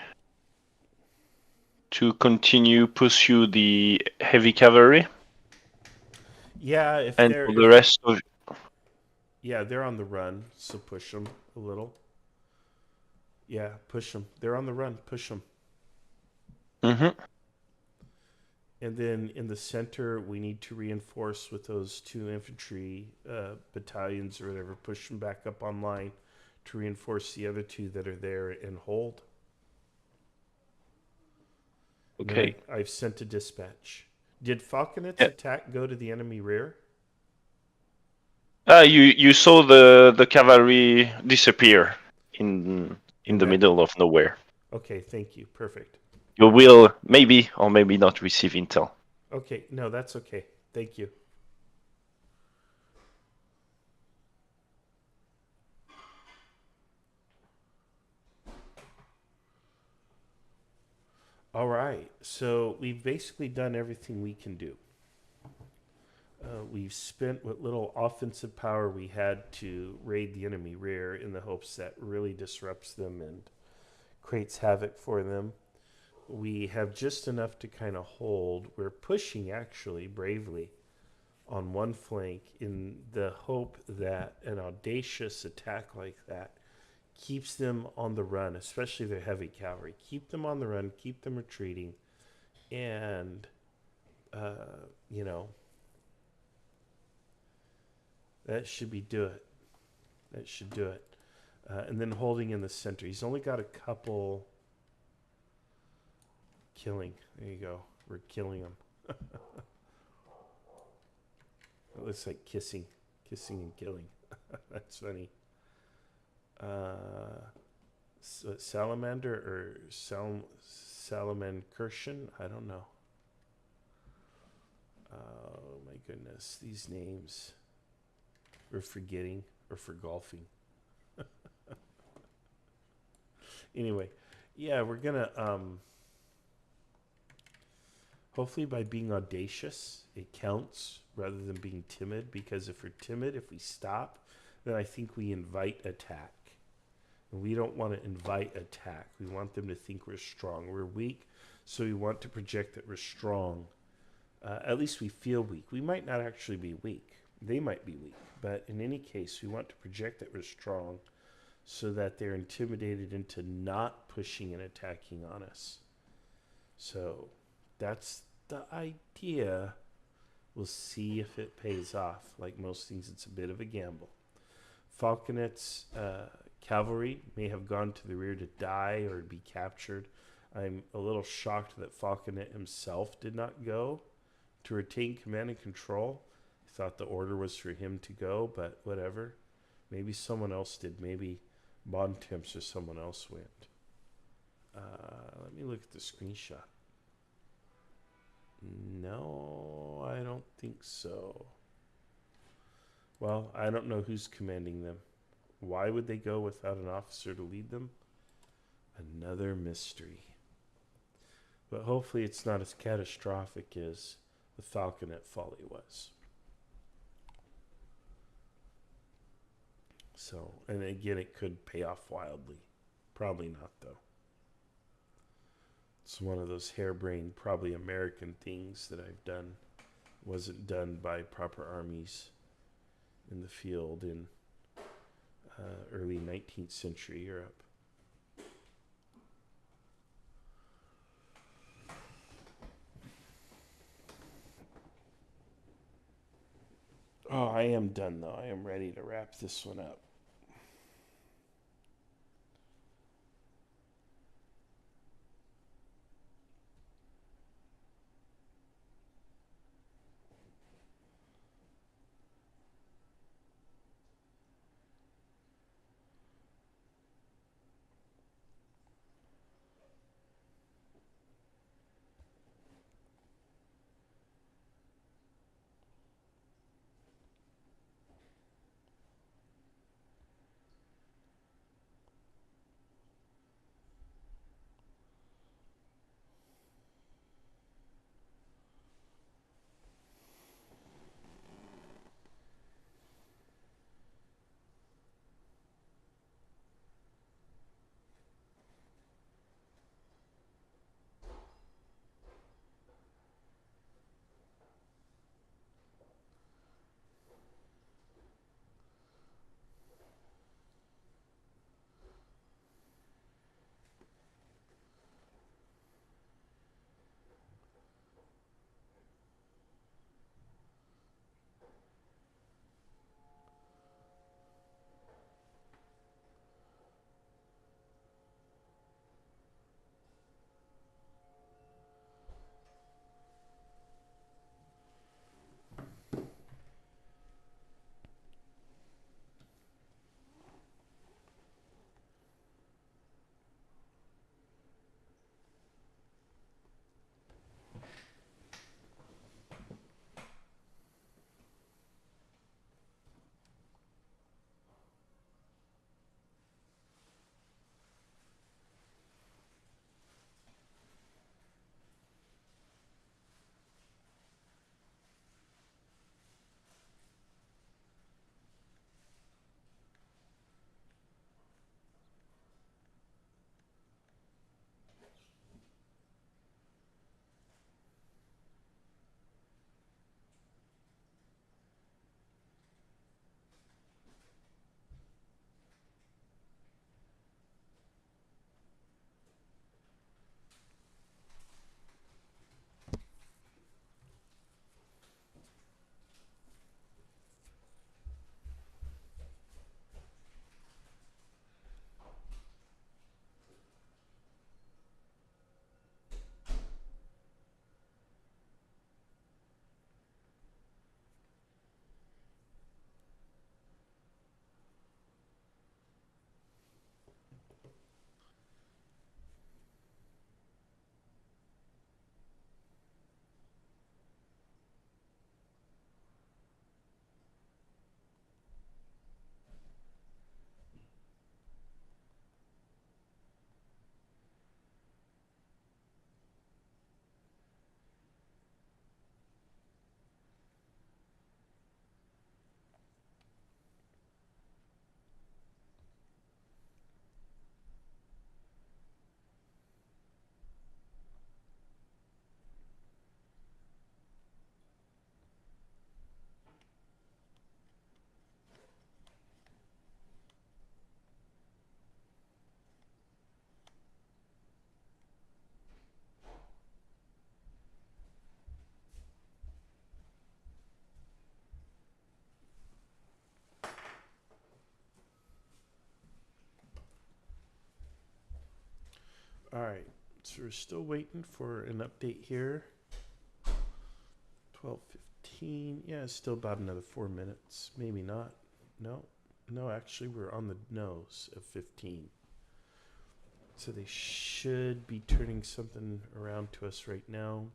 to continue pursue the heavy cavalry, Yeah, if and they're for the rest of yeah, they're on the run, so push them a little. Yeah, push them. They're on the run. Push them. Mhm. And then in the center, we need to reinforce with those 2 infantry battalions or whatever. Push them back up online to reinforce the other 2 that are there and hold. And Okay. then I've sent a dispatch. Did Falconet's Yeah. attack go to the enemy rear? You saw the cavalry disappear in the that- middle of nowhere. Okay, thank you. Perfect. You will maybe or maybe not receive intel. Okay, no, that's okay. Thank you. All right, so we've basically done everything we can do. We've spent what little offensive power we had to raid the enemy rear in the hopes that really disrupts them and creates havoc for them. We have just enough to kind of hold. We're pushing actually bravely on one flank in the hope that an audacious attack like that keeps them on the run, especially their heavy cavalry. Keep them on the run, keep them retreating, and, you know, that should do it. That should do it. And then holding in the center. He's only got a couple killing. There you go. We're killing him. It looks like kissing and killing. That's funny. Salamander or Salamanderschen? I don't know. Oh my goodness, these names. We're forgetting or for golfing. Anyway, yeah, we're gonna hopefully by being audacious, it counts rather than being timid, because if we're timid, if we stop, then I think we invite attack. And we don't want to invite attack. We want them to think we're strong. We're weak, so we want to project that we're strong. At least we feel weak. We might not actually be weak. They might be weak. But in any case, we want to project that we're strong so that they're intimidated into not pushing and attacking on us. So that's the idea. We'll see if it pays off. Like most things, it's a bit of a gamble. Falconet's cavalry may have gone to the rear to die or be captured. I'm a little shocked that Falconet himself did not go to retain command and control. I thought the order was for him to go, but whatever. Maybe someone else did. Maybe Bontemps or someone else went. Let me look at the screenshot. No, I don't think so. Well, I don't know who's commanding them. Why would they go without an officer to lead them? Another mystery. But hopefully it's not as catastrophic as the Falconet folly was. So, and again, it could pay off wildly. Probably not, though. It's one of those harebrained, probably American things that I've done. Wasn't done by proper armies in the field in early 19th century Europe. Oh, I am done, though. I am ready to wrap this one up. All right, so we're still waiting for an update here. 12:15. Yeah, it's still about another 4 minutes. Maybe not. No, actually, we're on the nose of 15. So they should be turning something around to us right now.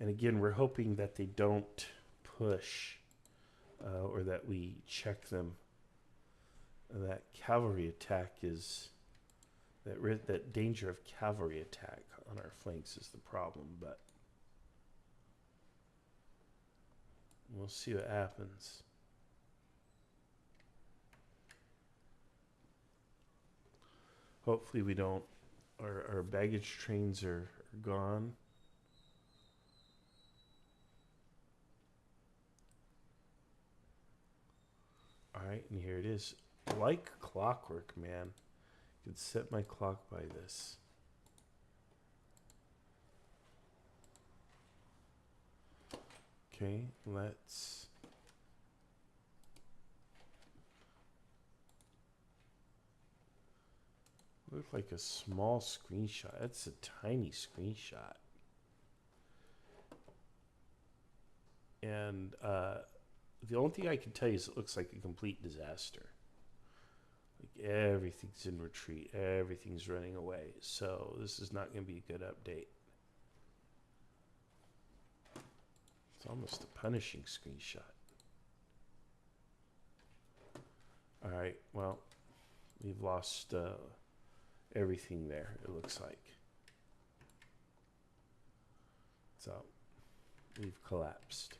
And again, we're hoping that they don't push or that we check them. That cavalry attack is that danger of cavalry attack on our flanks is the problem, but we'll see what happens. Hopefully we don't. Our baggage trains are gone. All right, and here it is. Like clockwork, man. Could set my clock by this. Okay, let's look like a small screenshot. That's a tiny screenshot. And the only thing I can tell you is it looks like a complete disaster. Like everything's in retreat, everything's running away. So this is not going to be a good update. It's almost a punishing screenshot. All right, well, we've lost everything there, it looks like. So we've collapsed.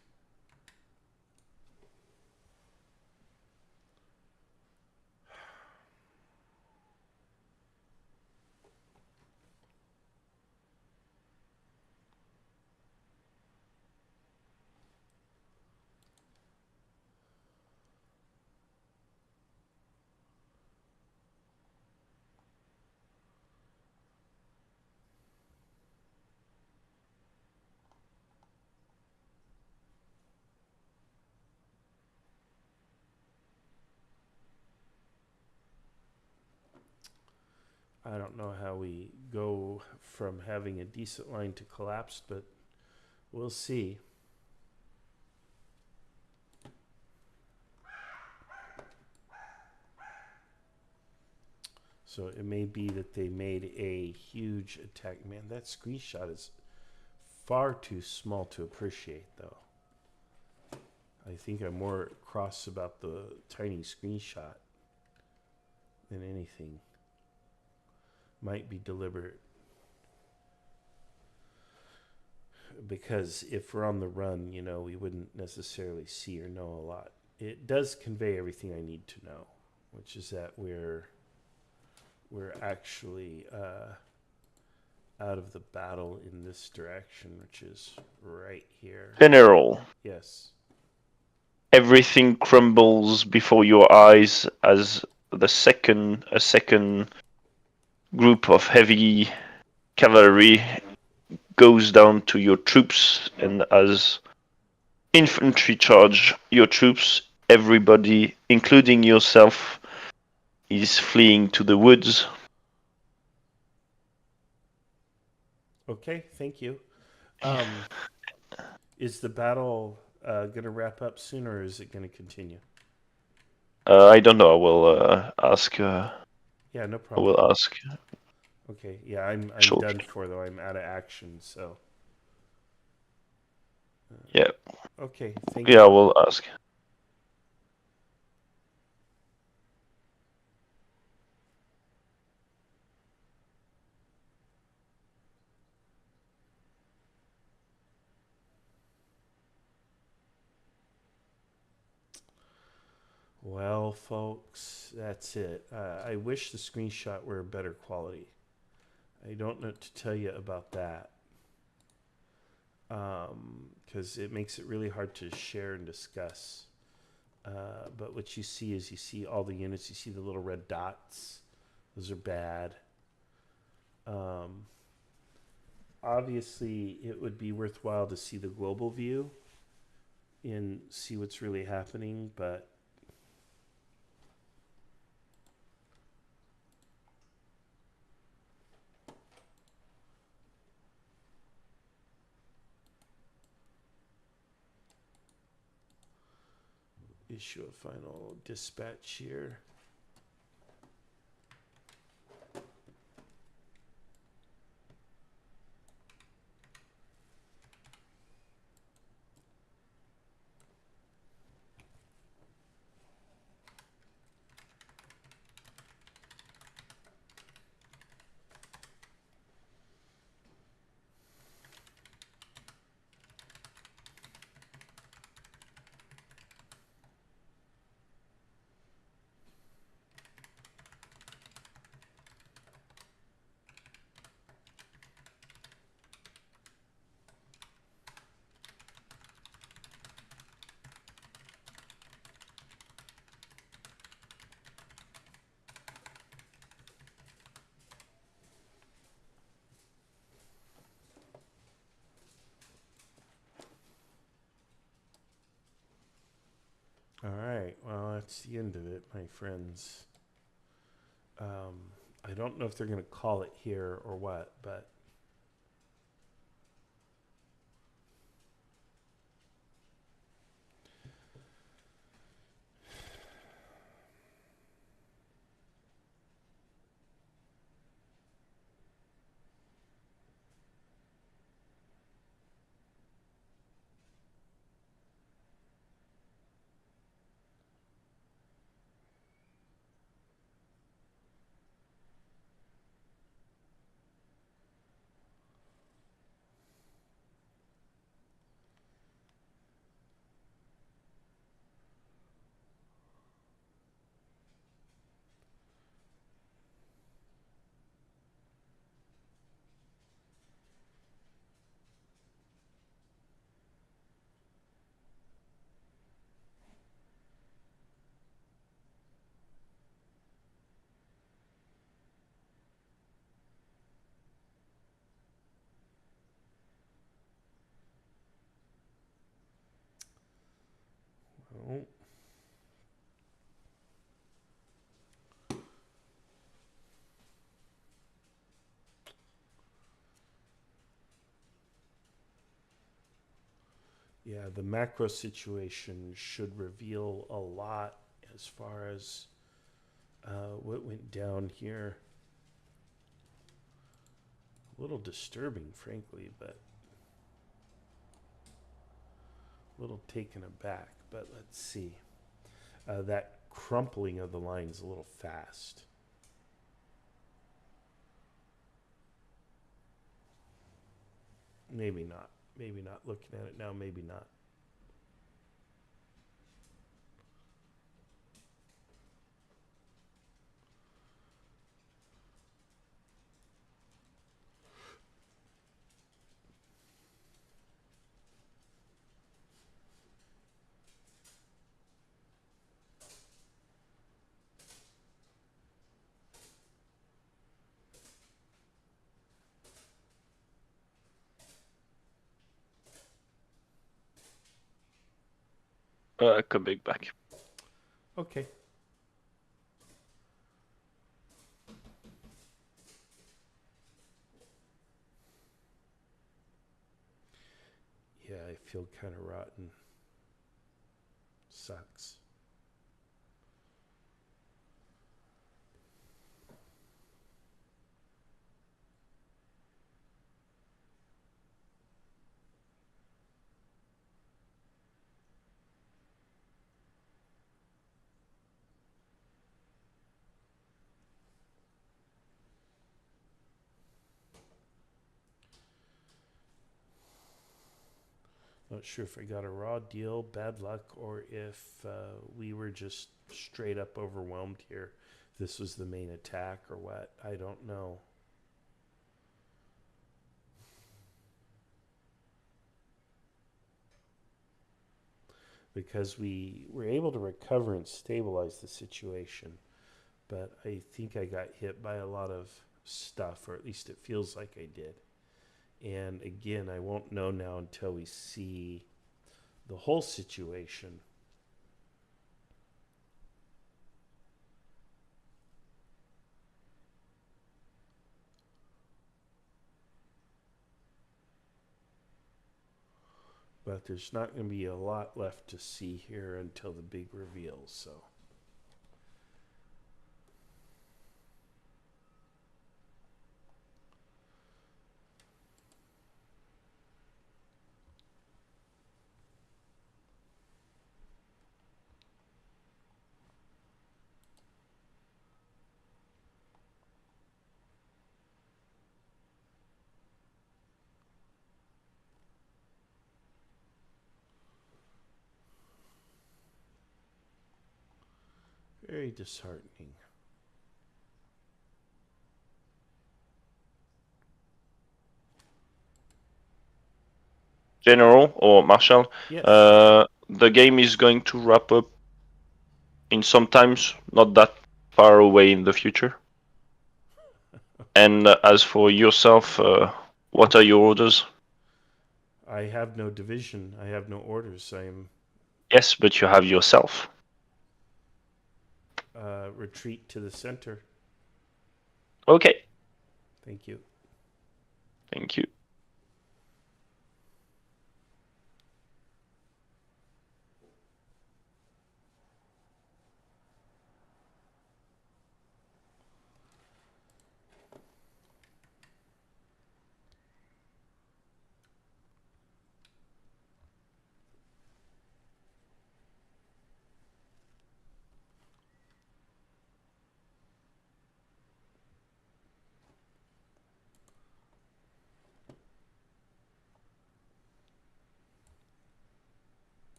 I don't know how we go from having a decent line to collapse, but we'll see. So it may be that they made a huge attack. Man, that screenshot is far too small to appreciate, though. I think I'm more cross about the tiny screenshot than anything. Might be deliberate. Because if we're on the run, you know, we wouldn't necessarily see or know a lot. It does convey everything I need to know, which is that we're actually out of the battle in this direction, which is right here. General, Yes. everything crumbles before your eyes as a second group of heavy cavalry goes down to your troops, and as infantry charge your troops, everybody, including yourself, is fleeing to the woods. Okay, thank you. Is the battle going to wrap up soon, or is it going to continue? I don't know. I will ask. Yeah, no I problem. will ask. Okay, yeah, I'm Shortly. done for, though. I'm out of action, so. Yeah. Okay, thank Yeah, I you. will ask. Well, folks, that's it. I wish the screenshot were better quality. I don't know what to tell you about that. Because it makes it really hard to share and discuss. But what you see is you see all the units. You see the little red dots. Those are bad. Obviously, it would be worthwhile to see the global view and see what's really happening, but issue a final dispatch here. All right, well, that's the end of it, my friends. I don't know if they're going to call it here or what, but well, yeah, the macro situation should reveal a lot as far as what went down here. A little disturbing, frankly, but a little taken aback. But let's see. That crumpling of the line is a little fast. Maybe not. Maybe not. Looking at it now, maybe not. Come back. Okay. Yeah, I feel kind of rotten. Sucks. Not sure if I got a raw deal, bad luck, or if we were just straight up overwhelmed here. This was the main attack or what. I don't know. Because we were able to recover and stabilize the situation. But I think I got hit by a lot of stuff, or at least it feels like I did. And again, I won't know now until we see the whole situation. But there's not going to be a lot left to see here until the big reveal, so. Very disheartening. General or Marshal, Yes. the game is going to wrap up in sometimes not that far away in the future. And as for yourself, what are your orders? I have no division. I have no orders. I am Yes, but you have yourself. retreat to the center. Okay, Thank you. thank you.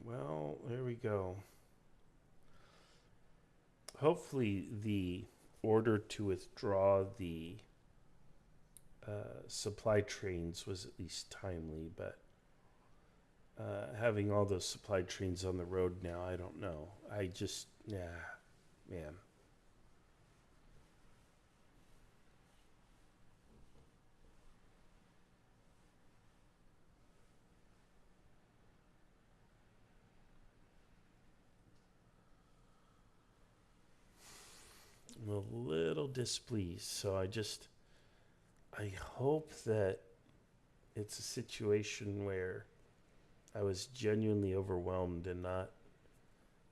Well, there we go. Hopefully the order to withdraw the supply trains was at least timely, but having all those supply trains on the road now, I don't know. I just, man. I'm a little displeased, so I hope that it's a situation where I was genuinely overwhelmed and not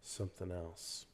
something else.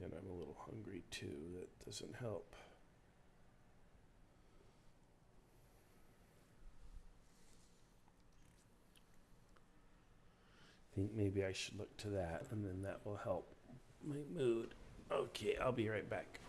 And I'm a little hungry too. That doesn't help. Think maybe I should look to that, and then that will help my mood. Okay, I'll be right back.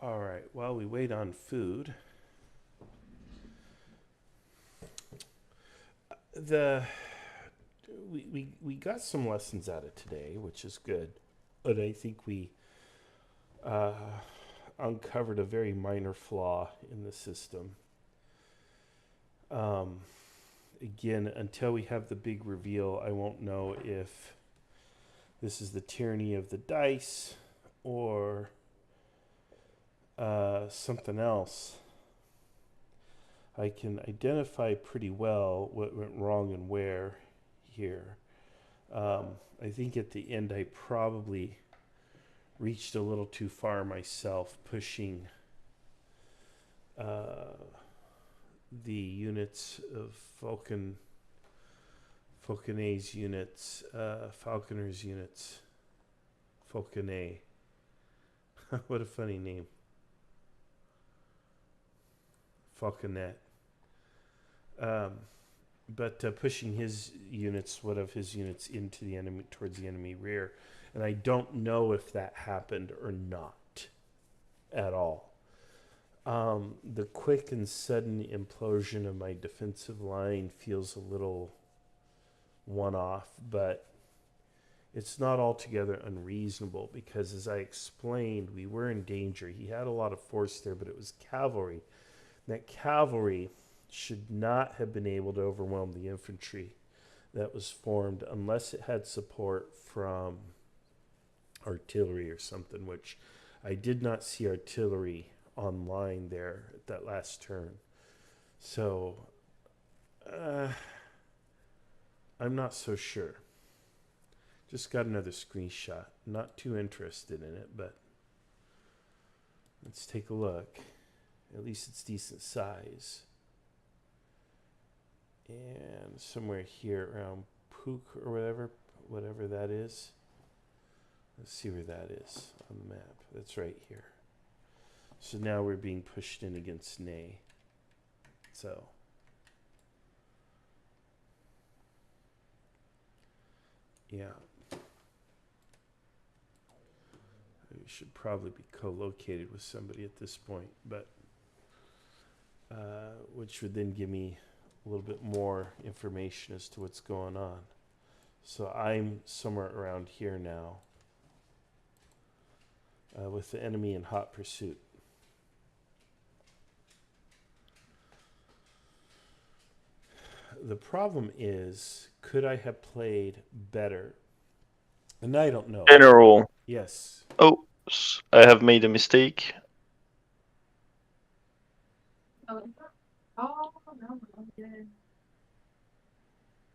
All right. While we wait on food, we got some lessons out of today, which is good. But I think we uncovered a very minor flaw in the system. Again, until we have the big reveal, I won't know if this is the tyranny of the dice or something else. I can identify pretty well what went wrong and where here. I think at the end I probably reached a little too far myself, pushing the units of Falconer's units, Falconet. What a funny name. Falconet. But pushing his units, into the enemy, towards the enemy rear. And I don't know if that happened or not at all. The quick and sudden implosion of my defensive line feels a little one-off, but it's not altogether unreasonable because, as I explained, we were in danger. He had a lot of force there, but it was cavalry. That cavalry should not have been able to overwhelm the infantry that was formed unless it had support from artillery or something, which I did not see artillery online there at that last turn. So I'm not so sure. Just got another screenshot. Not too interested in it, but let's take a look. At least it's decent size. And somewhere here around Pook or whatever that is. Let's see where that is on the map. That's right here. So now we're being pushed in against Ney. So yeah. We should probably be co-located with somebody at this point, but which would then give me a little bit more information as to what's going on. So I'm somewhere around here now with the enemy in hot pursuit. The problem is, could I have played better? And I don't know. General. Yes. Oh, I have made a mistake.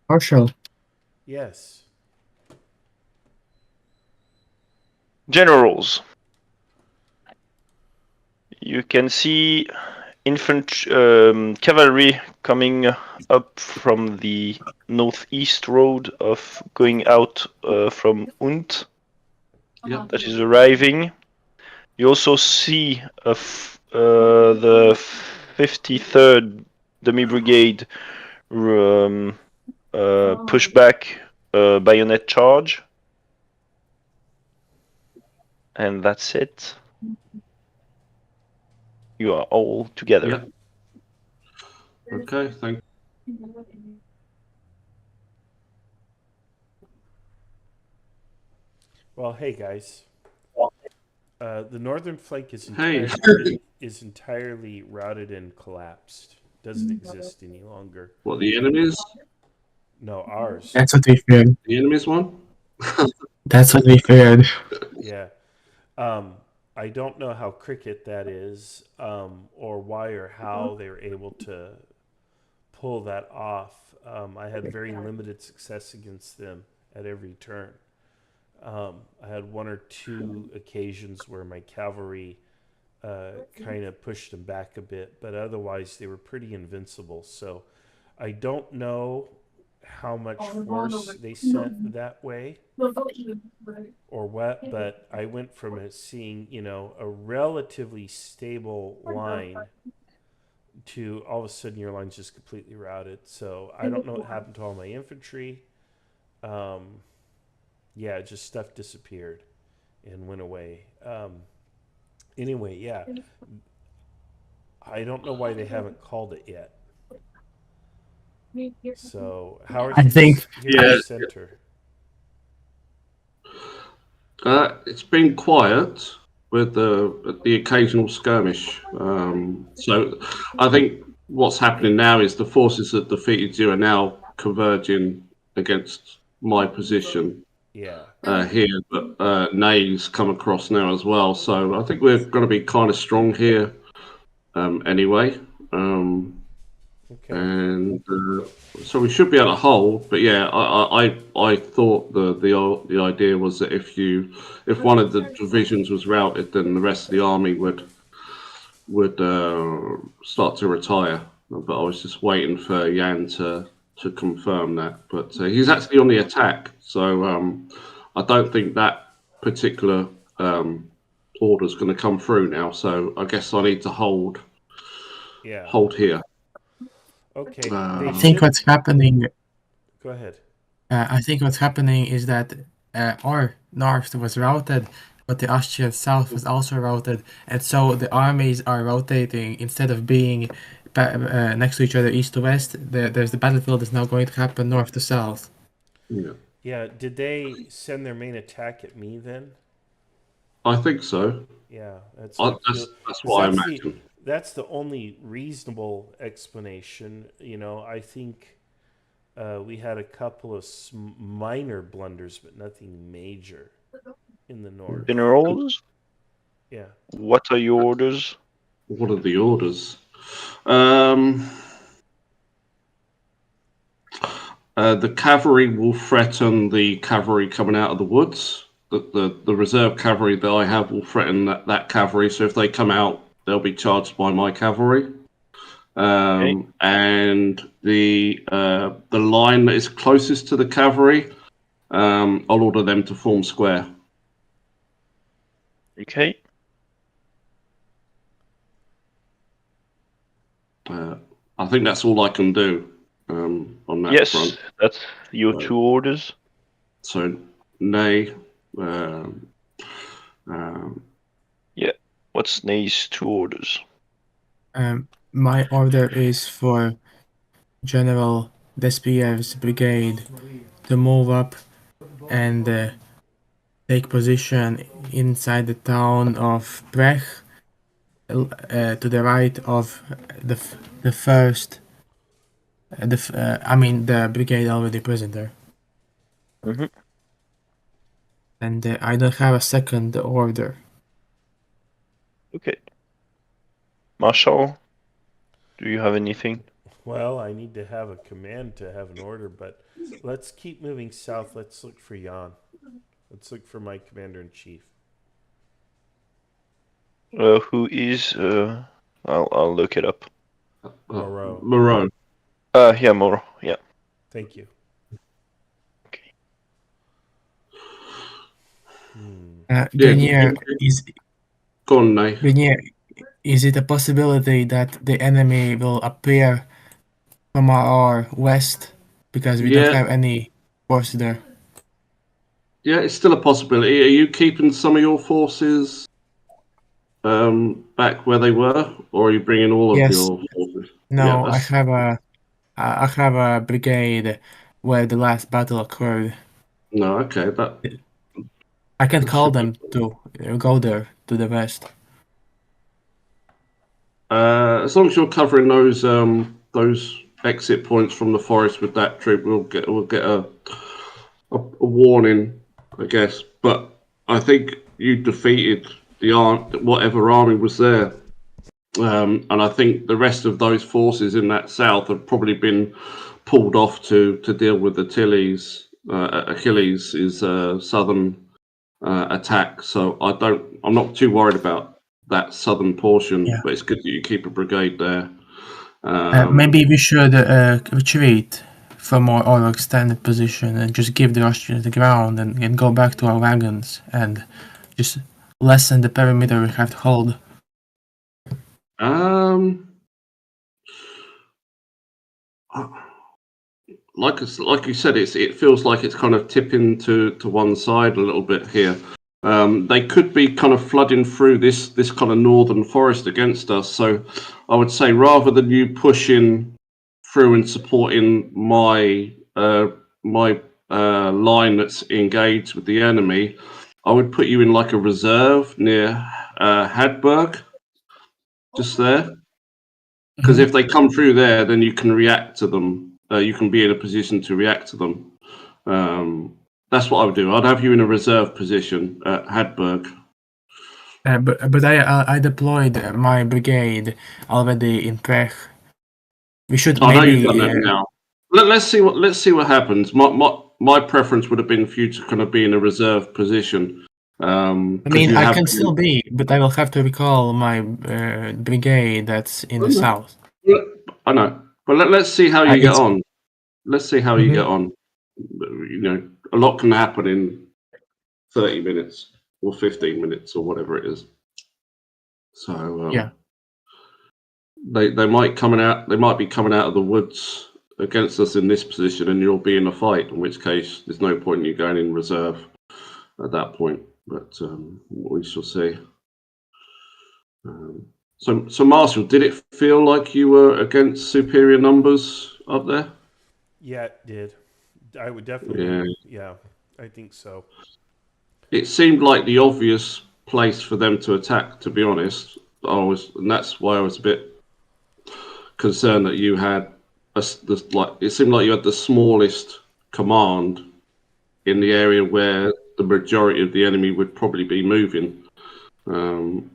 Marshall. Yes. Generals. You can see cavalry coming up from the northeast road of going out from Unt. Yeah. That is arriving. You also see the 53rd Demi Brigade push back bayonet charge. And that's it. You are all together. Yeah. Okay, thank Well, hey guys. The northern flank is Hey. entirely routed and collapsed. Doesn't exist any longer. What, the enemies? No, ours. That's what we feared. The enemies one? That's what we feared. Yeah. I don't know how cricket that is, or why or how they were able to pull that off. I had very limited success against them at every turn. I had one or two occasions where my cavalry kind of pushed them back a bit, but otherwise they were pretty invincible. So I don't know how much force they sent that way or what, but I went from seeing, a relatively stable line to all of a sudden your line's just completely routed. So I don't know what happened to all my infantry. Yeah, just stuff disappeared and went away. Anyway, yeah. I don't know why they haven't called it yet. So how are I think things here in Yeah, the center? it's been quiet with the occasional skirmish. So I think what's happening now is the forces that defeated you are now converging against my position Yeah. here. But Nay's come across now as well. So I think we're going to be kind of strong here anyway. Okay. And so we should be able to hold. But yeah, I thought the idea was that if one of the divisions was routed, then the rest of the army would start to retire. But I was just waiting for Jan to confirm that. But he's actually on the attack, so I don't think that particular order is going to come through now. So I guess I need to hold Yeah. here. Okay. Um, They I think should. what's happening. Go ahead. I think what's happening is that our north was routed, but the Austrian south was also routed, and so the armies are rotating instead of being next to each other east to west. The battlefield is now going to happen north to south. Yeah, Yeah. Did they send their main attack at me then? I think so. Yeah. That's what it feels. That's Because what I imagine. that's the only reasonable explanation. I think we had a couple of minor blunders, but nothing major in the north. Generals, Yeah. what are your orders? What are the orders? The cavalry will threaten the cavalry coming out of the woods. The reserve cavalry that I have will threaten that cavalry. So if they come out, they'll be charged by my cavalry. And the line that is closest to the cavalry, I'll order them to form square. Okay. I think that's all I can do on that Yes, front. that's your 2 orders. So, Nay. Yeah. What's Nay's 2 orders? My order is for General Despiev's brigade to move up and take position inside the town of Brech, to the right of the first. The brigade already present there. Mm-hmm. And I don't have a second order. Okay. Marshal, do you have anything? Well, I need to have a command to have an order, but let's keep moving south. Let's look for Jan. Let's look for my commander in chief. Who is? I'll look it up. Moreau. Moreau. Yeah, Moro. Yeah. Thank you. Okay. Grenier, Go on, Nay. Grenier, is it a possibility that the enemy will appear from our west because we don't have any force there? Yeah, it's still a possibility. Are you keeping some of your forces back where they were, or are you bringing all of Yes. your forces? No, Yeah, I have a brigade where the last battle occurred. No, okay. I can call them to go there to the west. As long as you're covering those exit points from the forest with that troop, we'll get a warning, I guess. But I think you defeated whatever army was there, and I think the rest of those forces in that south have probably been pulled off to deal with Achilles' southern attack. So I'm not too worried about that southern portion, Yeah. but it's good that you keep a brigade there. Maybe we should retreat from our extended position and just give the Austrians the ground and go back to our wagons and just lessen the perimeter we have to hold. Like you said, it feels like it's kind of tipping to one side a little bit here. they could be kind of flooding through this kind of northern forest against us. So I would say rather than you pushing through and supporting my line that's engaged with the enemy, I would put you in like a reserve near Hadberg, just there. Because if they come through there, then you can react to them. You can be in a position to react to them. That's what I would do. I'd have you in a reserve position at Hadberg. But I deployed my brigade already in Prague. We should I know maybe. you've done that now. Let's see what happens. My preference would have been for you to kind of be in a reserve position. I mean, I can still be, but I will have to recall my brigade that's in the south. I know, but let's see how you get on. Let's see how you Mhm. get on. You know, a lot can happen in 30 minutes or 15 minutes or whatever it is. So Yeah. they might be coming out of the woods against us in this position, and you'll be in a fight. In which case, there's no point in you going in reserve at that point. But we shall see. So Marshall, did it feel like you were against superior numbers up there? Yeah, it did. I would definitely. Yeah, I think so. It seemed like the obvious place for them to attack. To be honest, and that's why I was a bit concerned that you had it seemed like you had the smallest command in the area where the majority of the enemy would probably be moving. And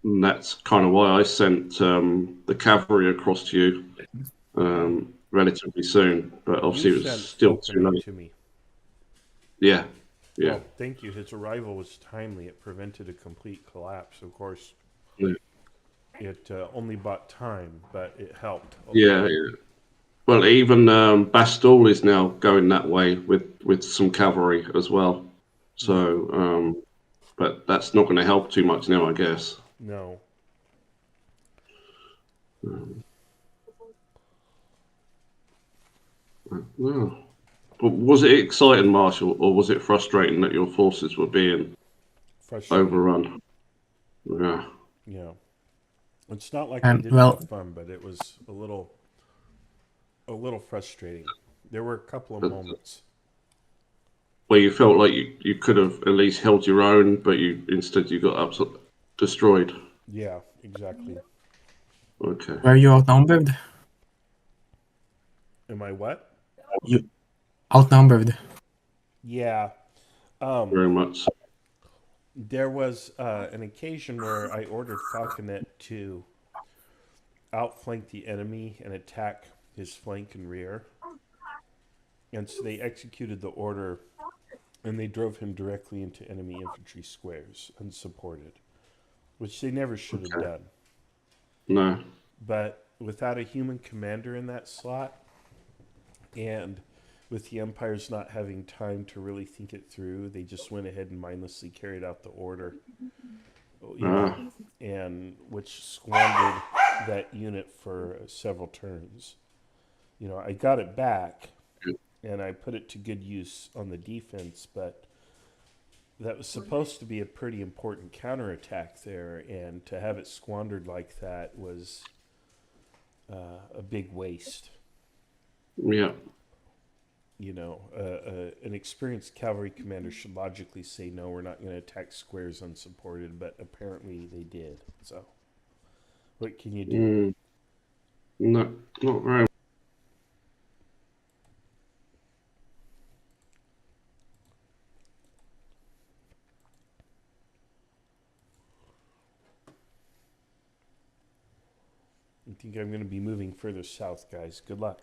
that's kind of why I sent the cavalry across to you relatively soon. But obviously, it was still too late. To me. Yeah. Well, thank you. His arrival was timely. It prevented a complete collapse. Of course, it only bought time, but it helped. Yeah. Well, even Bastille is now going that way with some cavalry as well. So, but that's not going to help too much now, I guess. No. No. But was it exciting, Marshall, or was it frustrating that your forces were being overrun? Yeah. Yeah. It's not like I didn't have fun, but it was a little frustrating. There were a couple of moments where you felt like you could have at least held your own, but instead you got destroyed. Yeah, exactly. Okay. Were you outnumbered? Am I what? You outnumbered. Yeah. Very much. There was an occasion where I ordered Falconet to outflank the enemy and attack his flank and rear. And so they executed the order and they drove him directly into enemy infantry squares unsupported, which they never should have done. No. But without a human commander in that slot, and with the Empires not having time to really think it through, they just went ahead and mindlessly carried out the order, and which squandered that unit for several turns. I got it back, and I put it to good use on the defense, but that was supposed to be a pretty important counterattack there, and to have it squandered like that was a big waste. Yeah. An experienced cavalry commander should logically say, no, we're not going to attack squares unsupported, but apparently they did. So, what can you do? No, not very. I think I'm going to be moving further south, guys. Good luck.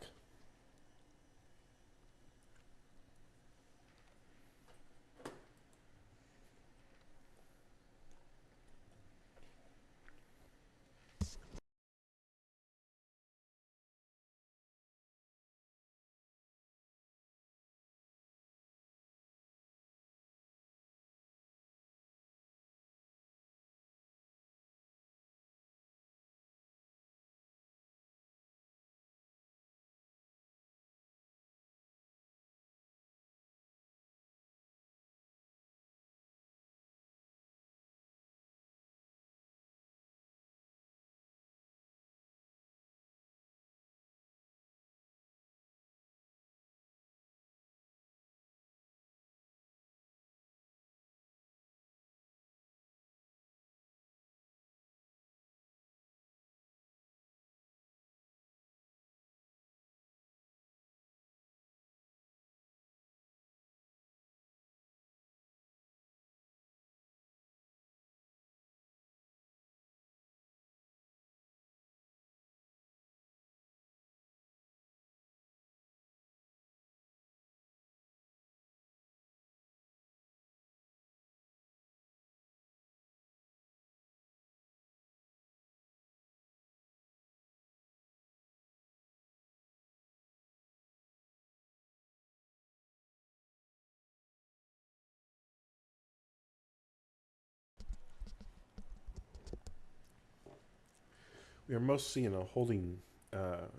We are mostly in a holding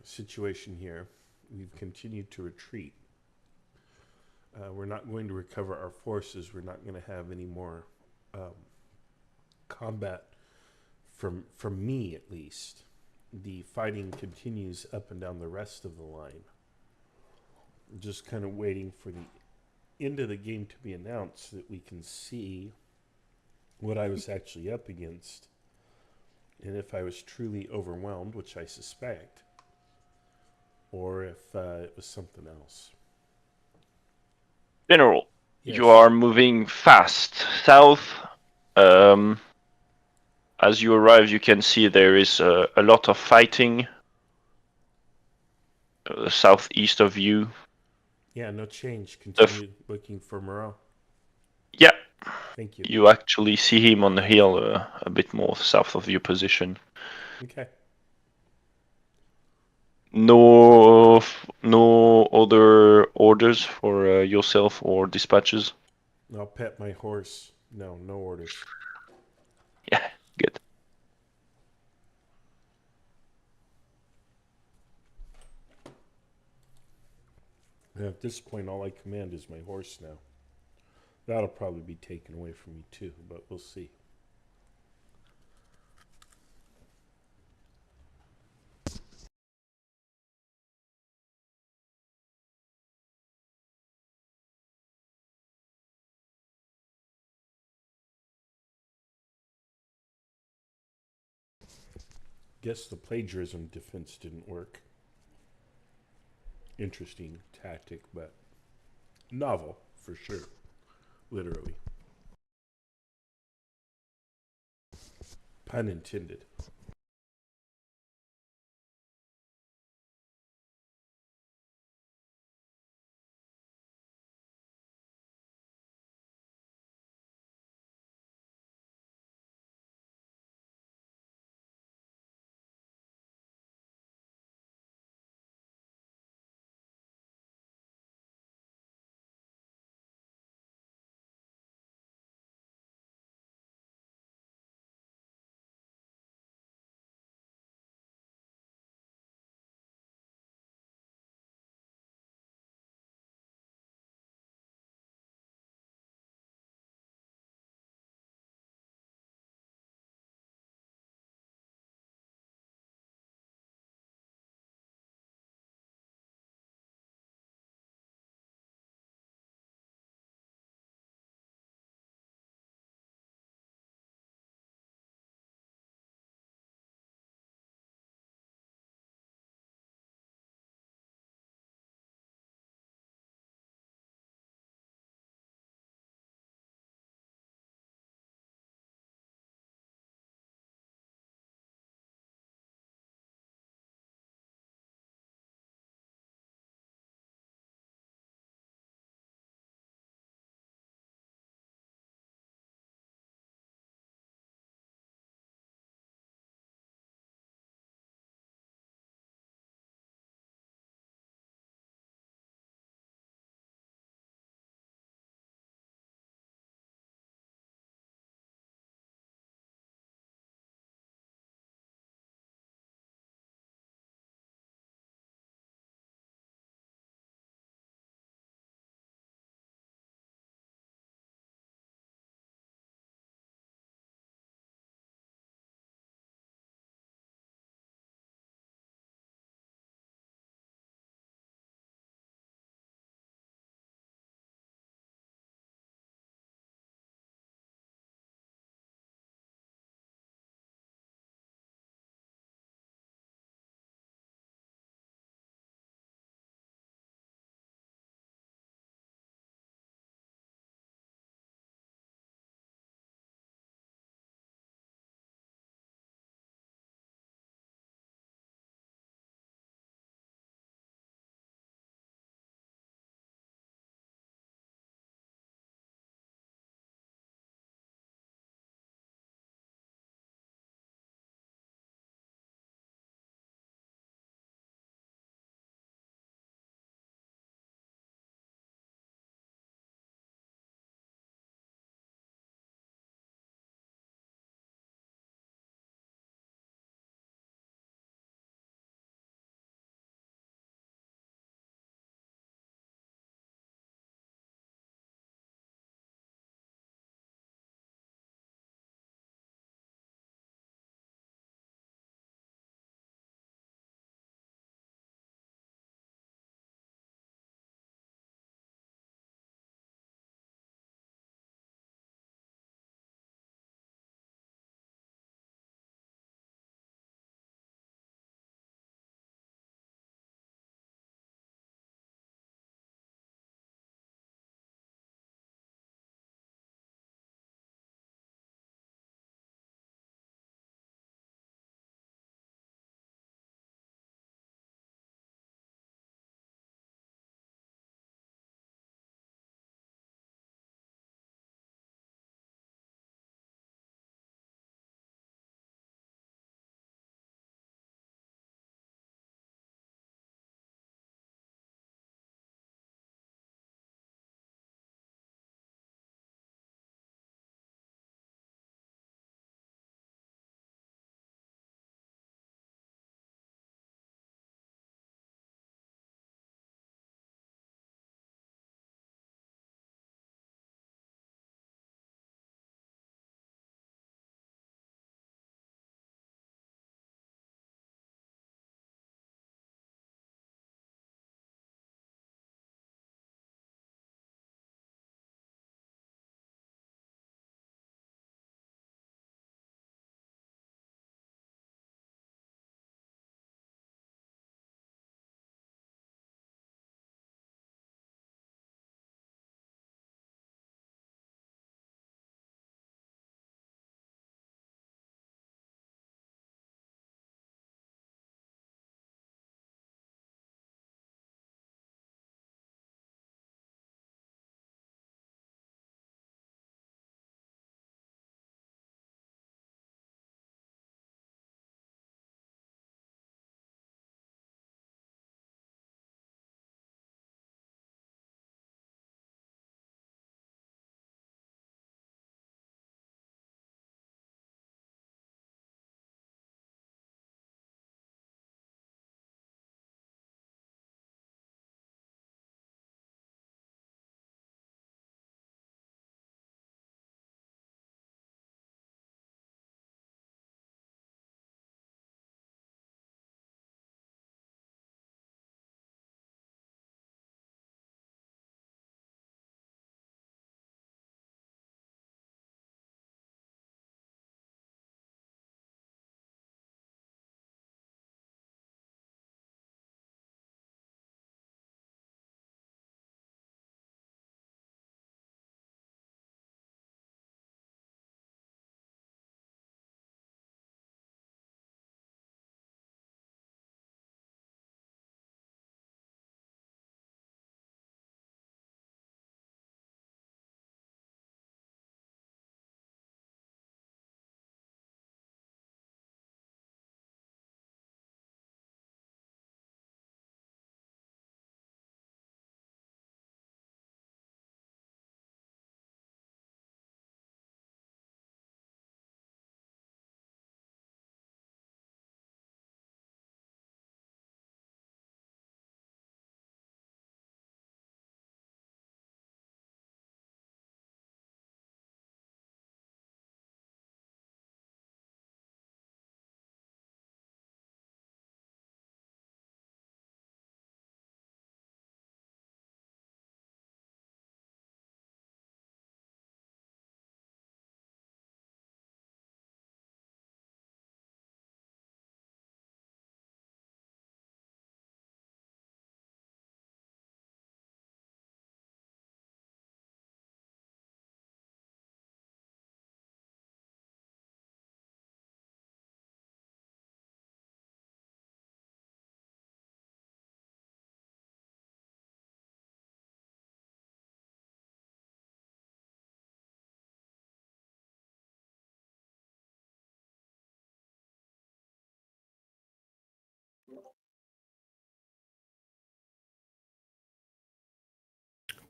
situation here. We've continued to retreat. We're not going to recover our forces. We're not going to have any more combat from me, at least. The fighting continues up and down the rest of the line. I'm just kind of waiting for the end of the game to be announced so that we can see what I was actually up against. And if I was truly overwhelmed, which I suspect, or if it was something else. General, Yes. you are moving fast south. As you arrive, you can see there is a lot of fighting southeast of you. Yeah, no change. Continue looking for Moreau. Yeah, Thank you. you actually see him on the hill a bit more south of your position. Okay. No other orders for yourself or dispatches? I'll pet my horse. No orders. Yeah, good. At this point, all I command is my horse now. That'll probably be taken away from me too, but we'll see. Guess the plagiarism defense didn't work. Interesting tactic, but novel for sure. Literally. Pun intended.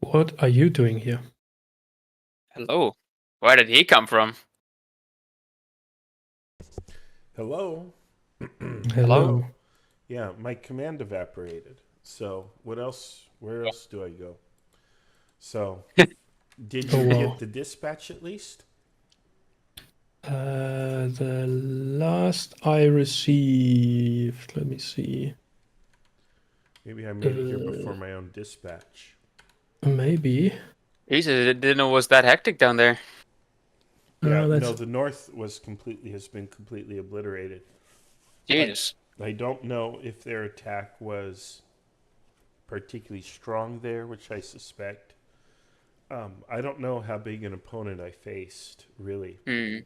What are you doing here? Hello. Where did he come from? Hello? Hello. Yeah, my command evaporated. So what else? Where else do I go? So, did Oh, you wow. get the dispatch at least? The last I received, let me see. Maybe I made it here before my own dispatch. Maybe. Jesus, I didn't know it was that hectic down there. Yeah, that's no, the north has been completely obliterated. Jesus. I don't know if their attack was particularly strong there, which I suspect. I don't know how big an opponent I faced, really. Hmm.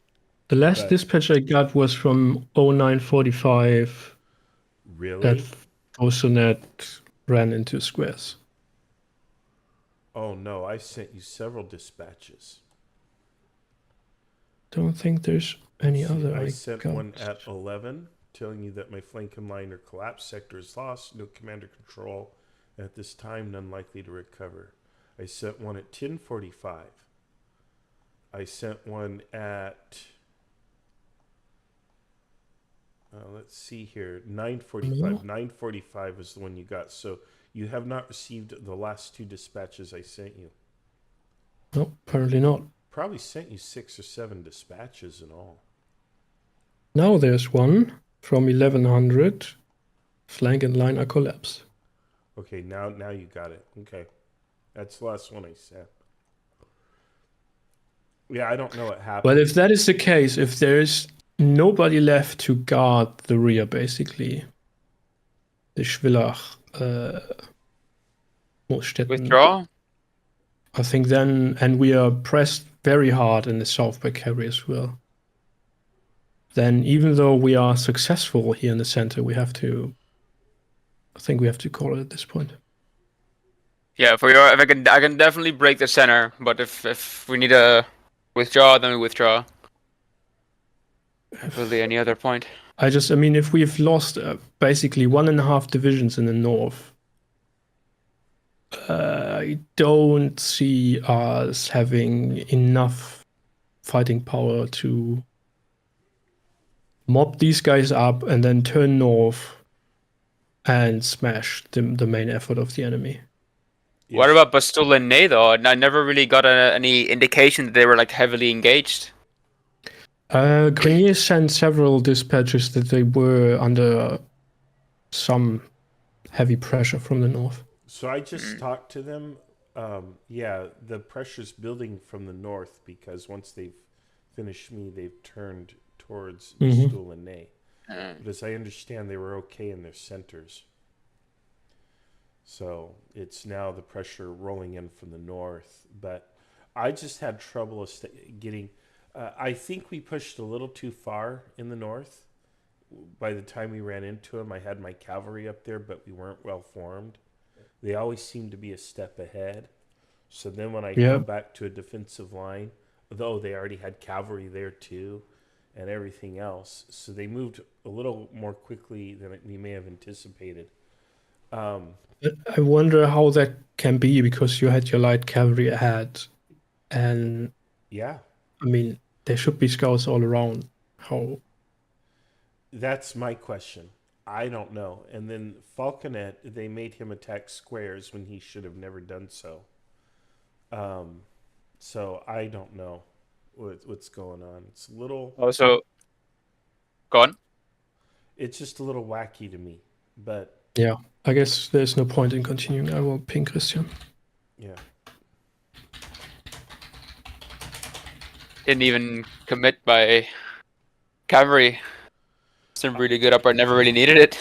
the last But- dispatch I got was from 0945 that Really? Fosonet ran into squares. Oh no, I sent you several dispatches. Don't think there's any See, other I I sent got. one at 11, telling you that my flanking line or collapse sector is lost, no commander control, and at this time none likely to recover. I sent one at 10:45. I sent one at let's see here, 9:45. 9:45 is the one you got. So you have not received the last two dispatches I sent you. No, apparently not. Probably sent you 6 or 7 dispatches in all. Now there's one from 1100. Flank and line are collapsed. Okay, now you got it. Okay, that's the last one I sent. Yeah, I don't know what happened. Well, if that is the case, if there's nobody left to guard the rear, basically, the Schwillach Moosstetten, Withdraw? I think then, and we are pressed very hard in the south by cavalry as well, then even though we are successful here in the center, I think we have to call it at this point. Yeah, if I can definitely break the center, but if we need to withdraw, then we withdraw. Not really any other point. I mean, if we've lost basically 1.5 divisions in the north, I don't see us having enough fighting power to mob these guys up and then turn north and smash the main effort of the enemy. What about Bastille and Ney, though? I never really got any indication that they were like heavily engaged. Grenier sent several dispatches that they were under some heavy pressure from the north. So I just talked to them. Yeah, the pressure's building from the north because once they've finished me, they've turned towards Stool and Ney. But as I understand, they were okay in their centers. So it's now the pressure rolling in from the north. But I just had trouble getting... I think we pushed a little too far in the north. By the time we ran into them, I had my cavalry up there, but we weren't well formed. They always seem to be a step ahead. So then when I come back to a defensive line, though they already had cavalry there too and everything else, so they moved a little more quickly than we may have anticipated. I wonder how that can be because you had your light cavalry ahead. And yeah, I mean, there should be scouts all around. How? That's my question. I don't know. And then Falconet, they made him attack squares when he should have never done so. So I don't know what's going on. It's a little... Also, go on. It's just a little wacky to me, but... Yeah, I guess there's no point in continuing. I will ping Christian. Yeah. Didn't even commit by cavalry. Some really good up. I never really needed it.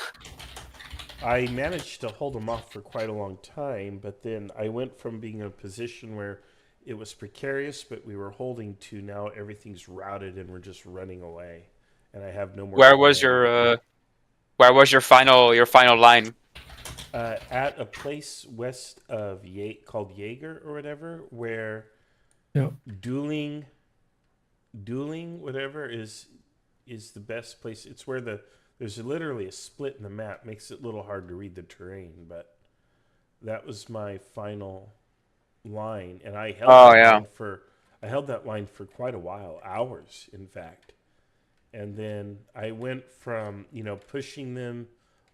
I managed to hold them off for quite a long time, but then I went from being in a position where it was precarious, but we were holding to now everything's routed and we're just running away, and I have no more. Where was your final line? At a place west of called Jaeger or whatever, where dueling whatever is the best place. It's where there's literally a split in the map, makes it a little hard to read the terrain, but that was my final line, and I held that line for quite a while, hours, in fact. And then I went from pushing them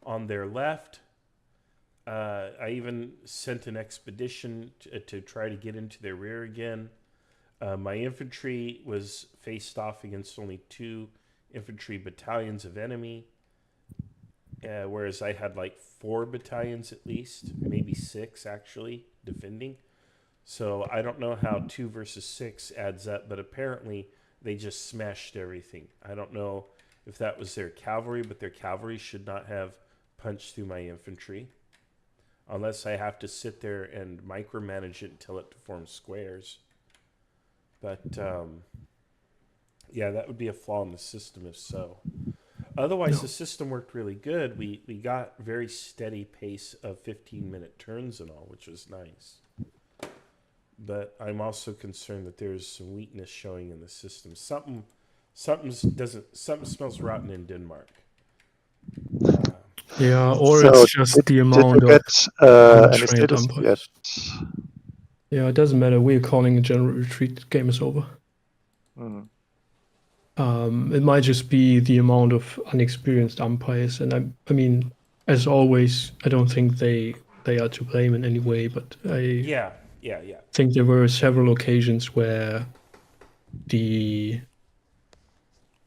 on their left. I even sent an expedition to try to get into their rear again. My infantry was faced off against only 2 infantry battalions of enemy, whereas I had like 4 battalions at least, maybe 6 actually, defending. So I don't know how 2 versus 6 adds up, but apparently they just smashed everything. I don't know if that was their cavalry, but their cavalry should not have punched through my infantry. Unless I have to sit there and micromanage it until it forms squares. But, yeah, that would be a flaw in the system if so. Otherwise, the system worked really good. We got very steady pace of 15-minute turns and all, which was nice. But I'm also concerned that there's some weakness showing in the system. Something smells rotten in Denmark. Yeah, or So it's just the amount did you of get any untrained status umpires. yet? Yeah, it doesn't matter. We're calling a general retreat. Game is over. Mhm. It might just be the amount of unexperienced umpires, and I mean, as always, I don't think they are to blame in any way. But I Yeah. think there were several occasions where the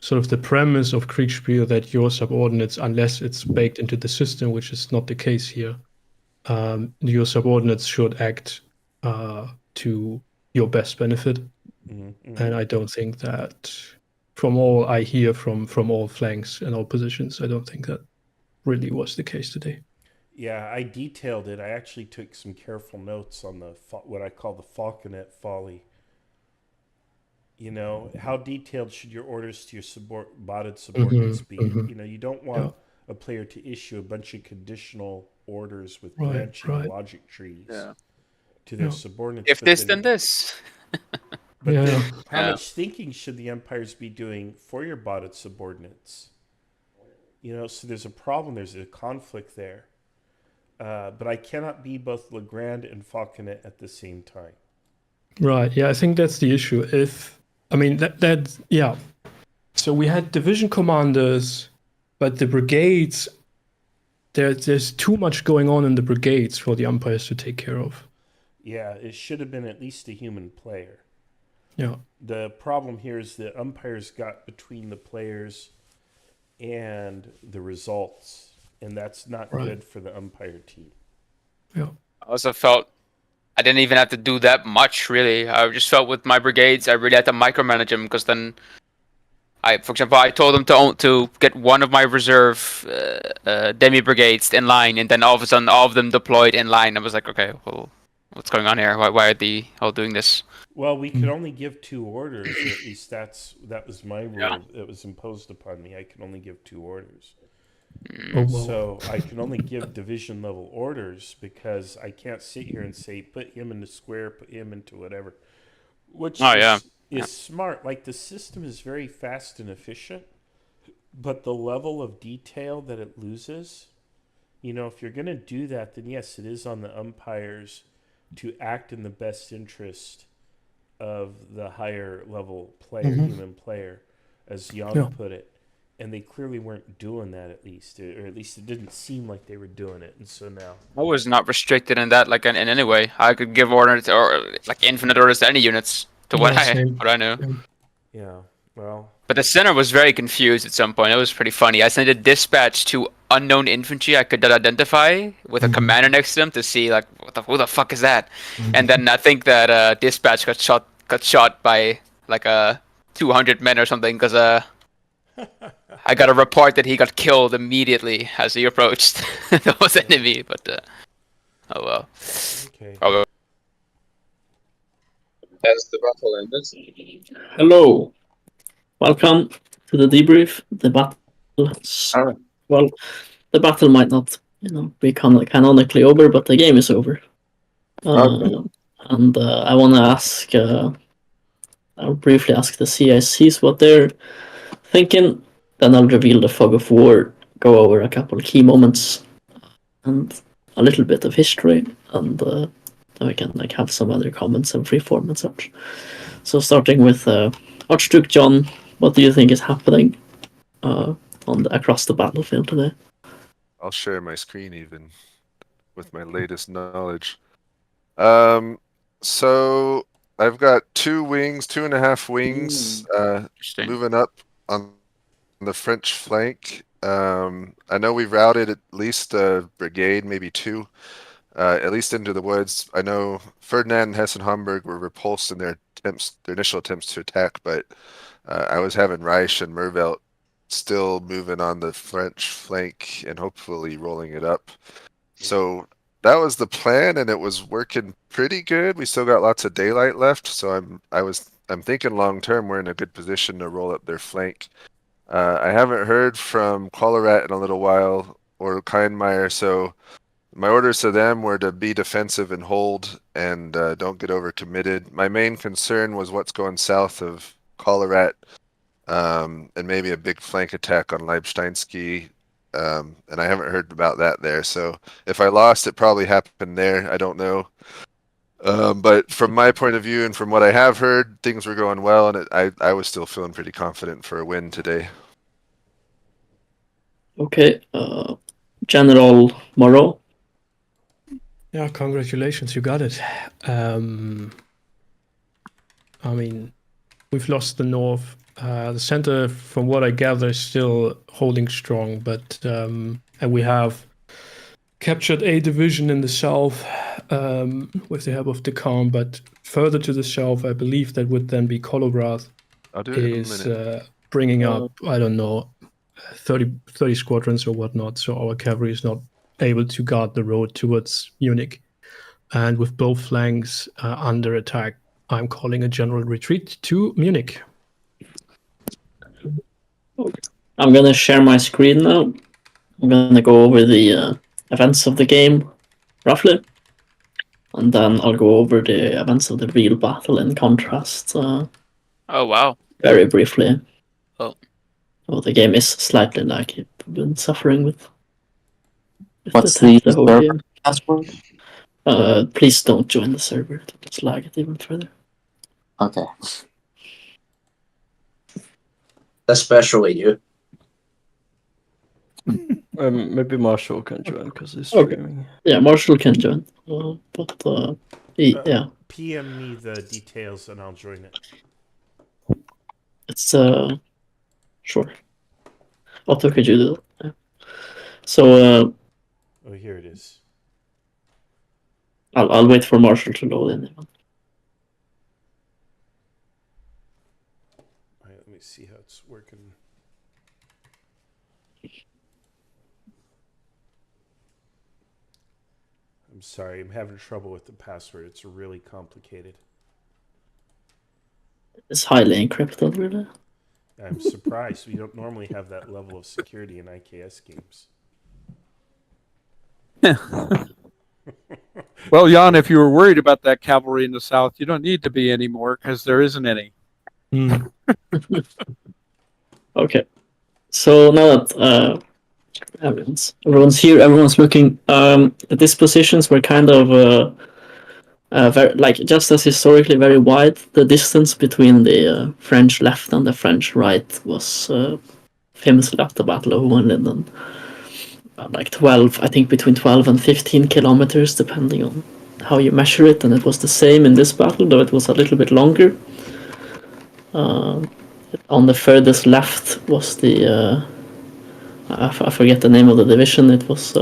sort of the premise of Kriegspiel that your subordinates, unless it's baked into the system, which is not the case here, your subordinates should act to your best benefit. And I don't think that, from all I hear from all flanks and all positions, I don't think that really was the case today. Yeah, I detailed it. I actually took some careful notes on what I call the falconet folly. How detailed should your orders to your botted subordinates be? You don't want a player to issue a bunch of conditional orders with branching logic trees to their subordinates. If this, then this. But then how much thinking should the umpires be doing for your botted subordinates? So there's a problem. There's a conflict there. But I cannot be both Legrand and falconet at the same time. Right. Yeah, I think that's the issue. So we had division commanders, but the brigades, there's too much going on in the brigades for the umpires to take care of. Yeah, it should have been at least a human player. Yeah. The problem here is the umpires got between the players and the results, and that's not good for the umpire team. Yeah. I also felt I didn't even have to do that much, really. I just felt with my brigades, I really had to micromanage them, because then for example, I told them to get one of my reserve demi brigades in line, and then all of a sudden, all of them deployed in line. I was like, okay, well, what's going on here? Why are they all doing this? Well, we could only give 2 orders, or at least that was my rule that was imposed upon me. I can only give 2 orders. So I can only give division level orders, because I can't sit here and say, put him in the square, put him into whatever. Which is smart. Like, the system is very fast and efficient, but the level of detail that it loses, if you're going to do that, then yes, it is on the umpires to act in the best interest of the higher level player, human player, as Jan put it. And they clearly weren't doing that, at least, or at least it didn't seem like they were doing it. And so now I was not restricted in that, like in any way. I could give orders or like infinite orders to any units to what I knew. Yeah, well. But the center was very confused at some point. It was pretty funny. I sent a dispatch to unknown infantry I could not identify with a commander next to them to see like who the fuck is that? And then I think that dispatch got shot by like 200 men or something, because I got a report that he got killed immediately as he approached those enemy, but oh well. Okay. Oh, Has the battle ended? Hello. Welcome to the debrief. The battle well, the battle might not, be canonically over, but the game is over. And I want to ask, I'll briefly ask the CICs what they're thinking. Then I'll reveal the fog of war, go over a couple of key moments, and a little bit of history, and then we can like have some other comments and freeform and such. So starting with Archduke John, what do you think is happening across the battlefield today? I'll share my screen even with my latest knowledge. So I've got 2.5 wings, Interesting. moving up on the French flank. I know we've routed at least a brigade, maybe 2, at least into the woods. I know Ferdinand and Hessen-Homburg were repulsed in their initial attempts to attack, but I was having Reich and Mervelt still moving on the French flank and hopefully rolling it up. So that was the plan, and it was working pretty good. We still got lots of daylight left, so I'm thinking long term we're in a good position to roll up their flank. I haven't heard from Collerat in a little while, or Kindmeyer, so my orders to them were to be defensive and hold, and don't get overcommitted. My main concern was what's going south of Collerat, and maybe a big flank attack on Leibsteinsky, and I haven't heard about that there. So if I lost, it probably happened there. I don't know. But from my point of view and from what I have heard, things were going well, and I was still feeling pretty confident for a win today. Okay, General Moreau. Yeah, congratulations, you got it. I mean, we've lost the north. The center, from what I gather, is still holding strong, but and we have captured a division in the south with the help of Deccan, but further to the south, I believe that would then be Kolobrath I'll do it in a is minute. bringing up, I don't know, 30 squadrons or whatnot, so our cavalry is not able to guard the road towards Munich. And with both flanks under attack, I'm calling a general retreat to Munich. I'm gonna share my screen now. I'm gonna go over the events of the game, roughly. And then I'll go over the events of the real battle in contrast. Oh wow! Very briefly. Oh. Well, the game is slightly laggy. I've been suffering with What's the the whole server game. password? Please don't join the server. It'll just lag it even further. Okay. Especially you. Maybe Marshall can join because he's Okay. streaming. Yeah, Marshall can join. Yeah, PM me the details and I'll join it. it's sure. Otto, could you do that? Yeah. So Oh, here it is. I'll wait for Marshall to load in. All right, let me see how it's working. I'm sorry, I'm having trouble with the password. It's really complicated. It's highly encrypted, really. I'm surprised. We don't normally have that level of security in IKS games. Well, Jan, if you were worried about that cavalry in the south, you don't need to be anymore because there isn't any. Okay. So now that everyone's here, everyone's looking. The dispositions were kind of very, like, just as historically very wide. The distance between the French left and the French right was famously at the Battle of Hohenlinden. Like 12, I think between 12 and 15 kilometers, depending on how you measure it. And it was the same in this battle, though it was a little bit longer. On the furthest left was the I forget the name of the division. It was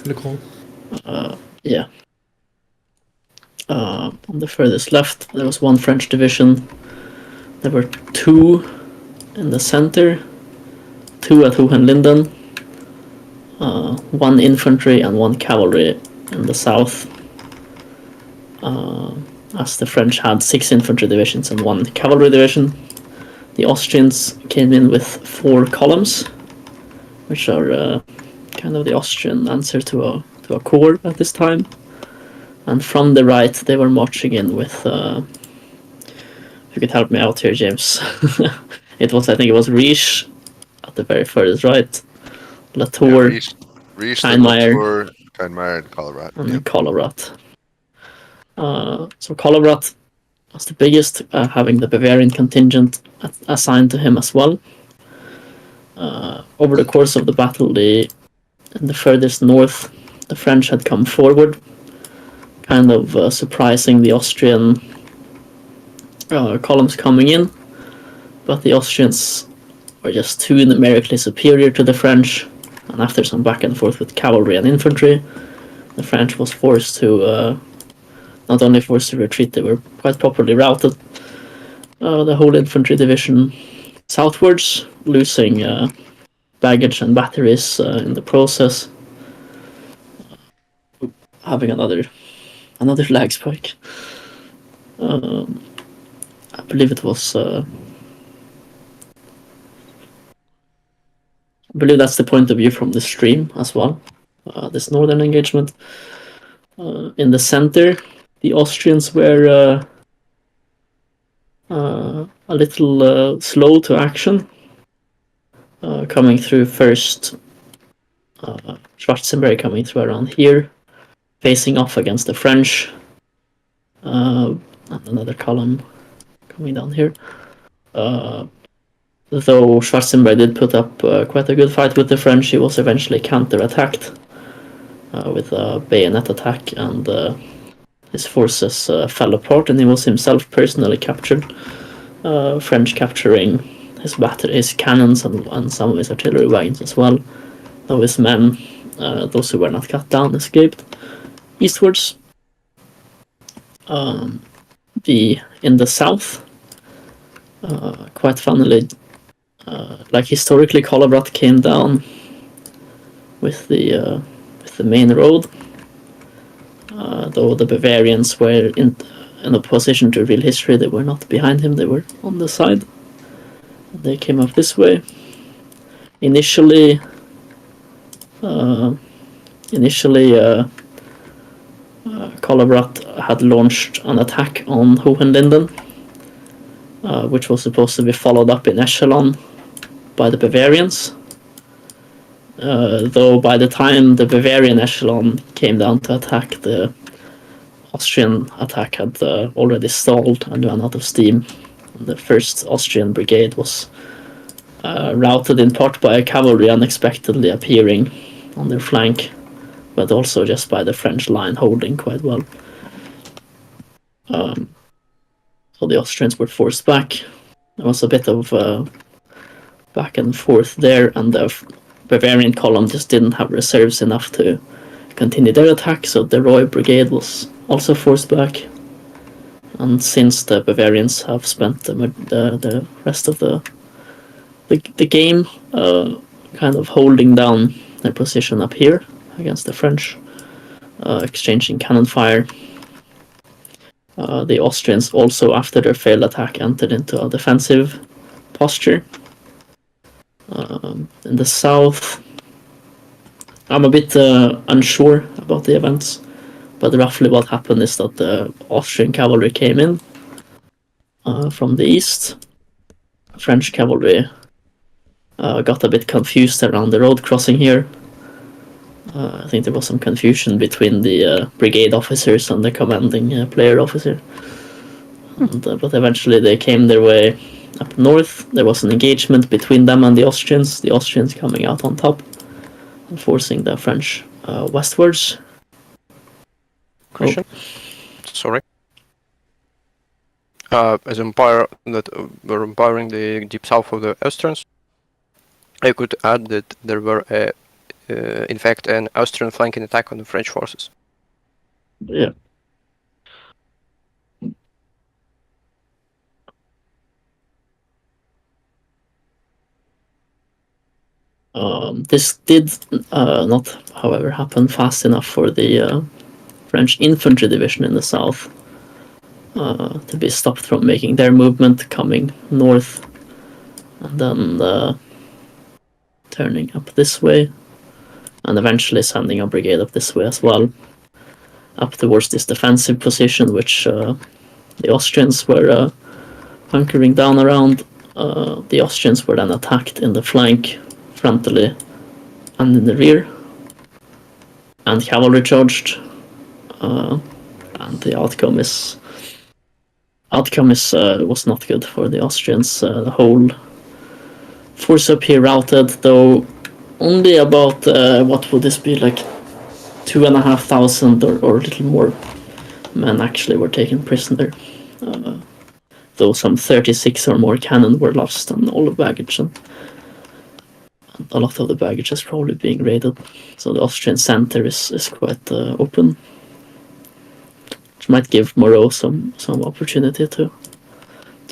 Legrand. Yeah. On the furthest left, there was one French division. There were 2 in the center, 2 at Hohenlinden, 1 infantry and 1 cavalry in the south. As the French had 6 infantry divisions and 1 cavalry division. The Austrians came in with 4 columns, which are kind of the Austrian answer to a corps at this time. And from the right, they were marching in with. If you could help me out here, James. I think it was Reich at the very furthest right, Latour, Reich, Kindmeyer, Latour, Kindmeyer, and Colorado. and Colorado. So Kolowrat was the biggest, having the Bavarian contingent assigned to him as well. Over the course of the battle, in the furthest north, the French had come forward, kind of surprising the Austrian columns coming in, but the Austrians were just too numerically superior to the French, and after some back and forth with cavalry and infantry, the French was forced to, not only forced to retreat, they were quite properly routed. The whole infantry division southwards, losing baggage and batteries in the process. Having another lag spike. I believe it was. I believe that's the point of view from the stream as well. This northern engagement. In the center, the Austrians were a little slow to action. Coming through first, Schwarzenberg coming through around here, facing off against the French, and another column coming down here. Though Schwarzenberg did put up quite a good fight with the French, he was eventually counter-attacked with a bayonet attack, and his forces fell apart, and he was himself personally captured. French capturing his cannons and some of his artillery wagons as well. Though his men, those who were not cut down, escaped eastwards. In the south, quite funnily, like historically, Kolowrat came down with the main road. Though the Bavarians were in opposition to real history, they were not behind him; they were on the side. They came up this way. Initially, Kolowrat had launched an attack on Hohenlinden, which was supposed to be followed up in echelon by the Bavarians. Though by the time the Bavarian echelon came down to attack, the Austrian attack had already stalled and ran out of steam. The first Austrian brigade was routed in part by cavalry unexpectedly appearing on their flank, but also just by the French line holding quite well. So the Austrians were forced back. There was a bit of back and forth there, and the Bavarian column just didn't have reserves enough to continue their attack, so the Roy Brigade was also forced back. And since the Bavarians have spent the rest of the game kind of holding down their position up here against the French, exchanging cannon fire, the Austrians also, after their failed attack, entered into a defensive posture. In the south, I'm a bit unsure about the events, but roughly what happened is that the Austrian cavalry came in from the east. French cavalry got a bit confused around the road crossing here. I think there was some confusion between the brigade officers and the commanding player officer. But eventually they came their way up north. There was an engagement between them and the Austrians coming out on top and forcing the French westwards. Question? Sorry. As empire that were empiring the deep south of the Austrians, I could add that there were in fact an Austrian flanking attack on the French forces. Yeah. This did not, however, happen fast enough for the French infantry division in the south to be stopped from making their movement coming north and then turning up this way and eventually sending a brigade up this way as well, up towards this defensive position which the Austrians were hunkering down around. The Austrians were then attacked in the flank, frontally and in the rear, and cavalry charged and the outcome was not good for the Austrians. The whole force up here routed, though only about what would this be, like 2,500 or a little more men actually were taken prisoner. Though some 36 or more cannon were lost and all the baggage, and a lot of the baggage is probably being raided. So the Austrian center is quite open, which might give Moreau some opportunity to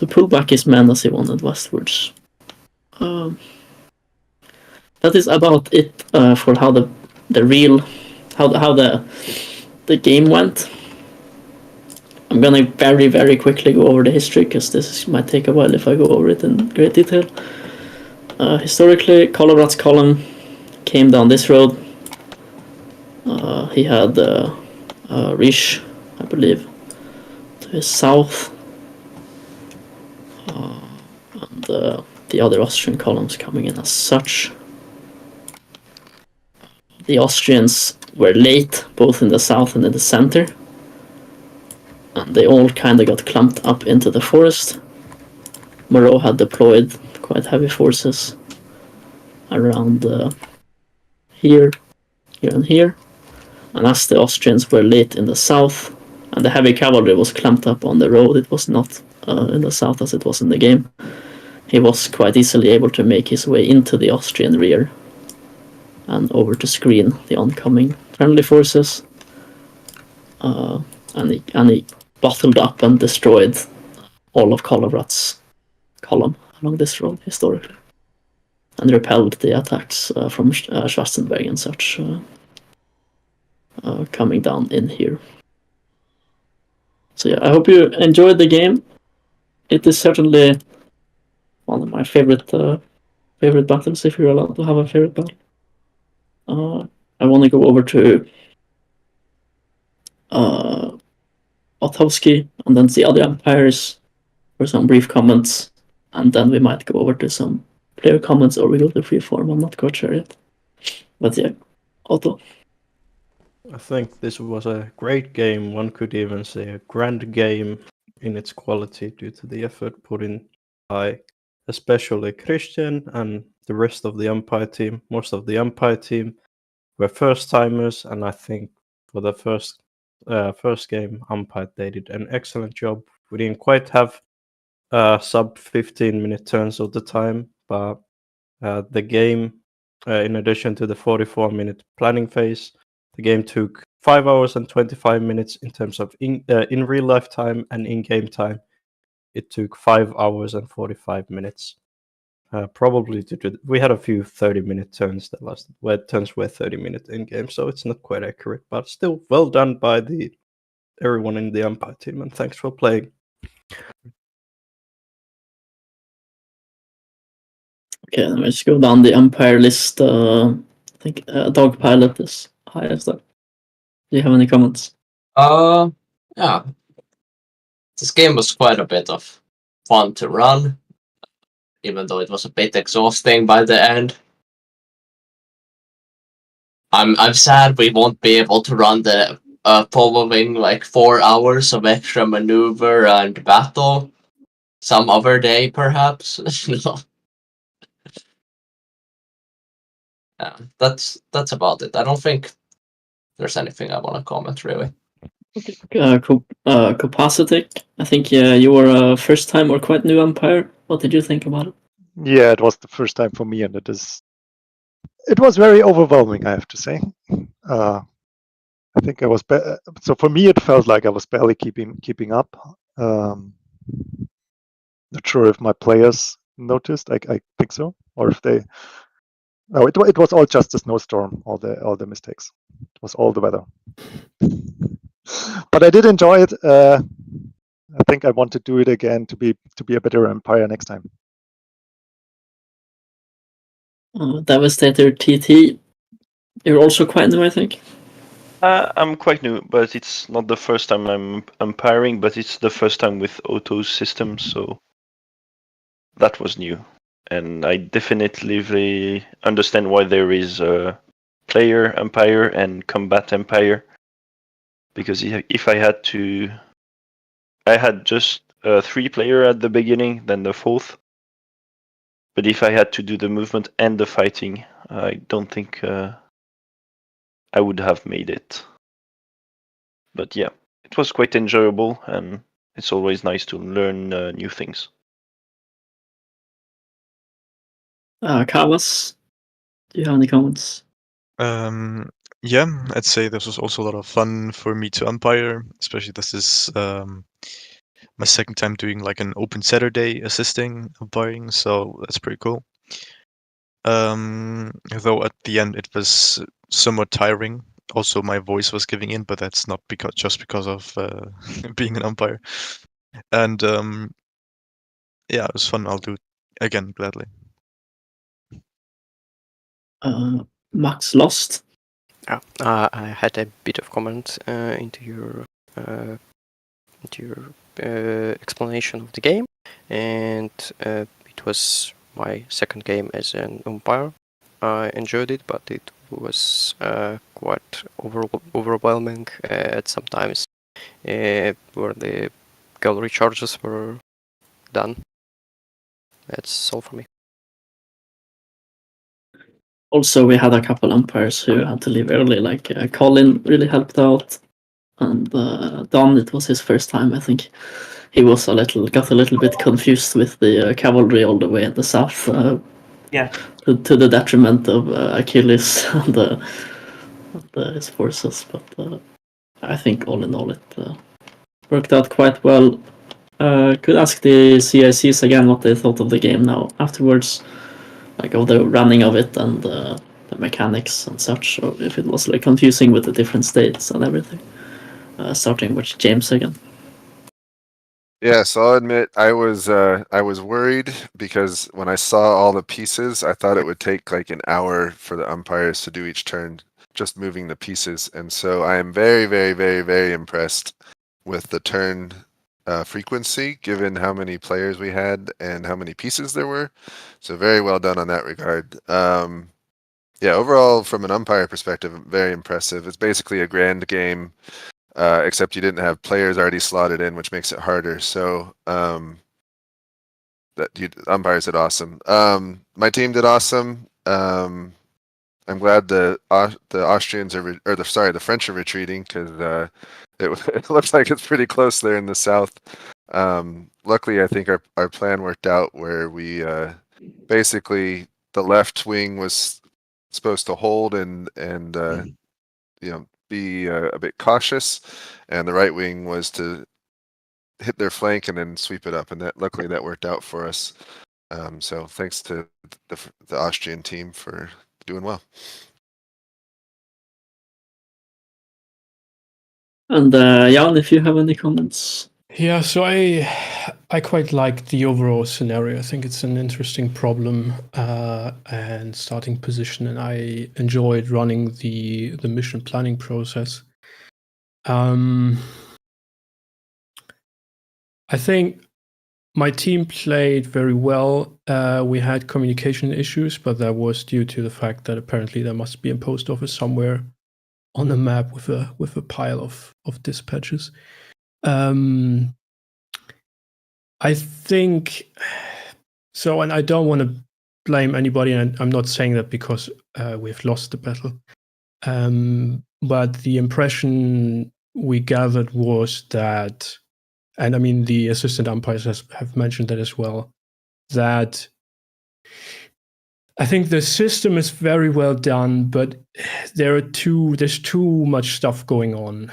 pull back his men as he wanted westwards. That is about it for how the game went. I'm gonna very, very quickly go over the history, because this might take a while if I go over it in great detail. Historically, Collovrat's column came down this road. He had Riche, I believe, to his south, and the other Austrian columns coming in as such. The Austrians were late, both in the south and in the center, and they all kind of got clumped up into the forest. Moreau had deployed quite heavy forces around here, and here. And as the Austrians were late in the south, and the heavy cavalry was clamped up on the road, it was not in the south as it was in the game, he was quite easily able to make his way into the Austrian rear and over to screen the oncoming friendly forces. And he bottled up and destroyed all of Collovrat's column along this road historically, and repelled the attacks from Schwarzenberg and such coming down in here. So yeah, I hope you enjoyed the game. It is certainly one of my favorite battles, if you're allowed to have a favorite battle. I want to go over to Otowski and then the other empires for some brief comments, and then we might go over to some player comments, or we go to freeform. I'm not quite sure yet. But yeah, Otto. I think this was a great game. One could even say a grand game in its quality due to the effort put in by especially Christian and the rest of the umpire team. Most of the umpire team were first timers, and I think for the first game, umpire they did an excellent job. We didn't quite have sub 15-minute turns of the time, but the game, in addition to the 44-minute planning phase, the game took 5 hours and 25 minutes in terms of in real life time, and in game time it took 5 hours and 45 minutes. Probably we had a few 30-minute turns that lasted, where turns were 30 minutes in game, so it's not quite accurate, but still well done by everyone in the umpire team, and thanks for playing. Okay, let's go down the umpire list. I think Dog Pilot is highest up. Do you have any comments? Yeah. This game was quite a bit of fun to run, even though it was a bit exhausting by the end. I'm sad we won't be able to run the following like 4 hours of extra maneuver and battle some other day, perhaps. No. Yeah, that's about it. I don't think there's anything I want to comment really. Kopacitic, I think you were a first time or quite new umpire. What did you think about it? Yeah, it was the first time for me, and it was very overwhelming, I have to say. I think I was so for me it felt like I was barely keeping up. Not sure if my players noticed. I think so, or if they. No, it was all just a snowstorm. All the mistakes. It was all the weather. But I did enjoy it. I think I want to do it again to be a better umpire next time. Devastator TT, you're also quite new, I think. I'm quite new, but it's not the first time I'm umpiring, but it's the first time with Otto's system, so that was new. And I definitely understand why there is a player umpire and combat umpire. because if I had just 3 player at the beginning, then the 4th. But if I had to do the movement and the fighting, I don't think I would have made it. But yeah, it was quite enjoyable, and it's always nice to learn new things. Carlos, do you have any comments? Yeah, I'd say this was also a lot of fun for me to umpire, especially this is my second time doing like an open Saturday assisting umpiring, so that's pretty cool. Though at the end it was somewhat tiring. Also, my voice was giving in, but that's not just because of being an umpire. And yeah, it was fun. I'll do it again gladly. Max lost. Yeah, I had a bit of comment into your explanation of the game, and it was my second game as an umpire. I enjoyed it, but it was quite overwhelming at some times where the gallery charges were done. That's all for me. Also, we had a couple umpires who had to leave early, like Colin really helped out, and Don, it was his first time, I think. He was got a little bit confused with the cavalry all the way in the south. Yeah. To the detriment of Achilles and his forces, but I think all in all it worked out quite well. Could ask the CICs again what they thought of the game now afterwards, like of the running of it and the mechanics and such, or if it was like confusing with the different states and everything. Starting with James again. Yes, I'll admit I was worried because when I saw all the pieces, I thought it would take like an hour for the umpires to do each turn, just moving the pieces. And so I am very, very, very, very impressed with the turn frequency, given how many players we had and how many pieces there were. So very well done on that regard. Yeah, overall, from an umpire perspective, very impressive. It's basically a grand game. Except you didn't have players already slotted in, which makes it harder. So umpires did awesome. My team did awesome. I'm glad the Austrians the French are retreating because it looks like it's pretty close there in the south. Luckily, I think our plan worked out where we basically the left wing was supposed to hold and be a bit cautious, and the right wing was to hit their flank and then sweep it up, and luckily that worked out for us. So thanks to the Austrian team for doing well. And Jan, if you have any comments. Yeah, so I quite like the overall scenario. I think it's an interesting problem and starting position, and I enjoyed running the mission planning process. I think my team played very well. We had communication issues, but that was due to the fact that apparently there must be a post office somewhere on the map with a pile of dispatches. I think so, and I don't want to blame anybody, and I'm not saying that because we've lost the battle. But the impression we gathered was that, and I mean the assistant umpires have mentioned that as well, that I think the system is very well done, but there's too much stuff going on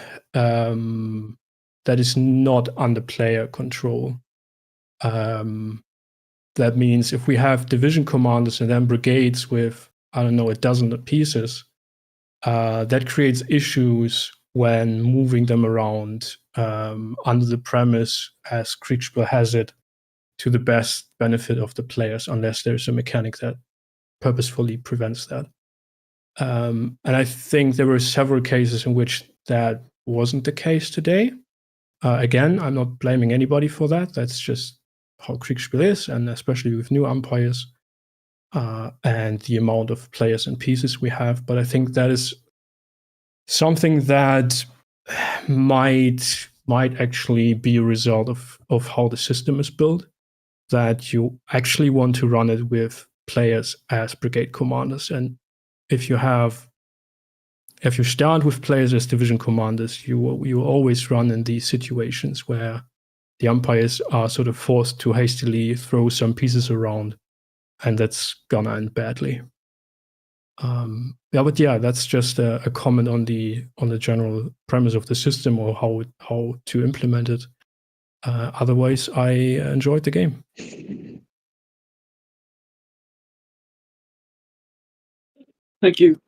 that is not under player control. That means if we have division commanders and then brigades with, I don't know, a dozen pieces, that creates issues when moving them around under the premise, as Kriegspiel has it, to the best benefit of the players, unless there's a mechanic that purposefully prevents that. And I think there were several cases in which that wasn't the case today. Again, I'm not blaming anybody for that. That's just how Kriegspiel is, and especially with new umpires and the amount of players and pieces we have. But I think that is something that might actually be a result of how the system is built, that you actually want to run it with players as brigade commanders. And if you start with players as division commanders, you always run in these situations where the umpires are sort of forced to hastily throw some pieces around, and that's gonna end badly. But that's just a comment on the general premise of the system, or how to implement it. Otherwise, I enjoyed the game. Thank you.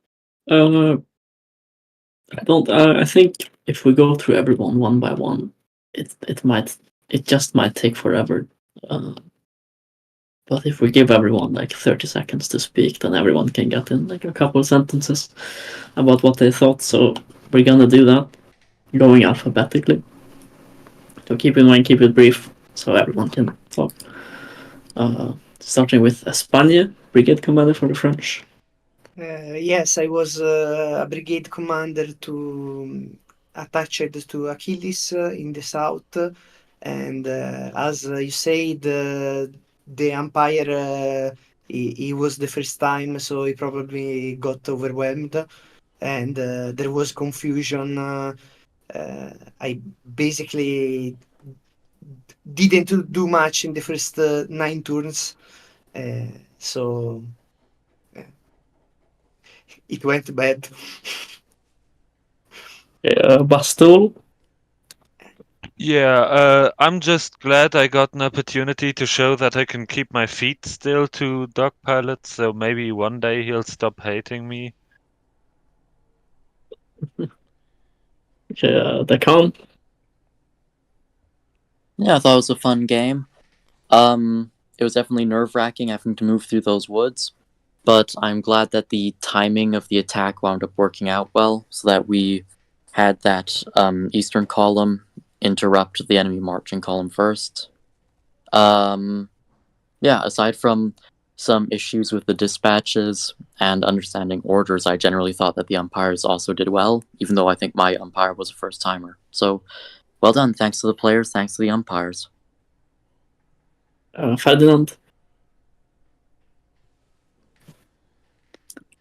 I think if we go through everyone one by one, it just might take forever. But if we give everyone like 30 seconds to speak, then everyone can get in like a couple of sentences about what they thought. So we're gonna do that, going alphabetically. So keep in mind, keep it brief, so everyone can talk. Starting with Espagne, brigade commander for the French. Yes, I was a brigade commander attached to Achilles in the south, and as you said, the umpire he was the first time, so he probably got overwhelmed, and there was confusion. I basically didn't do much in the first 9 turns, so it went bad. Bastul. Yeah, I'm just glad I got an opportunity to show that I can keep my feet still to Dog Pilot, so maybe one day he'll stop hating me. Dakan. Yeah, I thought it was a fun game. It was definitely nerve-wracking having to move through those woods, but I'm glad that the timing of the attack wound up working out well, so that we had that eastern column interrupt the enemy marching column first. Aside from some issues with the dispatches and understanding orders, I generally thought that the umpires also did well, even though I think my umpire was a first-timer. So, well done. Thanks to the players, thanks to the umpires. Ferdinand.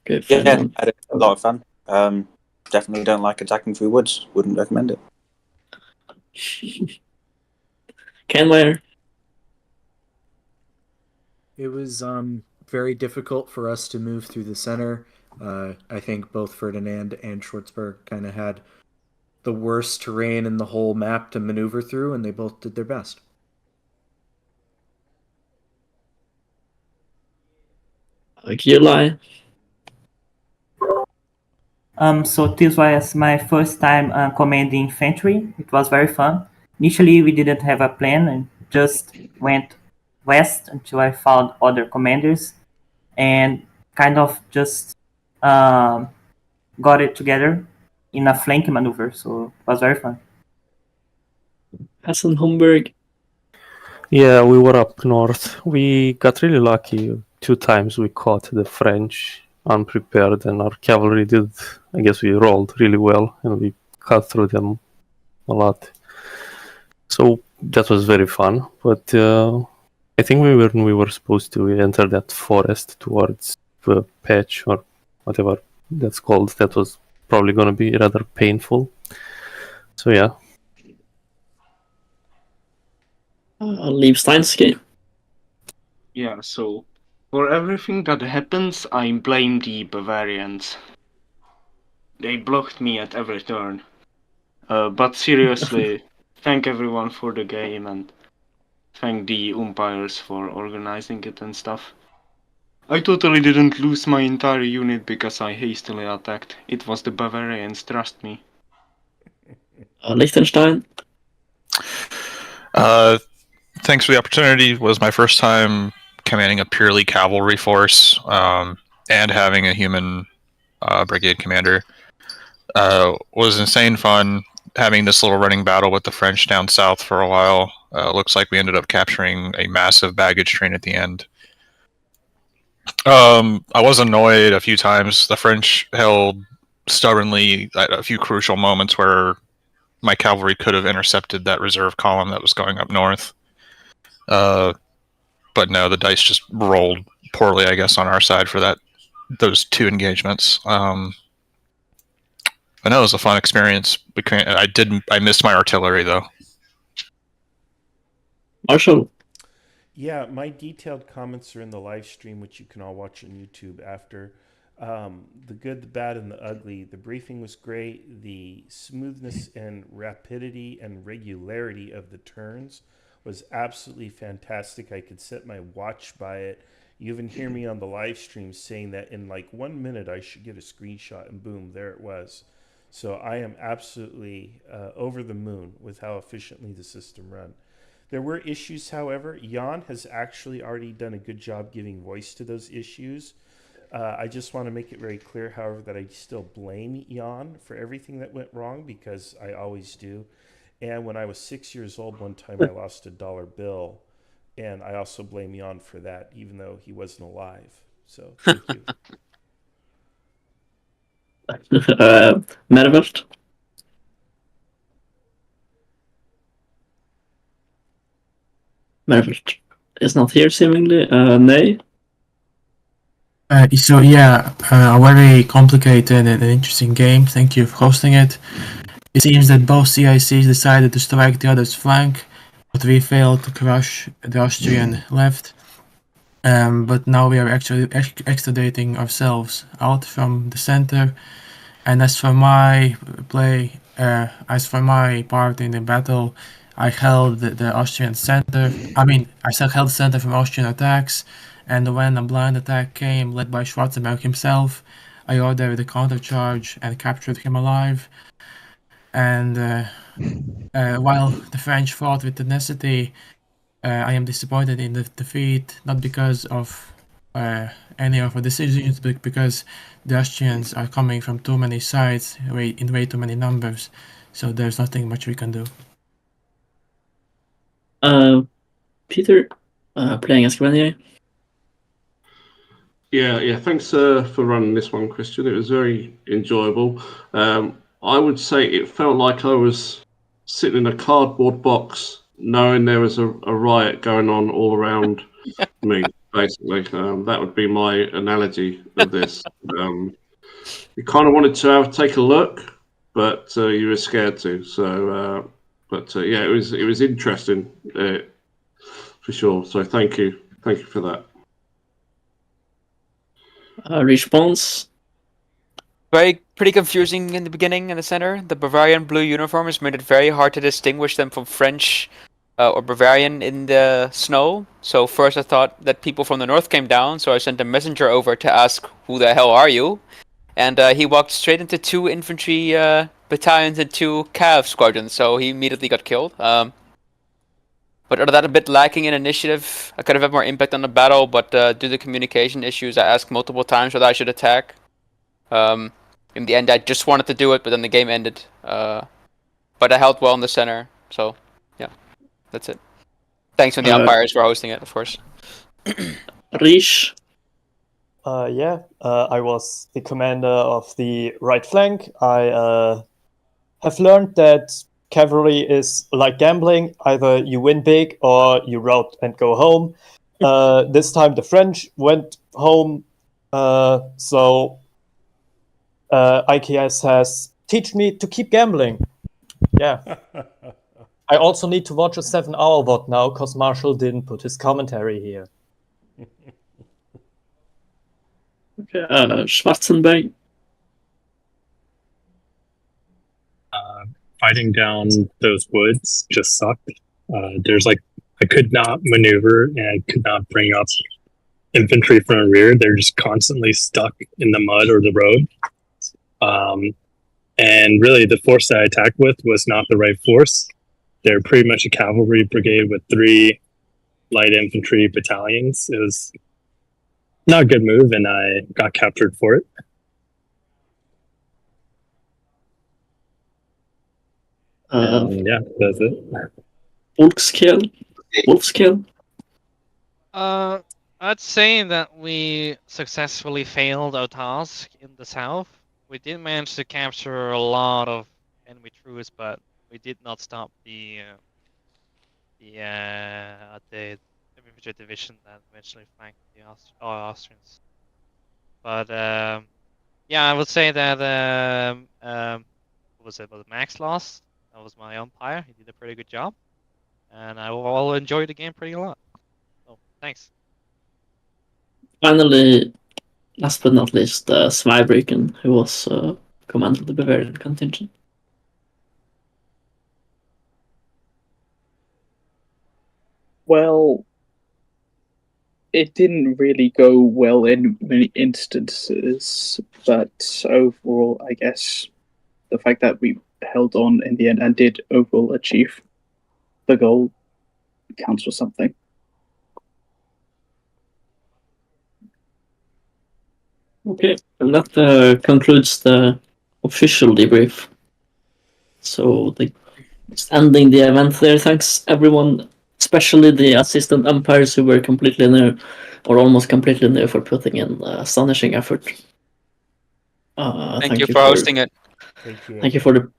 Okay, Ferdinand. Yeah, I had a lot of fun. Definitely don't like attacking through woods. Wouldn't recommend it. Kenwire. It was very difficult for us to move through the center. I think both Ferdinand and Schwartzberg kind of had the worst terrain in the whole map to maneuver through, and they both did their best. July. So this was my first time commanding infantry. It was very fun. Initially, we didn't have a plan and just went west until I found other commanders and kind of just got it together in a flank maneuver. So it was very fun. Hassan Homburg. Yeah, we were up north. We got really lucky. 2 times we caught the French unprepared, and our cavalry did, I guess we rolled really well, and we cut through them a lot. So that was very fun. But I think we were supposed to enter that forest towards the patch or whatever that's called. That was probably going to be rather painful. So yeah. Leave Steinsky. Yeah, so for everything that happens, I blame the Bavarians. They blocked me at every turn. But seriously, thank everyone for the game and thank the umpires for organizing it and stuff. I totally didn't lose my entire unit because I hastily attacked. It was the Bavarians, trust me. Liechtenstein. Thanks for the opportunity. It was my first time commanding a purely cavalry force and having a human brigade commander. Was insane fun having this little running battle with the French down south for a while. Looks like we ended up capturing a massive baggage train at the end. I was annoyed a few times. The French held stubbornly at a few crucial moments where my cavalry could have intercepted that reserve column that was going up north. But no, the dice just rolled poorly, I guess, on our side for those 2 engagements. I know it was a fun experience. I missed my artillery though. Marshall. Yeah, my detailed comments are in the live stream, which you can all watch on YouTube after. The good, the bad, and the ugly. The briefing was great. The smoothness and rapidity and regularity of the turns was absolutely fantastic. I could set my watch by it. You even hear me on the live stream saying that in like 1 minute I should get a screenshot, and boom, there it was. So I am absolutely over the moon with how efficiently the system ran. There were issues, however. Jan has actually already done a good job giving voice to those issues. I just want to make it very clear, however, that I still blame Jan for everything that went wrong, because I always do. And when I was 6 years old, one time I lost a dollar bill, and I also blame Jan for that, even though he wasn't alive. So thank you. Mervert. Mervert is not here, seemingly. Nay. So yeah, a very complicated and interesting game. Thank you for hosting it. It seems that both CICs decided to strike the other's flank, but we failed to crush the Austrian left. But now we are actually extraditing ourselves out from the center. And as for my part in the battle, I held the Austrian center. I still held the center from Austrian attacks. And when a blind attack came, led by Schwarzenberg himself, I ordered a countercharge and captured him alive. And while the French fought with tenacity, I am disappointed in the defeat, not because of any of our decisions, but because the Austrians are coming from too many sides in way too many numbers. So there's nothing much we can do. Peter, playing as Grenier. Yeah. Thanks for running this one, Christian. It was very enjoyable. I would say it felt like I was sitting in a cardboard box, knowing there was a riot going on all around me. Basically, that would be my analogy of this. You kind of wanted to take a look, but you were scared to. So, yeah, it was interesting for sure. So thank you for that. Response. Pretty confusing in the beginning in the center. The Bavarian blue uniforms made it very hard to distinguish them from French or Bavarian in the snow. So first I thought that people from the north came down, so I sent a messenger over to ask, who the hell are you? And he walked straight into 2 infantry battalions and 2 cav squadrons, so he immediately got killed. But other than that, a bit lacking in initiative. I could have had more impact on the battle, but due to communication issues, I asked multiple times whether I should attack. In the end, I just wanted to do it, but then the game ended. But I held well in the center, so yeah, that's it. Thanks to the umpires for hosting it, of course. Rish. I was the commander of the right flank. I have learned that cavalry is like gambling. Either you win big or you rout and go home. This time the French went home, so IKS has taught me to keep gambling. Yeah. I also need to watch a 7-hour VOD now because Marshall didn't put his commentary here. Okay, Schwarzenberg. Fighting down those woods just sucked. I could not maneuver and I could not bring up infantry from the rear. They're just constantly stuck in the mud or the road. And really the force that I attacked with was not the right force. They're pretty much a cavalry brigade with 3 light infantry battalions. It was not a good move, and I got captured for it. Yeah, that's it. Wolfskill. I'd say that we successfully failed our task in the south. We did manage to capture a lot of enemy troops, but we did not stop the infantry division that eventually flanked the Austrians. But yeah, I would say that what was it? Was it Max lost? That was my umpire. He did a pretty good job, and I will enjoy the game pretty a lot. So thanks. Finally, last but not least, Zweibrücken, who was commanding the Bavarian contingent. Well, it didn't really go well in many instances, but overall, I guess the fact that we held on in the end and did overall achieve the goal counts for something. Okay, and that concludes the official debrief. So just ending the event there. Thanks everyone, especially the assistant umpires who were completely new or almost completely new for putting in astonishing effort. Thank you for hosting it. Thank you. Thank you for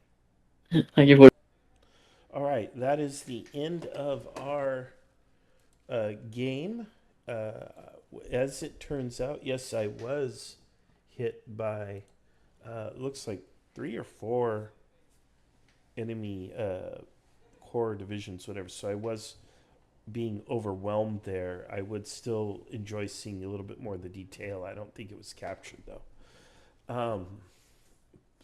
All right, that is the end of our game. As it turns out, yes, I was hit by looks like 3 or 4 enemy core divisions, whatever. So I was being overwhelmed there. I would still enjoy seeing a little bit more of the detail. I don't think it was captured though.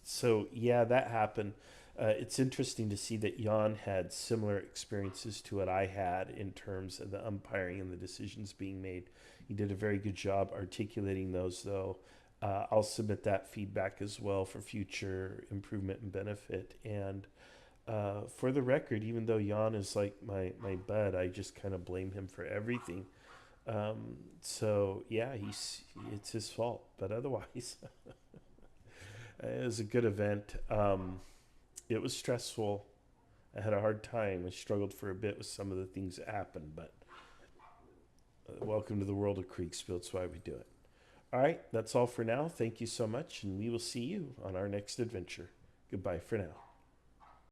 So yeah, that happened. It's interesting to see that Jan had similar experiences to what I had in terms of the umpiring and the decisions being made. He did a very good job articulating those, though. I'll submit that feedback as well for future improvement and benefit. And for the record, even though Jan is like my bud, I just kind of blame him for everything. So yeah, it's his fault. But otherwise, it was a good event. It was stressful. I had a hard time. I struggled for a bit with some of the things that happened, but welcome to the world of Kriegspiel. That's why we do it. All right, that's all for now. Thank you so much, and we will see you on our next adventure. Goodbye for now.